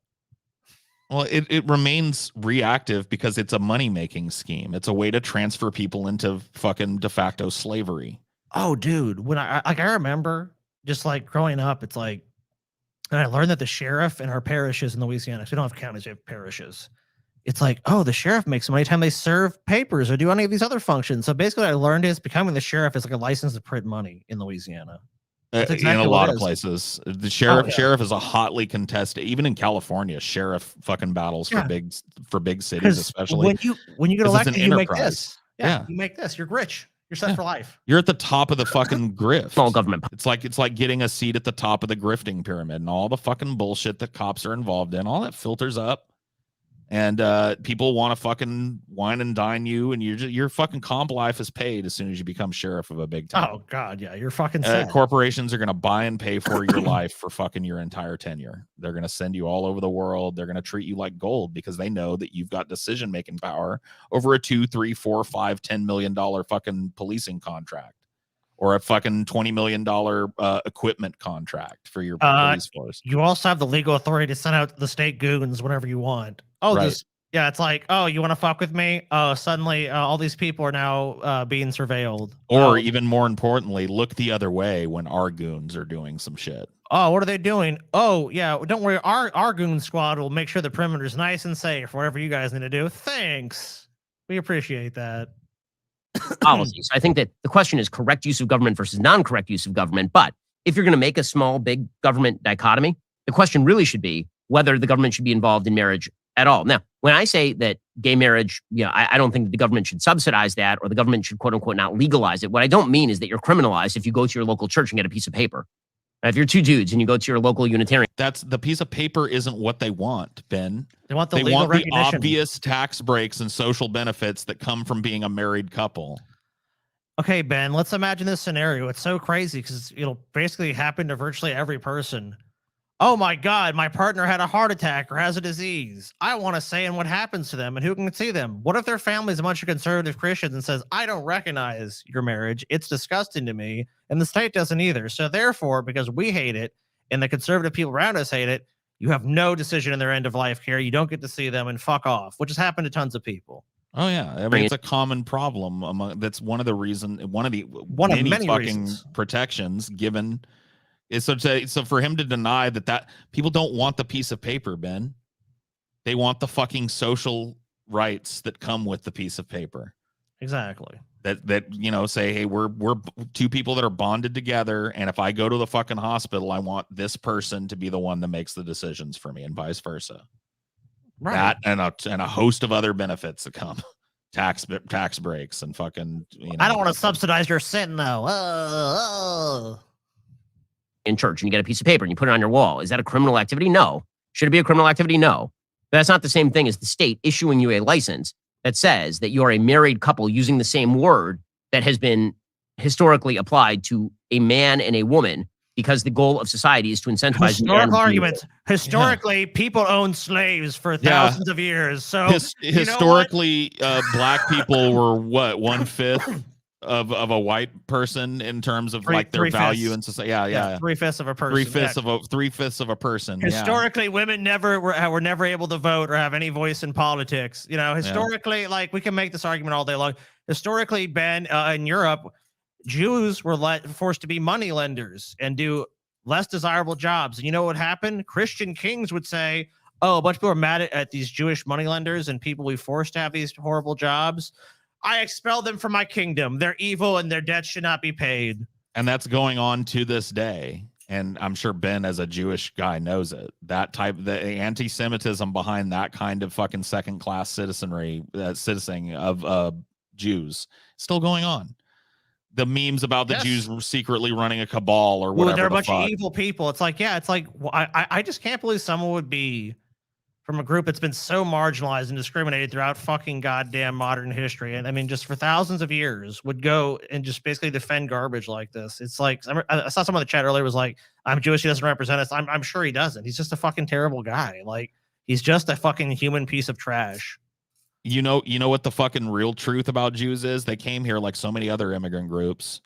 Well, it remains reactive because it's a money-making scheme. It's a way to transfer people into fucking de facto slavery. Oh, dude, when I remember just like growing up, it's like, and I learned that the sheriff in our parishes in Louisiana, because we don't have counties, we have parishes. It's like, oh, the sheriff makes money anytime they serve papers or do any of these other functions. So basically, what I learned is becoming the sheriff is like a license to print money in Louisiana. Exactly in a lot of places, the sheriff is a hotly contested. Even in California, sheriff fucking battles for big cities, especially when you get elected, you make this. Yeah, you make this. You're rich. You're set for life. You're at the top of the fucking grift. Small government. It's like getting a seat at the top of the grifting pyramid, and all the fucking bullshit that cops are involved in. All that filters up, and people want to fucking wine and dine you, and your fucking comp life is paid as soon as you become sheriff of a big town. Oh god, yeah, you're fucking set. Corporations are gonna buy and pay for your life for fucking your entire tenure. They're gonna send you all over the world. They're gonna treat you like gold because they know that you've got decision making power over a $2, $3, $4, $5, $10 million fucking policing contract, or a fucking $20 million equipment contract for your police force. You also have the legal authority to send out the state goons whenever you want. Oh, right. It's like, oh, you want to fuck with me? Oh, suddenly all these people are now being surveilled. Or even more importantly, look the other way when our goons are doing some shit. Oh, what are they doing? Oh, yeah, don't worry. Our goon squad will make sure the perimeter is nice and safe, whatever you guys need to do. Thanks. We appreciate that. Policies. I think that the question is correct use of government versus non-correct use of government. But if you're going to make a small, big government dichotomy, the question really should be whether the government should be involved in marriage at all. Now, when I say that gay marriage, I don't think that the government should subsidize that or the government should, quote unquote, not legalize it. What I don't mean is that you're criminalized if you go to your local church and get a piece of paper. If you're two dudes and you go to your local Unitarian. That's the piece of paper isn't what they want, Ben. They want the obvious tax breaks and social benefits that come from being a married couple. Okay, Ben, let's imagine this scenario. It's so crazy because it'll basically happen to virtually every person. Oh my God, my partner had a heart attack or has a disease. I want to say and what happens to them and who can see them. What if their family is a bunch of conservative Christians and says, I don't recognize your marriage. It's disgusting to me. And the state doesn't either. So therefore, because we hate it and the conservative people around us hate it, you have no decision in their end of life care. You don't get to see them and fuck off, which has happened to tons of people. Oh yeah, I mean it's a common problem among. That's one of the many fucking reasons. Protections given. Is so for him to deny that people don't want the piece of paper, Ben. They want the fucking social rights that come with the piece of paper. Exactly. That you know, say, hey, we're two people that are bonded together, and if I go to the fucking hospital, I want this person to be the one that makes the decisions for me, and vice versa. Right. That and a host of other benefits that come, tax breaks and fucking. You know, I don't want to subsidize your sin though. In church, and you get a piece of paper and you put it on your wall. Is that a criminal activity? No. Should it be a criminal activity? No. But that's not the same thing as the state issuing you a license that says that you're a married couple using the same word that has been historically applied to a man and a woman, because the goal of society is to incentivize historical arguments. Historically, people owned slaves for thousands of years. So historically, black people were what, 1/5 of a white person in terms of like their value in society. Yeah. 3/5 of a person. 3/5 of a person. Historically, women were never able to vote or have any voice in politics. You know, historically, like we can make this argument all day long. Historically, Ben, in Europe, Jews were forced to be money lenders and do less desirable jobs. And you know what happened? Christian kings would say, "Oh, a bunch of people are mad at these Jewish money lenders and people we forced to have these horrible jobs. I expel them from my kingdom. They're evil and their debts should not be paid." And that's going on to this day. And I'm sure Ben, as a Jewish guy, knows it. The anti-Semitism behind that kind of fucking second-class citizenry, citizening of Jews, still going on. The memes about the Jews secretly running a cabal or whatever. They're a bunch of evil people. It's like, I just can't believe someone would be from a group that's been so marginalized and discriminated throughout fucking goddamn modern history. And I mean, just for thousands of years would go and just basically defend garbage like this. It's like, I saw someone in the chat earlier was like, I'm Jewish, he doesn't represent us. I'm sure he doesn't. He's just a fucking terrible guy. Like, he's just a fucking human piece of trash. You know what the fucking real truth about Jews is? They came here like so many other immigrant groups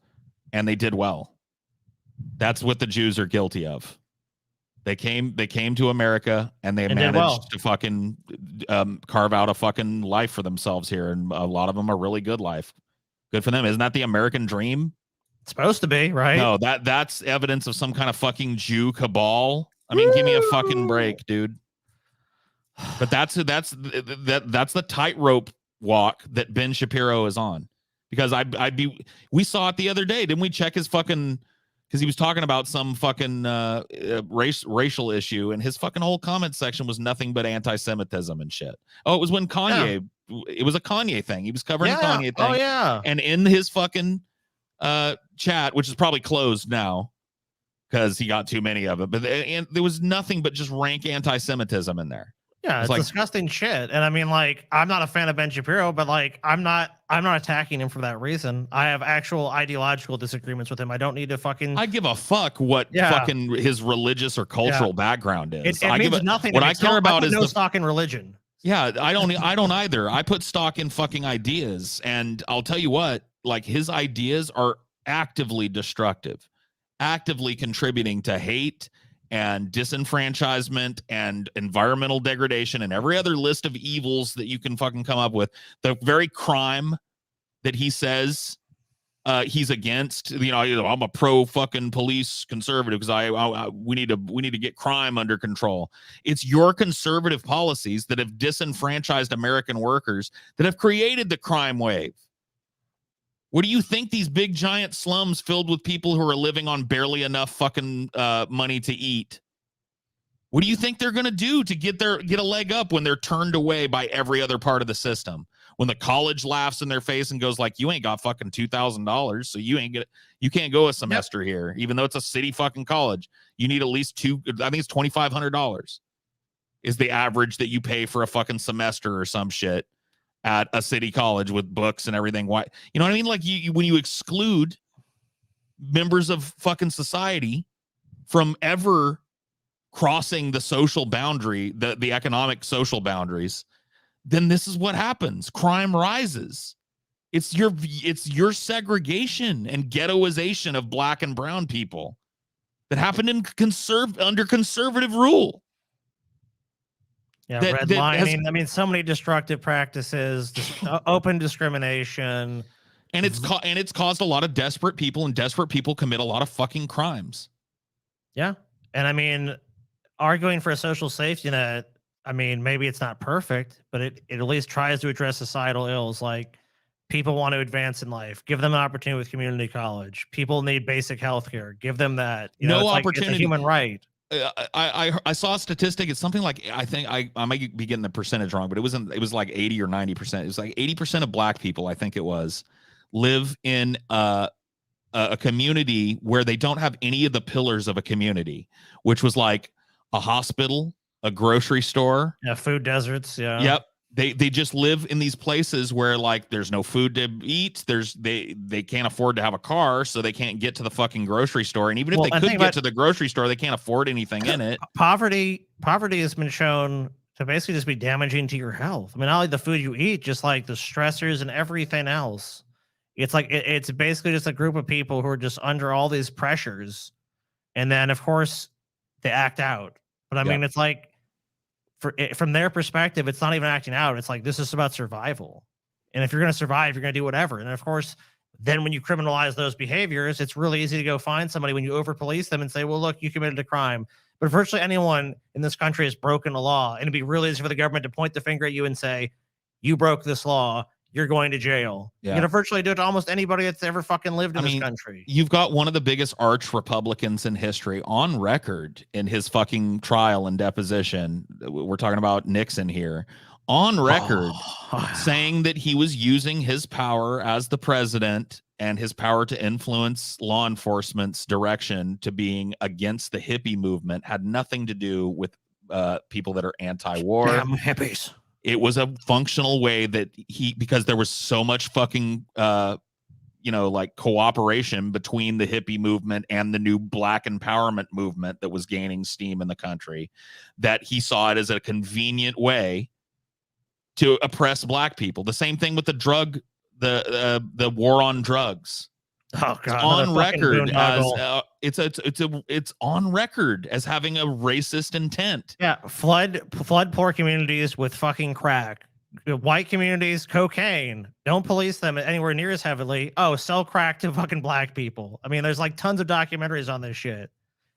and they did well. That's what the Jews are guilty of. They came to America and they managed to fucking carve out a fucking life for themselves here. And a lot of them a really good life. Good for them. Isn't that the American dream? It's supposed to be, right? No, that's evidence of some kind of fucking Jew cabal. I mean, give me a fucking break, dude. But that's the tightrope walk that Ben Shapiro is on, because we saw it the other day, didn't we? Check his fucking, because he was talking about some fucking racial issue, and his fucking whole comment section was nothing but anti-Semitism and shit. Oh, it was when Kanye, it was a Kanye thing. He was covering a Kanye thing. Oh yeah. And in his fucking chat, which is probably closed now because he got too many of it, but there was nothing but just rank anti-Semitism in there. Yeah, it's like disgusting shit. And I mean, like, I'm not a fan of Ben Shapiro, but like, I'm not attacking him for that reason. I have actual ideological disagreements with him. I don't need to fucking. I give a fuck what fucking his religious or cultural background is. It means nothing. What I care about is no stock in religion. Yeah, I don't either. I put stock in fucking ideas, and I'll tell you what, like, his ideas are actively destructive, actively contributing to hate and disenfranchisement and environmental degradation and every other list of evils that you can fucking come up with. The very crime that he says he's against, I'm a pro fucking police conservative because we need to get crime under control. It's your conservative policies that have disenfranchised American workers that have created the crime wave. What do you think these big giant slums filled with people who are living on barely enough fucking money to eat? What do you think they're going to do to get a leg up when they're turned away by every other part of the system? When the college laughs in their face and goes like, you ain't got fucking $2,000, so you can't go a semester here, even though it's a city fucking college. You need at least I think it's $2,500 is the average that you pay for a fucking semester or some shit at a city college with books and everything. Why? You know what I mean? Like, when you exclude members of fucking society from ever crossing the social boundary, the economic social boundaries, then this is what happens. Crime rises. It's your segregation and ghettoization of black and brown people that happened under conservative rule. Yeah, redlining. I mean, so many destructive practices, open discrimination, and it's caused a lot of desperate people, and desperate people commit a lot of fucking crimes. Yeah, and I mean, arguing for a social safety net. I mean, maybe it's not perfect, but it at least tries to address societal ills like people want to advance in life. Give them an opportunity with community college. People need basic health care. Give them that. You know, No it's opportunity. Like, it's a human right. I saw a statistic. It's something like, I think I might be getting the percentage wrong, but it was like 80 or 90%. It was like 80% of black people, I think it was, live in a community where they don't have any of the pillars of a community, which was like a hospital, a grocery store, food deserts. Yeah. Yep. They just live in these places where like there's no food to eat. They can't afford to have a car, so they can't get to the fucking grocery store. And even if they could get to the grocery store, they can't afford anything in it. Poverty has been shown to basically just be damaging to your health. I mean, not only the food you eat, just like the stressors and everything else. It's like it's basically just a group of people who are just under all these pressures, and then of course they act out. But I mean, it's like, from their perspective, it's not even acting out. It's like, this is about survival. And if you're going to survive, you're going to do whatever. And of course, then when you criminalize those behaviors, it's really easy to go find somebody when you over police them and say, well, look, you committed a crime. But virtually anyone in this country has broken a law. And it'd be really easy for the government to point the finger at you and say, you broke this law. You're going to jail. Yeah. You're going to virtually do it to almost anybody that's ever fucking lived in this country. You've got one of the biggest arch Republicans in history on record in his fucking trial and deposition. We're talking about Nixon here, on record, saying that he was using his power as the president and his power to influence law enforcement's direction to being against the hippie movement, had nothing to do with people that are anti-war. Damn hippies. It was a functional way that because there was so much fucking, like cooperation between the hippie movement and the new black empowerment movement that was gaining steam in the country, that he saw it as a convenient way to oppress black people. The same thing with the war on drugs. Oh God! It's on record as it's on record as having a racist intent. Yeah, flood poor communities with fucking crack. White communities, cocaine. Don't police them anywhere near as heavily. Oh, sell crack to fucking black people. I mean, there's like tons of documentaries on this shit,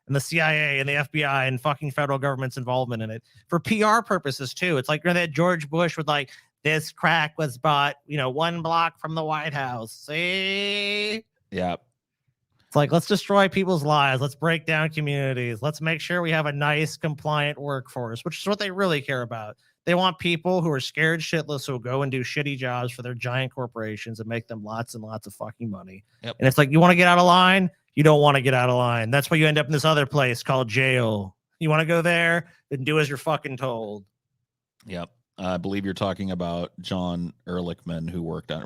and the CIA and the FBI and fucking federal government's involvement in it for PR purposes too. It's like, that George Bush would like, this crack was bought, 1 block from the White House. See. Yeah. It's like, let's destroy people's lives. Let's break down communities. Let's make sure we have a nice, compliant workforce, which is what they really care about. They want people who are scared shitless who will go and do shitty jobs for their giant corporations and make them lots and lots of fucking money. Yep. And it's like, you want to get out of line? You don't want to get out of line. That's why you end up in this other place called jail. You want to go there? Then do as you're fucking told. Yep. I believe you're talking about John Ehrlichman, who worked on,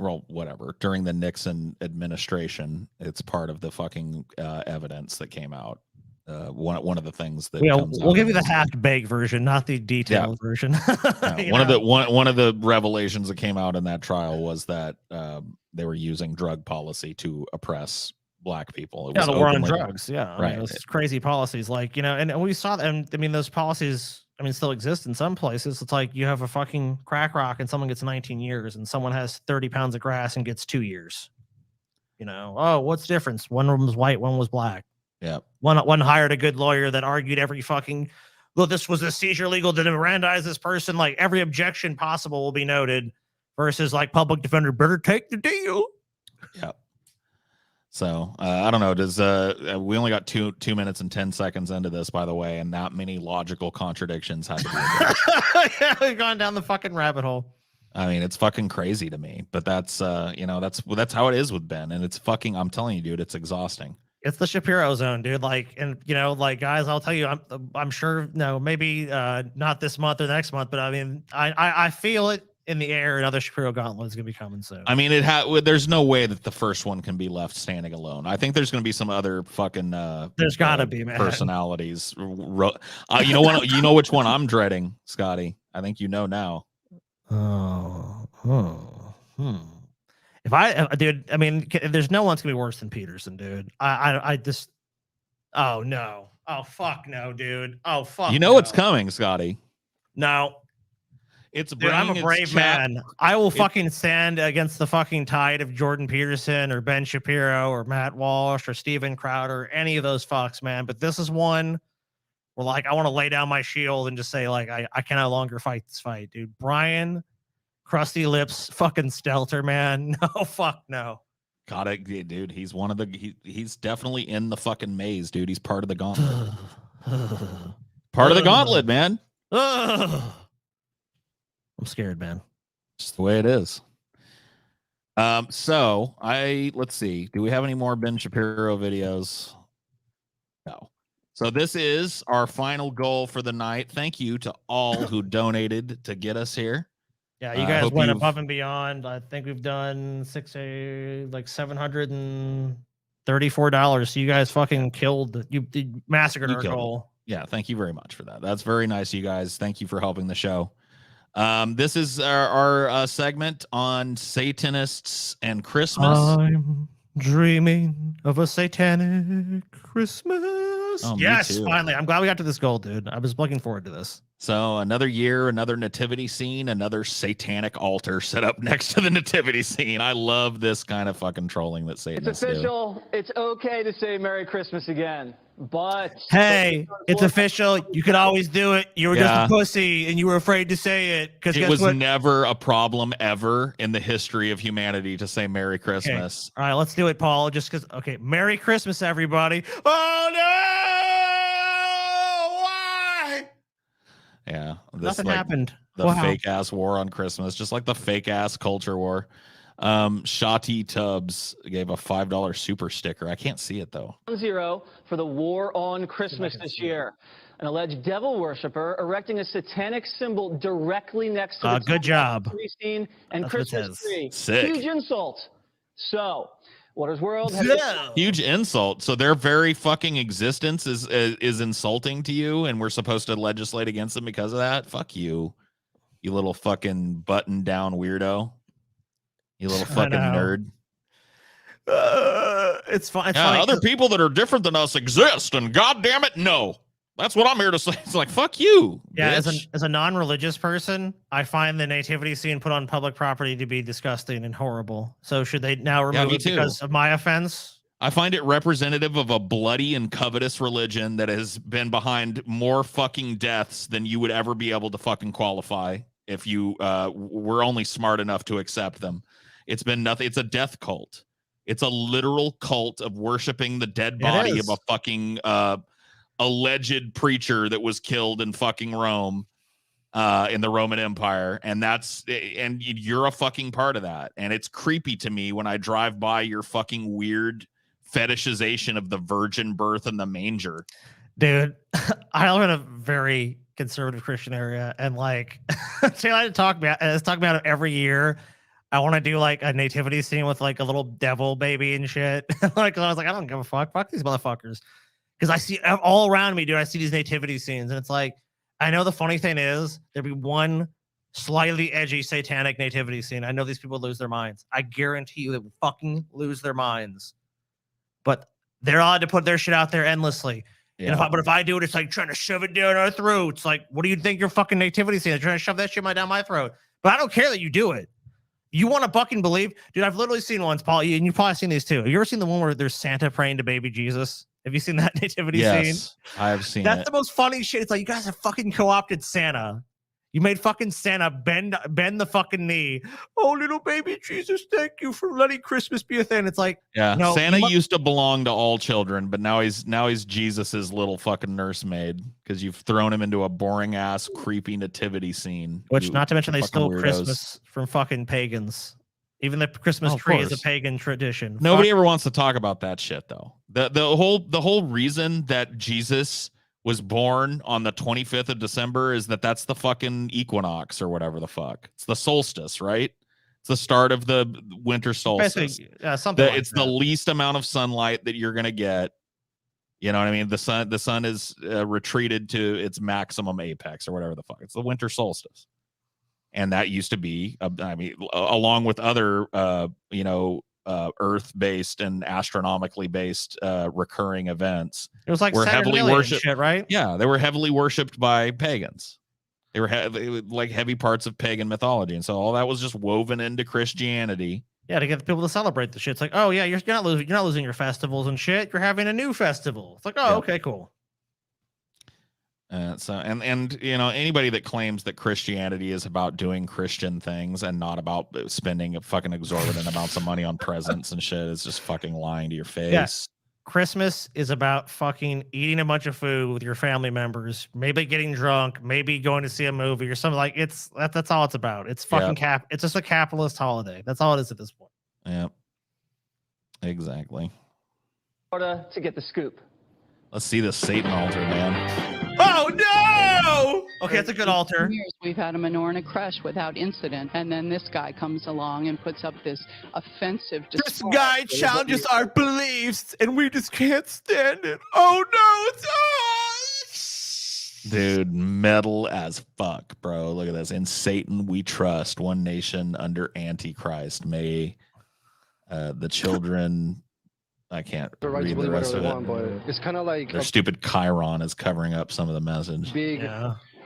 during the Nixon administration. It's part of the fucking evidence that came out. One of the things that we'll give you the half-baked version, not the detailed version. One of the revelations that came out in that trial was that they were using drug policy to oppress black people. It was the war on drugs. Yeah, right. Those crazy policies, like, and we saw them. I mean, those policies, still exist in some places. It's like you have a fucking crack rock and someone gets 19 years, and someone has 30 pounds of grass and gets 2 years. Oh, what's the difference? One was white, one was black. Yeah. One hired a good lawyer that argued every fucking, well, this was a seizure legal to Mirandize this person. Like, every objection possible will be noted, versus like public defender better take the deal. Yeah. So I don't know. Does we only got 2 minutes and 10 seconds into this, by the way, and that many logical contradictions had to be addressed. Yeah, we've gone down the fucking rabbit hole. I mean, it's fucking crazy to me, but that's that's how it is with Ben, and it's fucking. I'm telling you, dude, it's exhausting. It's the Shapiro Zone, dude. Like, and guys, I'll tell you, I'm sure, maybe not this month or next month, but I mean, I feel it in the air. Another Shapiro Gauntlet is gonna be coming soon. I mean, there's no way that the first one can be left standing alone. I think there's gonna be some other fucking there's gotta be, man, personalities. You know which one I'm dreading, Scotty. I think you know now. Dude, I mean, there's no one's gonna be worse than Peterson, dude. I just, oh no, oh fuck no, dude, oh fuck. It's coming, Scotty. No, dude, I'm a brave man. I will fucking stand against the fucking tide of Jordan Peterson or Ben Shapiro or Matt Walsh or Steven Crowder, any of those fucks, man. But this is one where, like, I want to lay down my shield and just say, like, I can no longer fight this fight, dude. Brian crusty lips, fucking Stelter, man. No, fuck no. Got it, dude. He's one of the. He's definitely in the fucking maze, dude. He's part of the gauntlet. Part of the gauntlet, man. I'm scared, man. Just the way it is. So let's see. Do we have any more Ben Shapiro videos? No. So this is our final goal for the night. Thank you to all who donated to get us here. Yeah, you guys went above and beyond. I think we've done $734. So you guys fucking killed. You massacred our goal. Yeah, thank you very much for that. That's very nice, you guys. Thank you for helping the show. This is our segment on Satanists and Christmas. I'm dreaming of a satanic Christmas. Oh, yes, finally. I'm glad we got to this goal, dude. I was looking forward to this. So another year, another nativity scene, another satanic altar set up next to the nativity scene. I love this kind of fucking trolling that Satanists do. It's official. It's okay to say Merry Christmas again. But hey, it's official. You could always do it. You were just a pussy and you were afraid to say it. Because it was never a problem ever in the history of humanity to say Merry Christmas. Okay. All right, let's do it, Paul. Just because. Okay, Merry Christmas, everybody. Oh no! Why? Yeah, nothing happened. The fake ass war on Christmas, just like the fake ass culture war. Shotty Tubbs gave a $5 super sticker. I can't see it though. 0 for the war on Christmas this year. An alleged devil worshiper erecting a satanic symbol directly next to the good job scene and that's Christmas tree. Sick. Huge insult. So, Waters World has huge insult. So their very fucking existence is insulting to you, and we're supposed to legislate against them because of that. Fuck you, you little fucking button down weirdo. You little fucking nerd. It's fine. Yeah, other people that are different than us exist, and goddamn it, no. That's what I'm here to say. It's like, fuck you. Yeah, bitch. as a non-religious person, I find the nativity scene put on public property to be disgusting and horrible. So should they now remove it because of my offense? I find it representative of a bloody and covetous religion that has been behind more fucking deaths than you would ever be able to fucking qualify if you were only smart enough to accept them. It's been nothing. It's a death cult. It's a literal cult of worshiping the dead body of a fucking alleged preacher that was killed in fucking Rome, in the Roman Empire. And you're a fucking part of that. And it's creepy to me when I drive by your fucking weird fetishization of the virgin birth in the manger. Dude, I live in a very conservative Christian area, and like, see, I talk about it every year. I want to do like a nativity scene with like a little devil baby and shit. Like, I was like, I don't give a fuck. Fuck these motherfuckers. Because I see all around me, dude. I see these nativity scenes, and it's like, I know the funny thing is there'd be one slightly edgy satanic nativity scene. I know these people lose their minds. I guarantee you they will fucking lose their minds. But they're allowed to put their shit out there endlessly. Yeah. And if I do it, it's like trying to shove it down our throats. Like, what do you think your fucking nativity scene is? Trying to shove that shit down my throat. But I don't care that you do it. You want to fucking believe? Dude, I've literally seen ones, Paul, and you've probably seen these too. Have you ever seen the one where there's Santa praying to baby Jesus? Have you seen that nativity scene? Yes, I have seen That's the most funny shit. It's like, you guys have fucking co-opted Santa. You made fucking Santa bend the fucking knee. Oh, little baby Jesus, thank you for letting Christmas be a thing. It's like, no, Santa used to belong to all children, but now he's Jesus's little fucking nursemaid because you've thrown him into a boring ass, creepy nativity scene. Which, not to mention, they stole Christmas from fucking pagans. Even the Christmas tree is a pagan tradition. Nobody ever wants to talk about that shit, though. The whole reason that Jesus was born on the 25th of December is that's the fucking equinox or whatever the fuck. It's the solstice, right? It's the start of the winter solstice. It's the least amount of sunlight that you're gonna get. You know what I mean? The sun is retreated to its maximum apex or whatever the fuck. It's the winter solstice, and that used to be, along with other, Earth-based and astronomically based recurring events. It was like heavily worshipped, shit, right? Yeah, they were heavily worshipped by pagans. They were like heavy parts of pagan mythology, and so all that was just woven into Christianity. Yeah, to get people to celebrate the shit. It's like, oh yeah, you're not losing your festivals and shit. You're having a new festival. It's like, oh, okay, cool. And you know, anybody that claims that Christianity is about doing Christian things and not about spending fucking exorbitant amounts of money on presents and shit is just fucking lying to your face. Yeah. Christmas is about fucking eating a bunch of food with your family members, maybe getting drunk, maybe going to see a movie or something. Like that's all it's about. It's fucking it's just a capitalist holiday. That's all it is at this point. Yep. Exactly. Florida to get the scoop. Let's see the Satan altar, man. Oh no! Okay, that's a good altar. Years we've had a menorah crush without incident, and then this guy comes along and puts up this offensive. This guy challenges our beliefs, and we just can't stand it. Oh no! It's dude, metal as fuck, bro. Look at this. In Satan we trust. One nation under Antichrist. May the children. I can't read the rest of it. But it's kind of like their stupid Chiron is covering up some of the message. Big,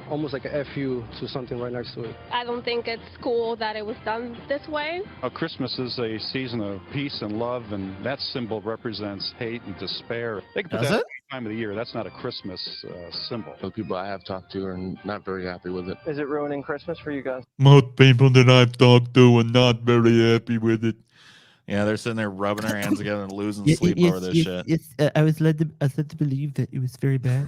almost like a FU to something right next to it. I don't think it's cool that it was done this way. Christmas is a season of peace and love, and that symbol represents hate and despair. They can put that any time of the year. That's not a Christmas symbol. The people I have talked to are not very happy with it. Is it ruining Christmas for you guys? Most people that I've talked to are not very happy with it. Yeah, they're sitting there rubbing their hands together and losing sleep over this shit. I was led to believe that it was very bad.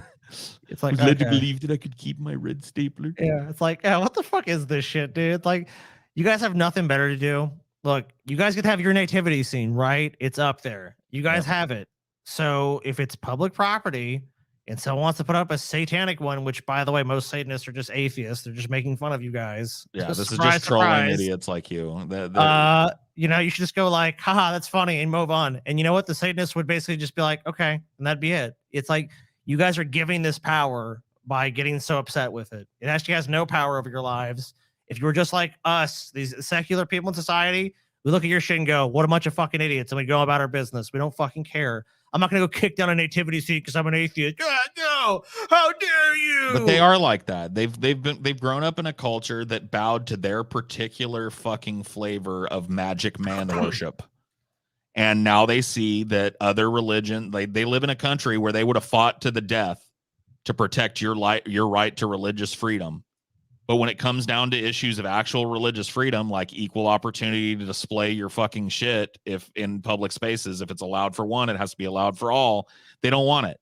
It's like I was led to believe that I could keep my red stapler. Yeah, it's like, yeah, what the fuck is this shit, dude? It's like, you guys have nothing better to do. Look, you guys get to have your nativity scene, right? It's up there. You guys have it. So if it's public property and someone wants to put up a satanic one, which, by the way, most Satanists are just atheists. They're just making fun of you guys. Yeah, this is just trolling idiots like you. You know, you should just go like, haha, that's funny, and move on. And you know what? The Satanists would basically just be like, okay, and that'd be it. It's like, you guys are giving this power by getting so upset with it. It actually has no power over your lives. If you were just like us, these secular people in society, we look at your shit and go, what a bunch of fucking idiots, and we go about our business. We don't fucking care. I'm not going to go kick down a nativity scene because I'm an atheist. No, how dare you? But they are like that. They've grown up in a culture that bowed to their particular fucking flavor of magic man worship. And now they see that other religion, they live in a country where they would have fought to the death to protect your right to religious freedom. But when it comes down to issues of actual religious freedom, like equal opportunity to display your fucking shit if in public spaces, if it's allowed for one, it has to be allowed for all. They don't want it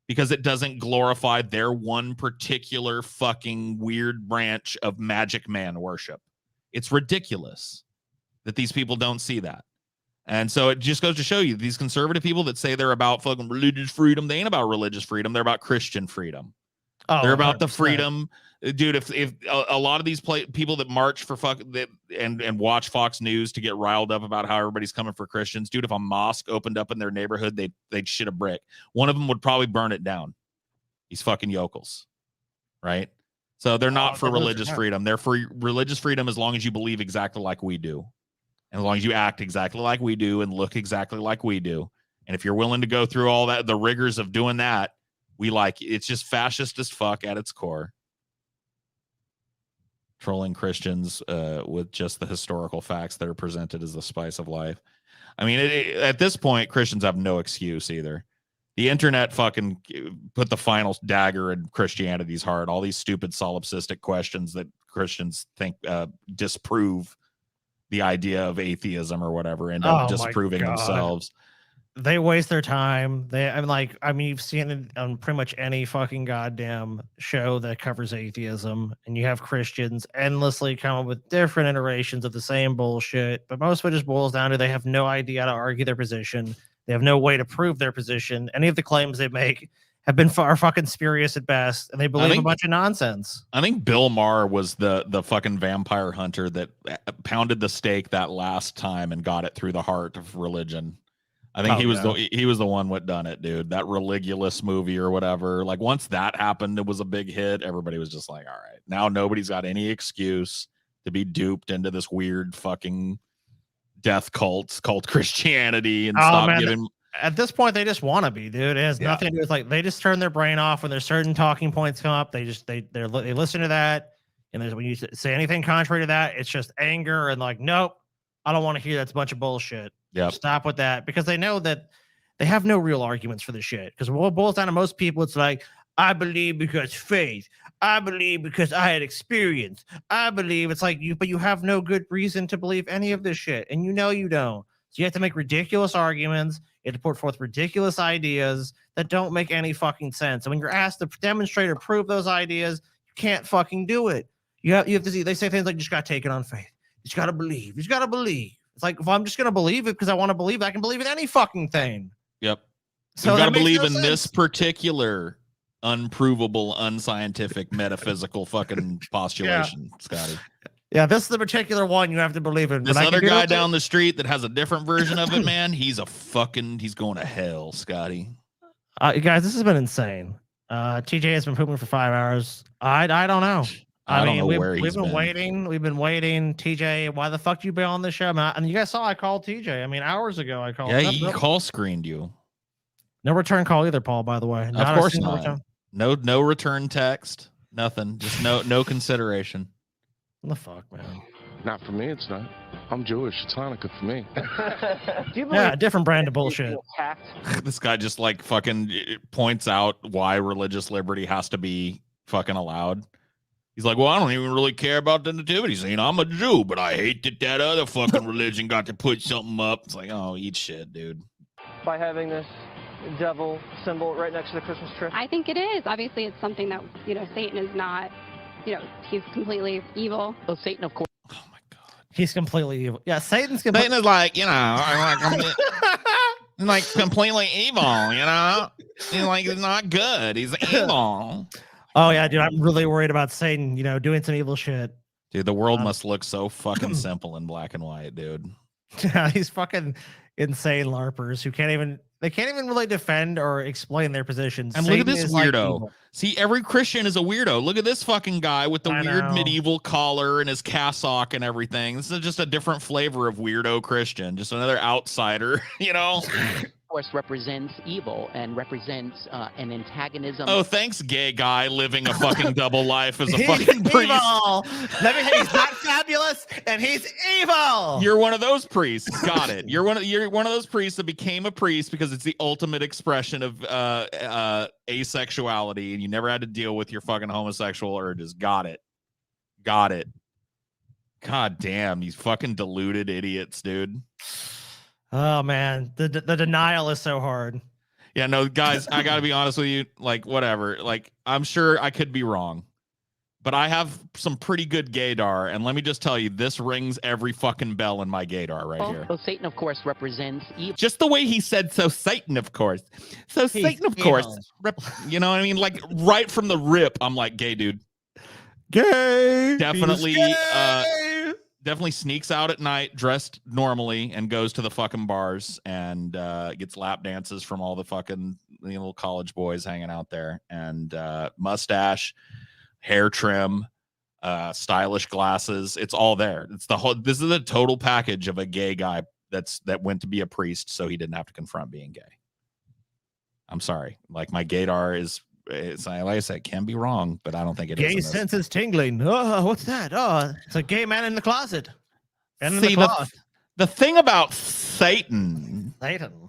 because it doesn't glorify their one particular fucking weird branch of magic man worship. It's ridiculous that these people don't see that. And so it just goes to show you these conservative people that say they're about fucking religious freedom. They ain't about religious freedom. They're about Christian freedom. Oh, they're about 100%. The freedom. Dude, if a lot of these people that march for and watch Fox News to get riled up about how everybody's coming for Christians, dude, if a mosque opened up in their neighborhood, they'd shit a brick. One of them would probably burn it down. These fucking yokels, right? So they're not for religious freedom. They're for religious freedom as long as you believe exactly like we do, and as long as you act exactly like we do and look exactly like we do. And if you're willing to go through all that, the rigors of doing that, we like it. It's just fascist as fuck at its core. Trolling Christians with just the historical facts that are presented as the spice of life. I mean, at this point, Christians have no excuse either. The internet fucking put the final dagger in Christianity's heart. All these stupid solipsistic questions that Christians think disprove the idea of atheism or whatever, end up disproving themselves. They waste their time. You've seen it on pretty much any fucking goddamn show that covers atheism, and you have Christians endlessly come up with different iterations of the same bullshit. But most of it just boils down to they have no idea how to argue their position. They have no way to prove their position. Any of the claims they make have been far fucking spurious at best, and they believe a bunch of nonsense. I think Bill Maher was the fucking vampire hunter that pounded the stake that last time and got it through the heart of religion. I think he was the one what done it, dude. That Religulous movie or whatever. Like once that happened, it was a big hit. Everybody was just like, all right, now nobody's got any excuse to be duped into this weird fucking death cult Christianity and stop giving. At this point, they just want to be, dude. It has nothing to do with like they just turn their brain off when there's certain talking points come up. They listen to that, and when you say anything contrary to that, it's just anger and like, nope, I don't want to hear that's a bunch of bullshit. Yeah, stop with that because they know that they have no real arguments for this shit. Because what it boils down to most people, it's like, I believe because faith. I believe because I had experience. I believe it's like you, but you have no good reason to believe any of this shit. And you know you don't. So you have to make ridiculous arguments. You have to put forth ridiculous ideas that don't make any fucking sense. And when you're asked to demonstrate or prove those ideas, you can't fucking do it. You have to see, they say things like, you just got to take it on faith. You just got to believe. You just got to believe. It's like, if I'm just going to believe it because I want to believe, I can believe in any fucking thing. Yep. So you got to believe in this particular unprovable, unscientific, metaphysical fucking postulation, Scotty. Yeah, this is the particular one you have to believe in. This other guy down the street that has a different version of it, man, he's going to hell, Scotty. Guys, this has been insane. TJ has been pooping for 5 hours. I don't know. I don't know where we've been waiting. We've been waiting. TJ, why the fuck you been on the show, man? And you guys saw I called TJ. I mean, hours ago I called. Yeah, he call screened you. No return call either, Paul. By the way, of course not. No return text. Nothing. Just no consideration. What the fuck, man? Not for me. It's not. I'm Jewish. It's Hanukkah for me. Yeah, different brand of bullshit. This guy just like fucking points out why religious liberty has to be fucking allowed. He's like, well, I don't even really care about the nativity scene. I'm a Jew, but I hate that other fucking religion got to put something up. It's like, oh, eat shit, dude. By having this devil symbol right next to the Christmas tree? I think it is. Obviously, it's something that, Satan is not, he's completely evil. Well, Satan, of course. He's completely evil. Yeah, Satan is like, like completely evil, He's like, he's not good. He's evil. Oh, yeah, dude, I'm really worried about Satan, doing some evil shit. Dude, the world must look so fucking simple in black and white, dude. Yeah, these fucking insane LARPers who can't even really defend or explain their positions. And Satan look at this weirdo. Like, see, every Christian is a weirdo. Look at this fucking guy with the weird medieval collar and his cassock and everything. This is just a different flavor of weirdo Christian. Just another outsider, Of course, represents evil and represents an antagonism. Oh, thanks, gay guy living a fucking double life as a fucking priest. Evil. Let me he's not fabulous and he's evil. You're one of those priests. Got it. You're one of those priests that became a priest because it's the ultimate expression of asexuality, and you never had to deal with your fucking homosexual urges. Got it. God damn, these fucking deluded idiots, dude. Oh man, the denial is so hard. Yeah, no, guys, I gotta be honest with you. Like, whatever. Like, I'm sure I could be wrong, but I have some pretty good gaydar, and let me just tell you, this rings every fucking bell in my gaydar right here. So Satan, of course, represents evil. Just the way he said, "So Satan, of course." So he's Satan, of course. You know what I mean? Like, right from the rip, I'm like, gay, dude. Gay. Definitely. Definitely sneaks out at night dressed normally and goes to the fucking bars and gets lap dances from all the fucking little college boys hanging out there, and mustache, hair trim, stylish glasses. It's all there. This is a total package of a gay guy that went to be a priest so he didn't have to confront being gay. I'm sorry. Like, my gaydar is, it's like I said, can be wrong, but I don't think it is. Gay senses tingling. Oh, what's that? Oh, it's a gay man in the closet. And in See, the cloth. The thing about Satan. And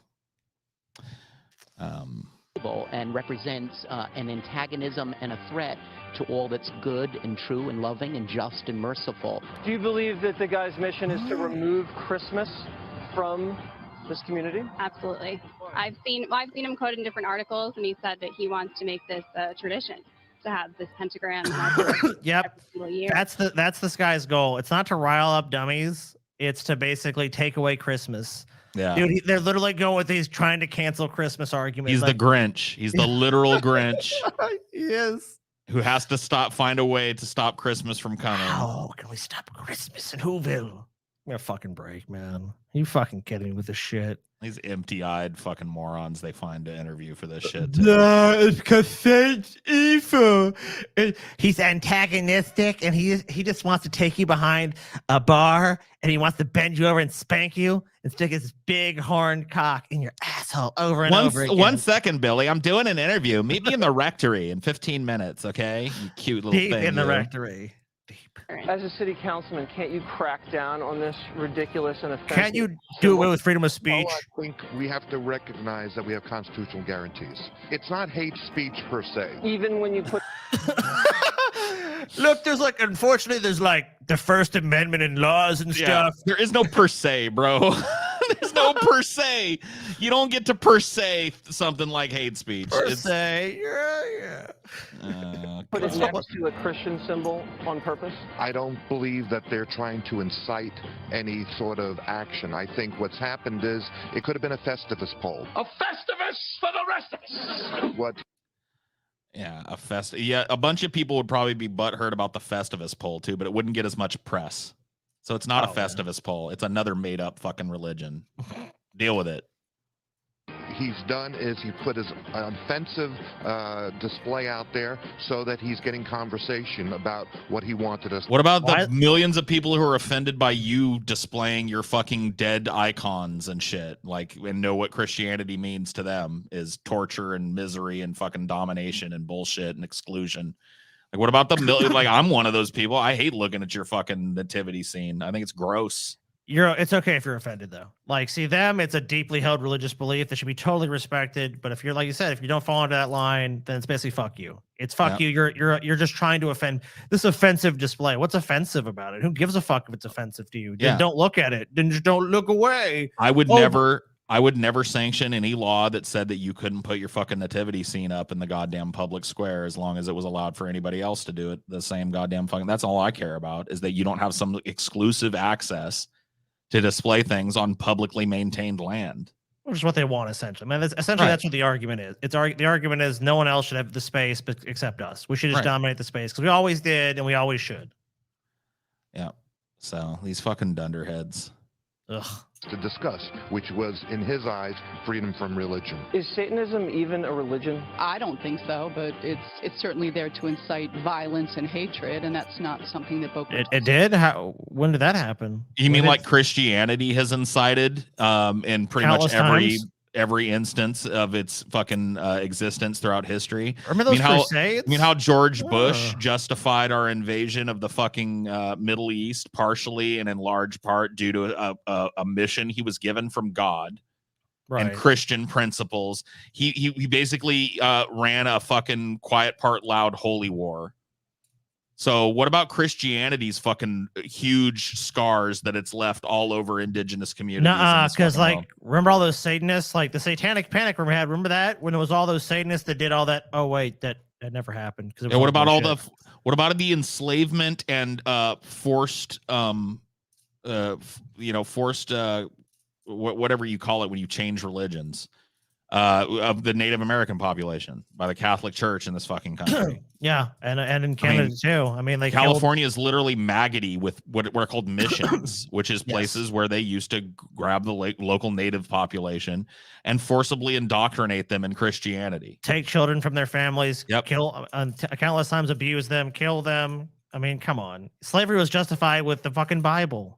represents an antagonism and a threat to all that's good and true and loving and just and merciful. Do you believe that the guy's mission is to remove Christmas from this community? Absolutely. I've seen him quoted in different articles, and he said that he wants to make this a tradition to have this pentagram. Yep. Year. That's this guy's goal. It's not to rile up dummies. It's to basically take away Christmas. Yeah, dude, they're literally going with these trying to cancel Christmas arguments. He's the Grinch. He's the literal Grinch. Yes. Who has to find a way to stop Christmas from coming. Oh, can we stop Christmas in Whoville? Give me a fucking break, man. You fucking kidding me with this shit? These empty-eyed fucking morons they find to interview for this shit. No, it's because Satan's evil. He's antagonistic, and he just wants to take you behind a bar, and he wants to bend you over and spank you and stick his big horned cock in your asshole over and over again. 1 second, Billy. I'm doing an interview. Meet me in the rectory in 15 minutes, okay? You cute little thing. In the rectory. As a city councilman, can't you crack down on this ridiculous and offensive? Can't you do away with freedom of speech? Well, I think we have to recognize that we have constitutional guarantees. It's not hate speech per se. Even when you put... Look, there's like, unfortunately, there's like the First Amendment and laws and stuff. There is no per se, bro. There's no per se. You don't get to per se something like hate speech. Per se, yeah. Put it next to a Christian symbol on purpose? I don't believe that they're trying to incite any sort of action. I think what's happened is it could have been a Festivus poll. A Festivus for the rest of us. What? Yeah, a bunch of people would probably be butthurt about the Festivus poll too, but it wouldn't get as much press. So it's not a Festivus poll. It's another made up fucking religion. Deal with it. He's done is he put his offensive display out there so that he's getting conversation about what he wanted us. What about the millions of people who are offended by you displaying your fucking dead icons and shit, like, and know what Christianity means to them is torture and misery and fucking domination and bullshit and exclusion? Like, what about the million? Like, I'm one of those people. I hate looking at your fucking nativity scene. I think it's gross. It's okay if you're offended though. Like, see them, it's a deeply held religious belief that should be totally respected. But if you're, like you said, if you don't fall into that line, then it's basically fuck you. It's fuck you. You're just trying to offend. This offensive display. What's offensive about it? Who gives a fuck if it's offensive to you? Then don't look at it. Then just don't look away. I would never sanction any law that said that you couldn't put your fucking nativity scene up in the goddamn public square as long as it was allowed for anybody else to do it. The same goddamn fucking. That's all I care about, is that you don't have some exclusive access to display things on publicly maintained land. Which is what they want, essentially. I mean, that's what the argument is. The argument is no one else should have the space except us. We should just dominate the space because we always did and we always should. Yeah. So these fucking dunderheads. Ugh. To discuss, which was, in his eyes, freedom from religion. Is Satanism even a religion? I don't think so, but it's certainly there to incite violence and hatred, and that's not something that Boca. It did? When did that happen? You mean like Christianity has incited in pretty much every instance of its fucking existence throughout history? Remember those crusades? I mean how George Bush justified our invasion of the fucking Middle East partially and in large part due to a mission he was given from God and Christian principles. He basically ran a fucking quiet part loud holy war. So what about Christianity's fucking huge scars that it's left all over indigenous communities? Nuh-uh, because like, remember all those Satanists, like the Satanic Panic we had? Remember that when it was all those Satanists that did all that? Oh wait, that never happened. Yeah, what about what about the enslavement and forced whatever you call it when you change religions of the Native American population by the Catholic Church in this fucking country? Yeah, and in Canada too. I mean, like California is literally maggoty with what are called missions, which is places where they used to grab the local Native population and forcibly indoctrinate them in Christianity. Take children from their families, kill, countless times abuse them, kill them. I mean, come on. Slavery was justified with the fucking Bible.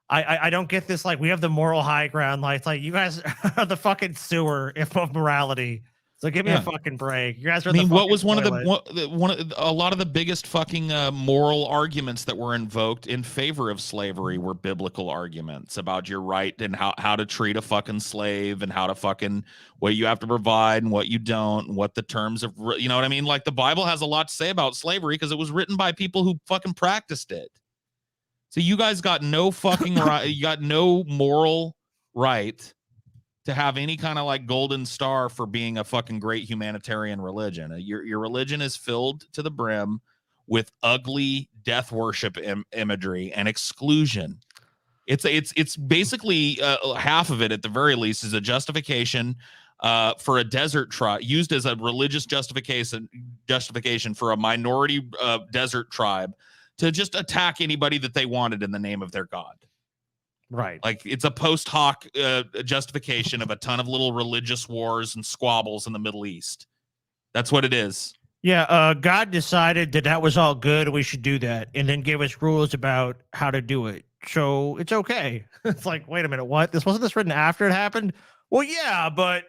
I don't get this. Like, we have the moral high ground. Like you guys are the fucking sewer of morality. So give me a fucking break. You guys are. I mean, what was a lot of the biggest fucking moral arguments that were invoked in favor of slavery were biblical arguments about your right and how to treat a fucking slave and how to fucking what you have to provide and what you don't and what the terms of, you know what I mean? Like, the Bible has a lot to say about slavery because it was written by people who fucking practiced it. So you guys got no fucking right. You got no moral right to have any kind of like golden star for being a fucking great humanitarian religion. Your religion is filled to the brim with ugly death worship imagery and exclusion. It's basically half of it at the very least is a justification for a desert tribe, used as a religious justification for a minority desert tribe to just attack anybody that they wanted in the name of their god. Right. Like, it's a post hoc justification of a ton of little religious wars and squabbles in the Middle East. That's what it is. Yeah. God decided that was all good. We should do that. And then gave us rules about how to do it. So it's okay. It's like, wait a minute. What? Wasn't this written after it happened? Well, yeah, but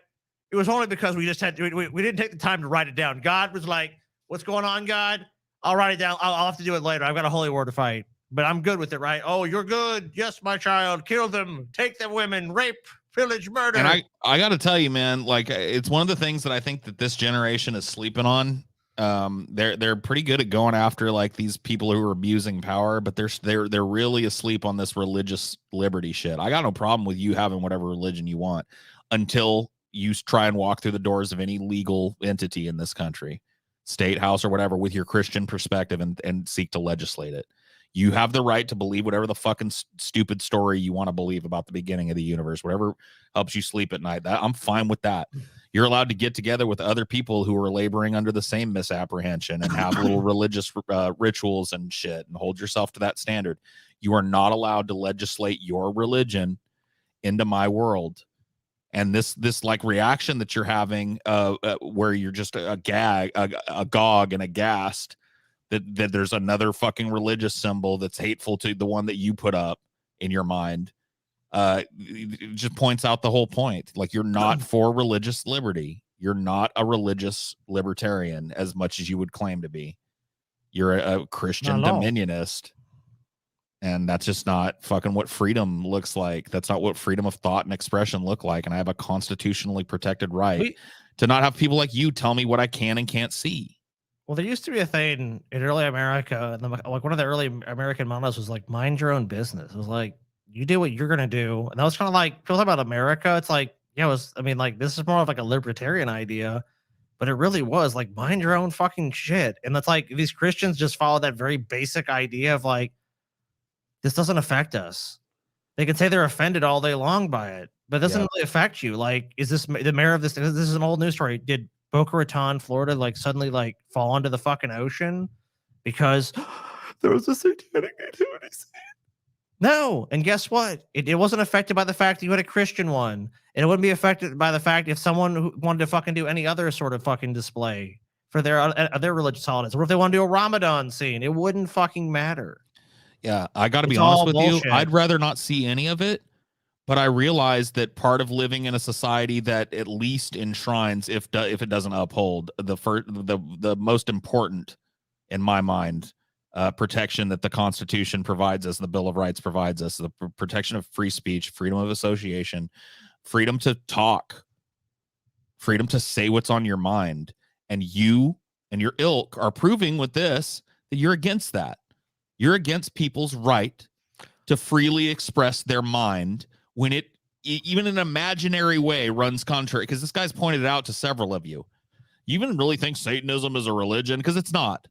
it was only because we just we didn't take the time to write it down. God was like, what's going on, God? I'll write it down. I'll have to do it later. I've got a holy war to fight, but I'm good with it, right? Oh, you're good. Yes, my child. Kill them. Take the women. Rape, pillage, murder. And I got to tell you, man, like it's one of the things that I think that this generation is sleeping on. They're pretty good at going after like these people who are abusing power, but they're really asleep on this religious liberty shit. I got no problem with you having whatever religion you want until you try and walk through the doors of any legal entity in this country, state house or whatever, with your Christian perspective and seek to legislate it. You have the right to believe whatever the fucking stupid story you want to believe about the beginning of the universe, whatever helps you sleep at night. I'm fine with that. You're allowed to get together with other people who are laboring under the same misapprehension and have little religious rituals and shit and hold yourself to that standard. You are not allowed to legislate your religion into my world. And this like reaction that you're having, where you're just agog and aghast that there's another fucking religious symbol that's hateful to the one that you put up in your mind, it just points out the whole point. Like, you're not for religious liberty. You're not a religious libertarian as much as you would claim to be. You're a Christian dominionist. And that's just not fucking what freedom looks like. That's not what freedom of thought and expression look like. And I have a constitutionally protected right to not have people like you tell me what I can and can't see. Well, there used to be a thing in early America, and like one of the early American mottos was like, mind your own business. It was like, you do what you're going to do. And that was kind of like, people talk about America. It's like, yeah, this is more of like a libertarian idea, but it really was like, mind your own fucking shit. And that's like, these Christians just follow that very basic idea of like, this doesn't affect us. They can say they're offended all day long by it, but it doesn't really affect you. Like, is this the mayor of this? This is an old news story. Did Boca Raton, Florida, like suddenly like fall into the fucking ocean because there was a satanic activity? No. And guess what? It wasn't affected by the fact that you had a Christian one. And it wouldn't be affected by the fact if someone who wanted to fucking do any other sort of fucking display for their religious holidays. Or if they want to do a Ramadan scene, it wouldn't fucking matter. Yeah, I got to be honest with you. I'd rather not see any of it, but I realize that part of living in a society that at least enshrines, if it doesn't uphold the most important, in my mind, protection that the Constitution provides us, the Bill of Rights provides us, the protection of free speech, freedom of association, freedom to talk, freedom to say what's on your mind, and you and your ilk are proving with this that you're against that. You're against people's right to freely express their mind when it, even in an imaginary way, runs contrary. Because this guy's pointed it out to several of you. You even really think Satanism is a religion? Because it's not.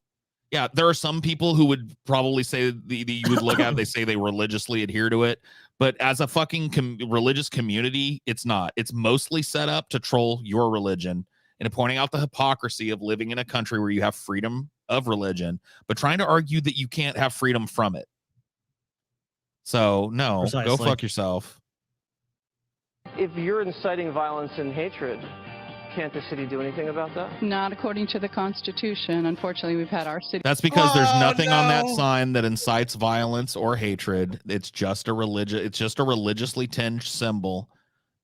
Yeah, there are some people who would probably say you would look at it, they say they religiously adhere to it. But as a fucking religious community, it's not. It's mostly set up to troll your religion and pointing out the hypocrisy of living in a country where you have freedom of religion, but trying to argue that you can't have freedom from it. So no, Go fuck yourself. If you're inciting violence and hatred, can't the city do anything about that? Not according to the Constitution. Unfortunately, we've had our city. That's because there's nothing on that sign that incites violence or hatred. It's just a religiously tinged symbol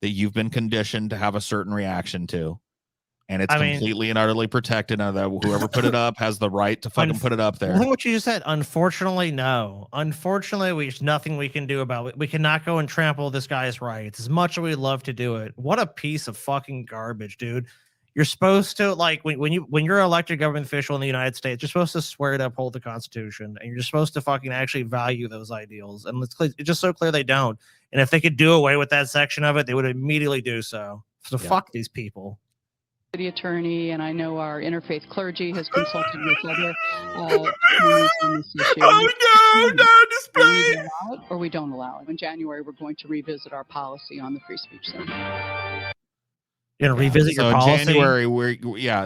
that you've been conditioned to have a certain reaction to. And it's completely and utterly protected. And whoever put it up has the right to fucking put it up there. What you just said, unfortunately, no. Unfortunately, there's nothing we can do about it. We cannot go and trample this guy's rights as much as we'd love to do it. What a piece of fucking garbage, dude. You're supposed to, like, when you're an elected government official in the United States, you're supposed to swear to uphold the Constitution, and you're supposed to fucking actually value those ideals. And it's just so clear they don't. And if they could do away with that section of it, they would immediately do so. So fuck these people. City attorney, and I know our interfaith clergy has consulted with other attorneys on this issue. Oh no, display! Or we don't allow it. In January, we're going to revisit our policy on the free speech zone. You're gonna revisit your policy? In January,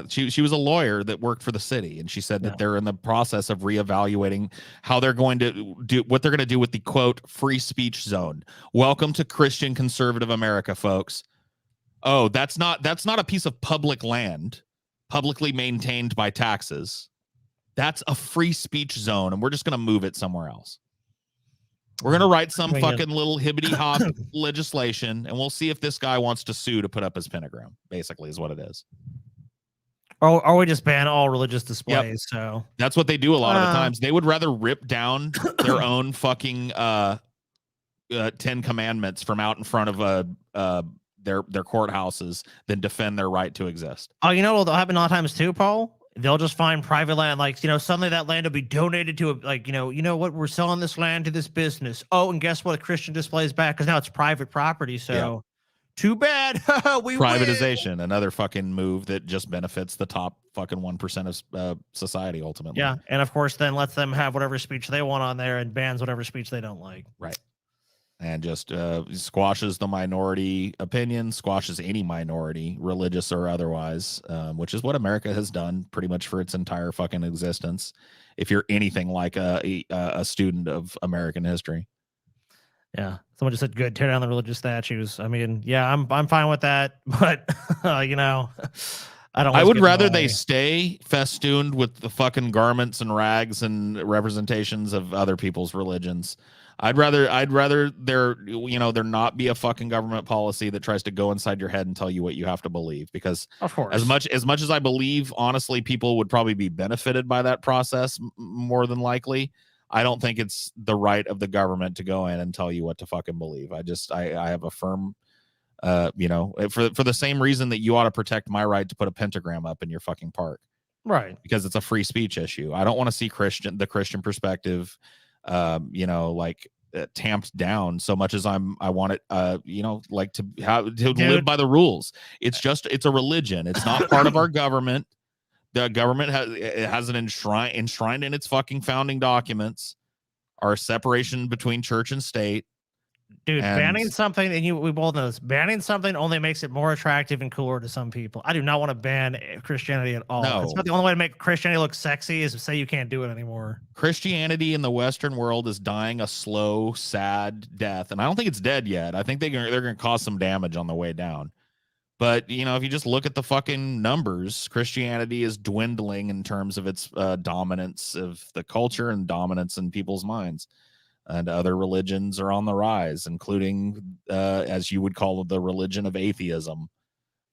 she was a lawyer that worked for the city, and she said that they're in the process of reevaluating how they're going to do what they're going to do with the quote free speech zone. Welcome to Christian conservative America, folks. Oh, that's not a piece of public land, publicly maintained by taxes. That's a free speech zone, and we're just going to move it somewhere else. We're going to write some fucking little hibbity-hop legislation, and we'll see if this guy wants to sue to put up his pentagram, basically, is what it is. Or we just ban all religious displays. So that's what they do a lot of the times. They would rather rip down their own fucking 10 commandments from out in front of their courthouses than defend their right to exist. Oh, you know what'll happen a lot of times too, Paul? They'll just find private land, like, suddenly that land will be donated to you know what, we're selling this land to this business. Oh, and guess what? A Christian displays back because now it's private property. So too bad. We Privatization, win. another fucking move that just benefits the top fucking 1% of society ultimately. Yeah, and of course then lets them have whatever speech they want on there and bans whatever speech they don't like. Right. And just squashes the minority opinion, squashes any minority, religious or otherwise, which is what America has done pretty much for its entire fucking existence. If you're anything like a student of American history. Yeah, someone just said, "Good, tear down the religious statues." I mean, yeah, I'm fine with that, but I don't. I would rather they stay festooned with the fucking garments and rags and representations of other people's religions. I'd rather there not be a fucking government policy that tries to go inside your head and tell you what you have to believe, because of course, as much as I believe, honestly, people would probably be benefited by that process more than likely. I don't think it's the right of the government to go in and tell you what to fucking believe. I have a firm, for the same reason that you ought to protect my right to put a pentagram up in your fucking park. Right. Because it's a free speech issue. I don't want to see the Christian perspective, tamped down so much as I want it, to live by the rules. It's a religion. It's not part of our government. The government has it enshrined in its fucking founding documents, our separation between church and state. Dude, banning something, and we both know this, banning something only makes it more attractive and cooler to some people. I do not want to ban Christianity at all. No. It's not the only way to make Christianity look sexy is to say you can't do it anymore. Christianity in the Western world is dying a slow, sad death, and I don't think it's dead yet. I think they're going to cause some damage on the way down. But, if you just look at the fucking numbers, Christianity is dwindling in terms of its dominance of the culture and dominance in people's minds. And other religions are on the rise, including, as you would call it, the religion of atheism.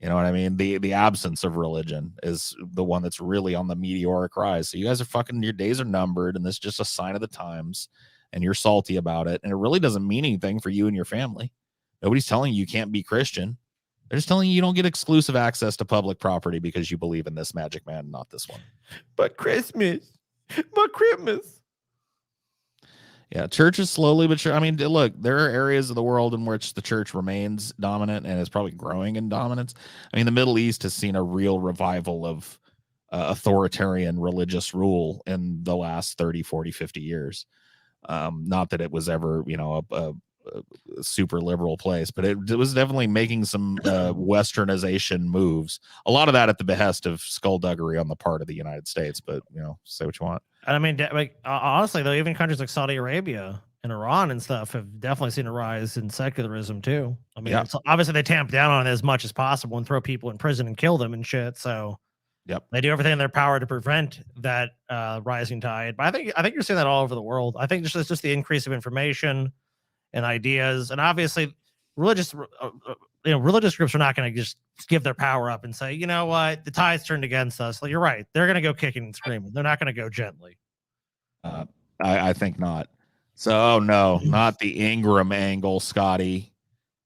You know what I mean? The absence of religion is the one that's really on the meteoric rise. So you guys are your days are numbered, and this is just a sign of the times, and you're salty about it. And it really doesn't mean anything for you and your family. Nobody's telling you can't be Christian. They're just telling you don't get exclusive access to public property because you believe in this magic man, not this one. But Christmas. Yeah, church is slowly but sure. I mean, look, there are areas of the world in which the church remains dominant and is probably growing in dominance. I mean, the Middle East has seen a real revival of authoritarian religious rule in the last 30, 40, 50 years. Not that it was ever, a super liberal place, but it was definitely making some westernization moves. A lot of that at the behest of skullduggery on the part of the United States, but say what you want. And I mean, honestly, though, even countries like Saudi Arabia and Iran and stuff have definitely seen a rise in secularism too. I mean, obviously they tamp down on it as much as possible and throw people in prison and kill them and shit. So they do everything in their power to prevent that rising tide. But I think you're seeing that all over the world. I think it's just the increase of information and ideas, and obviously religious groups are not going to just give their power up and say, you know what, the tide's turned against us. Like, you're right, they're going to go kicking and screaming. They're not going to go gently. I think not. So no, not the Ingram angle, Scotty.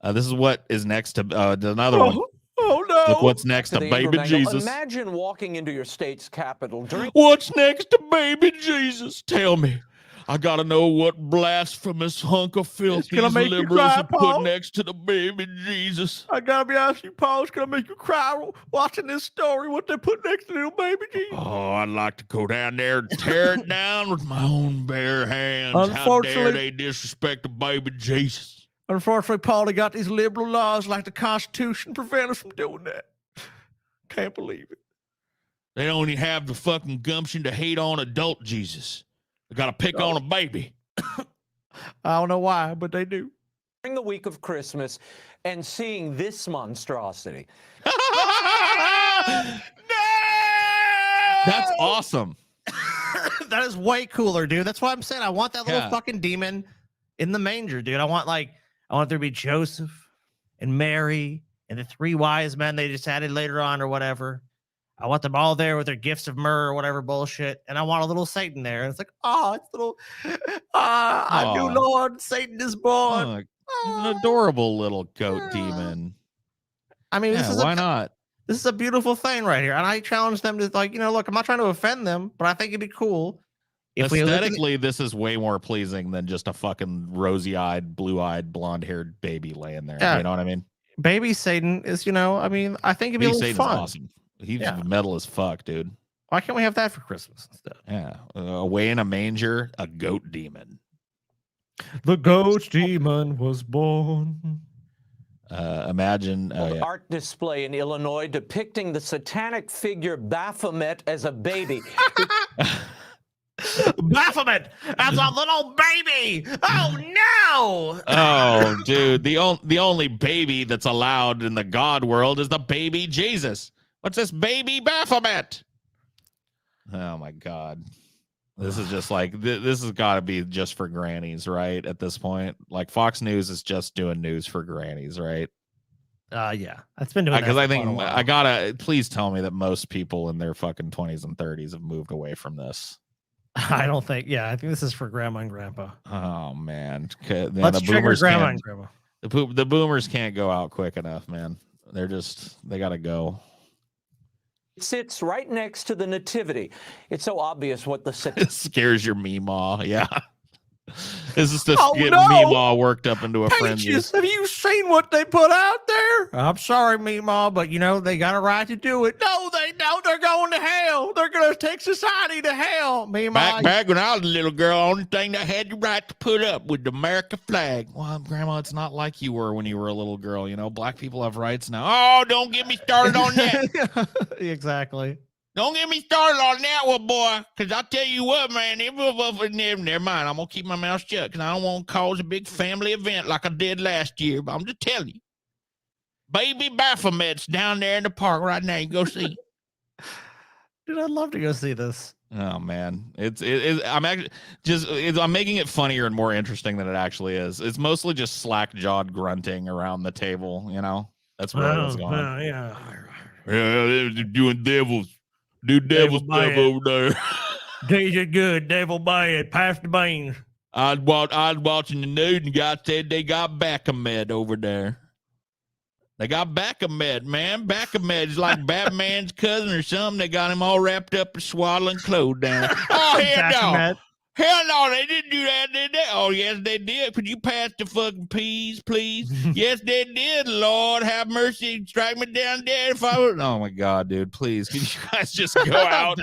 This is what is next to another one. Oh no! Look what's next to baby Jesus. Imagine walking into your state's capital during. What's next to baby Jesus? Tell me. I gotta know what blasphemous hunk of filth these liberals have put next to the baby Jesus. I gotta be honest with you, Paul. It's gonna make you cry watching this story. What they put next to little baby Jesus. Oh, I'd like to go down there and tear it down with my own bare hands. How dare they disrespect the baby Jesus? Unfortunately, Paul, they got these liberal laws like the Constitution prevent us from doing that. Can't believe it. They don't even have the fucking gumption to hate on adult Jesus. They got to pick on a baby. I don't know why, but they do. During the week of Christmas and seeing this monstrosity. That's awesome. That is way cooler, dude. That's why I'm saying I want that little fucking demon in the manger, dude. I want there to be Joseph and Mary and the three wise men they just added later on or whatever. I want them all there with their gifts of myrrh or whatever bullshit. And I want a little Satan there. And it's like, oh, it's little, our new Lord, Satan is born. He's an adorable little goat demon. I mean, why not? This is a beautiful thing right here. And I challenge them to like, look, I'm not trying to offend them, but I think it'd be cool. If Aesthetically, this is way more pleasing than just a fucking rosy-eyed, blue-eyed, blonde-haired baby laying there. Yeah. You know what I mean? Baby Satan is, I mean, I think it'd be a little Satan's fun. awesome. He's metal as fuck, dude. Why can't we have that for Christmas instead? Yeah. Away in a manger, a goat demon. The goat demon was born. Imagine art display in Illinois depicting the satanic figure Baphomet as a baby. Baphomet as a little baby. Oh no! Oh, dude, the only baby that's allowed in the God world is the baby Jesus. What's this baby Baphomet? Oh my God, this is just like this has got to be just for grannies, right? At this point, like Fox News is just doing news for grannies, right? Yeah, that's been doing because I think I gotta please tell me that most people in their fucking 20s and 30s have moved away from this. I don't think. Yeah, I think this is for grandma and grandpa. Oh man, let's trigger grandma and grandma. The boomers can't go out quick enough, man. They gotta go. It sits right next to the nativity. It's so obvious what the it scares your meemaw. Yeah. This is just getting Meemaw worked up into a frenzy. Have you seen what they put out there? I'm sorry, Meemaw, but they got a right to do it. No, they don't. They're going to hell. They're going to take society to hell, Meemaw. Back when I was a little girl, only thing I had the right to put up with the America flag. Well, Grandma, it's not like you were when you were a little girl. Black people have rights now. Oh, don't get me started on that. Exactly. Don't get me started on that one, boy, because I'll tell you what, man, never mind. I'm going to keep my mouth shut because I don't want to cause a big family event like I did last year, but I'm just telling you. Baby Baphomet's down there in the park right now. You go see. Dude, I'd love to go see this. Oh, man. I'm making it funnier and more interesting than it actually is. It's mostly just slack-jawed grunting around the table, That's really what's going on. Yeah, they're doing devils. Do devil stuff over there. DJ good, devil bad. Pass the beans. I was watching the news and guy said they got Baphomet over there. They got Baphomet, man. Baphomet is like Batman's cousin or something. They got him all wrapped up in swaddling clothes down there. Oh, hell no. Hell no, they didn't do that, did they? Oh, yes, they did. Could you pass the fucking peas, please? Yes, they did. Lord, have mercy. Strike me down there if I was. Oh, my God, dude. Please, could you guys just go out?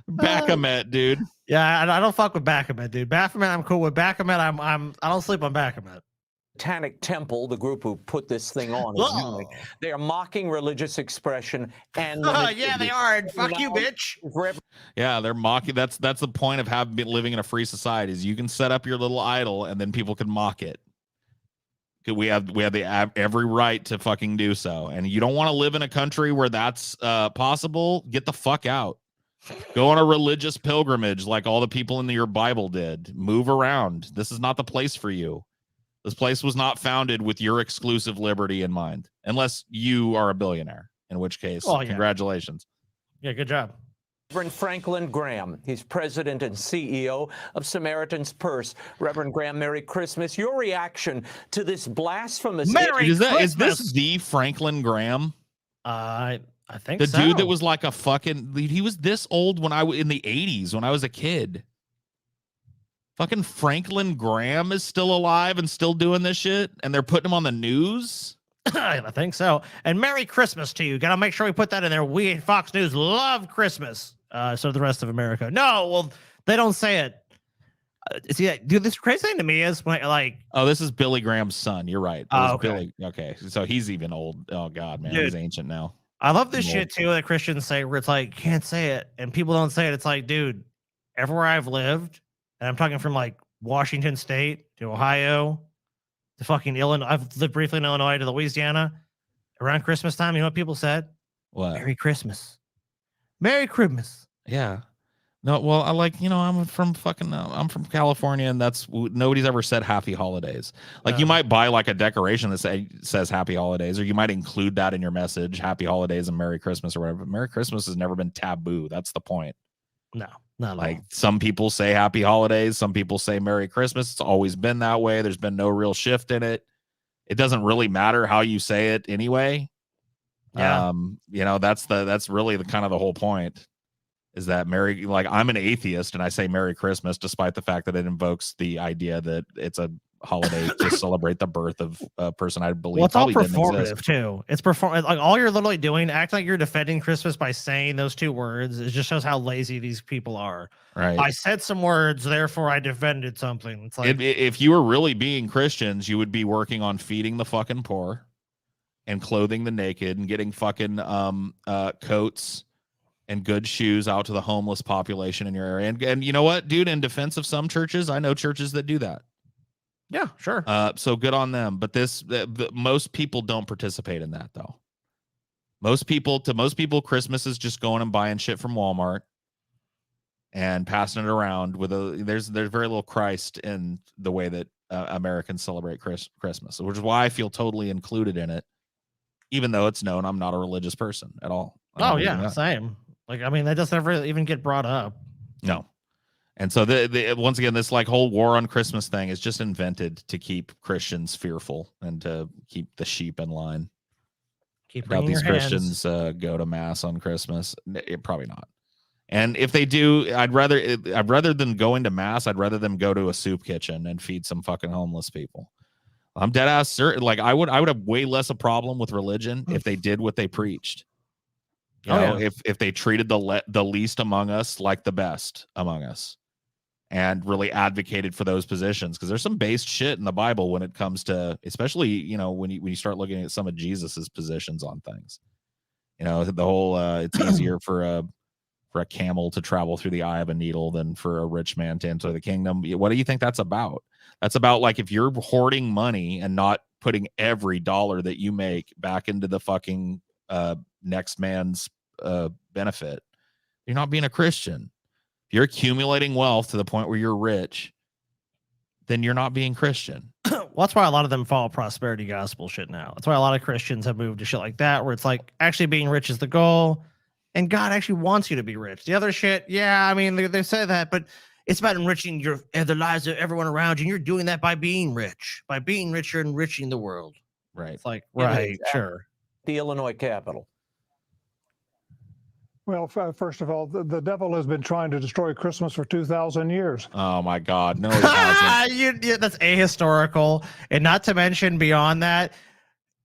Baphomet, dude. Yeah, I don't fuck with Baphomet, dude. Baphomet, I'm cool with. Baphomet, I don't sleep on Baphomet. Satanic Temple, the group who put this thing on, they are mocking religious expression and yeah, they are. And fuck you, bitch. Yeah, they're mocking. That's the point of living in a free society. Is you can set up your little idol and then people can mock it. We have every right to fucking do so. And you don't want to live in a country where that's possible. Get the fuck out. Go on a religious pilgrimage like all the people in your Bible did. Move around. This is not the place for you. This place was not founded with your exclusive liberty in mind, unless you are a billionaire, in which case, congratulations. Yeah, good job. Reverend Franklin Graham, he's president and CEO of Samaritan's Purse. Reverend Graham, Merry Christmas. Your reaction to this blasphemous... Is this the Franklin Graham? I think the dude that was like a fucking... He was this old when in the 80s, when I was a kid. Fucking Franklin Graham is still alive and still doing this shit, and they're putting him on the news? I think so. And Merry Christmas to you. Got to make sure we put that in there. We at Fox News love Christmas. So the rest of America. No, well, they don't say it. See, dude, this crazy thing to me is when oh, this is Billy Graham's son. You're right. Okay. Billy. Okay, so he's even old. Oh God, man, he's ancient now. I love this shit too that Christians say where it's like, can't say it, and people don't say it. It's like, dude, everywhere I've lived, and I'm talking from like Washington State to Ohio to fucking Illinois. I've lived briefly in Illinois to Louisiana. Around Christmas time, you know what people said? What? Merry Christmas. Merry Christmas. Yeah. No, well, I'm from I'm from California, and nobody's ever said Happy Holidays. Like, you might buy like a decoration that says Happy Holidays, or you might include that in your message, Happy Holidays and Merry Christmas or whatever. But Merry Christmas has never been taboo. That's the point. No, not like some people say Happy Holidays, some people say Merry Christmas. It's always been that way. There's been no real shift in it. It doesn't really matter how you say it anyway. Yeah. That's really the kind of the whole point. Is that I'm an atheist and I say Merry Christmas despite the fact that it invokes the idea that it's a holiday to celebrate the birth of a person I believe. Well, it's all didn't performative exist. too. It's like all you're literally doing, act like you're defending Christmas by saying those two words. It just shows how lazy these people are. Right. I said some words, therefore I defended something. It's like if you were really being Christians, you would be working on feeding the fucking poor and clothing the naked and getting fucking coats and good shoes out to the homeless population in your area. And you know what, dude, in defense of some churches, I know churches that do that. Yeah, sure. So good on them. But most people don't participate in that though. Most people, Christmas is just going and buying shit from Walmart and passing it around there's very little Christ in the way that Americans celebrate Christmas, which is why I feel totally included in it, even though it's known I'm not a religious person at all. Oh yeah, same. Like, I mean, that doesn't ever even get brought up. No. And so once again, this like whole war on Christmas thing is just invented to keep Christians fearful and to keep the sheep in line. Keep how these Christians go to mass on Christmas. Probably not. And if they do, I'd rather than going to mass, I'd rather them go to a soup kitchen and feed some fucking homeless people. I'm dead ass certain. Like I would have way less a problem with religion if they did what they preached. You know, if they treated the least among us like the best among us and really advocated for those positions, because there's some based shit in the Bible when it comes to, especially, when you start looking at some of Jesus's positions on things. The whole it's easier for a camel to travel through the eye of a needle than for a rich man to enter the kingdom. What do you think that's about? That's about, like, if you're hoarding money and not putting every dollar that you make back into the fucking next man's benefit, you're not being a Christian. If you're accumulating wealth to the point where you're rich, then you're not being Christian. Well, that's why a lot of them follow prosperity gospel shit now. That's why a lot of Christians have moved to shit like that, where it's like actually being rich is the goal, and God actually wants you to be rich. The other shit, yeah, I mean, they say that, but it's about enriching the lives of everyone around you, and you're doing that by being rich. By being rich, you're enriching the world. Right. It's like, right, sure. The Illinois Capitol. Well, first of all, the devil has been trying to destroy Christmas for 2,000 years. Oh, my God. No, he hasn't. That's ahistorical. And not to mention, beyond that,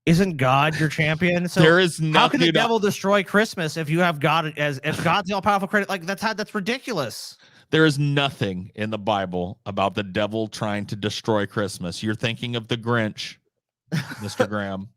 isn't God your champion? So there is nothing. How can the devil destroy Christmas if you have God if God's the all-powerful credit? Like, that's ridiculous. There is nothing in the Bible about the devil trying to destroy Christmas. You're thinking of the Grinch, Mr. Graham.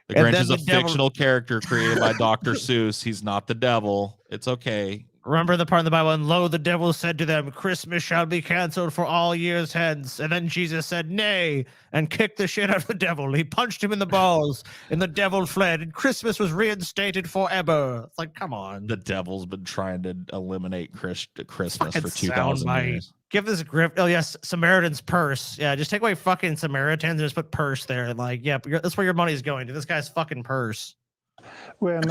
The Grinch is a fictional character created by Dr. Seuss. He's not the devil. It's okay. Remember the part in the Bible, and lo, the devil said to them, Christmas shall be canceled for all years hence. And then Jesus said, nay, and kicked the shit out of the devil. He punched him in the balls, and the devil fled, and Christmas was reinstated forever. It's like, come on. The devil's been trying to eliminate Christmas for 2,000 years. Give this grip. Oh, yes, Samaritan's purse. Yeah, just take away fucking Samaritans and just put purse there. And like, yeah, that's where your money's going to. This guy's fucking purse. When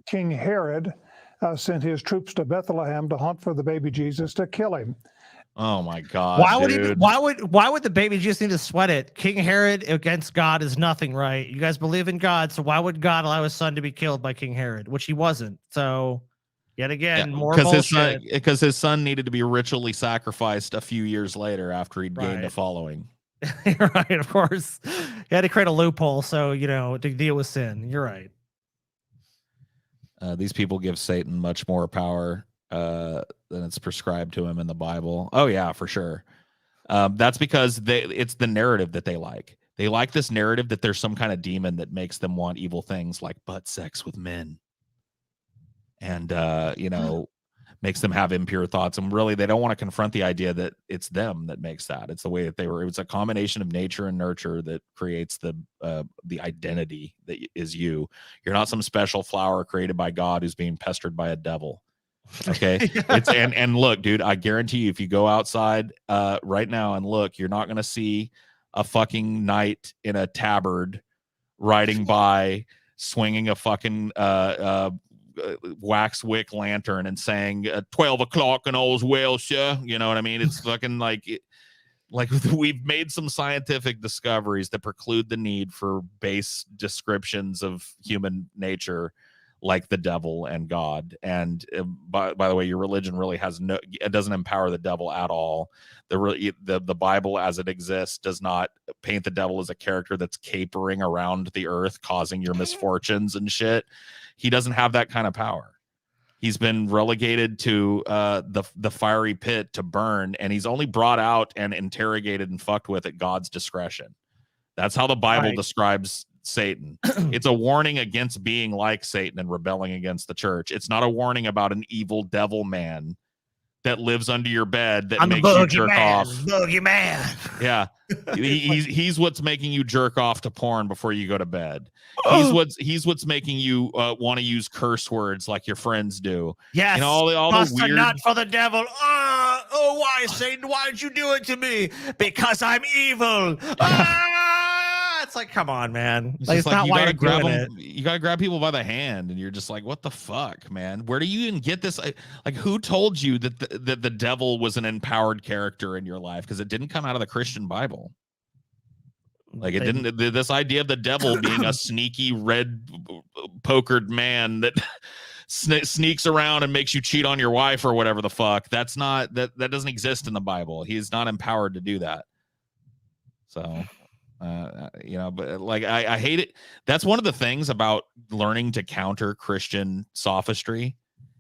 King Herod sent his troops to Bethlehem to hunt for the baby Jesus to kill him. Oh my God! Why would the baby Jesus need to sweat it? King Herod against God is nothing, right? You guys believe in God, so why would God allow his son to be killed by King Herod, which he wasn't? So, yet again, more bullshit. Because his son needed to be ritually sacrificed a few years later after he'd gained a following. Right, of course. He had to create a loophole, so to deal with sin. You're right. These people give Satan much more power than it's prescribed to him in the Bible. Oh yeah, for sure. That's because it's the narrative that they like. They like this narrative that there's some kind of demon that makes them want evil things like butt sex with men. And, makes them have impure thoughts. And really, they don't want to confront the idea that it's them that makes that. It's the way that it's a combination of nature and nurture that creates the identity that is you. You're not some special flower created by God who's being pestered by a devil. Okay. It's and look, dude, I guarantee you, if you go outside right now and look, you're not gonna see a fucking knight in a tabard riding by, swinging a fucking wax wick lantern and saying 12 o'clock and all's well, sir. You know what I mean? It's fucking like we've made some scientific discoveries that preclude the need for base descriptions of human nature like the devil and God. And by the way, your religion really has it doesn't empower the devil at all. The Bible as it exists does not paint the devil as a character that's capering around the earth, causing your misfortunes and shit. He doesn't have that kind of power. He's been relegated to the fiery pit to burn, and he's only brought out and interrogated and fucked with at God's discretion. That's how the Bible describes Satan. It's a warning against being like Satan and rebelling against the church. It's not a warning about an evil devil man that lives under your bed that makes you jerk off. Boogeyman. Yeah. He's what's making you jerk off to porn before you go to bed. He's what's making you want to use curse words like your friends do. Yes. You know, all the weird... not for the devil. Oh, why, Satan? Why did you do it to me? Because I'm evil. It's like, come on, man. It's like, not you why gotta you're grab doing them. You gotta grab people by the hand, and you're just like, what the fuck, man? Where do you even get this? Like, who told you that the devil was an empowered character in your life? Because it didn't come out of the Christian Bible. Like, it didn't. This idea of the devil being a sneaky red pokered man that sneaks around and makes you cheat on your wife or whatever the fuck. That's not that doesn't exist in the Bible. He's not empowered to do that. So. You know, but like I hate it. That's one of the things about learning to counter Christian sophistry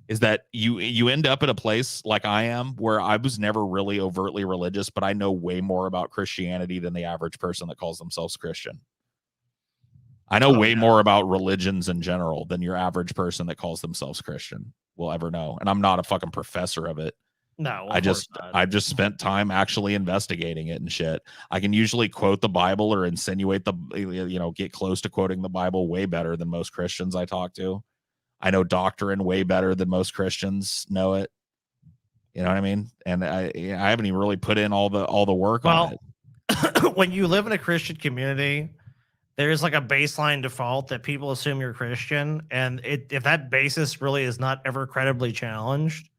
is that you end up at a place like I am, where I was never really overtly religious, but I know way more about Christianity than the average person that calls themselves Christian. I know way more about religions in general than your average person that calls themselves Christian will ever know. And I'm not a fucking professor of it. No, I've just spent time actually investigating it and shit. I can usually quote the Bible or insinuate get close to quoting the Bible way better than most Christians I talk to. I know doctrine way better than most Christians know it. You know what I mean? And I haven't even really put in all the work on it. When you live in a Christian community, there's like a baseline default that people assume you're Christian, and if that basis really is not ever credibly challenged,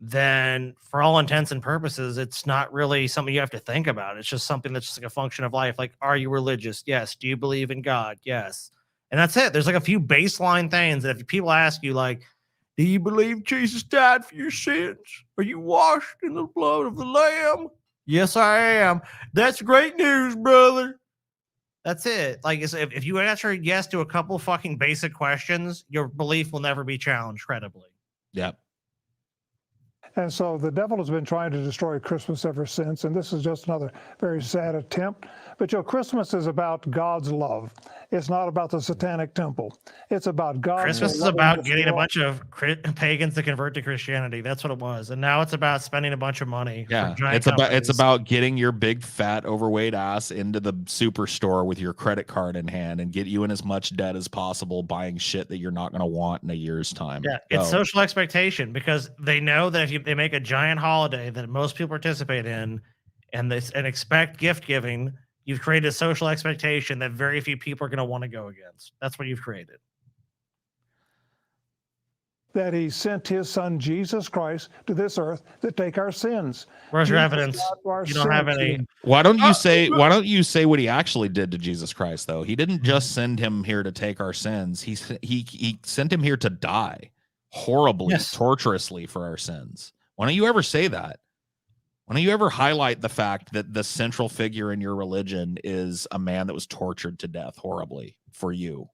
then for all intents and purposes, it's not really something you have to think about. It's just something that's just like a function of life. Like, are you religious? Yes. Do you believe in God? Yes. And that's it. There's like a few baseline things that if people ask you, like, do you believe Jesus died for your sins? Are you washed in the blood of the Lamb? Yes, I am. That's great news, brother. That's it. Like, if you answer yes to a couple fucking basic questions, your belief will never be challenged credibly. Yep. And so the devil has been trying to destroy Christmas ever since, and this is just another very sad attempt. But Christmas is about God's love. It's not about the Satanic Temple. It's about God. Christmas is about getting a bunch of pagans to convert to Christianity. That's what it was. And now it's about spending a bunch of money. Yeah, it's about getting your big fat overweight ass into the superstore with your credit card in hand and get you in as much debt as possible, buying shit that you're not going to want in a year's time. Yeah, it's social expectation, because they know that if they make a giant holiday that most people participate in and expect gift giving, you've created a social expectation that very few people are going to want to go against. That's what you've created. That he sent his son, Jesus Christ, to this earth to take our sins. Where's your evidence? You don't have any. Why don't you say what he actually did to Jesus Christ, though? He didn't just send him here to take our sins. He sent him here to die horribly, torturously for our sins. Why don't you ever say that? Why don't you ever highlight the fact that the central figure in your religion is a man that was tortured to death horribly for you?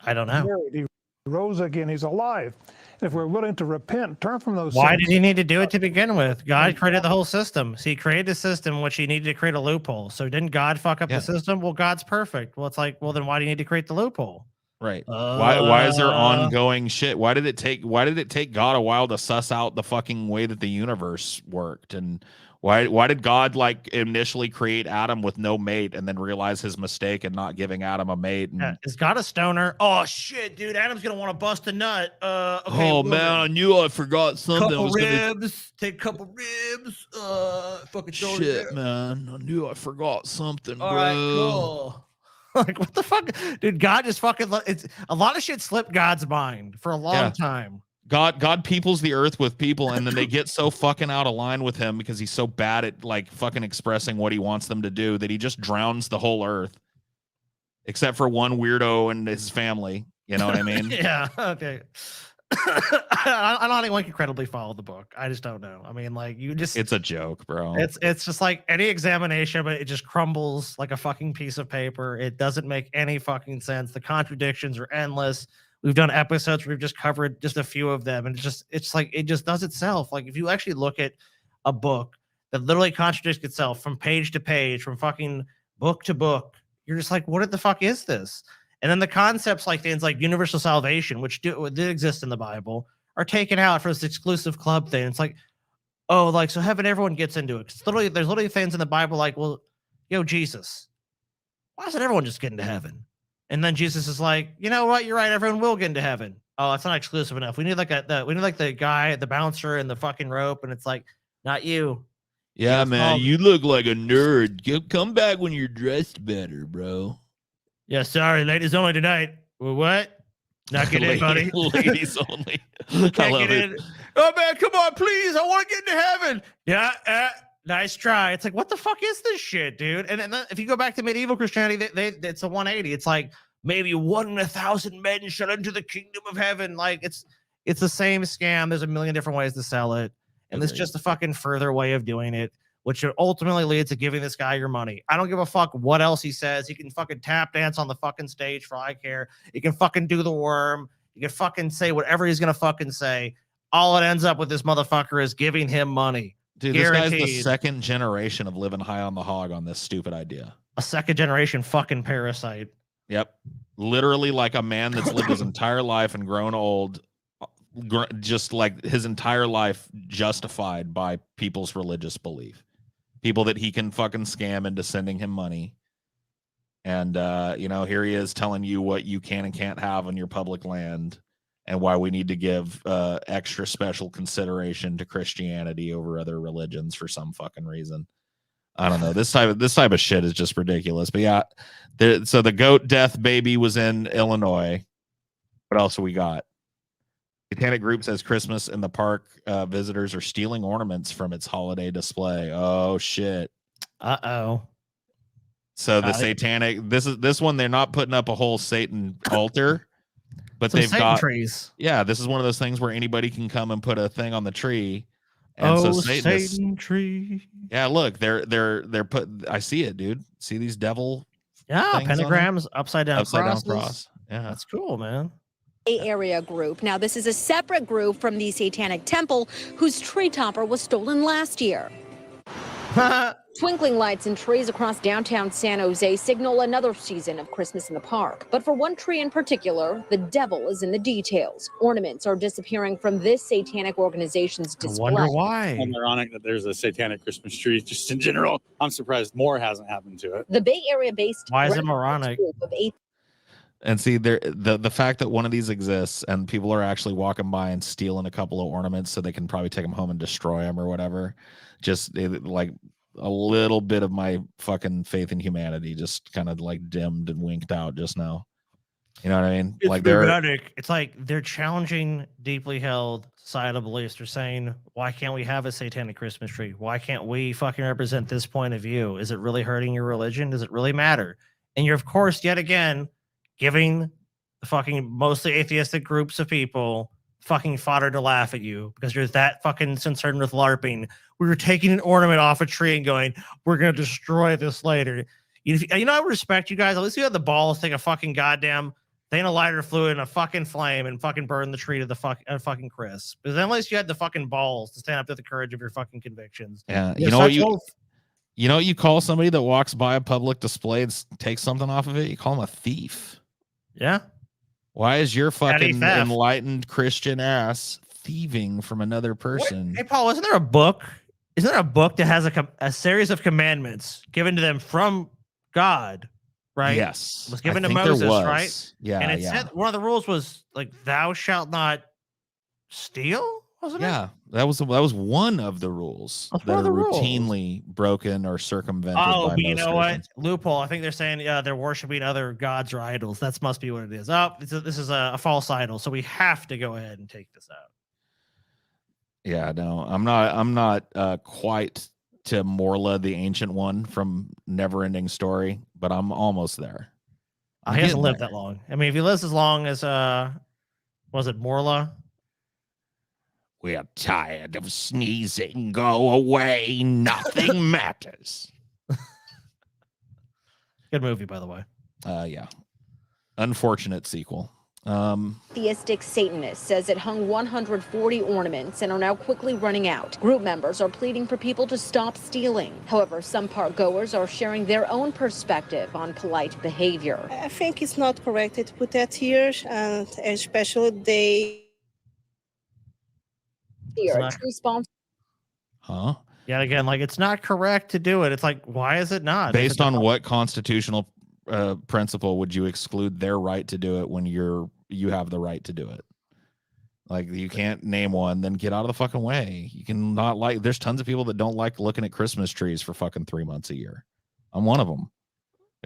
I don't know. He rose again. He's alive. If we're willing to repent, turn from those Why sins. did he need to do it to begin with? God created the whole system. So he created a system in which he needed to create a loophole. So didn't God fuck up the system? Well, God's perfect. Well, it's like, well, then why do you need to create the loophole? Right. Why is there ongoing shit? Why did it take God a while to suss out the fucking way that the universe worked? And why did God like initially create Adam with no mate and then realize his mistake and not giving Adam a mate? And, is God a stoner? Oh shit, dude, Adam's gonna want to bust a nut. Okay, oh man, I knew I forgot something. Couple ribs, take a couple ribs. Fucking shit, man. I knew I forgot something, bro. All right, cool. Like, what the fuck? Dude, God just fucking, it's a lot of shit slipped God's mind for a long time. God peoples the earth with people, and then they get so fucking out of line with him because he's so bad at like fucking expressing what he wants them to do that he just drowns the whole earth, except for one weirdo and his family. You know what I mean? Yeah. Okay. I don't think anyone can credibly follow the book. I just don't know. I mean, like, it's a joke, bro. It's just like any examination, but it just crumbles like a fucking piece of paper. It doesn't make any fucking sense. The contradictions are endless. We've done episodes where we've just covered just a few of them, and it's like it just does itself. Like, if you actually look at a book that literally contradicts itself from page to page, from fucking book to book, you're just like, what the fuck is this? And then the concepts like things like universal salvation, which did exist in the Bible, are taken out for this exclusive club thing. It's like, oh, like, so heaven, everyone gets into it. There's literally things in the Bible like, well, yo, Jesus, why doesn't everyone just get into heaven? And then Jesus is like, you know what? You're right. Everyone will get into heaven. Oh, it's not exclusive enough. We need like the guy, the bouncer, and the fucking rope. And it's like, not you. Yeah, man, you look like a nerd. Come back when you're dressed better, bro. Yeah, sorry, ladies only tonight. Well, what? Not get in, buddy. Ladies only. Can't get in. Oh man, come on, please. I want to get into heaven. Yeah, nice try. It's like, what the fuck is this shit, dude? And then if you go back to medieval Christianity, it's a 180. It's like maybe 1 in 1,000 men shall enter the kingdom of heaven. Like it's the same scam. There's a million different ways to sell it, and it's just a fucking further way of doing it, which should ultimately lead to giving this guy your money. I don't give a fuck what else he says. He can fucking tap dance on the fucking stage for all I care. He can fucking do the worm. He can fucking say whatever he's going to fucking say. All it ends up with this motherfucker is giving him money. Dude, Guaranteed. This guy's the second generation of living high on the hog on this stupid idea. A second generation fucking parasite. Yep. Literally like a man that's lived his entire life and grown old, just like his entire life justified by people's religious belief. People that he can fucking scam into sending him money. And, here he is telling you what you can and can't have on your public land and why we need to give extra special consideration to Christianity over other religions for some fucking reason. I don't know. This type of shit is just ridiculous. But yeah, so the goat death baby was in Illinois. What else have we got? Satanic group says Christmas in the park visitors are stealing ornaments from its holiday display. Oh shit. Uh-oh. So the satanic this one, they're not putting up a whole Satan altar, but they've got trees. Yeah, this is one of those things where anybody can come and put a thing on the tree. And so Satan tree. Yeah, look, they're put. I see it, dude. See these devil. Yeah, pentagrams, upside down cross. Yeah, that's cool, man. Bay Area group. Now, this is a separate group from the Satanic Temple, whose tree topper was stolen last year. Twinkling lights and trees across downtown San Jose signal another season of Christmas in the park. But for one tree in particular, the devil is in the details. Ornaments are disappearing from this satanic organization's display. I wonder why. It's ironic that there's a satanic Christmas tree just in general. I'm surprised more hasn't happened to it. The Bay Area-based why is it moronic? And see, the fact that one of these exists and people are actually walking by and stealing a couple of ornaments so they can probably take them home and destroy them or whatever, just like a little bit of my fucking faith in humanity just kind of like dimmed and winked out just now. You know what I mean? It's like it's like they're challenging deeply held societal beliefs. They're saying, why can't we have a satanic Christmas tree? Why can't we fucking represent this point of view? Is it really hurting your religion? Does it really matter? And you're, of course, yet again, giving the fucking mostly atheistic groups of people fucking fodder to laugh at you because you're that fucking concerned with LARPing. We were taking an ornament off a tree and going, we're going to destroy this later. You know, I respect you guys. At least you had the balls to take a fucking goddamn thing of lighter fluid and a fucking flame and fucking burn the tree to the fucking crisp. But then at least you had the fucking balls to stand up to the courage of your fucking convictions. Yeah. You know what you call somebody that walks by a public display and takes something off of it? You call them a thief. Yeah. Why is your fucking enlightened Christian ass thieving from another person? What? Hey, Paul, isn't there a book? Isn't there a book that has a series of commandments given to them from God? Right? Yes. It was given to Moses, right? Yeah. And it said one of the rules was like, thou shalt not steal, wasn't it? Yeah. That was one of the rules that are routinely broken or circumvented. Oh, by but you most know Christians. what? Loophole. I think they're saying they're worshiping other gods or idols. That must be what it is. Oh, this is a false idol. So we have to go ahead and take this out. Yeah, no, I'm not quite to Morla, the Ancient One from Neverending Story, but I'm almost there. He hasn't lived that long. I mean, if he lives as long as was it Morla? We are tired of sneezing. Go away. Nothing matters. Good movie, by the way. Yeah. Unfortunate sequel. Theistic Satanist says it hung 140 ornaments and are now quickly running out. Group members are pleading for people to stop stealing. However, some park goers are sharing their own perspective on polite behavior. I think it's not correct to put that here, and especially a tree sponsor. Huh? Yeah, again, like it's not correct to do it. It's like, why is it not? Based on what constitutional principle would you exclude their right to do it when you have the right to do it? Like, you can't name one, then get out of the fucking way. You can not like. There's tons of people that don't like looking at Christmas trees for fucking 3 months a year. I'm one of them.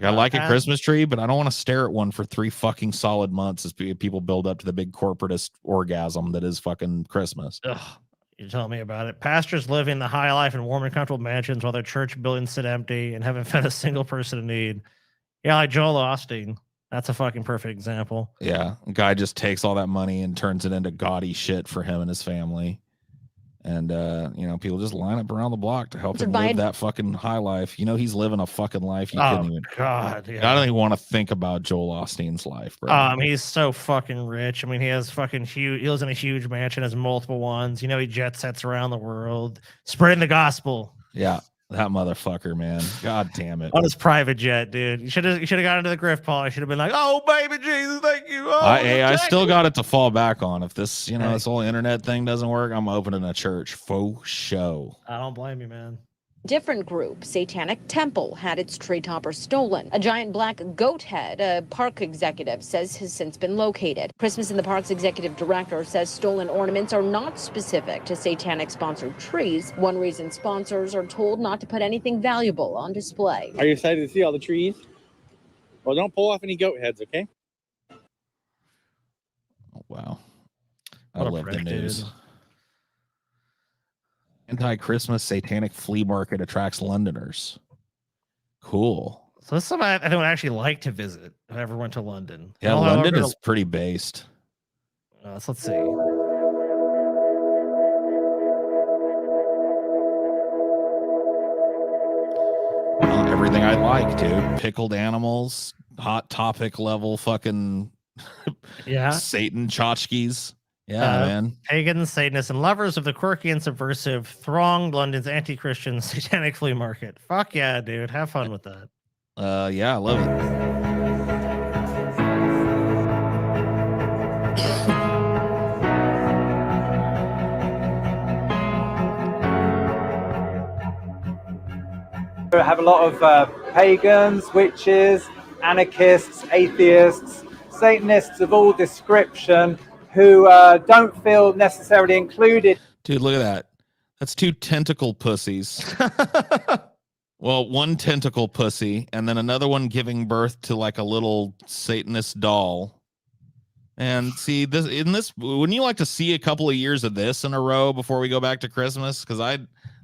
Like, I like a Christmas tree, but I don't want to stare at one for 3 fucking solid months as people build up to the big corporatist orgasm that is fucking Christmas. Ugh, you're telling me about it. Pastors living the high life in warm and comfortable mansions while their church buildings sit empty and haven't fed a single person in need. Yeah, like Joel Osteen. That's a fucking perfect example. Yeah, a guy just takes all that money and turns it into gaudy shit for him and his family. And, people just line up around the block to help him live that fucking high life. He's living a fucking life. God, yeah. I don't even want to think about Joel Osteen's life, bro. He's so fucking rich. I mean, he has fucking huge. He lives in a huge mansion, has multiple ones. He jet sets around the world, spreading the gospel. Yeah, that motherfucker, man. God damn it. On his private jet, dude. You should have got into the grift, Paul. I should have been like, "Oh, baby Jesus, thank you." Oh, I still got it to fall back on. If this, this whole internet thing doesn't work, I'm opening a church. Faux show. I don't blame you, man. Different group, Satanic Temple, had its tree topper stolen. A giant black goat head, a park executive says has since been located. Christmas in the Park's executive director says stolen ornaments are not specific to Satanic-sponsored trees. One reason sponsors are told not to put anything valuable on display. Are you excited to see all the trees? Well, don't pull off any goat heads, okay? Oh, wow. I love the news. Anti-Christmas satanic flea market attracts Londoners. Cool. So this is something I would actually like to visit if I ever went to London. Yeah, London is pretty based. So let's see. Everything I like, dude. Pickled animals, hot topic level fucking Satan tchotchkes. Yeah, man. Pagans, Satanists, and lovers of the quirky and subversive thronged London's anti-Christian satanic flea market. Fuck yeah, dude. Have fun with that. Yeah, I love it. We have a lot of pagans, witches, anarchists, atheists, Satanists of all description, who don't feel necessarily included. Dude, look at that. That's 2 tentacle pussies. Well, one tentacle pussy, and then another one giving birth to like a little Satanist doll. And see, wouldn't you like to see a couple of years of this in a row before we go back to Christmas? Because I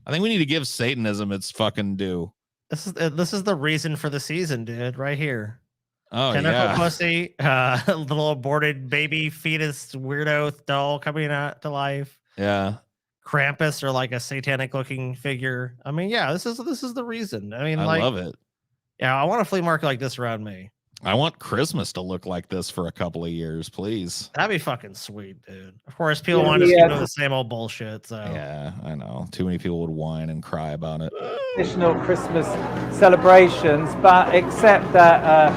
think we need to give Satanism its fucking due. This is the reason for the season, dude. Right here. Oh, tentacle pussy, little aborted baby fetus weirdo doll coming out to life. Yeah. Krampus or like a satanic looking figure. I mean, yeah, this is the reason. I mean, I love it. Yeah, I want a flea market like this around me. I want Christmas to look like this for a couple of years, please. That'd be fucking sweet, dude. Of course, people want to do the same old bullshit. So yeah, I know. Too many people would whine and cry about it. Traditional Christmas celebrations, but except that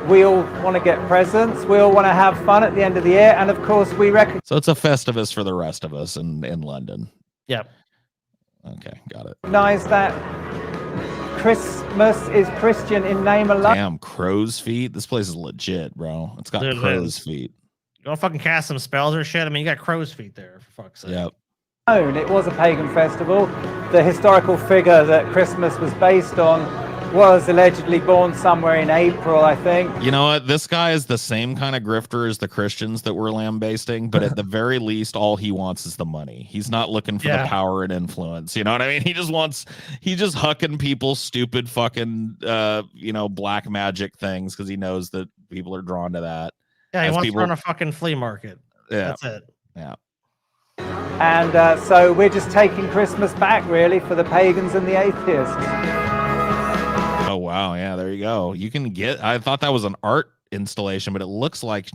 We all want to get presents. We all want to have fun at the end of the year. And of course, we recognize. So it's a Festivus for the rest of us in London. Yep. Okay, got it. That Christmas is Christian in name alone. Damn, crow's feet. This place is legit, bro. It's got Dude, crow's feet. You don't fucking cast some spells or shit. I mean, you got crow's feet there, for fuck's sake. Yep. It was a pagan festival. The historical figure that Christmas was based on was allegedly born somewhere in April, I think. You know what? This guy is the same kind of grifter as the Christians that we're lambasting, but at the very least, all he wants is the money. He's not looking for the power and influence. You know what I mean? He's just hucking people stupid fucking, black magic things because he knows that people are drawn to that. Yeah, he wants to run a fucking flea market. Yeah. That's it. Yeah. And so we're just taking Christmas back, really, for the pagans and the atheists. Oh, wow. Yeah, there you go. You can I thought that was an art installation, but it looks like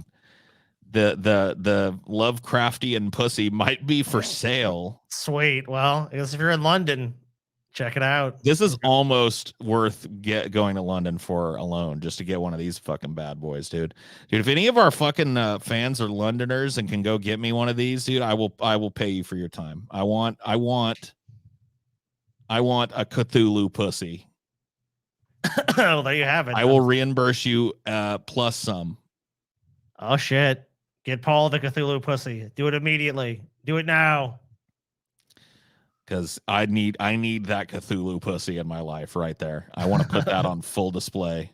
the Lovecraftian pussy might be for sale. Sweet. Well, I guess if you're in London, check it out. This is almost worth going to London for alone, just to get one of these fucking bad boys, dude. Dude, if any of our fucking fans are Londoners and can go get me one of these, dude, I will pay you for your time. I want a Cthulhu pussy. Well, there you have it. I will reimburse you plus some. Oh shit. Get Paul the Cthulhu pussy. Do it immediately. Do it now. Because I need that Cthulhu pussy in my life right there. I want to put that on full display.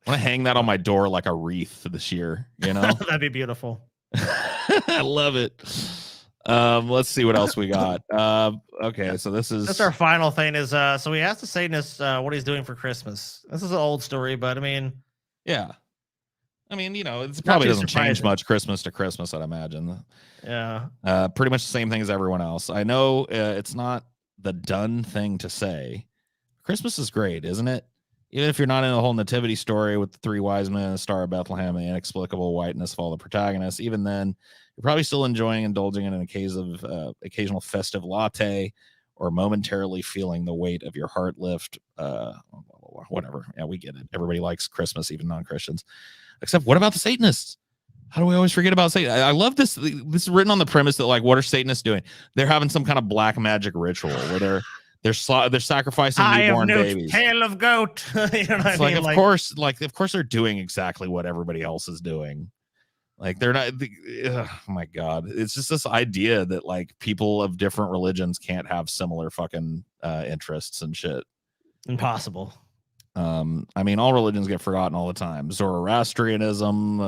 I want to hang that on my door like a wreath this year, you know? That'd be beautiful. I love it. Let's see what else we got. Okay, so that's our final thing is so we asked the Satanist what he's doing for Christmas. This is an old story, but I mean, yeah. I mean, it probably doesn't change much Christmas to Christmas, I'd imagine. Yeah. Pretty much the same thing as everyone else. I know it's not the done thing to say. Christmas is great, isn't it? Even if you're not in the whole nativity story with the three wise men, the Star of Bethlehem, and the inexplicable whiteness of all the protagonists, even then, you're probably still indulging in an occasional festive latte or momentarily feeling the weight of your heart lift. Whatever. Yeah, we get it. Everybody likes Christmas, even non-Christians. Except, what about the Satanists? How do we always forget about Satan? I love this. This is written on the premise that, like, what are Satanists doing? They're having some kind of black magic ritual where they're sacrificing newborn babies. Tail of goat. You know what I mean? Of course, they're doing exactly what everybody else is doing. Like, they're not. Oh my God, it's just this idea that like people of different religions can't have similar fucking interests and shit. Impossible. I mean, all religions get forgotten all the time. Zoroastrianism,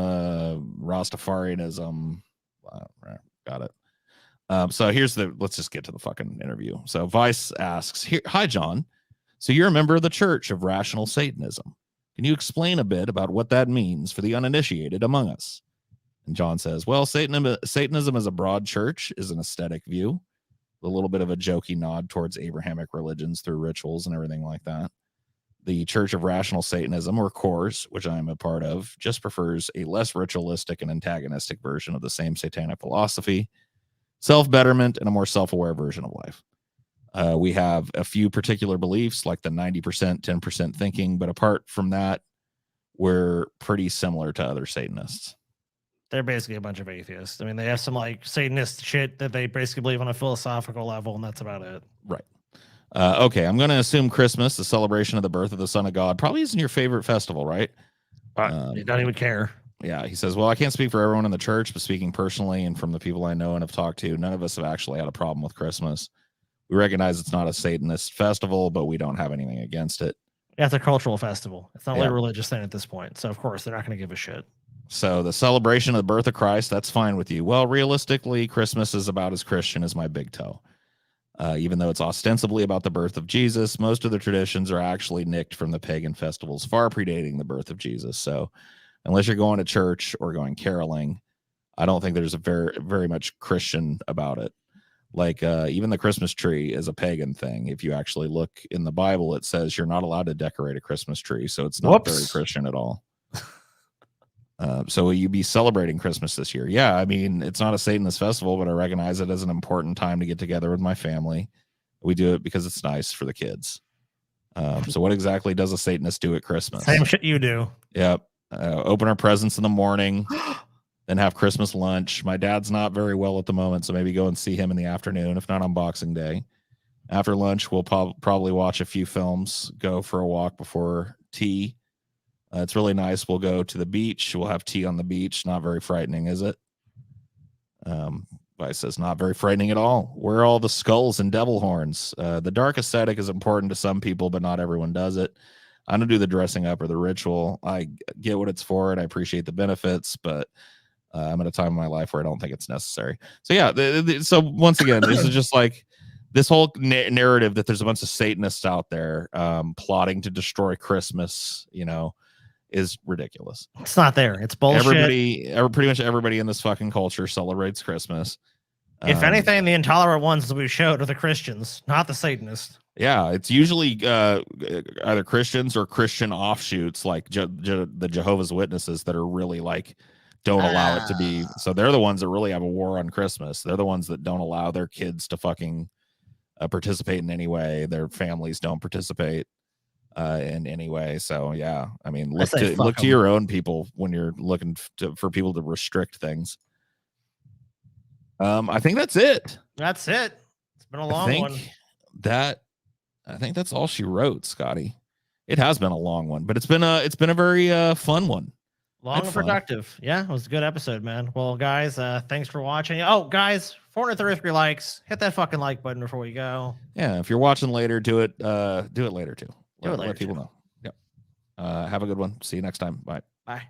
Rastafarianism. Got it. So let's just get to the fucking interview. So Vice asks, hi, John. So you're a member of the Church of Rational Satanism. Can you explain a bit about what that means for the uninitiated among us? And John says, well, Satanism as a broad church is an aesthetic view, a little bit of a jokey nod towards Abrahamic religions through rituals and everything like that. The Church of Rational Satanism, or CORS, which I am a part of, just prefers a less ritualistic and antagonistic version of the same satanic philosophy, self-betterment, and a more self-aware version of life. We have a few particular beliefs, like the 90%, 10% thinking, but apart from that, we're pretty similar to other Satanists. They're basically a bunch of atheists. I mean, they have some like Satanist shit that they basically believe on a philosophical level, and that's about it. Right. Okay, I'm going to assume Christmas, the celebration of the birth of the Son of God, probably isn't your favorite festival, right? You don't even care. Yeah, he says, well, I can't speak for everyone in the church, but speaking personally and from the people I know and have talked to, none of us have actually had a problem with Christmas. We recognize it's not a Satanist festival, but we don't have anything against it. Yeah, it's a cultural festival. It's not really a religious thing at this point. So, of course, they're not going to give a shit. So the celebration of the birth of Christ, that's fine with you. Well, realistically, Christmas is about as Christian as my big toe. Even though it's ostensibly about the birth of Jesus, most of the traditions are actually nicked from the pagan festivals far predating the birth of Jesus. So unless you're going to church or going caroling, I don't think there's a very, very much Christian about it. Like even the Christmas tree is a pagan thing. If you actually look in the Bible, it says you're not allowed to decorate a Christmas tree. So it's not very Christian at all. So will you be celebrating Christmas this year? Yeah, I mean, it's not a Satanist festival, but I recognize it as an important time to get together with my family. We do it because it's nice for the kids. So what exactly does a Satanist do at Christmas? Same shit you do. Yep. open our presents in the morning, then have Christmas lunch. My dad's not very well at the moment, so maybe go and see him in the afternoon, if not on Boxing Day. After lunch, we'll probably watch a few films, go for a walk before tea. It's really nice. We'll go to the beach. We'll have tea on the beach. Not very frightening, is it? Vice says, not very frightening at all. Where are all the skulls and devil horns? The dark aesthetic is important to some people, but not everyone does it. I don't do the dressing up or the ritual. I get what it's for, and I appreciate the benefits, but I'm at a time in my life where I don't think it's necessary. So yeah, so once again, this is just like this whole narrative that there's a bunch of Satanists out there plotting to destroy Christmas, is ridiculous. It's not there. It's bullshit. Pretty much everybody in this fucking culture celebrates Christmas. If anything, the intolerant ones that we showed are the Christians, not the Satanists. Yeah, it's usually either Christians or Christian offshoots like the Jehovah's Witnesses that are really like don't allow it to be. So they're the ones that really have a war on Christmas. They're the ones that don't allow their kids to fucking participate in any way. Their families don't participate in any way. So yeah, I mean, look to your own people when you're looking for people to restrict things. I think that's it. That's it. It's been a long one. I think that's all she wrote, Scotty. It has been a long one, but it's been a very fun one. Long and productive. Yeah, it was a good episode, man. Well, guys, thanks for watching. Oh, guys, 433 likes. Hit that fucking like button before we go. Yeah, if you're watching later, do it later too. Let people know. Yep. Have a good one. See you next time. Bye. Bye.